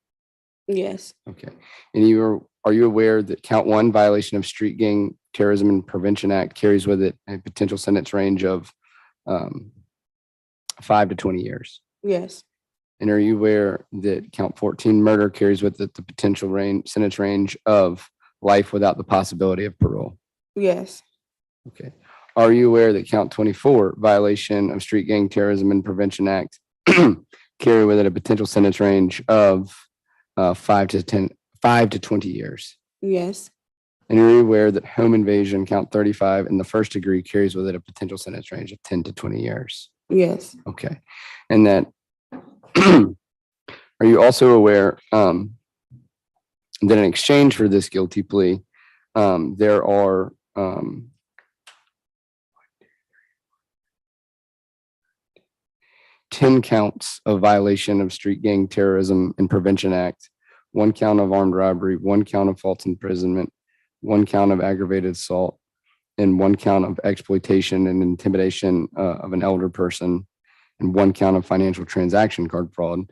Yes. Okay. And are you aware that count 1 violation of Street Gang Terrorism and Prevention Act carries with it a potential sentence range of 5 to 20 years? Yes. And are you aware that count 14 murder carries with it the potential sentence range of life without the possibility of parole? Yes. Okay. Are you aware that count 24 violation of Street Gang Terrorism and Prevention Act carry with it a potential sentence range of 5 to 20 years? Yes. And are you aware that home invasion count 35 in the first degree carries with it a potential sentence range of 10 to 20 years? Yes. Okay. And that are you also aware that in exchange for this guilty plea, there are 10 counts of violation of Street Gang Terrorism and Prevention Act, 1 count of armed robbery, 1 count of false imprisonment, 1 count of aggravated assault, and 1 count of exploitation and intimidation of an elder person, and 1 count of financial transaction card fraud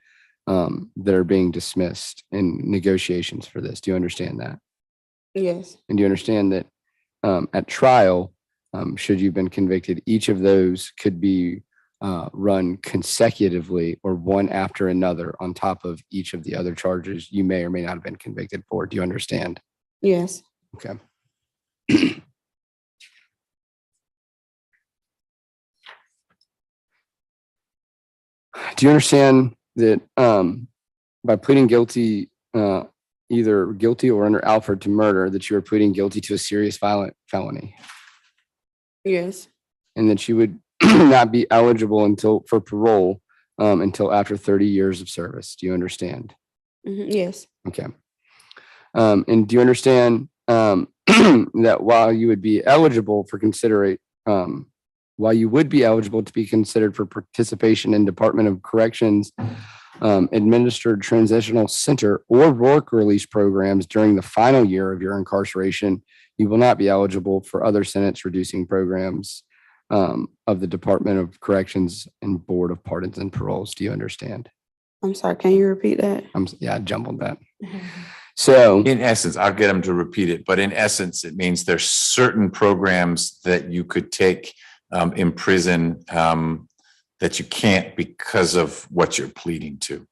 that are being dismissed in negotiations for this. Do you understand that? Yes. And do you understand that at trial, should you've been convicted, each of those could be run consecutively or one after another on top of each of the other charges you may or may not have been convicted for? Do you understand? Yes. Okay. Do you understand that by pleading guilty, either guilty or under Alfred to murder, that you are pleading guilty to a serious violent felony, Yes. and that you would not be eligible for parole until after 30 years of service? Do you understand? Yes. Okay. And do you understand that while you would be eligible for while you would be eligible to be considered for participation in Department of Corrections administered transitional center or work release programs during the final year of your incarceration, you will not be eligible for other sentence reducing programs of the Department of Corrections and Board of Pardons and Paroles. Do you understand? I'm sorry, can you repeat that? I jumbled that. So in essence, I'll get them to repeat it, but in essence, it means there's certain programs that you could take in prison that you can't because of what you're pleading to.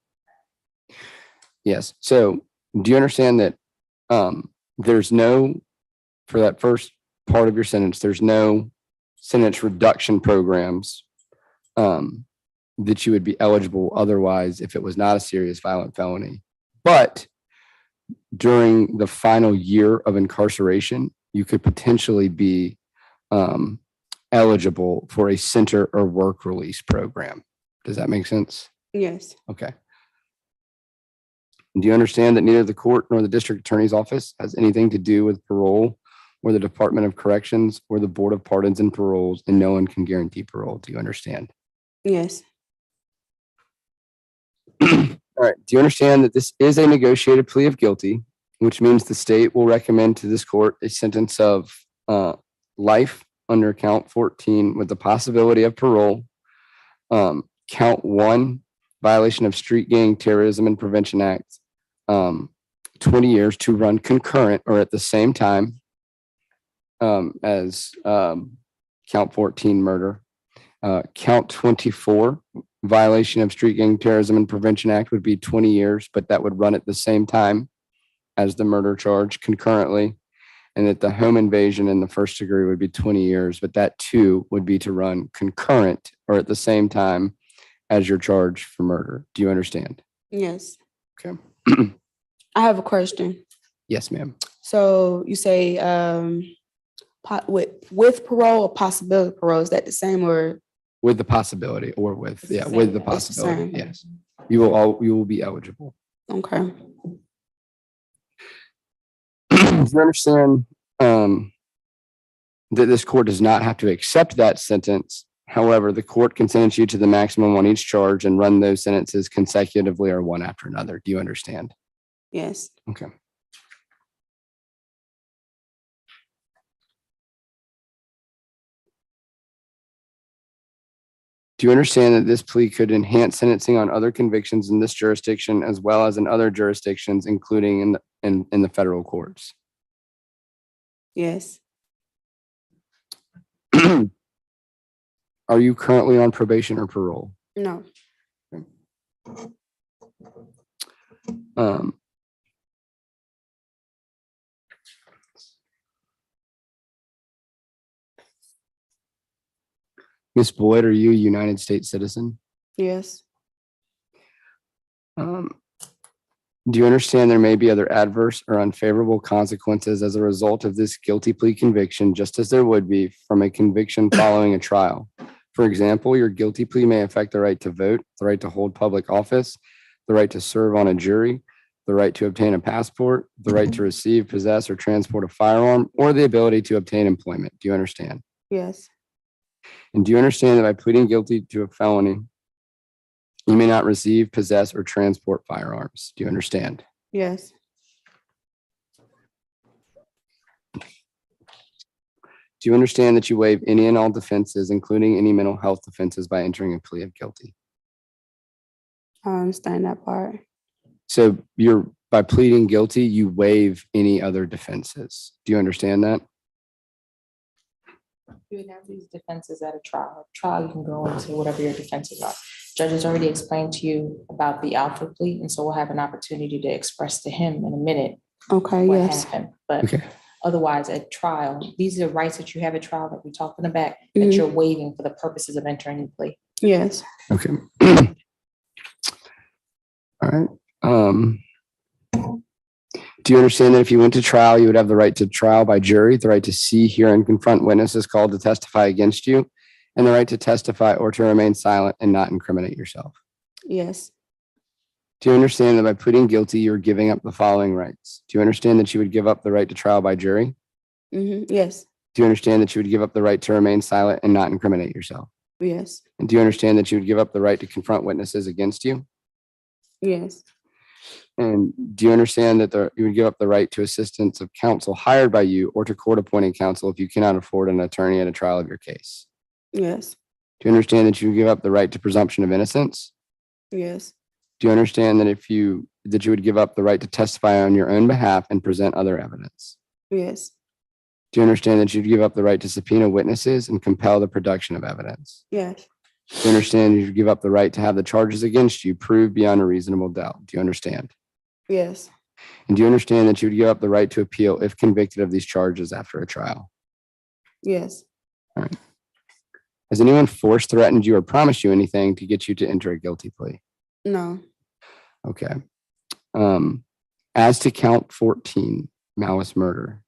Yes. So do you understand that for that first part of your sentence, there's no sentence reduction programs that you would be eligible otherwise if it was not a serious violent felony. But during the final year of incarceration, you could potentially be eligible for a center or work release program. Does that make sense? Yes. Okay. Do you understand that neither the court nor the district attorney's office has anything to do with parole or the Department of Corrections or the Board of Pardons and Paroles, and no one can guarantee parole? Do you understand? Yes. All right. Do you understand that this is a negotiated plea of guilty, which means the state will recommend to this court a sentence of life under count 14 with the possibility of parole? Count 1, violation of Street Gang Terrorism and Prevention Act, 20 years to run concurrent or at the same time as count 14 murder. Count 24, violation of Street Gang Terrorism and Prevention Act would be 20 years, but that would run at the same time as the murder charge concurrently. And that the home invasion in the first degree would be 20 years, but that too would be to run concurrent or at the same time as your charge for murder. Do you understand? Yes. Okay. I have a question. Yes, ma'am. So you say with parole or possibility of parole, is that the same or? With the possibility or with the possibility. same. Yes. You will be eligible. Okay. Do you understand that this court does not have to accept that sentence? However, the court can sentence you to the maximum on each charge and run those sentences consecutively or one after another. Do you understand? Yes. Okay. Do you understand that this plea could enhance sentencing on other convictions in this jurisdiction as well as in other jurisdictions, including in the federal courts? Yes. Are you currently on probation or parole? No. Miss Boyd, are you a United States citizen? Yes. Do you understand there may be other adverse or unfavorable consequences as a result of this guilty plea conviction, just as there would be from a conviction following a trial? For example, your guilty plea may affect the right to vote, the right to hold public office, the right to serve on a jury, the right to obtain a passport, the right to receive, possess, or transport a firearm, or the ability to obtain employment. Do you understand? Yes. And do you understand that by pleading guilty to a felony, you may not receive, possess, or transport firearms? Do you understand? Yes. Do you understand that you waive any and all defenses, including any mental health defenses, by entering a plea of guilty? I understand that part. So by pleading guilty, you waive any other defenses. Do you understand that? You would have these defenses at a trial. Trial, you can go into whatever your defenses are. Judge has already explained to you about the Alfred plea, and so we'll have an opportunity to express to him in a minute Okay. what Yes. happened. But Okay. otherwise, at trial, these are rights that you have at trial that we're talking about that you're waiving for the purposes of entering the plea. Yes. Okay. All right. Do you understand that if you went to trial, you would have the right to trial by jury, the right to see, hear, and confront witnesses called to testify against you, and the right to testify or to remain silent and not incriminate yourself? Yes. Do you understand that by pleading guilty, you're giving up the following rights? Do you understand that you would give up the right to trial by jury? Yes. Do you understand that you would give up the right to remain silent and not incriminate yourself? Yes. And do you understand that you would give up the right to confront witnesses against you? Yes. And do you understand that you would give up the right to assistance of counsel hired by you or to court-appointed counsel if you cannot afford an attorney at a trial of your case? Yes. Do you understand that you would give up the right to presumption of innocence? Yes. Do you understand that you would give up the right to testify on your own behalf and present other evidence? Yes. Do you understand that you'd give up the right to subpoena witnesses and compel the production of evidence? Yes. Do you understand you give up the right to have the charges against you proved beyond a reasonable doubt? Do you understand? Yes. And do you understand that you would give up the right to appeal if convicted of these charges after a trial? Yes. All right. Has anyone forced, threatened you, or promised you anything to get you to enter a guilty plea? No. Okay. As to count 14, malice murder,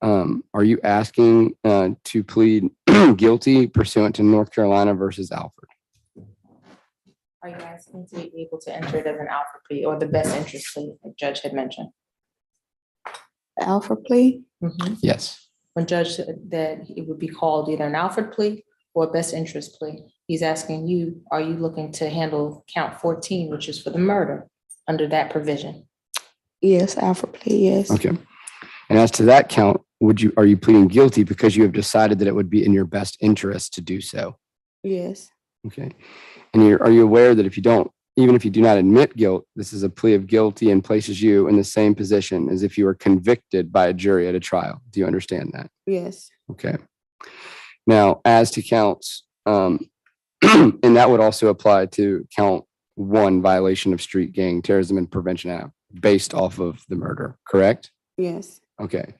are you asking to plead guilty pursuant to North Carolina versus Alford? Are you asking to be able to enter it as an Alfred plea or the best interest plea, like Judge had mentioned? Alfred plea? Yes. When Judge said that it would be called either an Alfred plea or a best interest plea, he's asking you, are you looking to handle count 14, which is for the murder, under that provision? Yes, Alfred plea, yes. Okay. And as to that count, are you pleading guilty because you have decided that it would be in your best interest to do so? Yes. Okay. And are you aware that even if you do not admit guilt, this is a plea of guilty and places you in the same position as if you were convicted by a jury at a trial? Do you understand that? Yes. Okay. Now, as to counts, and that would also apply to count 1, violation of Street Gang Terrorism and Prevention Act, based off of the murder, correct? Yes. Okay.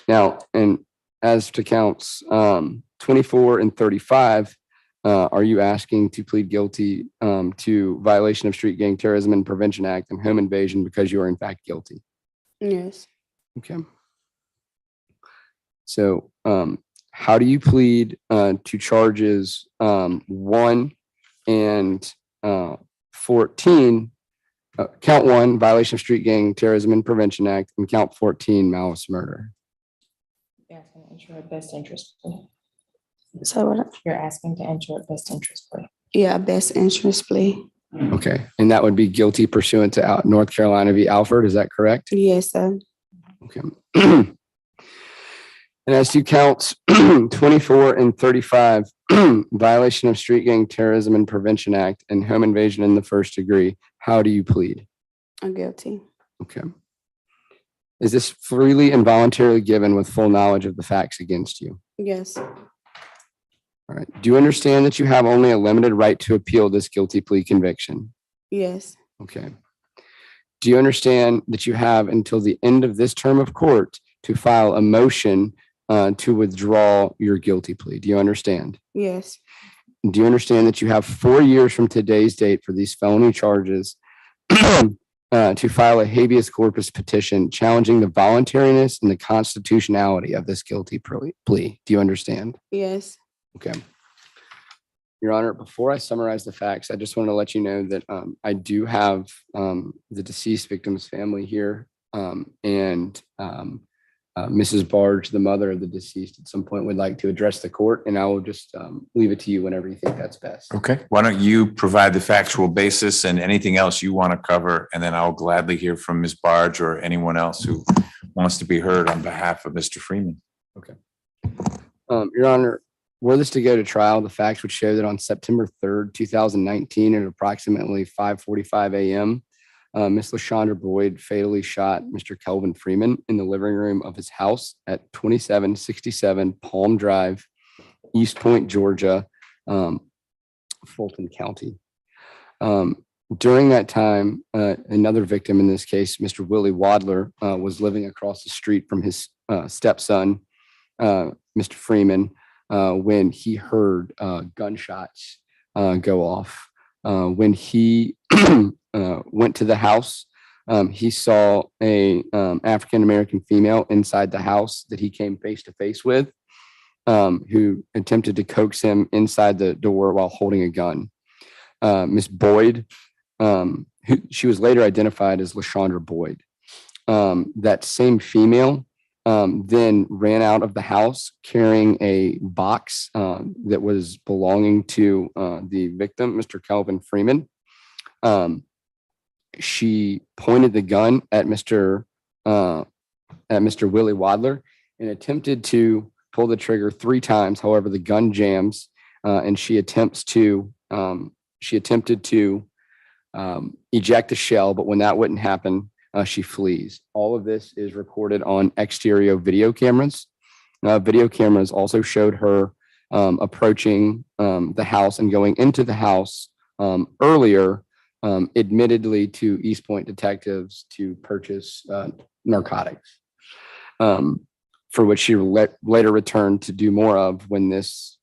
Now, and as to counts 24 and 35, are you asking to plead guilty to violation of Street Gang Terrorism and Prevention Act and home invasion because you are in fact guilty? Yes. Okay. So how do you plead to charges 1 and 14? Count 1, violation of Street Gang Terrorism and Prevention Act, and count 14, malice murder. You're asking to enter a best interest plea. So what? You're asking to enter a best interest plea. Yeah, best interest plea. Okay. And that would be guilty pursuant to North Carolina v. Alford. Is that correct? Yes, sir. Okay. And as to counts 24 and 35, violation of Street Gang Terrorism and Prevention Act and home invasion in the first degree, how do you plead? I'm guilty. Okay. Is this freely and voluntarily given with full knowledge of the facts against you? Yes. All right. Do you understand that you have only a limited right to appeal this guilty plea conviction? Yes. Okay. Do you understand that you have until the end of this term of court to file a motion to withdraw your guilty plea? Do you understand? Yes. Do you understand that you have 4 years from today's date for these felony charges to file a habeas corpus petition challenging the voluntariness and the constitutionality of this guilty plea? Do you understand? Yes. Okay. Your Honor, before I summarize the facts, I just want to let you know that I do have the deceased victim's family here, and Mrs. Barge, the mother of the deceased, at some point would like to address the court, and I will just leave it to you whenever you think that's best. Okay. Why don't you provide the factual basis and anything else you want to cover, and then I'll gladly hear from Ms. Barge or anyone else who wants to be heard on behalf of Mr. Freeman. Okay. Your Honor, were this to go to trial, the facts would show that on September 3rd, 2019, at approximately 5:45 a.m., Ms. LaShondra Boyd fatally shot Mr. Kelvin Freeman in the living room of his house at 2767 Palm Drive, East Point, Georgia, Fulton County. During that time, another victim in this case, Mr. Willie Wadler, was living across the street from his stepson, Mr. Freeman, when he heard gunshots go off. When he went to the house. He saw a African-American female inside the house that he came face to face with, who attempted to coax him inside the door while holding a gun. Miss Boyd, she was later identified as LaShondra Boyd. That same female then ran out of the house carrying a box that was belonging to the victim, Mr. Calvin Freeman. She pointed the gun at Mr. Willie Wadler and attempted to pull the trigger 3 times. However, the gun jams and she attempted to eject a shell, but when that wouldn't happen, she flees. All of this is recorded on exterior video cameras. Video cameras also showed her approaching the house and going into the house earlier, admittedly to East Point detectives to purchase narcotics, for which she later returned to do more of when this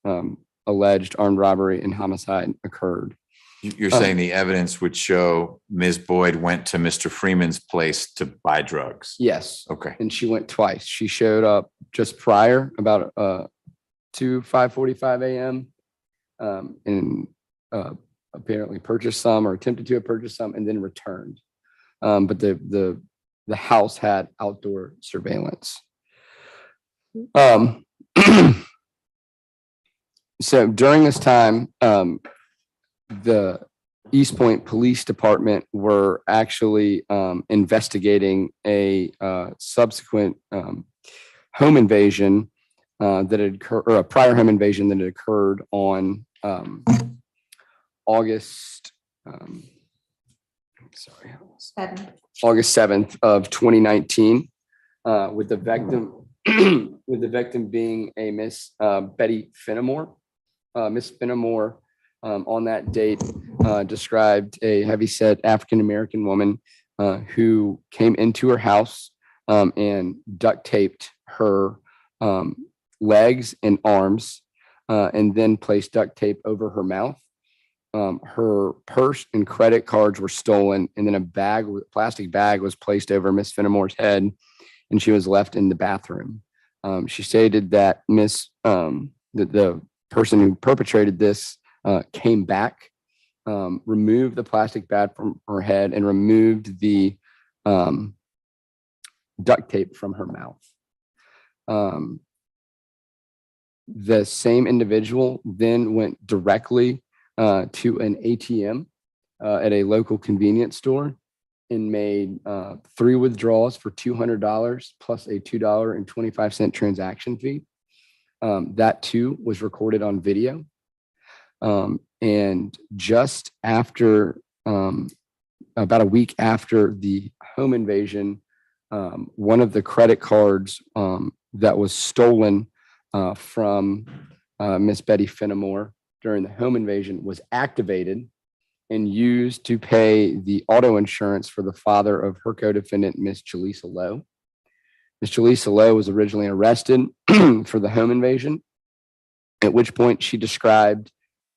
alleged armed robbery and homicide occurred. You're saying the evidence would show Ms. Boyd went to Mr. Freeman's place to buy drugs? Yes. Okay. And she went twice. She showed up just prior, about to 5:45 a.m. And apparently purchased some or attempted to purchase some and then returned. But the house had outdoor surveillance. So during this time, the East Point Police Department were actually investigating a subsequent home invasion that had occurred, or a prior home invasion that had occurred on August 7th of 2019, with the victim being a Miss Betty Fenimore. Miss Fenimore on that date described a heavyset African-American woman who came into her house and duct taped her legs and arms and then placed duct tape over her mouth. Her purse and credit cards were stolen, and then a plastic bag was placed over Miss Fenimore's head, and she was left in the bathroom. She stated that the person who perpetrated this came back, removed the plastic bag from her head, and removed the duct tape from her mouth. The same individual then went directly to an ATM at a local convenience store and made 3 withdrawals for $200 plus a $2.25 transaction fee. That too was recorded on video. And just after, about a week after the home invasion, one of the credit cards that was stolen from Miss Betty Fenimore during the home invasion was activated and used to pay the auto insurance for the father of her co-defendant, Miss Jaleesa Lowe. Miss Jaleesa Lowe was originally arrested for the home invasion, at which point she described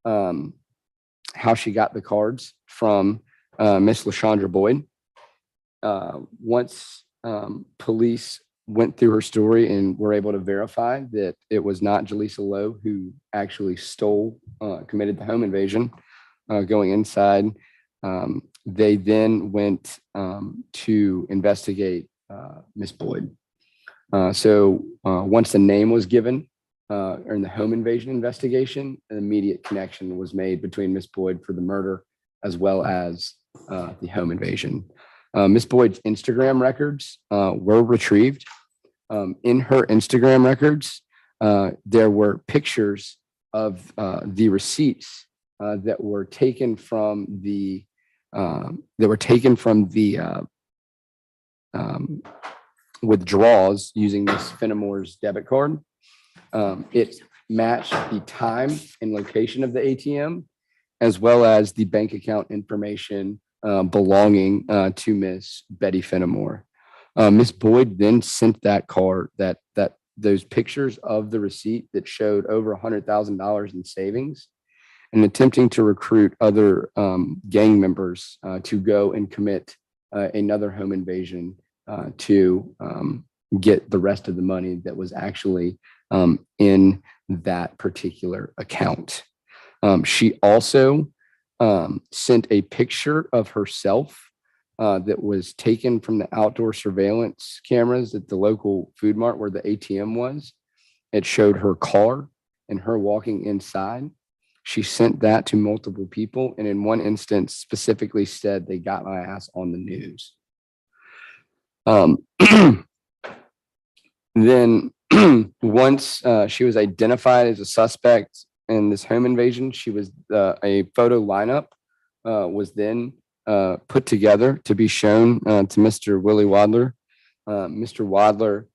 how she got the cards from Miss LaShondra Boyd. Once police went through her story and were able to verify that it was not Jaleesa Lowe who actually committed the home invasion, going inside, they then went to investigate Miss Boyd. So once the name was given in the home invasion investigation, an immediate connection was made between Miss Boyd for the murder as well as the home invasion. Miss Boyd's Instagram records were retrieved. In her Instagram records, there were pictures of the receipts that were taken from the withdrawals using Miss Fenimore's debit card. It matched the time and location of the ATM, as well as the bank account information belonging to Miss Betty Fenimore. Miss Boyd then sent that card, those pictures of the receipt that showed over $100,000 in savings, and attempting to recruit other gang members to go and commit another home invasion to get the rest of the money that was actually in that particular account. She also sent a picture of herself that was taken from the outdoor surveillance cameras at the local food mart where the ATM was. It showed her car and her walking inside. She sent that to multiple people, and in one instance specifically said, "They got my ass on the news." Then once she was identified as a suspect in this home invasion, she was a photo lineup was then put together to be shown to Mr. Willie Wadler. Mr. Wadler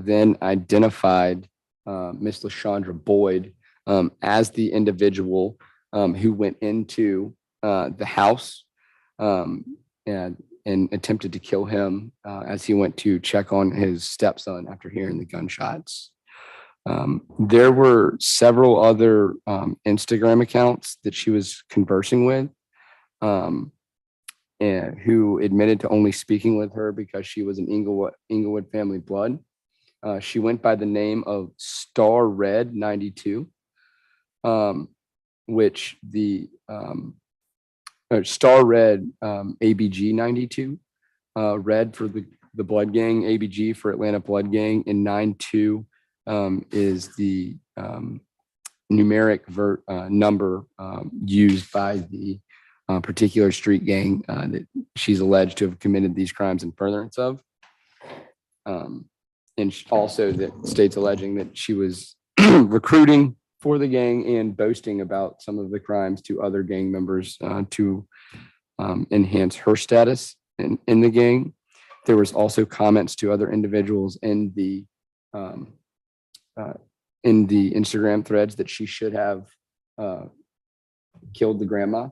then identified Miss LaShondra Boyd as the individual who went into the house and attempted to kill him as he went to check on his stepson after hearing the gunshots. There were several other Instagram accounts that she was conversing with and who admitted to only speaking with her because she was an Inglewood family blood. She went by the name of Star Red 92, which the Star Red ABG 92, red for the blood gang, ABG for Atlanta Blood Gang, and 92 is the numeric number used by the particular street gang that she's alleged to have committed these crimes in furtherance of. And also that states alleging that she was recruiting for the gang and boasting about some of the crimes to other gang members to enhance her status in the gang. There was also comments to other individuals in the Instagram threads that she should have killed the grandma,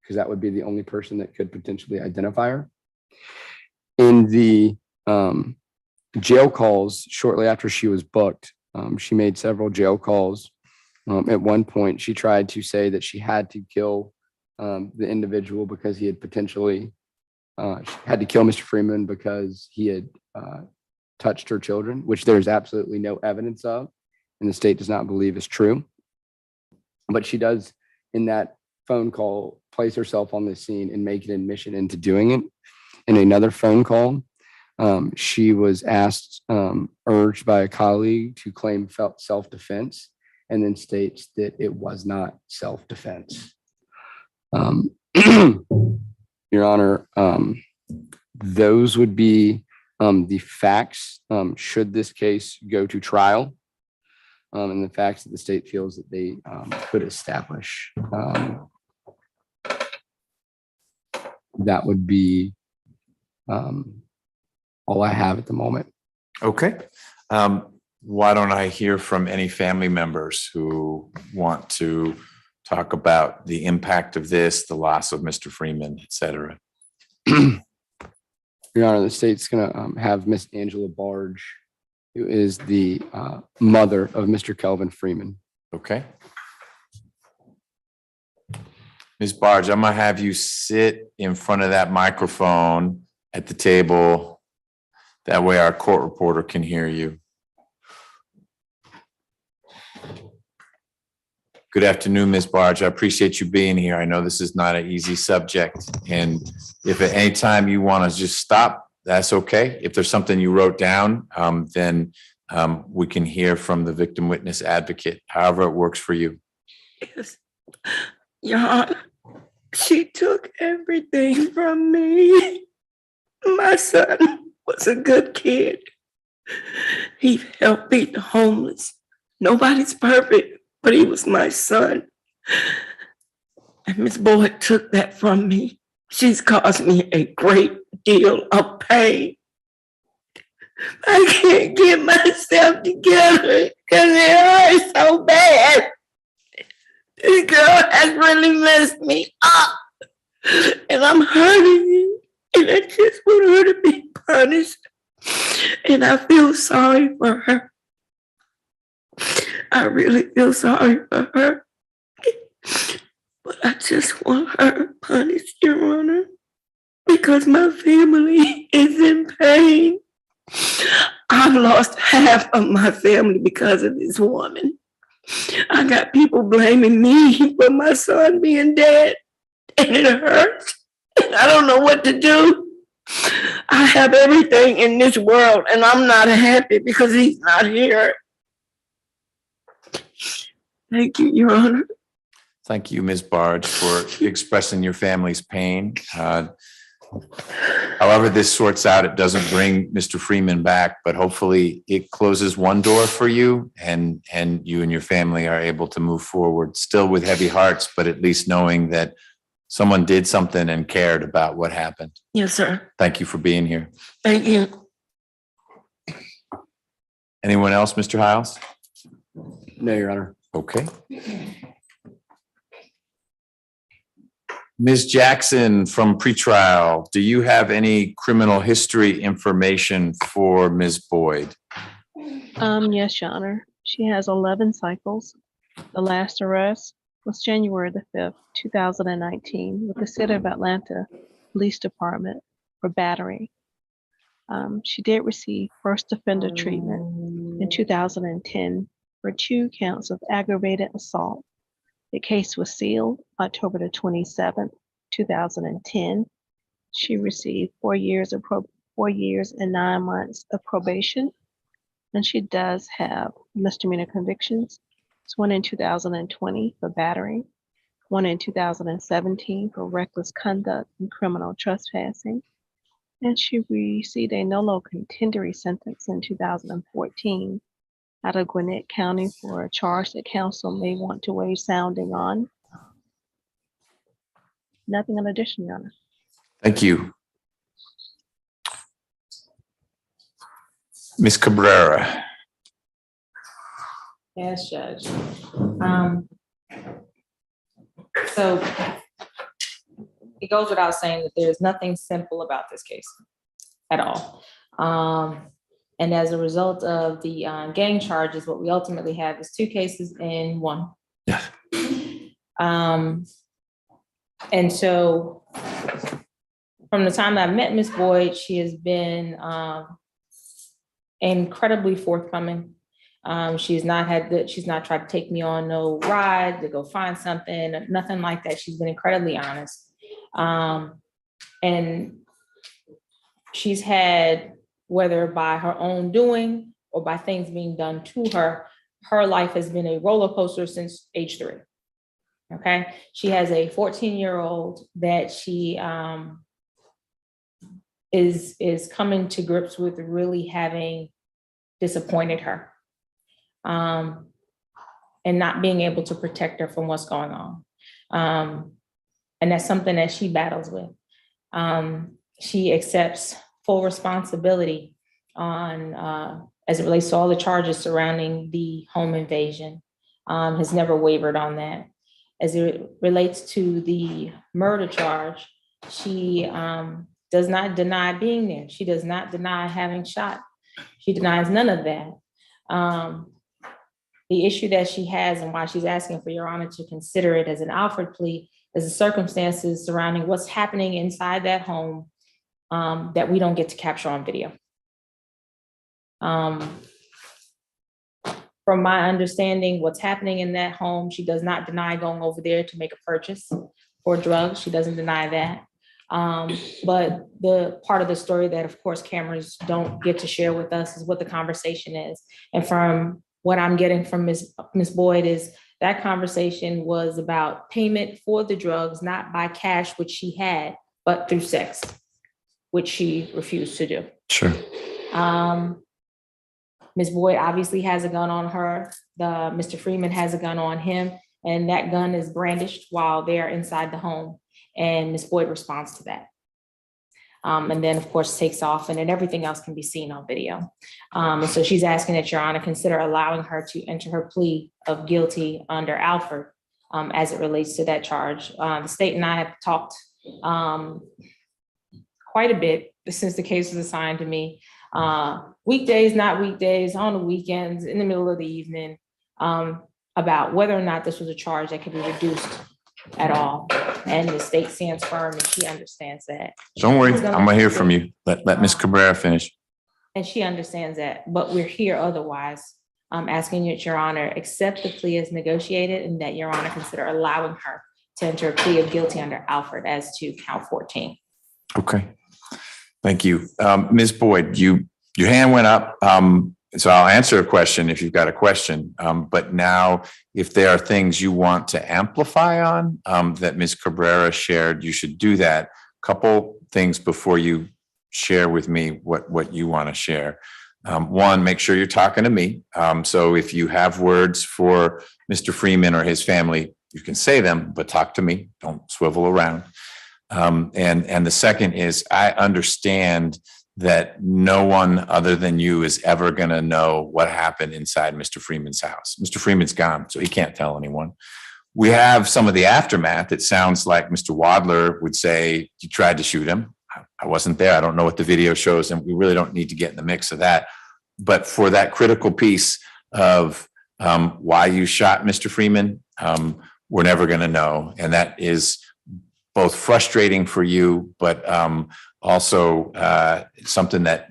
because that would be the only person that could potentially identify her. In the jail calls shortly after she was booked, she made several jail calls. At one point, she tried to say that she had to kill the individual because he had potentially had to kill Mr. Freeman because he had touched her children, which there's absolutely no evidence of, and the state does not believe is true. But she does, in that phone call, place herself on the scene and make an admission into doing it. In another phone call, she was urged by a colleague to claim self-defense, and then states that it was not self-defense. Your Honor, those would be the facts should this case go to trial, and the facts that the state feels that they could establish. That would be all I have at the moment. Okay. Why don't I hear from any family members who want to talk about the impact of this, the loss of Mr. Freeman, et cetera? Your Honor, the state's going to have Miss Angela Barge, who is the mother of Mr. Kelvin Freeman. Okay. Ms. Barge, I'm gonna have you sit in front of that microphone at the table. That way our court reporter can hear you. Good afternoon, Ms. Barge. I appreciate you being here. I know this is not an easy subject, and if at any time you want to just stop, that's okay. If there's something you wrote down, then we can hear from the victim witness advocate, however it works for you. Yes. Your Honor, she took everything from me. My son was a good kid. He helped feed the homeless. Nobody's perfect, but he was my son. And Miss Boyd took that from me. She's caused me a great deal of pain. I can't get myself together because it hurts so bad. This girl has really messed me up. And I'm hurting, and I just want her to be punished. And I feel sorry for her. I really feel sorry for her. but I just want her punished, Your Honor, because my family is in pain. I've lost half of my family because of this woman. I got people blaming me for my son being dead, and it hurts. And I don't know what to do. I have everything in this world, and I'm not happy because he's not here. Thank you, Your Honor. Thank you, Ms. Barge, for expressing your family's pain. However this sorts out, it doesn't bring Mr. Freeman back, but hopefully it closes one door for you and you and your family are able to move forward, still with heavy hearts, but at least knowing that someone did something and cared about what happened. Yes, sir. Thank you for being here. Thank you. Anyone else, Mr. Hiles? No, Your Honor. Okay. Ms. Jackson from pretrial, do you have any criminal history information for Ms. Boyd? Yes, Your Honor. She has 11 cycles. The last arrest was January the 5th, 2019, with the City of Atlanta Police Department for battery. She did receive first offender treatment in 2010 for 2 counts of aggravated assault. The case was sealed October the 27th, 2010. She received 4 years and 9 months of probation, and she does have misdemeanor convictions. It's 1 in 2020 for battery, 1 in 2017 for reckless conduct and criminal trespassing, and she received a no contendory sentence in 2014 out of Gwinnett County for a charge that council may want to waive sounding on. Nothing in addition, Your Honor. Thank you. Ms. Cabrera. Yes, Judge. So it goes without saying that there's nothing simple about this case at all. And as a result of the gang charges, what we ultimately have is 2 cases in 1. Yeah. And so from the time I met Ms. Boyd, she has been incredibly forthcoming. She's not tried to take me on no ride to go find something, nothing like that. She's been incredibly honest. And she's had, whether by her own doing or by things being done to her, her life has been a roller coaster since age 3. Okay. She has a 14-year-old that she is coming to grips with really having disappointed her. And not being able to protect her from what's going on. And that's something that she battles with. She accepts full responsibility on, as it relates to all the charges surrounding the home invasion, has never wavered on that. As it relates to the murder charge, she does not deny being there. She does not deny having shot. She denies none of that. The issue that she has and why she's asking for Your Honor to consider it as an Alford plea is the circumstances surrounding what's happening inside that home that we don't get to capture on video. From my understanding, what's happening in that home, she does not deny going over there to make a purchase for drugs. She doesn't deny that. But the part of the story that, of course, cameras don't get to share with us is what the conversation is. And from what I'm getting from Ms. Boyd is that conversation was about payment for the drugs, not by cash, which she had, but through sex, which she refused to do. Sure. Ms. Boyd obviously has a gun on her. Mr. Freeman has a gun on him, and that gun is brandished while they're inside the home. And Ms. Boyd responds to that. And then, of course, takes off, and then everything else can be seen on video. And so she's asking that Your Honor consider allowing her to enter her plea of guilty under Alford as it relates to that charge. The state and I have talked quite a bit since the case was assigned to me. Weekdays, not weekdays, on the weekends, in the middle of the evening, about whether or not this was a charge that could be reduced at all. And the state stands firm and she understands that. Don't worry, I'm gonna hear from you. Let Ms. Cabrera finish. And she understands that, but we're here otherwise. I'm asking you, Your Honor, accept the plea as negotiated and that Your Honor consider allowing her to enter a plea of guilty under Alfred as to count 14. Okay. Thank you. Ms. Boyd, your hand went up. So I'll answer a question if you've got a question. But now, if there are things you want to amplify on that Ms. Cabrera shared, you should do that. Couple things before you share with me what you want to share. One, make sure you're talking to me. So if you have words for Mr. Freeman or his family, you can say them, but talk to me. Don't swivel around. And the second is, I understand that no one other than you is ever going to know what happened inside Mr. Freeman's house. Mr. Freeman's gone, so he can't tell anyone. We have some of the aftermath. It sounds like Mr. Wadler would say, you tried to shoot him. I wasn't there. I don't know what the video shows, and we really don't need to get in the mix of that. But for that critical piece of why you shot Mr. Freeman, we're never going to know. And that is both frustrating for you, but also something that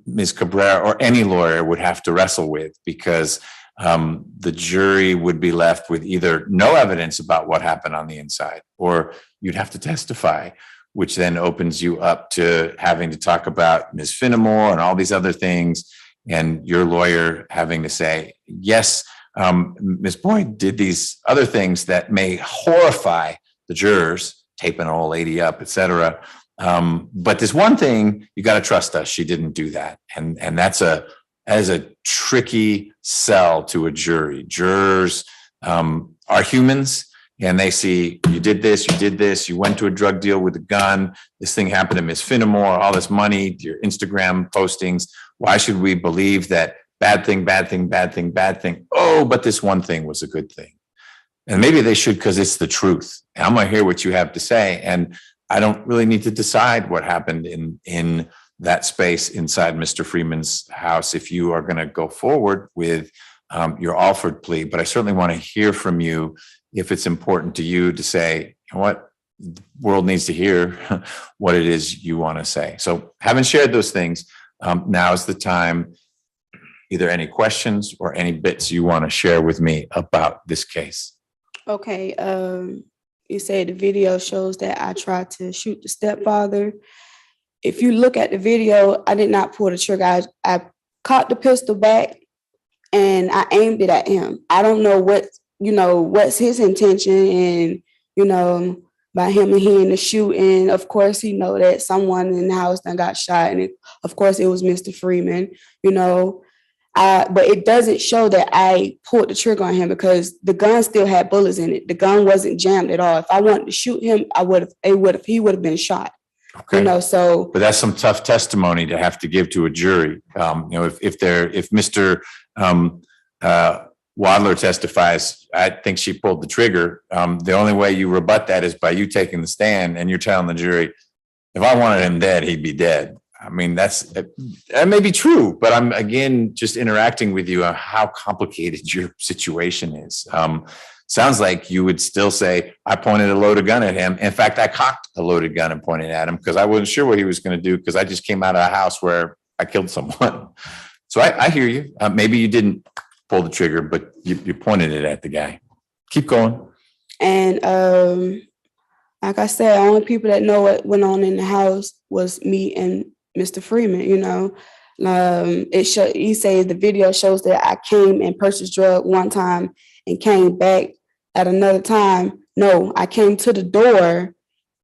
Ms. Cabrera or any lawyer would have to wrestle with, because the jury would be left with either no evidence about what happened on the inside, or you'd have to testify, which then opens you up to having to talk about Ms. Finnemore and all these other things, and your lawyer having to say, yes, Ms. Boyd did these other things that may horrify the jurors, taping an old lady up, et cetera. But there's one thing, you got to trust us. She didn't do that. And that is a tricky sell to a jury. Jurors are humans, and they see you did this, you went to a drug deal with a gun, this thing happened to Ms. Finnemore, all this money, your Instagram postings. Why should we believe that bad thing? Oh, but this one thing was a good thing. And maybe they should, because it's the truth. And I'm going to hear what you have to say. And I don't really need to decide what happened in that space inside Mr. Freeman's house if you are going to go forward with your Alford plea. But I certainly want to hear from you if it's important to you to say, you know what, the world needs to hear what it is you want to say. So having shared those things, now is the time. Either any questions or any bits you want to share with me about this case. Okay, you say the video shows that I tried to shoot the stepfather. If you look at the video, I did not pull the trigger. I caught the pistol back and I aimed it at him. I don't know what's his intention, and by him and he in the shooting. Of course, he know that someone in the house that got shot, and of course it was Mr. Freeman. But it doesn't show that I pulled the trigger on him, because the gun still had bullets in it. The gun wasn't jammed at all. If I wanted to shoot him, he would have been shot. Okay. But that's some tough testimony to have to give to a jury. If Mr. Wadler testifies, I think she pulled the trigger. The only way you rebut that is by you taking the stand and you're telling the jury, if I wanted him dead, he'd be dead. I mean, that may be true, but I'm again just interacting with you on how complicated your situation is. Sounds like you would still say, I pointed a loaded gun at him. In fact, I cocked a loaded gun and pointed at him because I wasn't sure what he was going to do, because I just came out of a house where I killed someone. So I hear you. Maybe you didn't pull the trigger, but you pointed it at the guy. Keep going. And like I said, only people that know what went on in the house was me and Mr. Freeman. He says the video shows that I came and purchased drug one time and came back at another time. No, I came to the door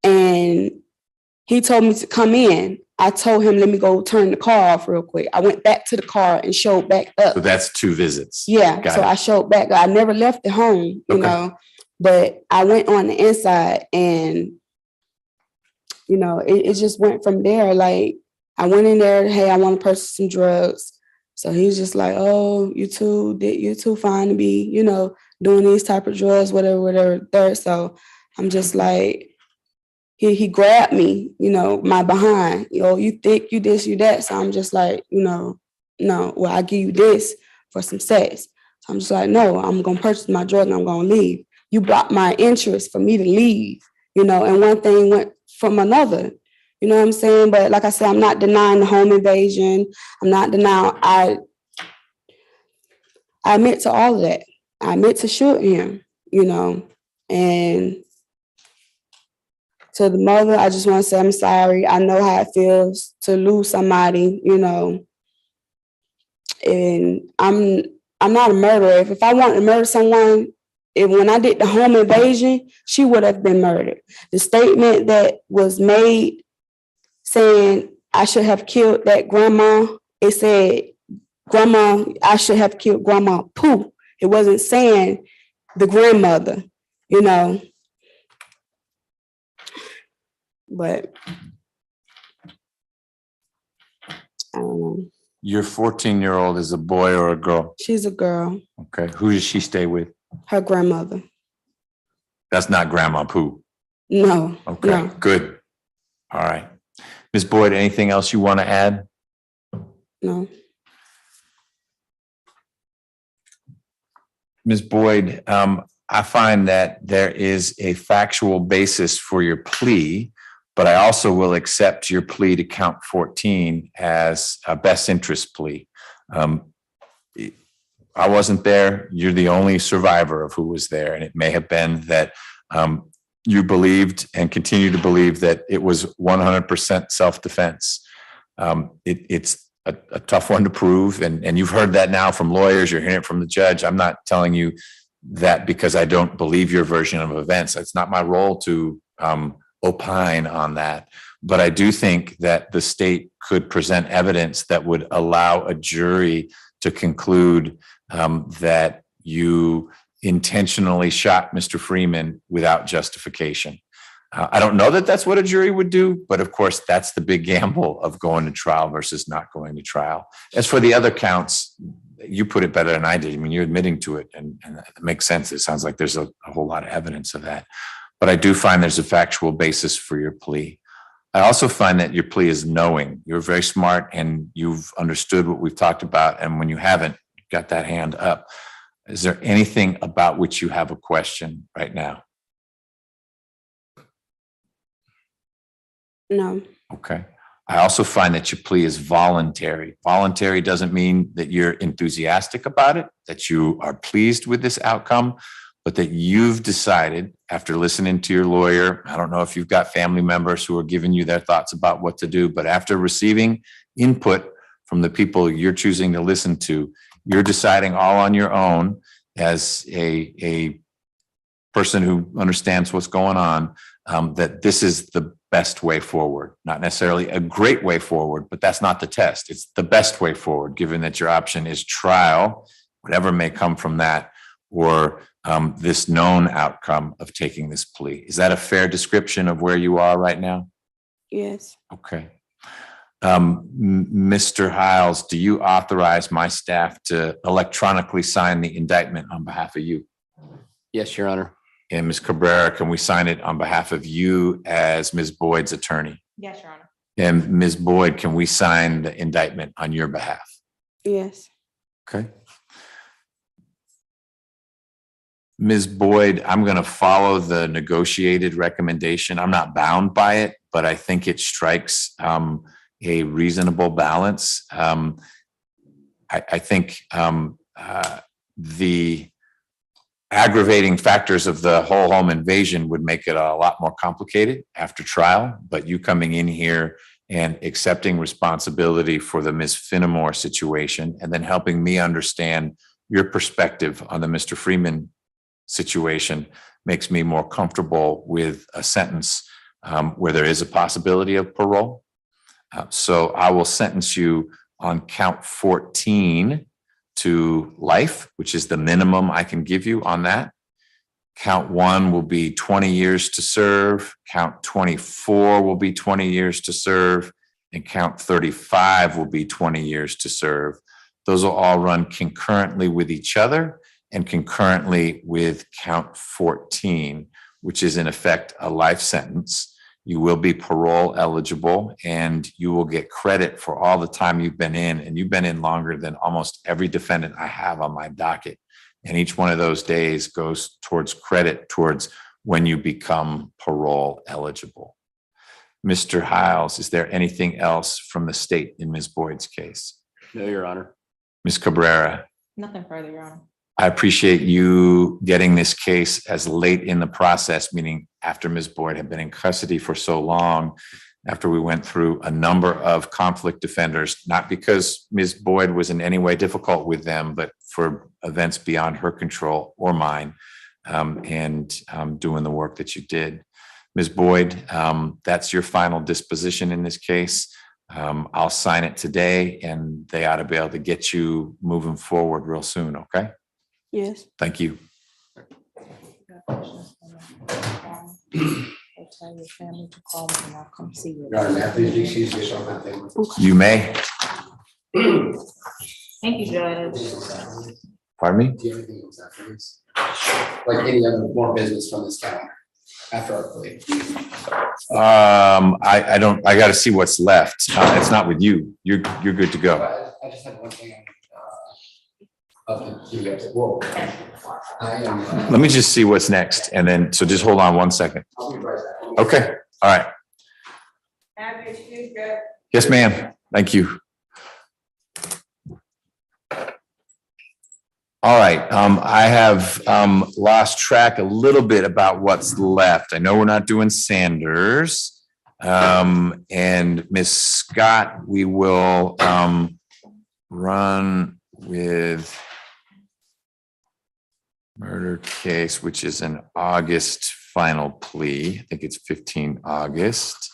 and he told me to come in. I told him, let me go turn the car off real quick. I went back to the car and showed back up. So that's 2 visits. Yeah. Got so it. I showed back. I never left the home, but I went on the inside and, it just went from there. Like, I went in there, hey, I want to purchase some drugs. So he was just like, oh, you're too fine to be, doing these type of drugs, whatever. So I'm just like, he grabbed me, my behind, you thick, you this, you that. So I'm just like, no, well, I give you this for some sex. So I'm just like, no, I'm going to purchase my drug and I'm going to leave. you blocked my interest for me to leave, you know, and one thing went from another. You know what I'm saying? But like I said, I'm not denying the home invasion. I'm not denying, I admit to all of that. I admit to shooting him, you know, and to the mother, I just want to say I'm sorry. I know how it feels to lose somebody, you know, and I'm not a murderer. If I wanted to murder someone, when I did the home invasion, she would have been murdered. The statement that was made saying I should have killed that grandma, it said, Grandma, I should have killed Grandma Pooh. It wasn't saying the grandmother, you know. But I don't know. Your 14-year-old is a boy or a girl? She's a girl. Okay. Who does she stay with? Her grandmother. That's not Grandma Pooh. No. Okay, No. good. All right. Ms. Boyd, anything else you want to add? No. Ms. Boyd, I find that there is a factual basis for your plea, but I also will accept your plea to count 14 as a best interest plea. I wasn't there. You're the only survivor of who was there. And it may have been that you believed and continue to believe that it was 100% self-defense. It's a tough one to prove. And you've heard that now from lawyers. You're hearing it from the judge. I'm not telling you that because I don't believe your version of events. It's not my role to opine on that. But I do think that the state could present evidence that would allow a jury to conclude that you intentionally shot Mr. Freeman without justification. I don't know that that's what a jury would do, but of course, that's the big gamble of going to trial versus not going to trial. As for the other counts, you put it better than I did. I mean, you're admitting to it, and it makes sense. It sounds like there's a whole lot of evidence of that. But I do find there's a factual basis for your plea. I also find that your plea is knowing. You're very smart and you've understood what we've talked about. And when you haven't, got that hand up. Is there anything about which you have a question right now? No. Okay. I also find that your plea is voluntary. Voluntary doesn't mean that you're enthusiastic about it, that you are pleased with this outcome, but that you've decided after listening to your lawyer. I don't know if you've got family members who are giving you their thoughts about what to do, but after receiving input from the people you're choosing to listen to, you're deciding all on your own as a person who understands what's going on, that this is the best way forward. Not necessarily a great way forward, but that's not the test. It's the best way forward, given that your option is trial, whatever may come from that, or this known outcome of taking this plea. Is that a fair description of where you are right now? Yes. Okay. Mr. Hiles, do you authorize my staff to electronically sign the indictment on behalf of you? Yes, Your Honor. And Ms. Cabrera, can we sign it on behalf of you as Ms. Boyd's attorney? Yes, Your Honor. And Ms. Boyd, can we sign the indictment on your behalf? Yes. Okay. Ms. Boyd, I'm going to follow the negotiated recommendation. I'm not bound by it, but I think it strikes a reasonable balance. I think the aggravating factors of the whole home invasion would make it a lot more complicated after trial, but you coming in here and accepting responsibility for the Ms. Finnemore situation and then helping me understand your perspective on the Mr. Freeman situation makes me more comfortable with a sentence where there is a possibility of parole. So I will sentence you on count 14 to life, which is the minimum I can give you on that. Count 1 will be 20 years to serve. Count 24 will be 20 years to serve. And count 35 will be 20 years to serve. Those will all run concurrently with each other and concurrently with count 14, which is in effect a life sentence. You will be parole eligible and you will get credit for all the time you've been in. And you've been in longer than almost every defendant I have on my docket. And each one of those days goes towards credit towards when you become parole eligible. Mr. Hiles, is there anything else from the state in Ms. Boyd's case? No, Your Honor. Ms. Cabrera, Nothing further, Your Honor. I appreciate you getting this case as late in the process, meaning after Ms. Boyd had been in custody for so long, after we went through a number of conflict defenders, not because Ms. Boyd was in any way difficult with them, but for events beyond her control or mine, and doing the work that you did. Ms. Boyd, that's your final disposition in this case. I'll sign it today and they ought to be able to get you moving forward real soon, okay? Yes. Thank you. I'll tell your family to call me and I'll come see you. Your Honor, may I please excuse you on that thing? You may. Thank you, Judge. Pardon me? Do you have anything else after this? Like any other more business from this calendar after our plea? I don't, I gotta see what's left. It's not with you. You're good to go. I just had one thing. Whoa. I am. Let me just see what's next and then, so just hold on one second. I'll be right back. Okay, all right. Yes, ma'am. Thank you. All right, I have lost track a little bit about what's left. I know we're not doing Sanders. And Ms. Scott, we will run with murder case, which is an August final plea. I think it's 15 August.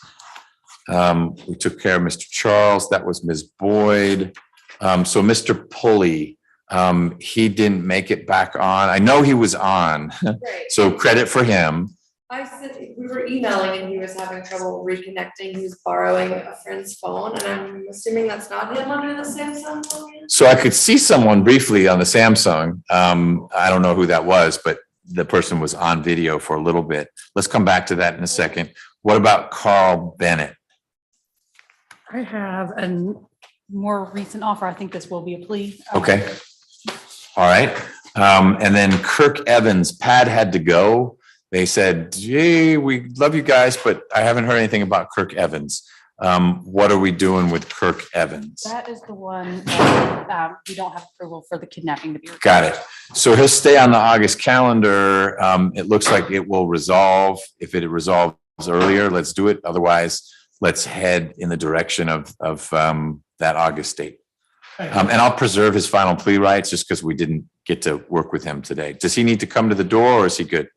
We took care of Mr. Charles. That was Ms. Boyd. So Mr. Pulley, he didn't make it back on. I know he was on, so credit for him. I said, we were emailing and he was having trouble reconnecting. He was borrowing a friend's phone and I'm assuming that's not him under the Samsung phone. So I could see someone briefly on the Samsung. I don't know who that was, but the person was on video for a little bit. Let's come back to that in a second. What about Carl Bennett? I have a more recent offer. I think this will be a plea. Okay. All right. And then Kirk Evans, Pat had to go. They said, gee, we love you guys, but I haven't heard anything about Kirk Evans. What are we doing with Kirk Evans? That is the one that we don't have approval for the kidnapping to be. Got it. So he'll stay on the August calendar. It looks like it will resolve. If it resolves earlier, let's do it. Otherwise, let's head in the direction of that August date. And I'll preserve his final plea rights just because we didn't get to work with him today. Does he need to come to the door or is he good?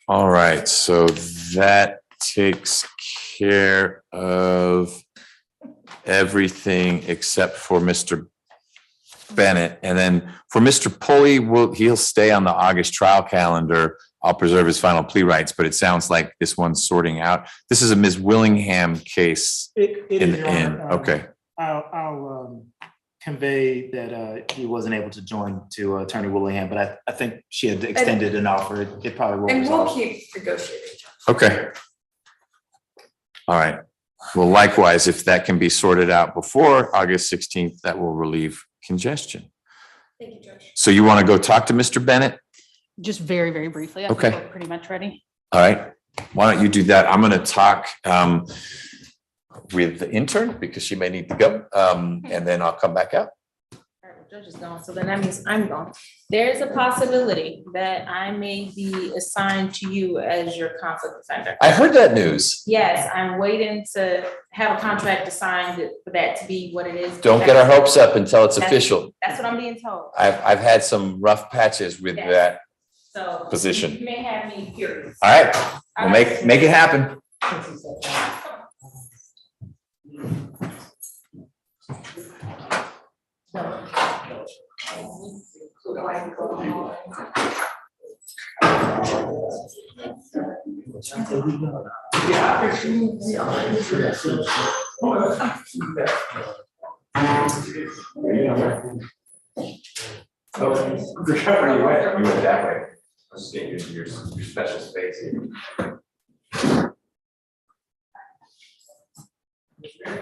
All right, so that takes care of everything except for Mr. Bennett. And then for Mr. Pulley, he'll stay on the August trial calendar. I'll preserve his final plea rights, but it sounds like this one's sorting out. This is a Ms. Willingham case. It in is, the Your end. Honor. Okay. I'll convey that he wasn't able to join to Attorney Willingham, but I think she had extended an offer. It probably will And we'll resolve. keep negotiating. Okay. All right. Well, likewise, if that can be sorted out before August 16th, that will relieve congestion. Thank you, Judge. So you want to go talk to Mr. Bennett? Just very, very briefly. I think Okay. we're pretty much ready. All right. Why don't you do that? I'm going to talk with the intern because she may need to go. And then I'll come back out. All right, well, Judge is gone, so then that means I'm gone. There's a possibility that I may be assigned to you as your conflict defender. I heard that news. Yes, I'm waiting to have a contract assigned for that to be what it is. Don't get our hopes up until it's That's- official. That's what I'm being told. I've had some rough patches with Yes. that So position. you may have me curious. All right. We'll make it happen. Recovery, you went that way. Let's get you into your special space here. Thank you.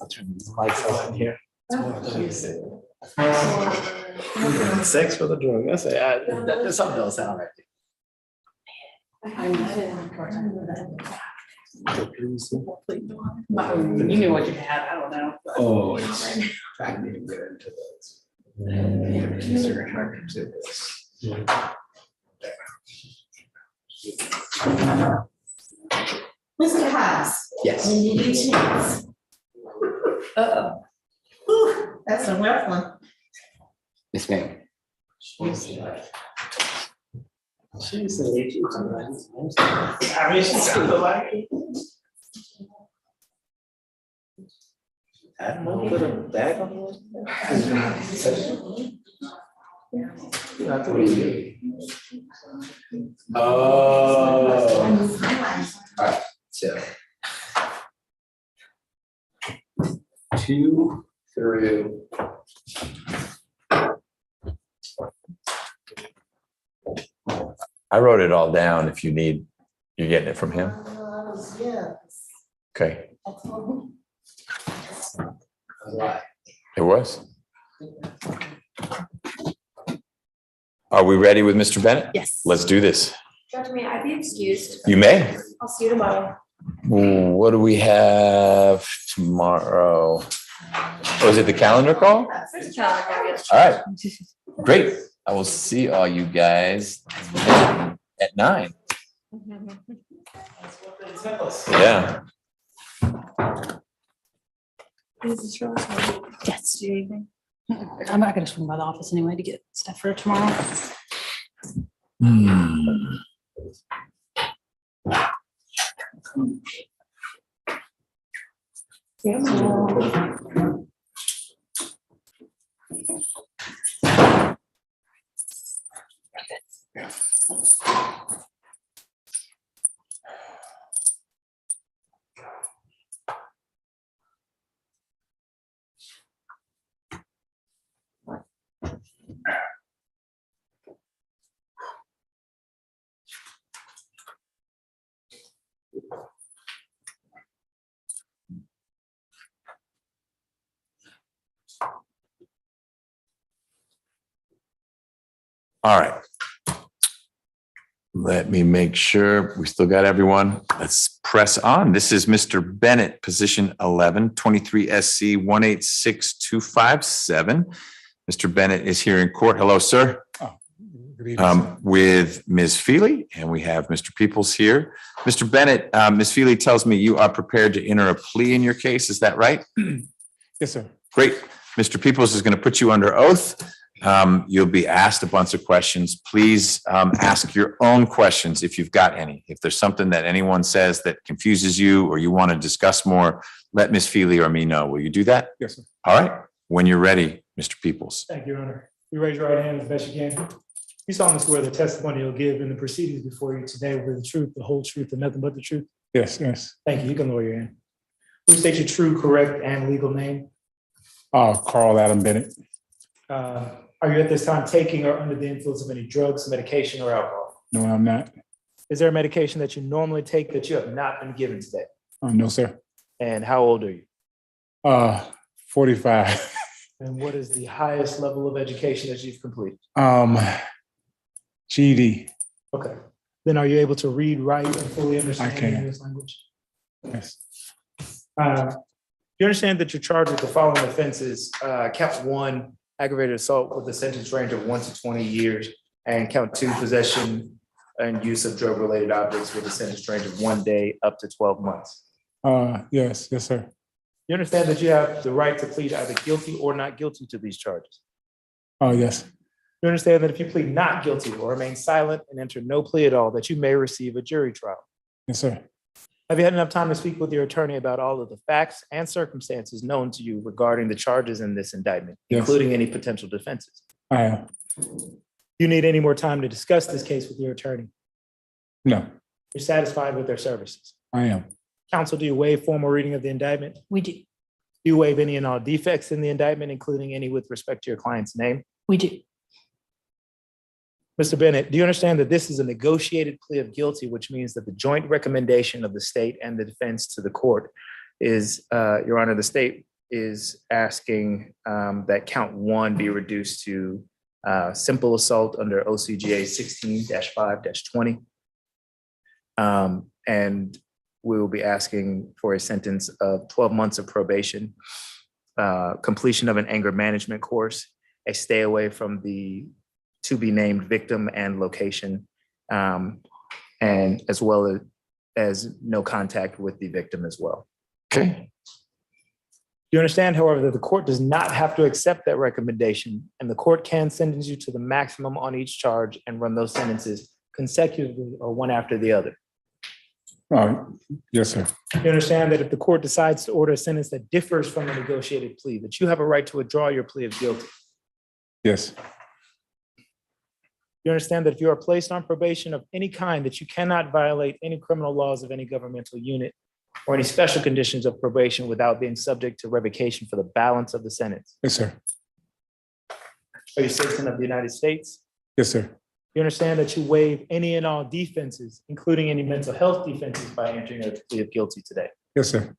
I'll turn these lights off in here. Sex for the drug. That's it. That's something else sound right. You knew what you had, I don't know. Oh, it's, I didn't even get into those. Mr. Harper did this. Mr. Haas. Yes. When you get a chance. Uh-oh. Whew, that's a rough one. Yes, ma'am. She's a lady. I mean, she sounded like it. I don't know, put a bag on it. Oh. Alright, so. 2 through. I wrote it all down if you need, you're getting it from him? Yes. Okay, I told him. it was. Are we ready with Mr. Bennett? Yes. Let's do this. Dr. May I be excused? You may. I'll see you tomorrow. Ooh, what do we have tomorrow? Oh, is it the calendar call? There's a calendar call, yes. All right, great. I will see all you guys at 9. Yeah. Yes. Do you evening? I'm not gonna swing by the office anyway to get stuff for tomorrow. All right. Let me make sure we still got everyone. Let's press on. This is Mr. Bennett, position 11, 23 SC 186257. Mr. Bennett is here in court. Hello, sir. Good evening, sir. With Ms. Feely, and we have Mr. Peoples here. Mr. Bennett, Ms. Feely tells me you are prepared to enter a plea in your case. Is that right? Yes, sir. Great. Mr. Peoples is going to put you under oath. You'll be asked a bunch of questions. Please ask your own questions if you've got any. If there's something that anyone says that confuses you or you want to discuss more, let Ms. Feely or me know. Will you do that? Yes, sir. All right. When you're ready, Mr. Peoples. Thank you, Your Honor. You raise your right hand as best you can. You solemnly swear the testimony you'll give in the proceedings before you today will be the truth, the whole truth, and nothing but the truth. Yes, yes. Thank you. You can lower your hand. Please state your true, correct, and legal name. Carl Adam Bennett. Are you at this time taking or under the influence of any drugs, medication, or alcohol? No, I'm not. Is there a medication that you normally take that you have not been given today? No, sir. And how old are you? 45. And what is the highest level of education that you've completed? GD. Okay. Then are you able to read, write, and fully understand I can. English language? Yes. You understand that you're charged with the following offenses: count 1, aggravated assault with a sentence range of 1 to 20 years, and count 2, possession and use of drug-related objects with a sentence range of 1 day up to 12 months. Yes, yes, sir. You understand that you have the right to plead either guilty or not guilty to these charges. Yes. You understand that if you plead not guilty or remain silent and enter no plea at all, that you may receive a jury trial. Yes, sir. Have you had enough time to speak with your attorney about all of the facts and circumstances known to you regarding the charges in this indictment, Yes. including any potential defenses? I am. You need any more time to discuss this case with your attorney? No, You're satisfied with their services? I am. Counsel, do you waive formal reading of the indictment? We do. Do you waive any and all defects in the indictment, including any with respect to your client's name? We do. Mr. Bennett, do you understand that this is a negotiated plea of guilty, which means that the joint recommendation of the state and the defense to the court is, Your Honor, the state is asking that count 1 be reduced to simple assault under OCGA 16-5-20. And we will be asking for a sentence of 12 months of probation, completion of an anger management course, a stay away from the to be named victim and location, and as well as no contact with the victim as well. Okay. You understand, however, that the court does not have to accept that recommendation, and the court can sentence you to the maximum on each charge and run those sentences consecutively or one after the other. Yes, sir. You understand that if the court decides to order a sentence that differs from the negotiated plea, that you have a right to withdraw your plea of guilty. Yes. You understand that if you are placed on probation of any kind, that you cannot violate any criminal laws of any governmental unit or any special conditions of probation without being subject to revocation for the balance of the sentence. Yes, sir. Are you a citizen of the United States? Yes, sir. You understand that you waive any and all defenses, including any mental health defenses, by entering a plea of guilty today. Yes, sir.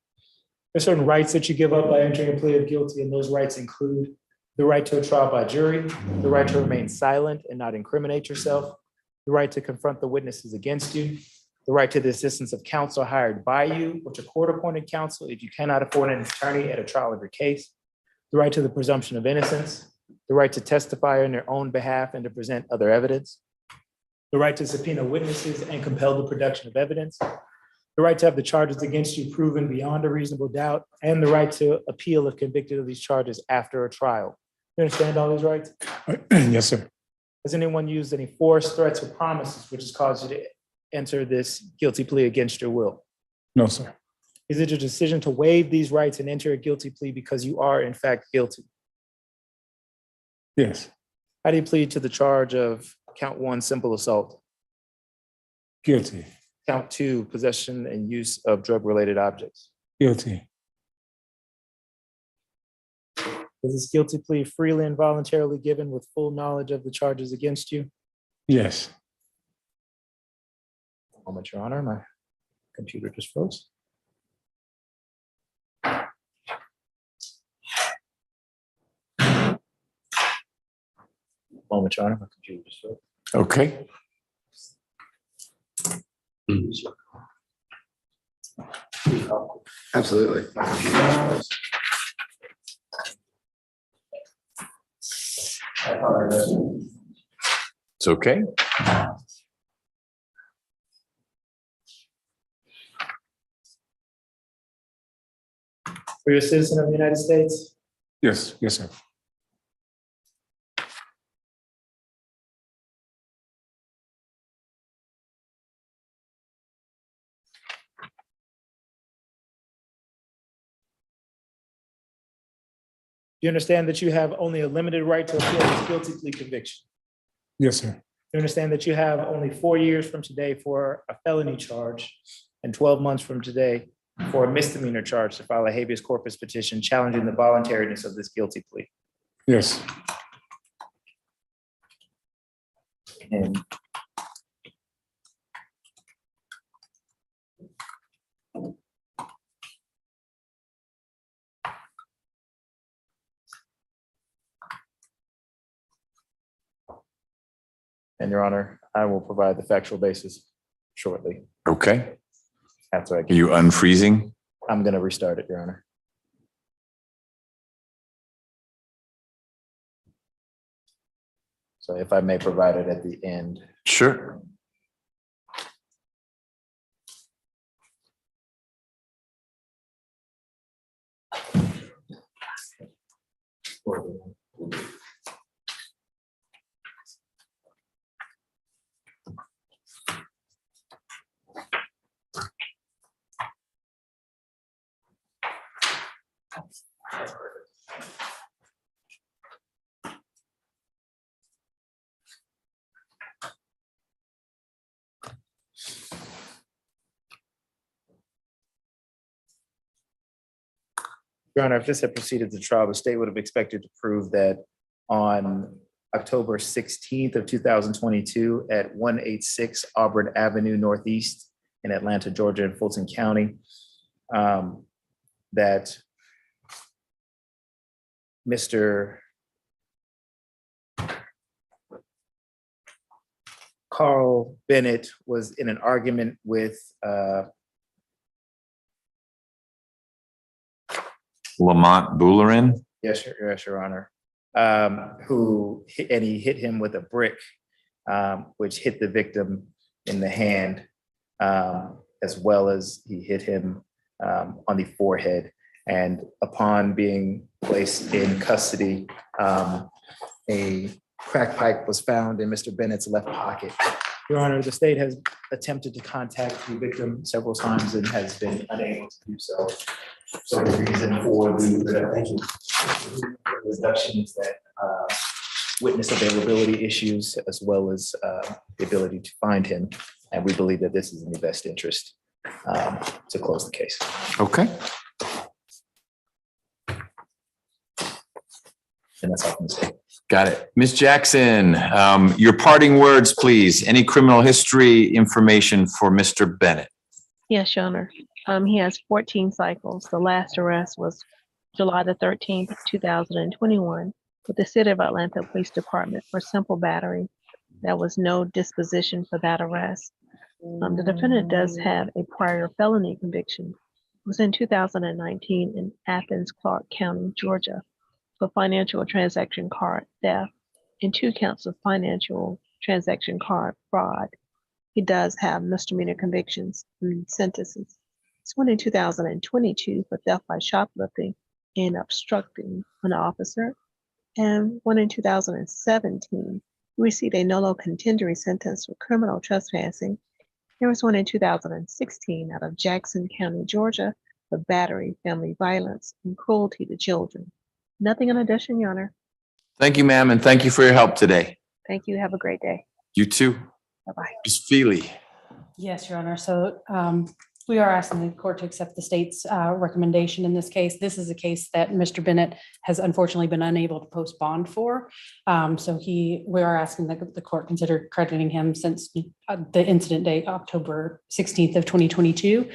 There's certain rights that you give up by entering a plea of guilty, and those rights include the right to a trial by jury, the right to remain silent and not incriminate yourself, the right to confront the witnesses against you, the right to the assistance of counsel hired by you, which a court-appointed counsel if you cannot afford an attorney at a trial of your case, the right to the presumption of innocence, the right to testify on your own behalf and to present other evidence, the right to subpoena witnesses and compel the production of evidence, the right to have the charges against you proven beyond a reasonable doubt, and the right to appeal if convicted of these charges after a trial. You understand all these rights? Yes, sir. Has anyone used any force, threats, or promises which has caused you to enter this guilty plea against your will? No, sir. Is it your decision to waive these rights and enter a guilty plea because you are in fact guilty? Yes. How do you plead to the charge of count 1, simple assault? Guilty. Count 2, possession and use of drug-related objects? Guilty. Was this guilty plea freely and voluntarily given with full knowledge of the charges against you? Yes. A moment, Your Honor, my computer just froze. Moment, Your Honor, my computer just froze. Okay. Absolutely. It's okay. Are you a citizen of the United States? Yes. Yes, sir. You understand that you have only a limited right to appeal this guilty plea conviction? Yes, sir. You understand that you have only 4 years from today for a felony charge and 12 months from today for a misdemeanor charge to file a habeas corpus petition challenging the voluntariness of this guilty plea. Yes. And Your Honor, I will provide the factual basis shortly Okay. after I Are get. you unfreezing? I'm going to restart it, Your Honor. So if I may provide it at the end. Sure. Your Honor, if this had proceeded to trial, the state would have expected to prove that on October 16th of 2022 at 186 Auburn Avenue Northeast in Atlanta, Georgia, in Fulton County, that Mr. Carl Bennett was in an argument with Lamont Boulerin. Yes, Your Honor. He hit him with a brick, which hit the victim in the hand, as well as he hit him on the forehead. And upon being placed in custody, a crack pipe was found in Mr. Bennett's left pocket. Your Honor, the state has attempted to contact the victim several times and has been unable to do so. So the reason for the reduction is that witness availability issues, as well as the ability to find him. And we believe that this is in the best interest to close the case. Okay. And that's all from the state. Got it. Ms. Jackson, your parting words, please. Any criminal history information for Mr. Bennett? Yes, Your Honor. He has 14 cycles. The last arrest was July the 13th, 2021, with the City of Atlanta Police Department for simple battery. There was no disposition for that arrest. The defendant does have a prior felony conviction. It was in 2019 in Athens, Clarke County, Georgia, for financial transaction card theft and 2 counts of financial transaction card fraud. He does have misdemeanor convictions and sentences. It's one in 2022 for theft by shoplifting and obstructing an officer. and one in 2017. He received a nolo contendere sentence for criminal trespassing. There was one in 2016 out of Jackson County, Georgia, for battery, family violence, and cruelty to children. Nothing in addition, Your Honor. Thank you, ma'am, and thank you for your help today. Thank you. Have a great day. You too. Bye-bye. Ms. Feely. Yes, Your Honor. So we are asking the court to accept the state's recommendation in this case. This is a case that Mr. Bennett has unfortunately been unable to post bond for. So we are asking that the court consider crediting him since the incident date, October 16th of 2022.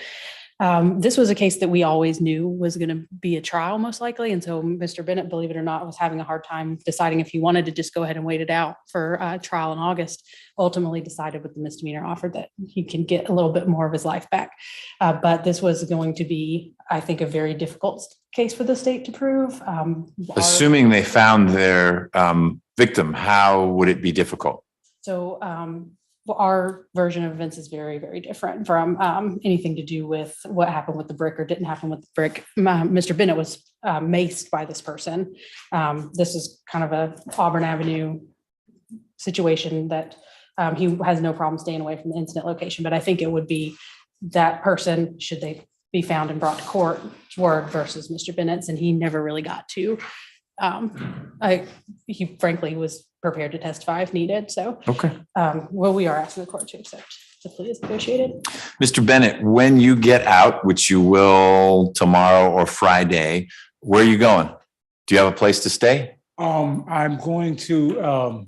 This was a case that we always knew was going to be a trial most likely. And so Mr. Bennett, believe it or not, was having a hard time deciding if he wanted to just go ahead and wait it out for trial in August. Ultimately decided with the misdemeanor offer that he can get a little bit more of his life back. But this was going to be, I think, a very difficult case for the state to prove. Assuming they found their victim, how would it be difficult? So our version of events is very, very different from anything to do with what happened with the brick or didn't happen with the brick. Mr. Bennett was maced by this person. This is kind of a Auburn Avenue situation that he has no problem staying away from the incident location. But I think it would be that person, should they be found and brought to court, word versus Mr. Bennett's, and he never really got to. He frankly was prepared to testify if needed. So, okay. Well, we are asking the court to accept the plea as negotiated. Mr. Bennett, when you get out, which you will tomorrow or Friday, where are you going? Do you have a place to stay? I'm going to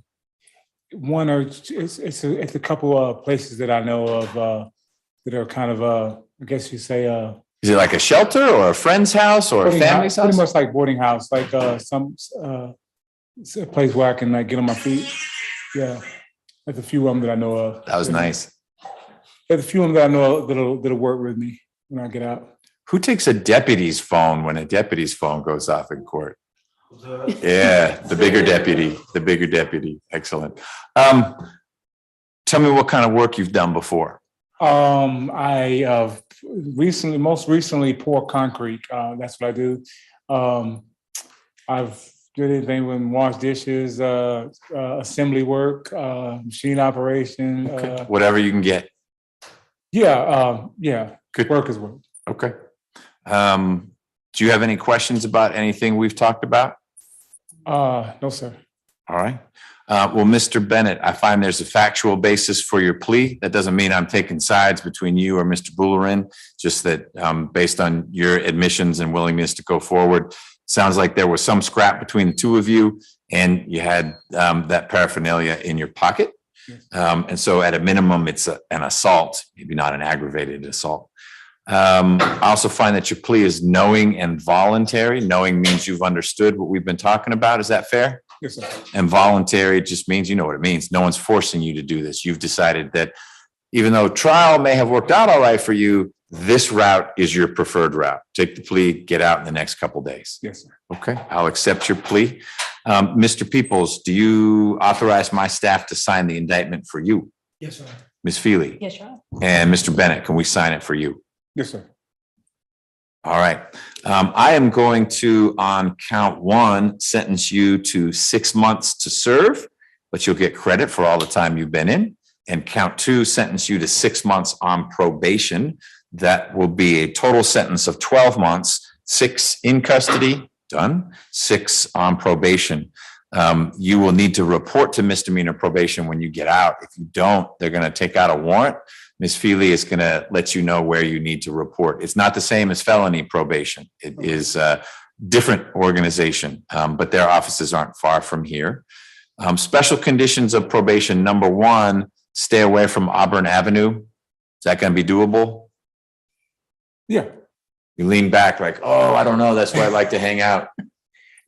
it's a couple of places that I know of that are kind of I guess you say is it like a shelter or a friend's house or a family's house? Pretty much like boarding house, like it's a place where I can like get on my feet. Yeah, there's a few of them that I know of. That was nice. There's a few of them that I know of that'll work with me when I get out. Who takes a deputy's phone when a deputy's phone goes off in court? Yeah, the bigger deputy. Excellent. Tell me what kind of work you've done before. I most recently pour concrete. That's what I do. I've did anything with wash dishes, assembly work, machine operation. Okay. Whatever you can get. Yeah. Good. Work is work. Okay. Do you have any questions about anything we've talked about? No, sir. All right. Well, Mr. Bennett, I find there's a factual basis for your plea. That doesn't mean I'm taking sides between you or Mr. Bullerin, just that based on your admissions and willingness to go forward, sounds like there was some scrap between the two of you and you had that paraphernalia in your pocket. And so at a minimum, it's an assault, maybe not an aggravated assault. I also find that your plea is knowing and voluntary. Knowing means you've understood what we've been talking about. Is that fair? Yes, sir. And voluntary just means you know what it means. No one's forcing you to do this. You've decided that even though trial may have worked out all right for you, this route is your preferred route. Take the plea, get out in the next couple of days. Yes, sir. Okay, I'll accept your plea. Mr. Peoples, do you authorize my staff to sign the indictment for you? Yes, sir. Ms. Feely? Yes, Your Honor. And Mr. Bennett, can we sign it for you? Yes, sir. All right. I am going to, on count one, sentence you to 6 months to serve, but you'll get credit for all the time you've been in. And count two, sentence you to 6 months on probation. That will be a total sentence of 12 months, 6 in custody, done, 6 on probation. You will need to report to misdemeanor probation when you get out. If you don't, they're going to take out a warrant. Ms. Feely is going to let you know where you need to report. It's not the same as felony probation. It is a different organization, but their offices aren't far from here. Special conditions of probation. Number 1, stay away from Auburn Avenue. Is that going to be doable? Yeah. You lean back like, oh, I don't know. That's where I like to hang out.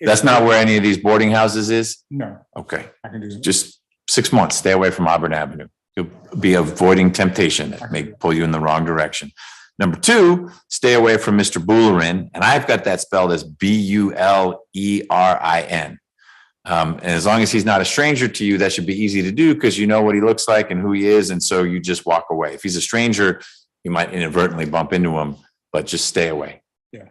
That's not where any of these boarding houses is? No. Okay. I can do that. Just 6 months, stay away from Auburn Avenue. You'll be avoiding temptation that may pull you in the wrong direction. Number 2, stay away from Mr. Bullerin. And I've got that spelled as Bullerin. And as long as he's not a stranger to you, that should be easy to do because you know what he looks like and who he is. And so you just walk away. If he's a stranger, you might inadvertently bump into him, but just stay away. Yeah.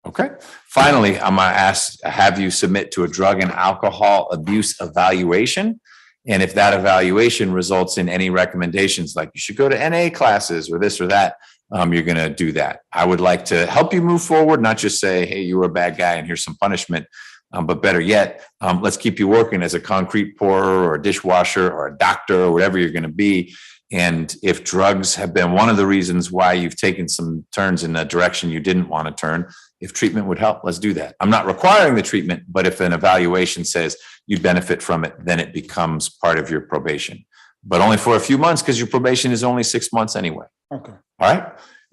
Okay. Finally, I'm gonna have you submit to a drug and alcohol abuse evaluation. And if that evaluation results in any recommendations, like you should go to NA classes or this or that, you're gonna do that. I would like to help you move forward, not just say, hey, you were a bad guy and here's some punishment. But better yet, let's keep you working as a concrete pourer or a dishwasher or a doctor or whatever you're gonna be. And if drugs have been one of the reasons why you've taken some turns in a direction you didn't want to turn, if treatment would help, let's do that. I'm not requiring the treatment, but if an evaluation says you benefit from it, then it becomes part of your probation. But only for a few months because your probation is only 6 months anyway. Okay. All right.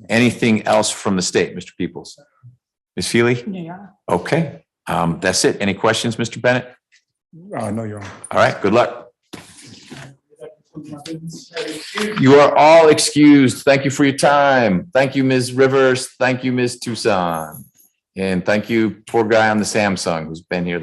Anything else from the state, Mr. Peoples? Ms. Feely? Yeah. Okay. That's it. Any questions, Mr. Bennett? No, Your Honor. All right. Good luck. You are all excused. Thank you for your time. Thank you, Ms. Rivers. Thank you, Ms. Tucson. And thank you, poor guy on the Samsung who's been here the